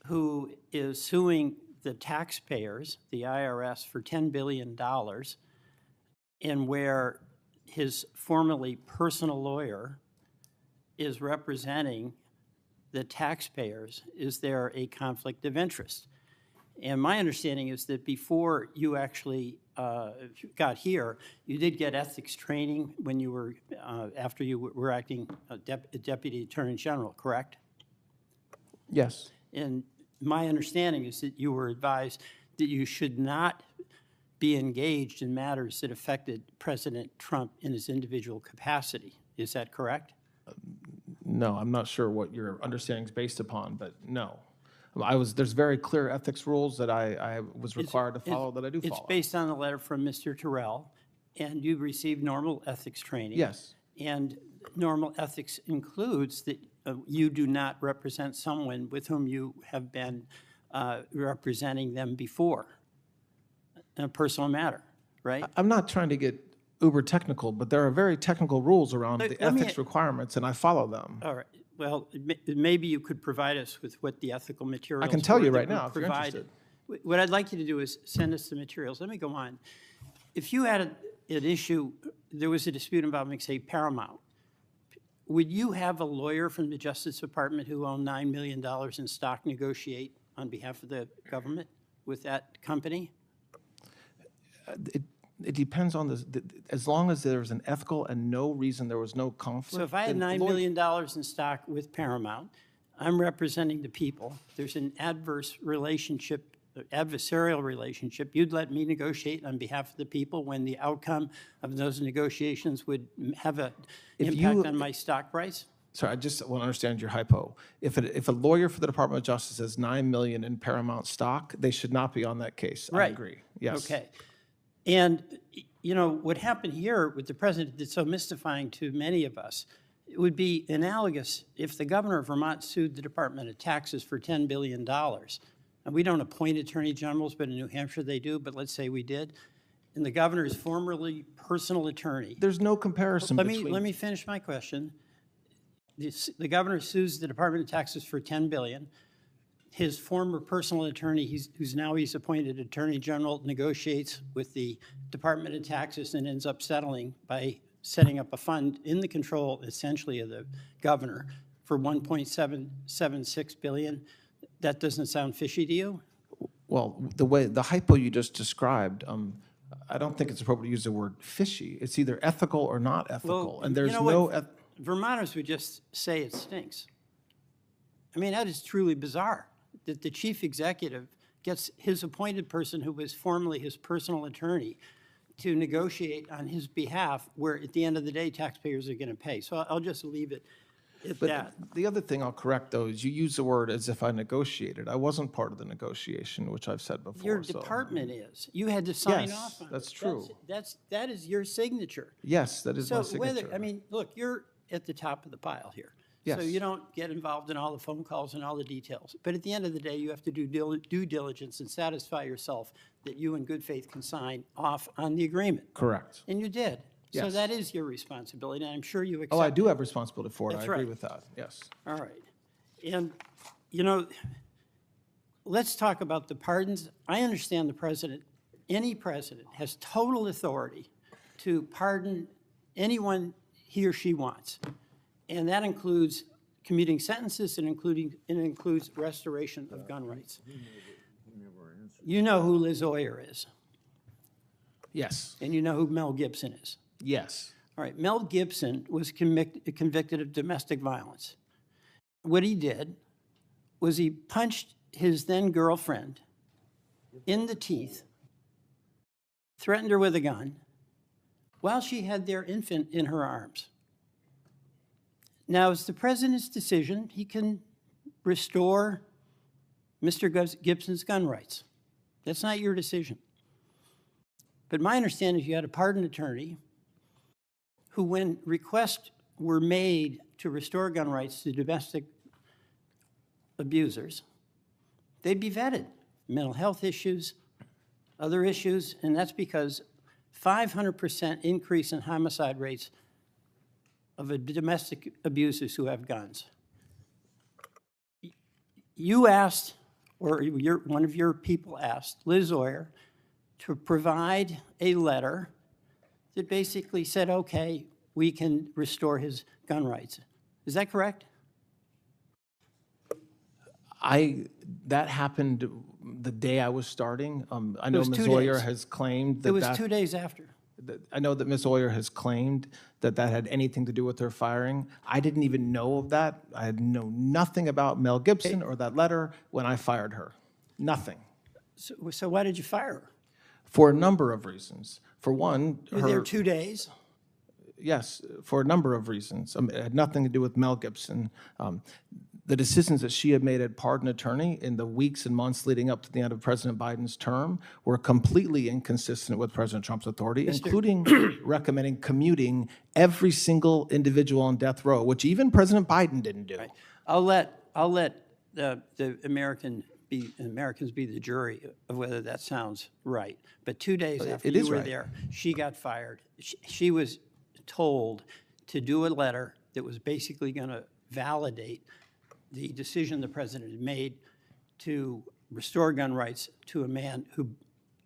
who is suing the taxpayers, the IRS, for $10 billion, and where his formerly personal lawyer is representing the taxpayers, is there a conflict of interest? And my understanding is that before you actually got here, you did get ethics training when you were, after you were acting Deputy Attorney General, correct? Yes. And my understanding is that you were advised that you should not be engaged in matters that affected President Trump in his individual capacity. Is that correct? No, I'm not sure what your understanding is based upon, but no. There's very clear ethics rules that I was required to follow that I do follow. It's based on a letter from Mr. Terrell, and you received normal ethics training. Yes. And normal ethics includes that you do not represent someone with whom you have been representing them before in a personal matter, right? I'm not trying to get uber technical, but there are very technical rules around the let me- ethics requirements, and I follow them. All right. Well, maybe you could provide us with what the ethical materials I can tell were you that right were now if you're provided. interested. What I'd like you to do is send us the materials. Let me go on. If you had an issue, there was a dispute involving, say, Paramount, would you have a lawyer from the Justice Department who owned $9 million in stock negotiate on behalf of the government with that company? It depends on as long as there's an ethical and no reason there was no conflict. So if I had $9 million in stock with Paramount, I'm representing the people, there's an adversarial relationship, you'd let me negotiate on behalf of the people when the outcome of those negotiations would have an impact on my stock price? Sorry, I just want to understand your hypo. If a lawyer for the Department of Justice has $9 million in Paramount stock, they should not be on that case. Right. I agree. Yes. Okay. And, you know, what happened here with the president that's so mystifying to many of us, it would be analogous if the governor of Vermont sued the Department of Taxes for $10 billion. And we don't appoint attorney generals, but in New Hampshire they do, but let's say we did. And the governor is formerly personal attorney. There's no comparison Let between... me finish my question. The governor sues the Department of Taxes for $10 billion. His former personal attorney, who's now appointed attorney general, negotiates with the Department of Taxes and ends up settling by setting up a fund in the control, essentially, of the governor for $1.776 billion. That doesn't sound fishy to you? Well, the hypo you just described, I don't think it's appropriate to use the word fishy. It's either ethical or not ethical, Well, and there's you know no... what? Vermonters would just say it stinks. I mean, that is truly bizarre, that the chief executive gets his appointed person who was formerly his personal attorney to negotiate on his behalf, where at the end of the day, taxpayers are going to pay. So I'll just leave it at that. The other thing I'll correct, though, is you use the word as if I negotiated. I wasn't part of the negotiation, which I've said before. Your department is. You had to sign Yes, off on it. that's true. That is your signature. Yes, that is my So whether, signature. I mean, look, you're at the top of the pile here. So Yes. you don't get involved in all the phone calls and all the details. But at the end of the day, you have to do due diligence and satisfy yourself that you in good faith can sign off on the agreement. Correct. And you did. So Yes. that is your responsibility, and I'm sure you accept Oh, I it. do have responsibility for it. That's I agree right. with that. Yes. All right. And, you know, let's talk about the pardons. I understand the president, any president, has total authority to pardon anyone he or she wants. And that includes commuting sentences and includes restoration of gun rights. You know who Liz Oyer is. Yes. And you know who Mel Gibson is. Yes. All right, Mel Gibson was convicted of domestic violence. What he did was he punched his then girlfriend in the teeth, threatened her with a gun, while she had their infant in her arms. Now, it's the president's decision. He can restore Mr. Gibson's gun rights. That's not your decision. But my understanding is you had a pardon attorney who, when requests were made to restore gun rights to domestic abusers, they'd be vetted. Mental health issues, other issues, and that's because 500% increase in homicide rates of domestic abusers who have guns. You asked, or one of your people asked, Liz Oyer, to provide a letter that basically said, okay, we can restore his gun rights. Is that correct? That happened the day I was starting. I know was Ms. 2 Oyer days. has claimed that It was 2 days after. I know that Ms. Oyer has claimed that that had anything to do with her firing. I didn't even know of that. I had known nothing about Mel Gibson or that letter when I fired her. Nothing. So why did you fire her? For a number of reasons. For one, You were there 2 days? Yes, for a number of reasons. It had nothing to do with Mel Gibson. The decisions that she had made as pardon attorney in the weeks and months leading up to the end of President Biden's term were completely inconsistent with President Trump's authority, including recommending commuting every single individual on death row, which even President Biden didn't do. Right. I'll let the Americans be the jury of whether that sounds right. But 2 days after It you is were right. there, she got fired. She was told to do a letter that was basically going to validate the decision the president had made to restore gun rights to a man who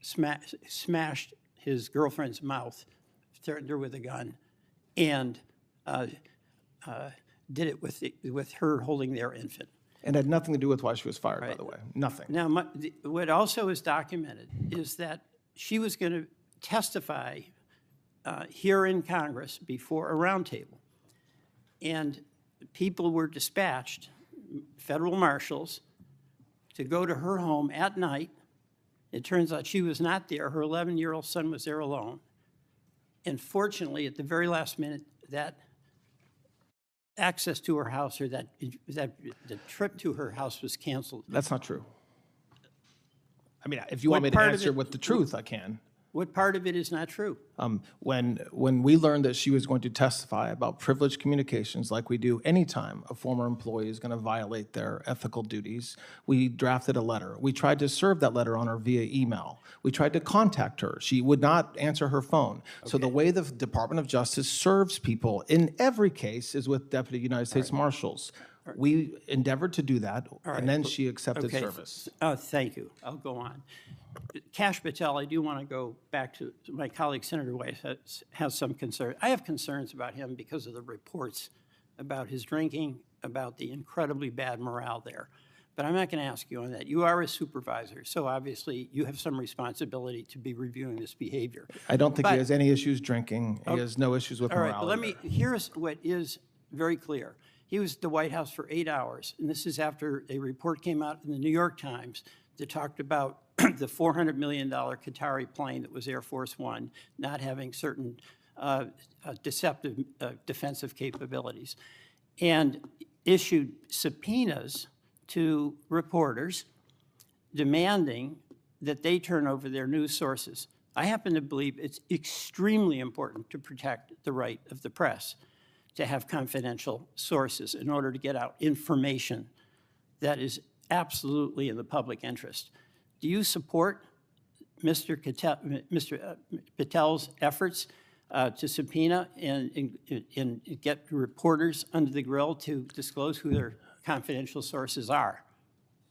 smashed his girlfriend's mouth, threatened her with a gun, and did it with her holding their infant. And had nothing to do with why she was fired, by the way. Nothing. Now, what also is documented is that she was going to testify here in Congress before a roundtable. And people were dispatched, federal marshals, to go to her home at night. It turns out she was not there. Her 11-year-old son was there alone. And fortunately, at the very last minute, that access to her house or the trip to her house was canceled. That's not true. I mean, if you want me to answer with the truth, I can. What part of it is not true? When we learned that she was going to testify about privileged communications like we do anytime a former employee is going to violate their ethical duties, we drafted a letter. We tried to serve that letter on her via email. We tried to contact her. She would not answer her phone. Okay. So the way the Department of Justice serves people in every case is with Deputy United States Marshals. We endeavored to do that, and then she accepted service. Thank you. I'll go on. Kash Patel, I do want to go back to my colleague Senator Weiss has some concern. I have concerns about him because of the reports about his drinking, about the incredibly bad morale there. But I'm not going to ask you on that. You are a supervisor, so obviously you have some responsibility to be reviewing this behavior. I don't think he has any issues drinking. He has no issues with morale. All right, but here's what is very clear. He was at the White House for 8 hours, and this is after a report came out in the New York Times that talked about the $400 million Qatari plane that was Air Force One not having certain deceptive defensive capabilities, and issued subpoenas to reporters demanding that they turn over their news sources. I happen to believe it's extremely important to protect the right of the press to have confidential sources in order to get out information that is absolutely in the public interest. Do you support Mr. Patel's efforts to subpoena and get reporters under the grill to disclose who their confidential sources are?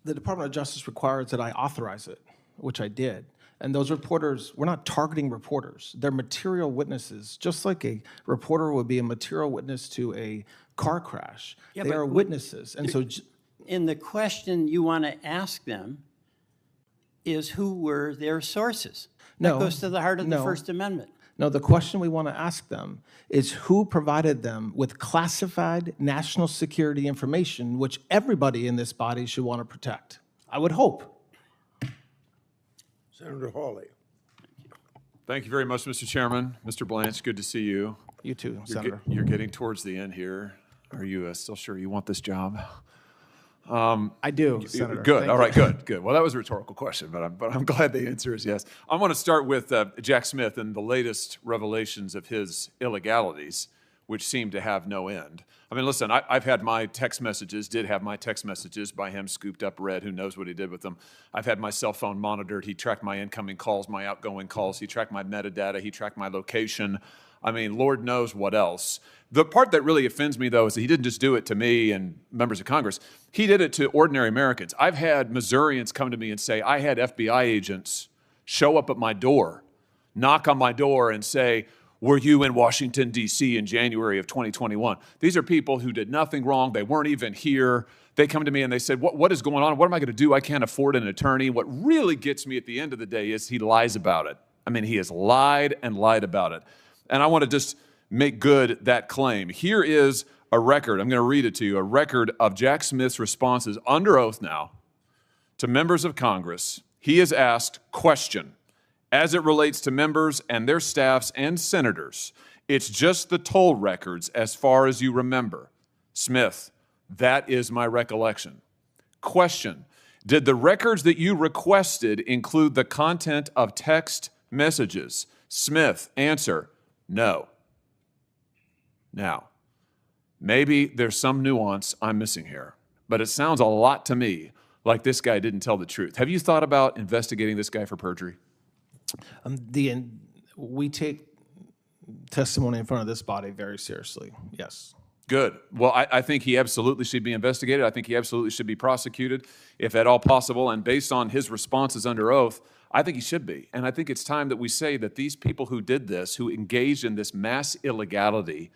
The Department of Justice requires that I authorize it, which I did. And those reporters, we're not targeting reporters. They're material witnesses, just like a reporter would be a material witness to a car crash. Yeah, they are witnesses. And so, and the question you want to ask them is who were their sources? That goes to the heart of the First Amendment. No, the question we want to ask them is who provided them with classified national security information, which everybody in this body should want to protect. I would hope. Senator Hawley. Thank you very much, Mr. Chairman. Mr. Blanche, good to see you. You too, Senator. You're getting towards the end here. Are you still sure you want this job? I do, Senator. Good. All right, good. Well, that was a rhetorical question, but I'm glad the answer is yes. I want to start with Jack Smith and the latest revelations of his illegalities, which seem to have no end. I mean, listen, I've had my text messages, did have my text messages by him scooped up, read. Who knows what he did with them. I've had my cell phone monitored. He tracked my incoming calls, my outgoing calls. He tracked my metadata. He tracked my location. I mean, Lord knows what else. The part that really offends me, though, is that he didn't just do it to me and members of Congress. He did it to ordinary Americans. I've had Missourians come to me and say, I had FBI agents show up at my door, knock on my door and say, were you in Washington, D.C. in January of 2021? These are people who did nothing wrong. They weren't even here. They come to me and they said, what is going on? What am I going to do? I can't afford an attorney. What really gets me at the end of the day is he lies about it. I mean, he has lied and lied about it. And I want to just make good that claim. Here is a record. I'm going to read it to you. A record of Jack Smith's responses under oath now to members of Congress. He is asked, question, as it relates to members and their staffs and senators, it's just the toll records as far as you remember. Smith, that is my recollection. Question, did the records that you requested include the content of text messages? Smith, answer, no. Now, maybe there's some nuance I'm missing here, but it sounds a lot to me like this guy didn't tell the truth. Have you thought about investigating this guy for perjury? We take testimony in front of this body very seriously, yes. Good. Well, I think he absolutely should be investigated. I think he absolutely should be prosecuted, if at all possible. And based on his responses under oath, I think he should be. And I think it's time that we say that these people who did this, who engaged in this mass illegality,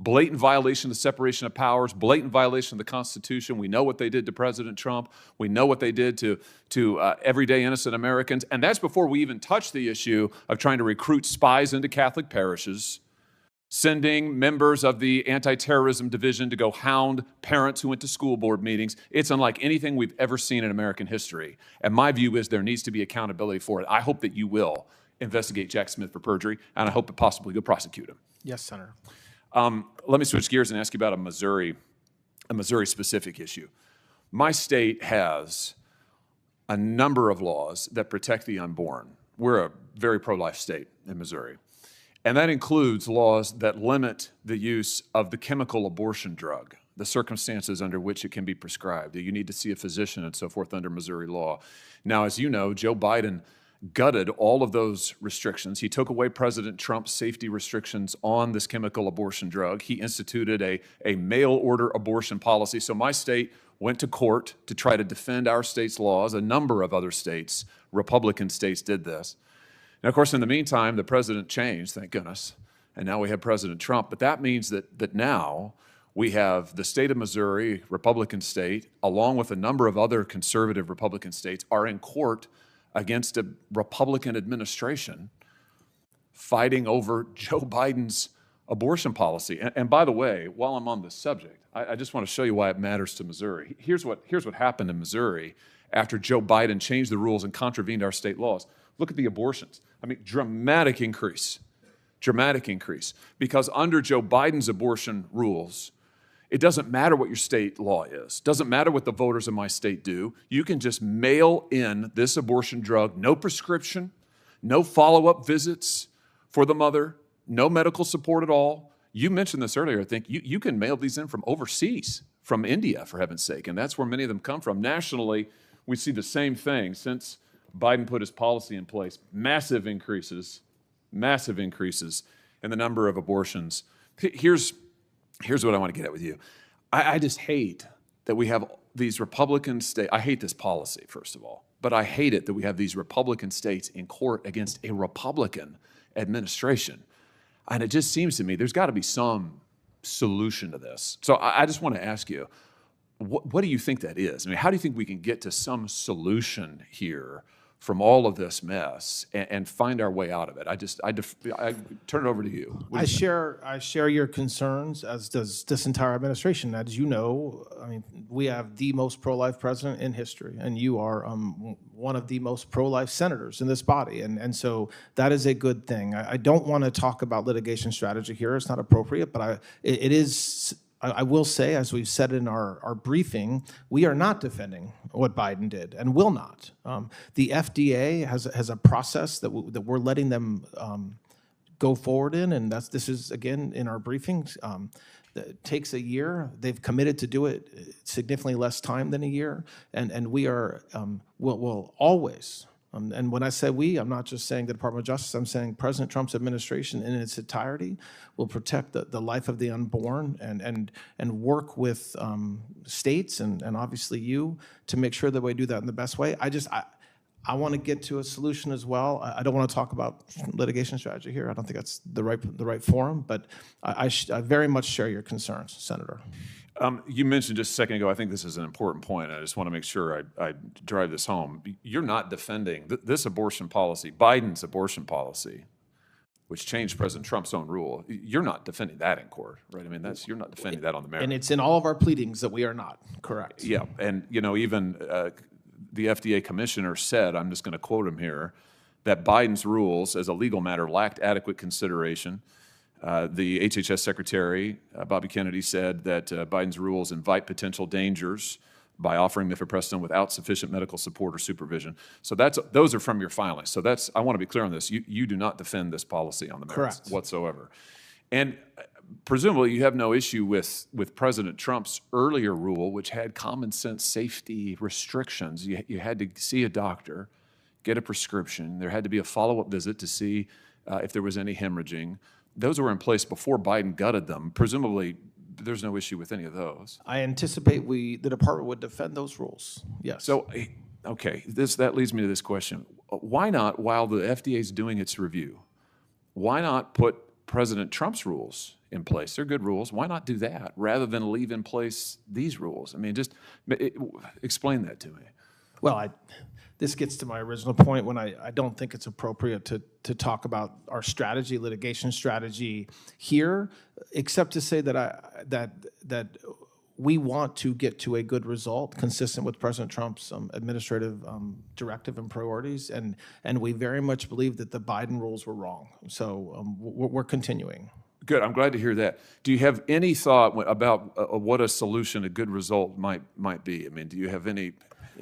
blatant violation of the separation of powers, blatant violation of the Constitution. We know what they did to President Trump. We know what they did to everyday innocent Americans. And that's before we even touch the issue of trying to recruit spies into Catholic parishes, sending members of the anti-terrorism division to go hound parents who went to school board meetings. It's unlike anything we've ever seen in American history. And my view is there needs to be accountability for it. I hope that you will investigate Jack Smith for perjury, and I hope that possibly you'll prosecute him. Yes, Senator. Let me switch gears and ask you about a Missouri-specific issue. My state has a number of laws that protect the unborn. We're a very pro-life state in Missouri. And that includes laws that limit the use of the chemical abortion drug, the circumstances under which it can be prescribed. You need to see a physician and so forth under Missouri law. Now, as you know, Joe Biden gutted all of those restrictions. He took away President Trump's safety restrictions on this chemical abortion drug. He instituted a mail-order abortion policy. So my state went to court to try to defend our state's laws. A number of other states, Republican states, did this. Now, of course, in the meantime, the president changed, thank goodness, and now we have President Trump. But that means that now we have the state of Missouri, Republican state, along with a number of other conservative Republican states, are in court against a Republican administration fighting over Joe Biden's abortion policy. And by the way, while I'm on this subject, I just want to show you why it matters to Missouri. Here's what happened in Missouri after Joe Biden changed the rules and contravened our state laws. Look at the abortions. I mean, dramatic increase, because under Joe Biden's abortion rules, it doesn't matter what your state law is. Doesn't matter what the voters in my state do. You can just mail in this abortion drug, no prescription, no follow-up visits for the mother, no medical support at all. You mentioned this earlier, I think. You can mail these in from overseas, from India, for heaven's sake, and that's where many of them come from. Nationally, we see the same thing since Biden put his policy in place. Massive increases in the number of abortions. Here's what I want to get at with you. I just hate that we have these Republican states. I hate this policy, first of all, but I hate it that we have these Republican states in court against a Republican administration. And it just seems to me there's got to be some solution to this. So I just want to ask you, what do you think that is? I mean, how do you think we can get to some solution here from all of this mess and find our way out of it? I turn it over to you. I share your concerns, as does this entire administration. As you know, I mean, we have the most pro-life president in history, and you are one of the most pro-life senators in this body, and so that is a good thing. I don't want to talk about litigation strategy here; it's not appropriate. But it is. I will say, as we've said in our briefing, we are not defending what Biden did and will not. The FDA has a process that we're letting them go forward in, and this is, again, in our briefings. It takes a year. They've committed to do it significantly less time than a year, and we are will always. And when I say we, I'm not just saying the Department of Justice, I'm saying President Trump's administration in its entirety will protect the life of the unborn and work with states and obviously you to make sure that we do that in the best way. I want to get to a solution as well. I don't want to talk about litigation strategy here. I don't think that's the right forum, but I very much share your concerns, Senator. You mentioned just a second ago, I think this is an important point. I just want to make sure I drive this home. You're not defending this abortion policy, Biden's abortion policy, which changed President Trump's own rule. You're not defending that in court, right? I mean, you're not defending that on the merits. And it's in all of our pleadings that we are not, correct. Yeah, and even the FDA commissioner said, I'm just going to quote him here, that Biden's rules as a legal matter lacked adequate consideration. The HHS Secretary, Bobby Kennedy, said that Biden's rules invite potential dangers by offering mifepristone without sufficient medical support or supervision. So those are from your filings. So I want to be clear on this. You do not defend this policy on the merits Correct. whatsoever. And presumably you have no issue with President Trump's earlier rule, which had common sense safety restrictions. You had to see a doctor, get a prescription. There had to be a follow-up visit to see if there was any hemorrhaging. Those were in place before Biden gutted them. Presumably, there's no issue with any of those. I anticipate the department would defend those rules, yes. So, okay, that leads me to this question. Why not, while the FDA is doing its review, why not put President Trump's rules in place? They're good rules. Why not do that rather than leave in place these rules? I mean, just explain that to me. Well, this gets to my original point when I don't think it's appropriate to talk about our strategy, litigation strategy here, except to say that we want to get to a good result consistent with President Trump's administrative directive and priorities, and we very much believe that the Biden rules were wrong. So we're continuing. Good. I'm glad to hear that. Do you have any thought about what a solution, a good result might be? I mean, do you have any?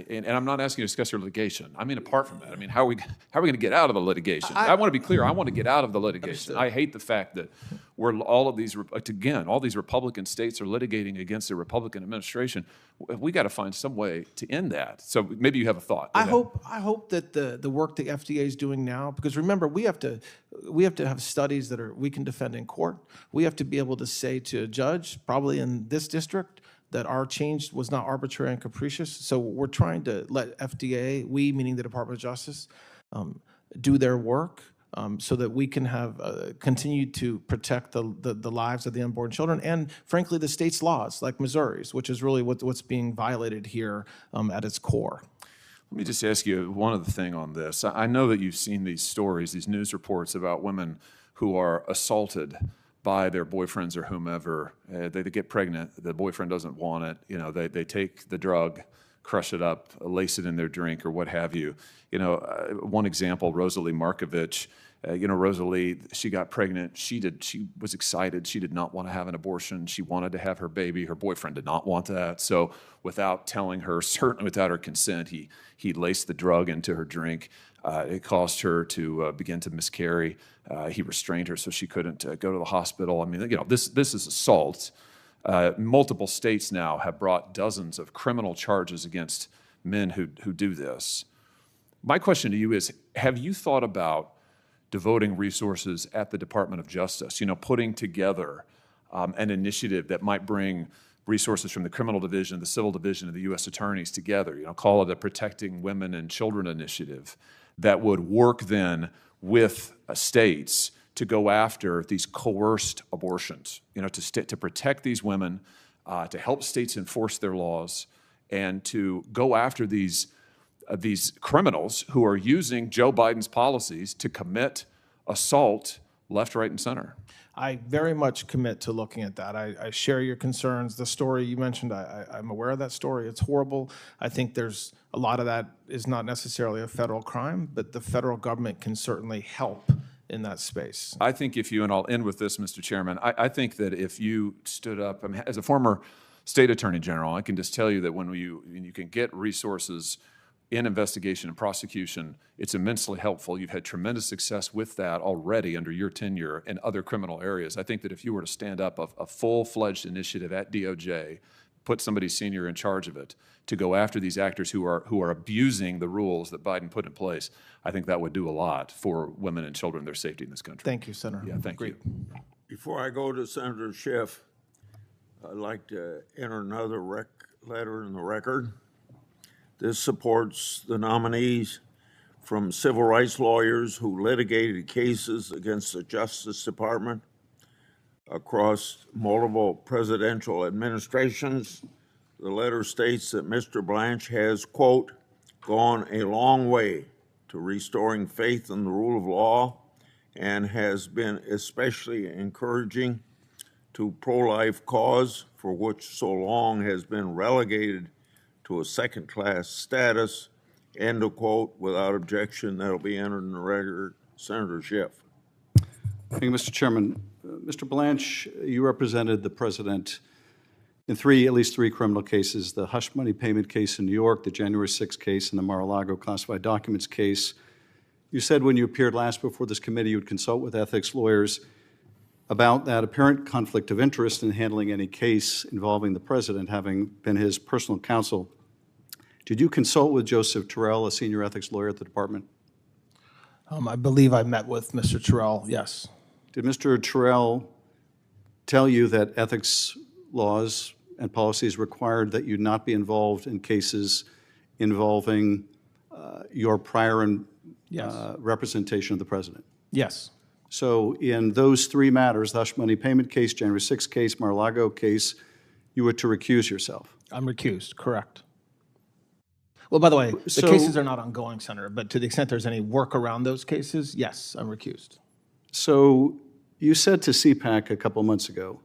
And I'm not asking you to discuss your litigation. I mean, apart from that, I mean, how are we going to get out of the litigation? I want to be clear. I want to get out of the litigation. I hate the fact that all these Republican states are litigating against the Republican administration. We got to find some way to end that. So maybe you have a thought. I hope that the work the FDA is doing now, because remember, we have to have studies that we can defend in court. We have to be able to say to a judge, probably in this district, that our change was not arbitrary and capricious. So we're trying to let FDA, we meaning the Department of Justice, do their work so that we can have continue to protect the lives of the unborn children and, frankly, the state's laws, like Missouri's, which is really what's being violated here at its core. Let me just ask you one other thing on this. I know that you've seen these stories, these news reports about women who are assaulted by their boyfriends or whomever. They get pregnant, the boyfriend doesn't want it, they take the drug, crush it up, lace it in their drink or what have you. One example, Rosalie Markovich, Rosalie, she got pregnant, she was excited, she did not want to have an abortion, she wanted to have her baby, her boyfriend did not want that, so without telling her, certainly without her consent, he laced the drug into her drink. It caused her to begin to miscarry. He restrained her so she couldn't go to the hospital. I mean, this is assault. Multiple states now have brought dozens of criminal charges against men who do this. My question to you is, have you thought about devoting resources at the Department of Justice, putting together an initiative that might bring resources from the criminal division, the civil division, and the U.S. attorneys together, call it a Protecting Women and Children initiative that would work then with states to go after these coerced abortions, to protect these women, to help states enforce their laws, and to go after these criminals who are using Joe Biden's policies to commit assault left, right, and center. I very much commit to looking at that. I share your concerns. The story you mentioned, I'm aware of that story. It's horrible. I think there's a lot of that is not necessarily a federal crime, but the federal government can certainly help in that space. I think and I'll end with this, Mr. Chairman, I think that if you stood up, as a former state attorney general, I can just tell you that when you can get resources in investigation and prosecution, it's immensely helpful. You've had tremendous success with that already under your tenure in other criminal areas. I think that if you were to stand up a full-fledged initiative at DOJ, put somebody senior in charge of it, to go after these actors who are abusing the rules that Biden put in place, I think that would do a lot for women and children, their safety in this country. Thank you, Senator. Yeah, thank you. Before I go to Senator Schiff, I'd like to enter another letter in the record. This supports the nominees from civil rights lawyers who litigated cases against the Justice Department across multiple presidential administrations. The letter states that Mr. Blanche has, quote, gone a long way to restoring faith in the rule of law and has been especially encouraging to pro-life cause, for which so long has been relegated to a second-class status, end of quote. Without objection, that'll be entered in the record. Senator Schiff. Thank you, Mr. Chairman. Mr. Blanche, you represented the president in at least three criminal cases, the hush money payment case in New York, the January 6th case, and the Mar-a-Lago classified documents case. You said when you appeared last before this committee you would consult with ethics lawyers about that apparent conflict of interest in handling any case involving the president, having been his personal counsel. Did you consult with Joseph Terrell, a senior ethics lawyer at the department? I believe I met with Mr. Terrell, yes. Did Mr. Terrell tell you that ethics laws and policies required that you not be involved in cases involving your prior representation of the president? Yes. So in those three matters, the hush money payment case, January 6th case, Mar-a-Lago case, you were to recuse yourself? I'm recused, correct. Well, by the way, the cases are not ongoing, Senator, but to the extent there's any work around those cases, yes, I'm recused. So you said to CPAC a couple months ago,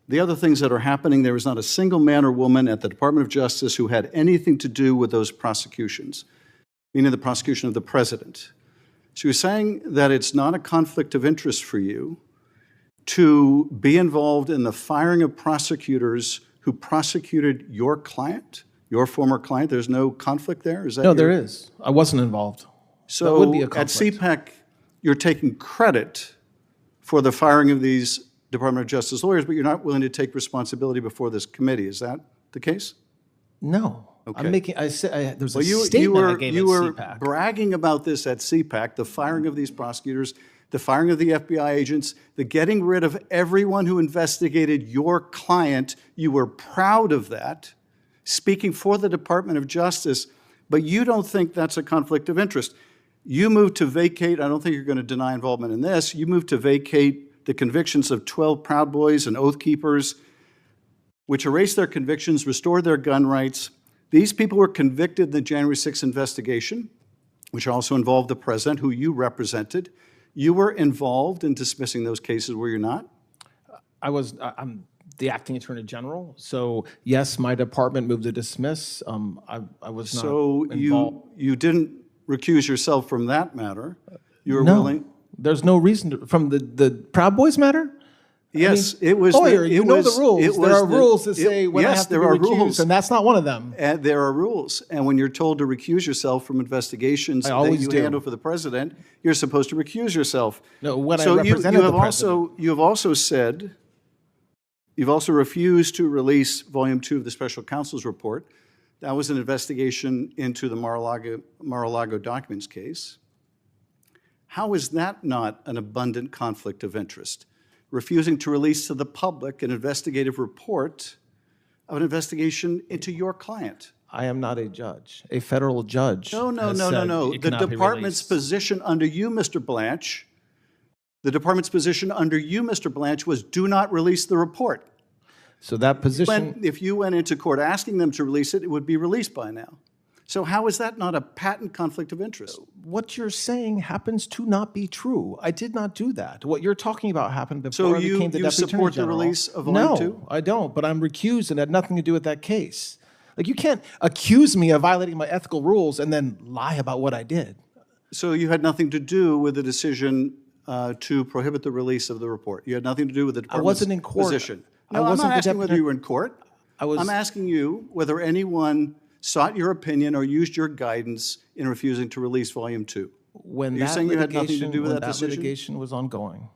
the other things that are happening, there is not a single man or woman at the Department of Justice who had anything to do with those prosecutions, meaning the prosecution of the president. So you're saying that it's not a conflict of interest for you to be involved in the firing of prosecutors who prosecuted your client, your former client? There's no conflict there? Is that no, there is. I wasn't involved. So that would be a at conflict. CPAC, you're taking credit for the firing of these Department of Justice lawyers, but you're not willing to take responsibility before this committee. Is that the case? No. Okay. I'm making, I said, there's a Well, statement I gave you at were CPAC. bragging about this at CPAC, the firing of these prosecutors, the firing of the FBI agents, the getting rid of everyone who investigated your client. You were proud of that, speaking for the Department of Justice, but you don't think that's a conflict of interest. You moved to vacate, I don't think you're going to deny involvement in this, you moved to vacate the convictions of 12 Proud Boys and Oath Keepers, which erased their convictions, restored their gun rights. These people were convicted in the January 6th investigation, which also involved the president, who you represented. You were involved in dismissing those cases, were you not? I'm the acting attorney general, so yes, my department moved to dismiss. I was not involved. So you didn't recuse yourself from that matter. You were No, willing. there's no reason to, from the Proud Boys matter? Yes, it was. Lawyer, you know the rules. There are rules that say when I yes, have to there be are recused, rules, and that's not one of them. And there are rules, and when you're told to recuse yourself from investigations that always you do. handle for the president, you're supposed to recuse yourself. No, when I so represented you have the president. you have also said, you've also refused to release Volume 2 of the Special Counsel's report. That was an investigation into the Mar-a-Lago documents case. How is that not an abundant conflict of interest? Refusing to release to the public an investigative report of an investigation into your client. I am not a judge. A federal judge. No. has said it The cannot be department's released. position under you, Mr. Blanche, the department's position under you, Mr. Blanche, was do not release the report. So that position. If you went into court asking them to release it, it would be released by now. So how is that not a patent conflict of interest? What you're saying happens to not be true. I did not do that. What you're talking about happened before I became the Deputy Attorney support the General. release of Volume 2? No, I don't, but I'm recused and it had nothing to do with that case. Like, you can't accuse me of violating my ethical rules and then lie about what I did. So you had nothing to do with the decision to prohibit the release of the report? You had nothing to do with the department's wasn't in court. position? I No, I'm wasn't not the asking whether deputy- you were in court. I'm asking you whether anyone sought your opinion or used your guidance in refusing to release Volume 2. When You're that saying you had nothing to do with when that decision? litigation was ongoing,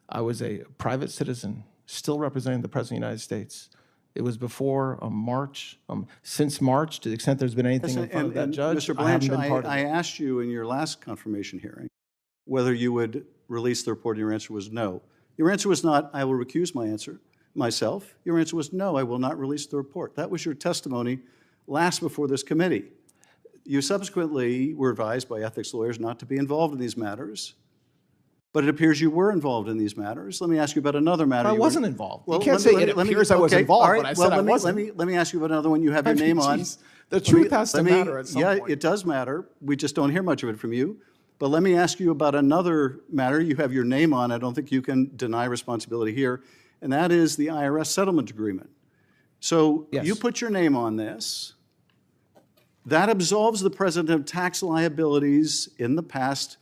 I was a private citizen, still representing the President of the United States. It was before March. Since March, to the extent there's been anything in front of that judge, Mr. I Blanche, haven't been part of I it. asked you in your last confirmation hearing whether you would release the report, and your answer was no. Your answer was not, I will recuse myself. Your answer was no, I will not release the report. That was your testimony last before this committee. You subsequently were advised by ethics lawyers not to be involved in these matters, but it appears you were involved in these matters. Let me ask you about another matter. I you wasn't were- involved. Well, You can't let me- say it let me- appears I was okay, involved all right, when I well, said I wasn't. Let me ask you about another one you have your I mean, name on. geez, the truth has to matter at some point. It does matter. We just don't hear much of it from you. But let me ask you about another matter you have your name on. I don't think you can deny responsibility here, and that is the IRS settlement agreement. So Yes. you put your name on this. That absolves the president of tax liabilities in the past.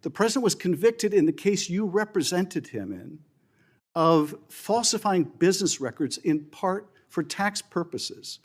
The president was convicted in the case you represented him in of falsifying business records in part for tax purposes.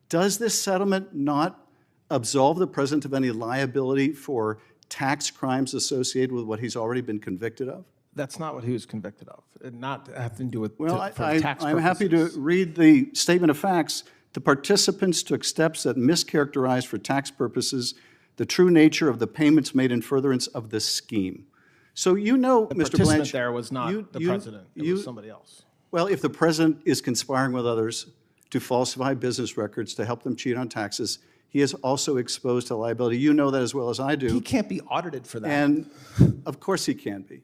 Does this settlement not absolve the president of any liability for tax crimes associated with what he's already been convicted of? That's not what he was convicted of. It not having to do with Well, for tax I'm happy to purposes. read the statement of facts. The participants took steps that mischaracterized for tax purposes the true nature of the payments made in furtherance of the scheme. So you know, The Mr. participant Blanche, there was not the president. It was somebody else. Well, if the president is conspiring with others to falsify business records to help them cheat on taxes, he is also exposed to liability. You know that as well as I do. He can't be audited for that. And of course he can be.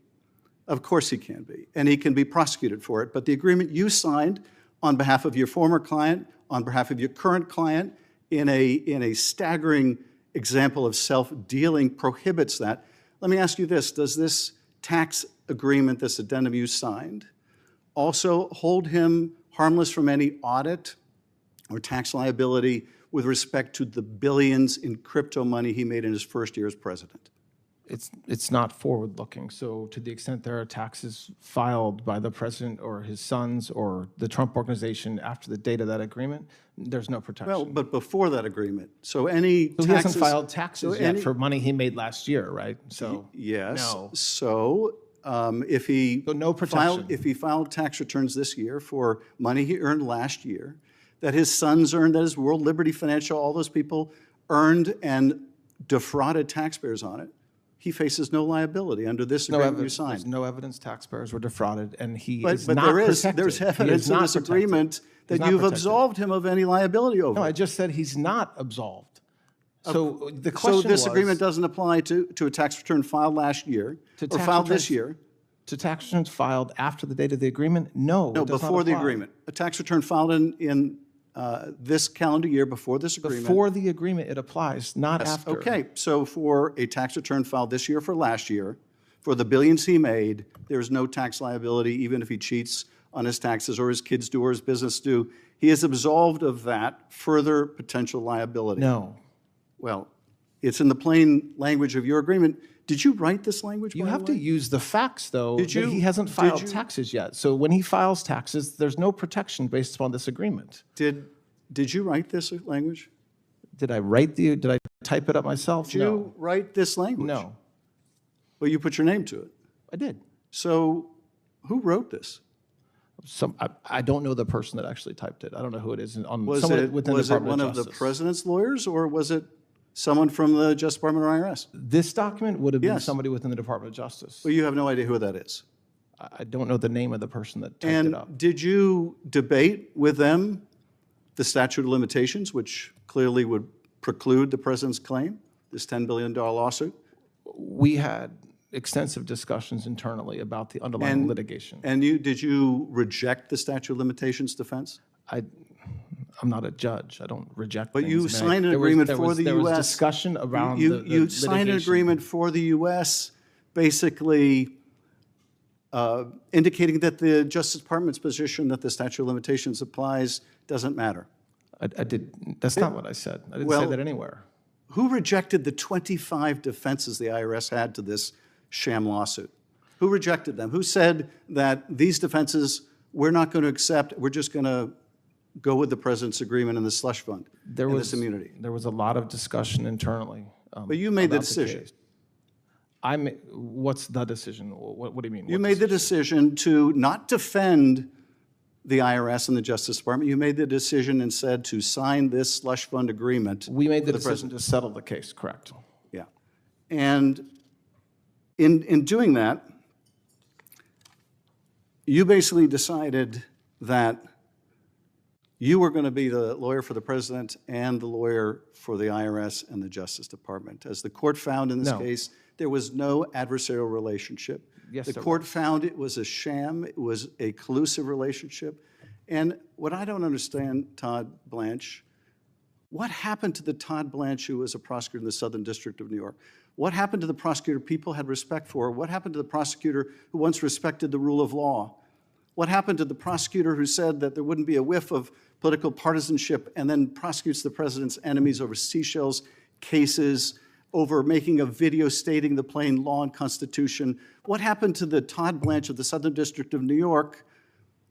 Of course he can be. And he can be prosecuted for it. But the agreement you signed on behalf of your former client, on behalf of your current client, in a staggering example of self-dealing prohibits that. Let me ask you this. Does this tax agreement, this addendum you signed, also hold him harmless from any audit or tax liability with respect to the billions in crypto money he made in his first year as president? It's not forward-looking. So to the extent there are taxes filed by the president or his sons or the Trump organization after the date of that agreement, there's no protection. Well, but before that agreement, so any So taxes... he hasn't filed taxes so yet any- for money he made last year, right? So Yes. no. So if he no protection. if he filed tax returns this year for money he earned last year, that his sons earned, that his World Liberty Financial, all those people earned and defrauded taxpayers on it, he faces no liability under this No agreement you evidence. There's signed. no evidence taxpayers were defrauded, and he But is not there is, protected. there's He evidence is in not this protected. agreement He's that not you've protected. absolved him of any liability over. No, I it. just said he's not absolved. So the question So this was, agreement doesn't apply to a tax return filed last year To or tax filed this returns- year? to tax returns filed after the date of the agreement? No, No, it does not before the apply. agreement. A tax return filed in this calendar year before this agreement. Before the agreement, it applies, not Yes, after. okay, so for a tax return filed this year for last year, for the billions he made, there's no tax liability, even if he cheats on his taxes or his kids do or his business do. He is absolved of that further potential liability. No. Well, it's in the plain language of your agreement. Did you write this language, You by the have to way? use the facts, though, Did that you- he hasn't did filed you- taxes yet. So when he files taxes, there's no protection based upon this agreement. Did you write this language? Did I type it up myself? Did you write this language? No. Well, you put your name to it. I did. So who wrote this? I don't know the person that actually typed it. I don't know who it is. Was Someone it, within the was it Department one of of the Justice. president's lawyers, or was it someone from the Justice Department or IRS? This document would have been Yes. somebody within the Department of Justice. Well, you have no idea who that is. I don't know the name of the person that typed it And up. did you debate with them the statute of limitations, which clearly would preclude the president's claim, this $10 billion lawsuit? We had extensive discussions internally about the underlying litigation. And did you reject the statute of limitations defense? I'm not a judge. I don't reject But things. you I mean, signed an there was- agreement there for was- the There was U.S. discussion around You the signed an litigation. agreement for the U.S. basically indicating that the Justice Department's position that the statute of limitations applies doesn't matter. I did. That's not what I said. I didn't say that anywhere. Who rejected the 25 defenses the IRS had to this sham lawsuit? Who rejected them? Who said that these defenses we're not going to accept, we're just going to go with the president's agreement in the slush fund, There in was this immunity? There was a lot of discussion internally. But you made the about decision. case. What's the decision? What do you mean? You What made the decision to not defend the IRS and the Justice Department. You made the decision instead to sign this slush fund agreement. We made the with decision president. to settle the case, correct? Yeah. And in doing that, you basically decided that You were going to be the lawyer for the president and the lawyer for the IRS and the Justice Department. As the court found in this case, there was no adversarial relationship. Yes, the there court was. found it was a sham. It was a collusive relationship. And what I don't understand, Todd Blanche, what happened to the Todd Blanche who was a prosecutor in the Southern District of New York? What happened to the prosecutor people had respect for? What happened to the prosecutor who once respected the rule of law? What happened to the prosecutor who said that there wouldn't be a whiff of political partisanship and then prosecutes the president's enemies over Seychelles cases, over making a video stating the plain law and Constitution? What happened to the Todd Blanche of the Southern District of New York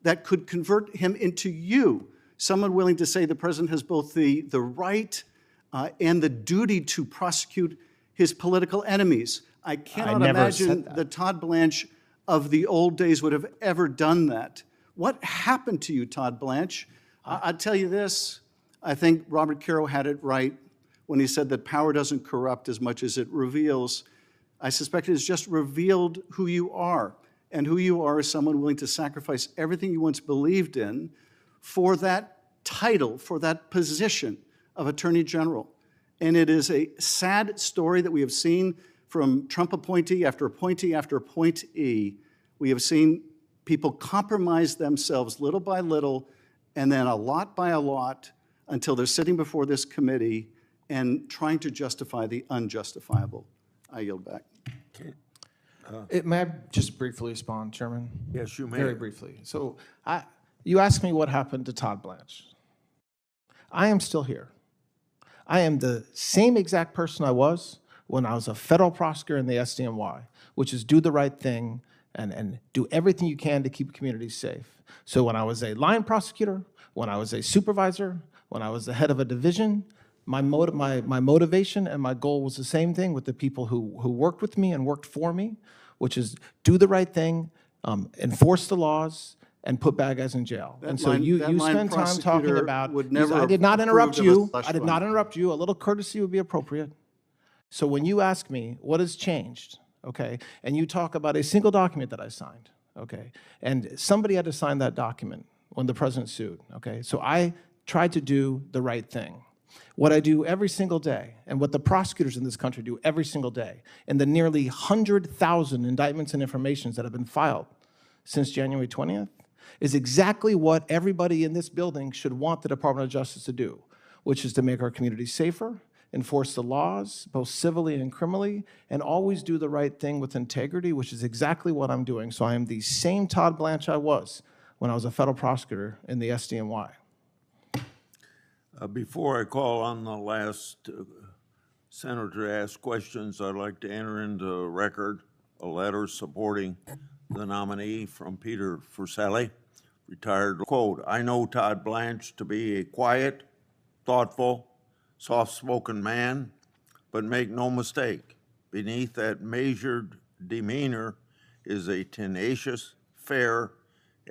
that could convert him into you, someone willing to say the president has both the right and the duty to prosecute his political enemies? I cannot imagine the Todd Blanche of the old days would have ever done that. What happened to you, Todd Blanche? I'll tell you this, I think Robert Caro had it right when he said that power doesn't corrupt as much as it reveals. I suspect it has just revealed who you are, and who you are is someone willing to sacrifice everything you once believed in for that title, for that position of Attorney General. And it is a sad story that we have seen from Trump appointee after appointee after appointee. We have seen people compromise themselves little by little, and then a lot by a lot, until they're sitting before this committee and trying to justify the unjustifiable. I yield back. May I just briefly respond, Chairman? Yes, you may. Very briefly. So you asked me what happened to Todd Blanche. I am still here. I am the same exact person I was when I was a federal prosecutor in the SDNY, which is do the right thing and do everything you can to keep communities safe. So when I was a line prosecutor, when I was a supervisor, when I was the head of a division, my motivation and my goal was the same thing with the people who worked with me and worked for me, which is do the right thing, enforce the laws, and put bad guys in jail. And so you spend time talking about, I did not interrupt you. I did not interrupt you. A little courtesy would be appropriate. So when you ask me what has changed, okay, and you talk about a single document that I signed, okay, and somebody had to sign that document when the president sued, okay, so I tried to do the right thing. What I do every single day, and what the prosecutors in this country do every single day, and the nearly 100,000 indictments and informations that have been filed since January 20th, is exactly what everybody in this building should want the Department of Justice to do, which is to make our communities safer, enforce the laws, both civilly and criminally, and always do the right thing with integrity, which is exactly what I'm doing. So I am the same Todd Blanche I was when I was a federal prosecutor in the SDNY. Before I call on the last senator to ask questions, I'd like to enter into record a letter supporting the nominee from Peter Furselli, retired. Quote, I know Todd Blanche to be a quiet, thoughtful, soft-spoken man, but make no mistake, beneath that measured demeanor is a tenacious, fair,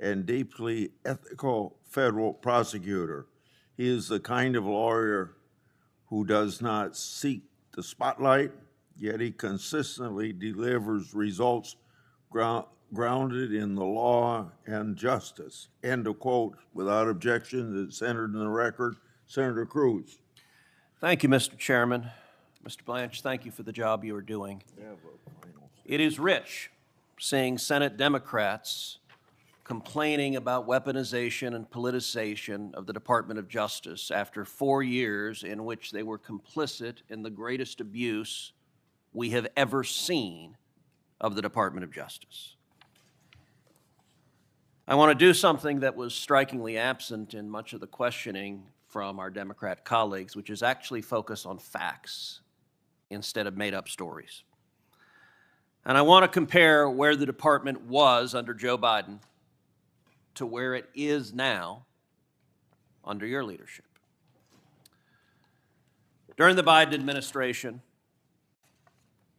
and deeply ethical federal prosecutor. He is the kind of lawyer who does not seek the spotlight, yet he consistently delivers results grounded in the law and justice. End of quote. Without objection, it's entered in the record. Senator Cruz. Thank you, Mr. Chairman. Mr. Blanche, thank you for the job you are doing. It is rich seeing Senate Democrats complaining about weaponization and politicization of the Department of Justice after 4 years in which they were complicit in the greatest abuse we have ever seen of the Department of Justice. I want to do something that was strikingly absent in much of the questioning from our Democrat colleagues, which is actually focus on facts instead of made-up stories. And I want to compare where the department was under Joe Biden to where it is now under your leadership. During the Biden administration,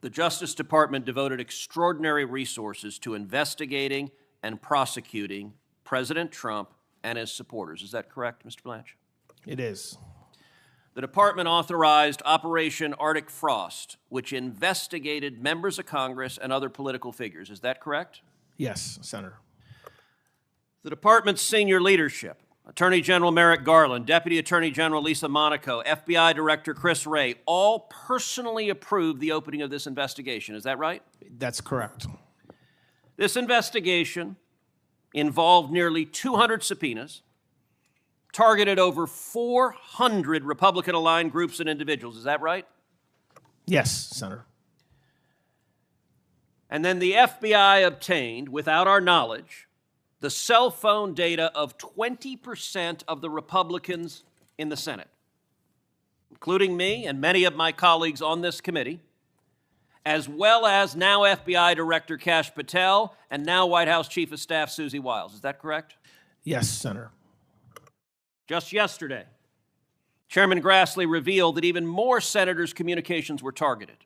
the Justice Department devoted extraordinary resources to investigating and prosecuting President Trump and his supporters. Is that correct, Mr. Blanche? It is. The department authorized Operation Arctic Frost, which investigated members of Congress and other political figures. Is that correct? Yes, Senator. The department's senior leadership, Attorney General Merrick Garland, Deputy Attorney General Lisa Monaco, FBI Director Chris Wray, all personally approved the opening of this investigation. Is that right? That's correct. This investigation involved nearly 200 subpoenas, targeted over 400 Republican-aligned groups and individuals. Is that right? Yes, Senator. And then the FBI obtained, without our knowledge, the cell phone data of 20% of the Republicans in the Senate, including me and many of my colleagues on this committee, as well as now FBI Director Kash Patel and now White House Chief of Staff Susie Wiles. Is that correct? Yes, Senator. Just yesterday, Chairman Grassley revealed that even more senators' communications were targeted.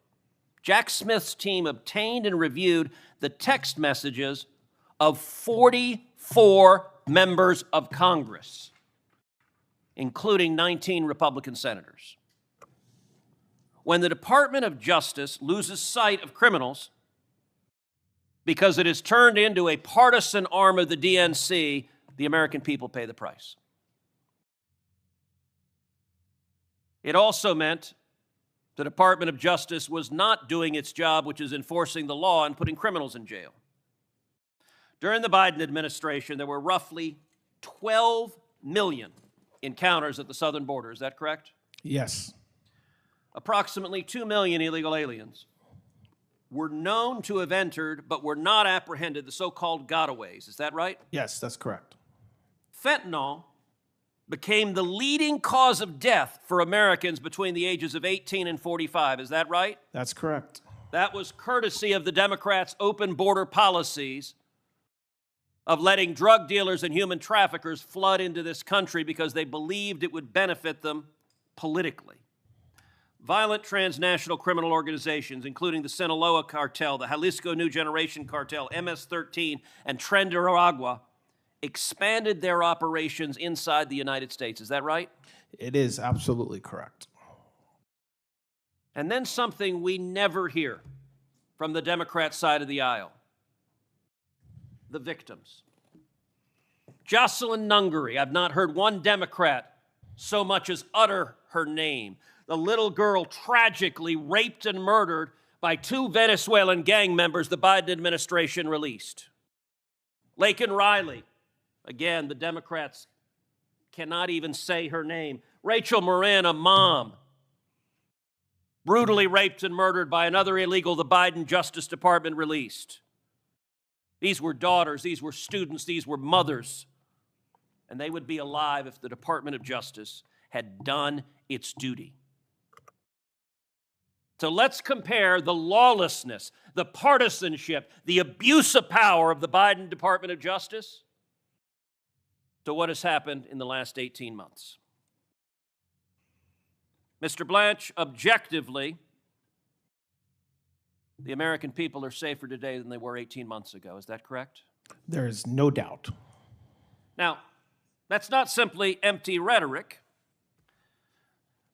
Jack Smith's team obtained and reviewed the text messages of 44 members of Congress, including 19 Republican senators. When the Department of Justice loses sight of criminals because it is turned into a partisan arm of the DNC, the American people pay the price. It also meant the Department of Justice was not doing its job, which is enforcing the law and putting criminals in jail. During the Biden administration, there were roughly 12 million encounters at the southern border. Is that correct? Yes. Approximately 2 million illegal aliens were known to have entered but were not apprehended, the so-called gotaways. Is that right? Yes, that's correct. Fentanyl became the leading cause of death for Americans between the ages of 18 and 45. Is that right? That's correct. That was courtesy of the Democrats' open border policies of letting drug dealers and human traffickers flood into this country because they believed it would benefit them politically. Violent transnational criminal organizations, including the Sinaloa Cartel, the Jalisco New Generation Cartel, MS-13, and Tren de Aragua, expanded their operations inside the United States. Is that right? It is absolutely correct. And then something we never hear from the Democrat side of the aisle: the victims. Jocelyn Nungery, I've not heard one Democrat so much as utter her name. The little girl tragically raped and murdered by 2 Venezuelan gang members the Biden administration released. Laken Riley, again, the Democrats cannot even say her name. Rachel Morin, a mom, brutally raped and murdered by another illegal the Biden Justice Department released. These were daughters, these were students, these were mothers, and they would be alive if the Department of Justice had done its duty. So let's compare the lawlessness, the partisanship, the abuse of power of the Biden Department of Justice to what has happened in the last 18 months. Mr. Blanche, objectively, the American people are safer today than they were 18 months ago. Is that correct? There is no doubt. Now, that's not simply empty rhetoric.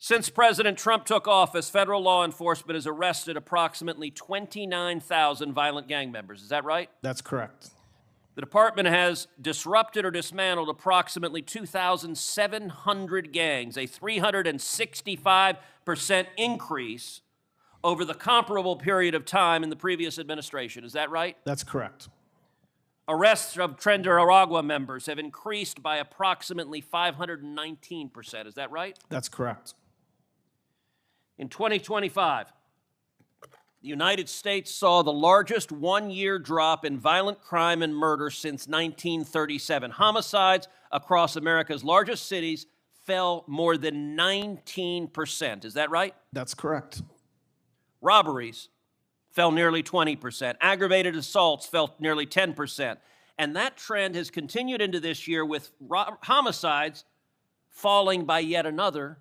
Since President Trump took office, federal law enforcement has arrested approximately 29,000 violent gang members. Is that right? That's correct. The department has disrupted or dismantled approximately 2,700 gangs, a 365% increase over the comparable period of time in the previous administration. Is that right? That's correct. Arrests of Tren de Aragua members have increased by approximately 519%. Is that right? That's correct. In 2025, the United States saw the largest one-year drop in violent crime and murder since 1937. Homicides across America's largest cities fell more than 19%. Is that right? That's correct. Robberies fell nearly 20%. Aggravated assaults fell nearly 10%. And that trend has continued into this year with homicides falling by yet another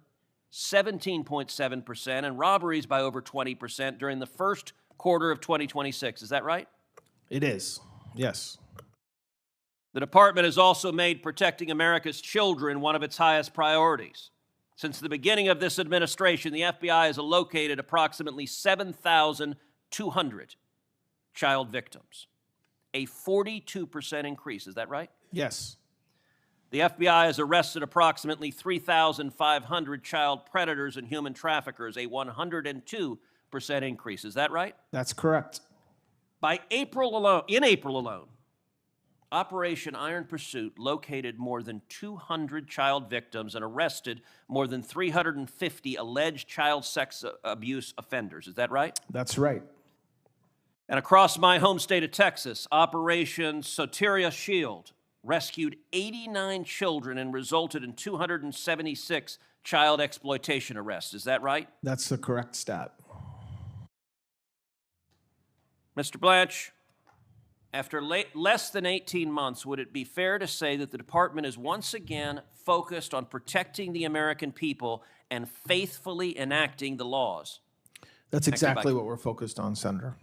17.7% and robberies by over 20% during the first quarter of 2026. Is that right? It is, yes. The department has also made protecting America's children one of its highest priorities. Since the beginning of this administration, the FBI has located approximately 7,200 child victims, a 42% increase. Is that right? Yes. The FBI has arrested approximately 3,500 child predators and human traffickers, a 102% increase. Is that right? That's correct. In April alone, Operation Iron Pursuit located more than 200 child victims and arrested more than 350 alleged child sex abuse offenders. Is that right? That's right. And across my home state of Texas, Operation Soteria Shield rescued 89 children and resulted in 276 child exploitation arrests. Is that right? That's the correct stat. Mr. Blanche, after less than 18 months, would it be fair to say that the department is once again focused on protecting the American people and faithfully enacting the laws? That's exactly what we're focused on, Senator.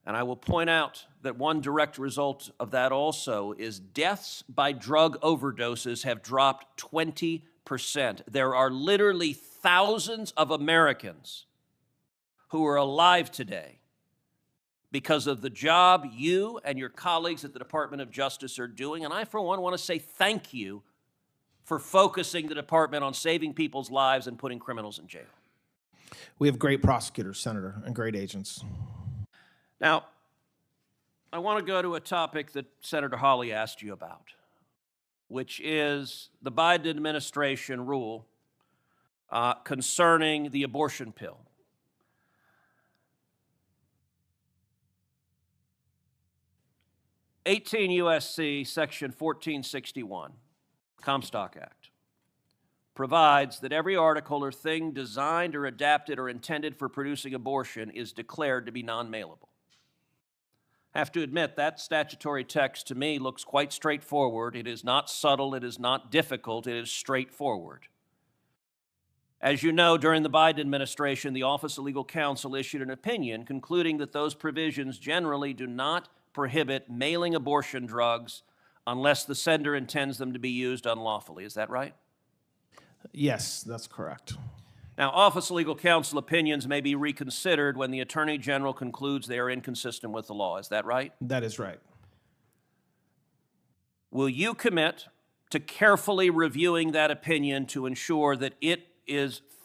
And I will point out that one direct result of that also is deaths by drug overdoses have dropped 20%. There are literally thousands of Americans who are alive today because of the job you and your colleagues at the Department of Justice are doing. And I, for one, want to say thank you for focusing the department on saving people's lives and putting criminals in jail. We have great prosecutors, Senator, and great agents. Now, I want to go to a topic that Senator Hawley asked you about, which is the Biden administration rule concerning the abortion pill. 18 U.S.C. Section 1461, Comstock Act, provides that every article or thing designed or adapted or intended for producing abortion is declared to be non-mailable. I have to admit, that statutory text to me looks quite straightforward. It is not subtle, it is not difficult, it is straightforward. As you know, during the Biden administration, the Office of Legal Counsel issued an opinion concluding that those provisions generally do not prohibit mailing abortion drugs unless the sender intends them to be used unlawfully. Is that right? Yes, that's correct. Now, Office of Legal Counsel opinions may be reconsidered when the Attorney General concludes they are inconsistent with the law. Is that right? That is right. Will you commit to carefully reviewing that opinion to ensure that it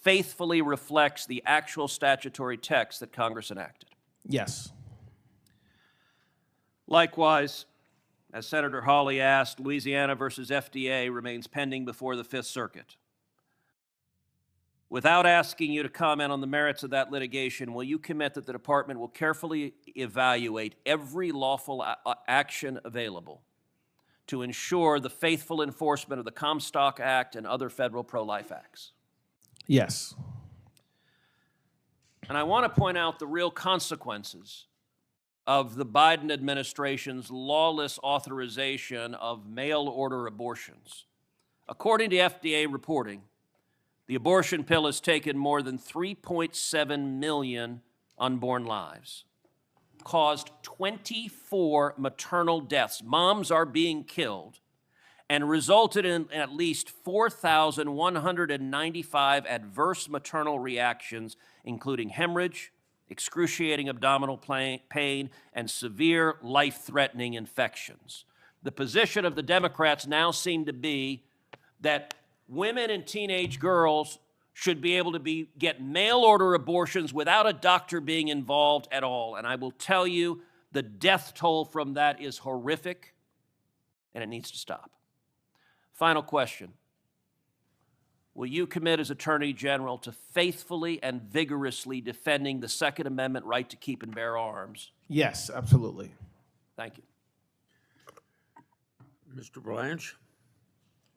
faithfully reflects the actual statutory text that Congress enacted? Yes. Likewise, as Senator Hawley asked, Louisiana versus FDA remains pending before the Fifth Circuit. Without asking you to comment on the merits of that litigation, will you commit that the department will carefully evaluate every lawful action available to ensure the faithful enforcement of the Comstock Act and other federal pro-life acts? Yes. And I want to point out the real consequences of the Biden administration's lawless authorization of mail-order abortions. According to FDA reporting, the abortion pill has taken more than 3.7 million unborn lives, caused 24 maternal deaths. Moms are being killed, and resulted in at least 4,195 adverse maternal reactions, including hemorrhage, excruciating abdominal pain, and severe life-threatening infections. The position of the Democrats now seem to be that women and teenage girls should be able to get mail-order abortions without a doctor being involved at all. And I will tell you, the death toll from that is horrific, and it needs to stop. Final question. Will you commit as Attorney General to faithfully and vigorously defending the Second Amendment right to keep and bear arms? Yes, absolutely. Thank you. Mr. Blanche,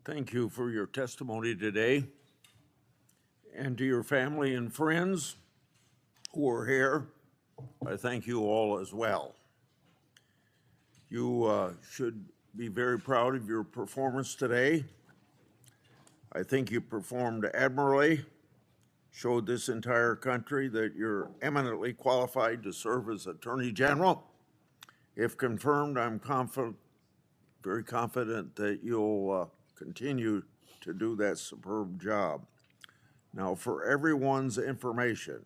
thank you for your testimony today. And to your family and friends who are here, I thank you all as well. You should be very proud of your performance today. I think you performed admirably, showed this entire country that you're eminently qualified to serve as Attorney General. If confirmed, I'm very confident that you'll continue to do that superb job. Now, for everyone's information,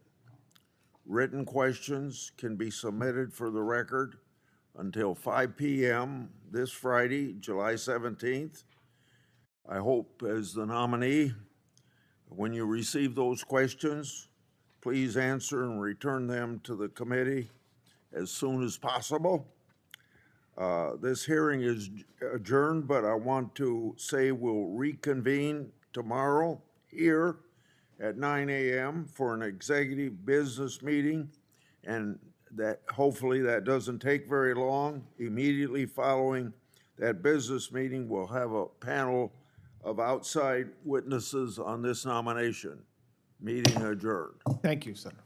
written questions can be submitted for the record until 5 p.m. this Friday, July 17th. I hope, as the nominee, when you receive those questions, please answer and return them to the committee as soon as possible. This hearing is adjourned, but I want to say we'll reconvene tomorrow here at 9 a.m. for an executive business meeting, and that hopefully that doesn't take very long. Immediately following that business meeting, we'll have a panel of outside witnesses on this nomination. Meeting adjourned. Thank you, Senator.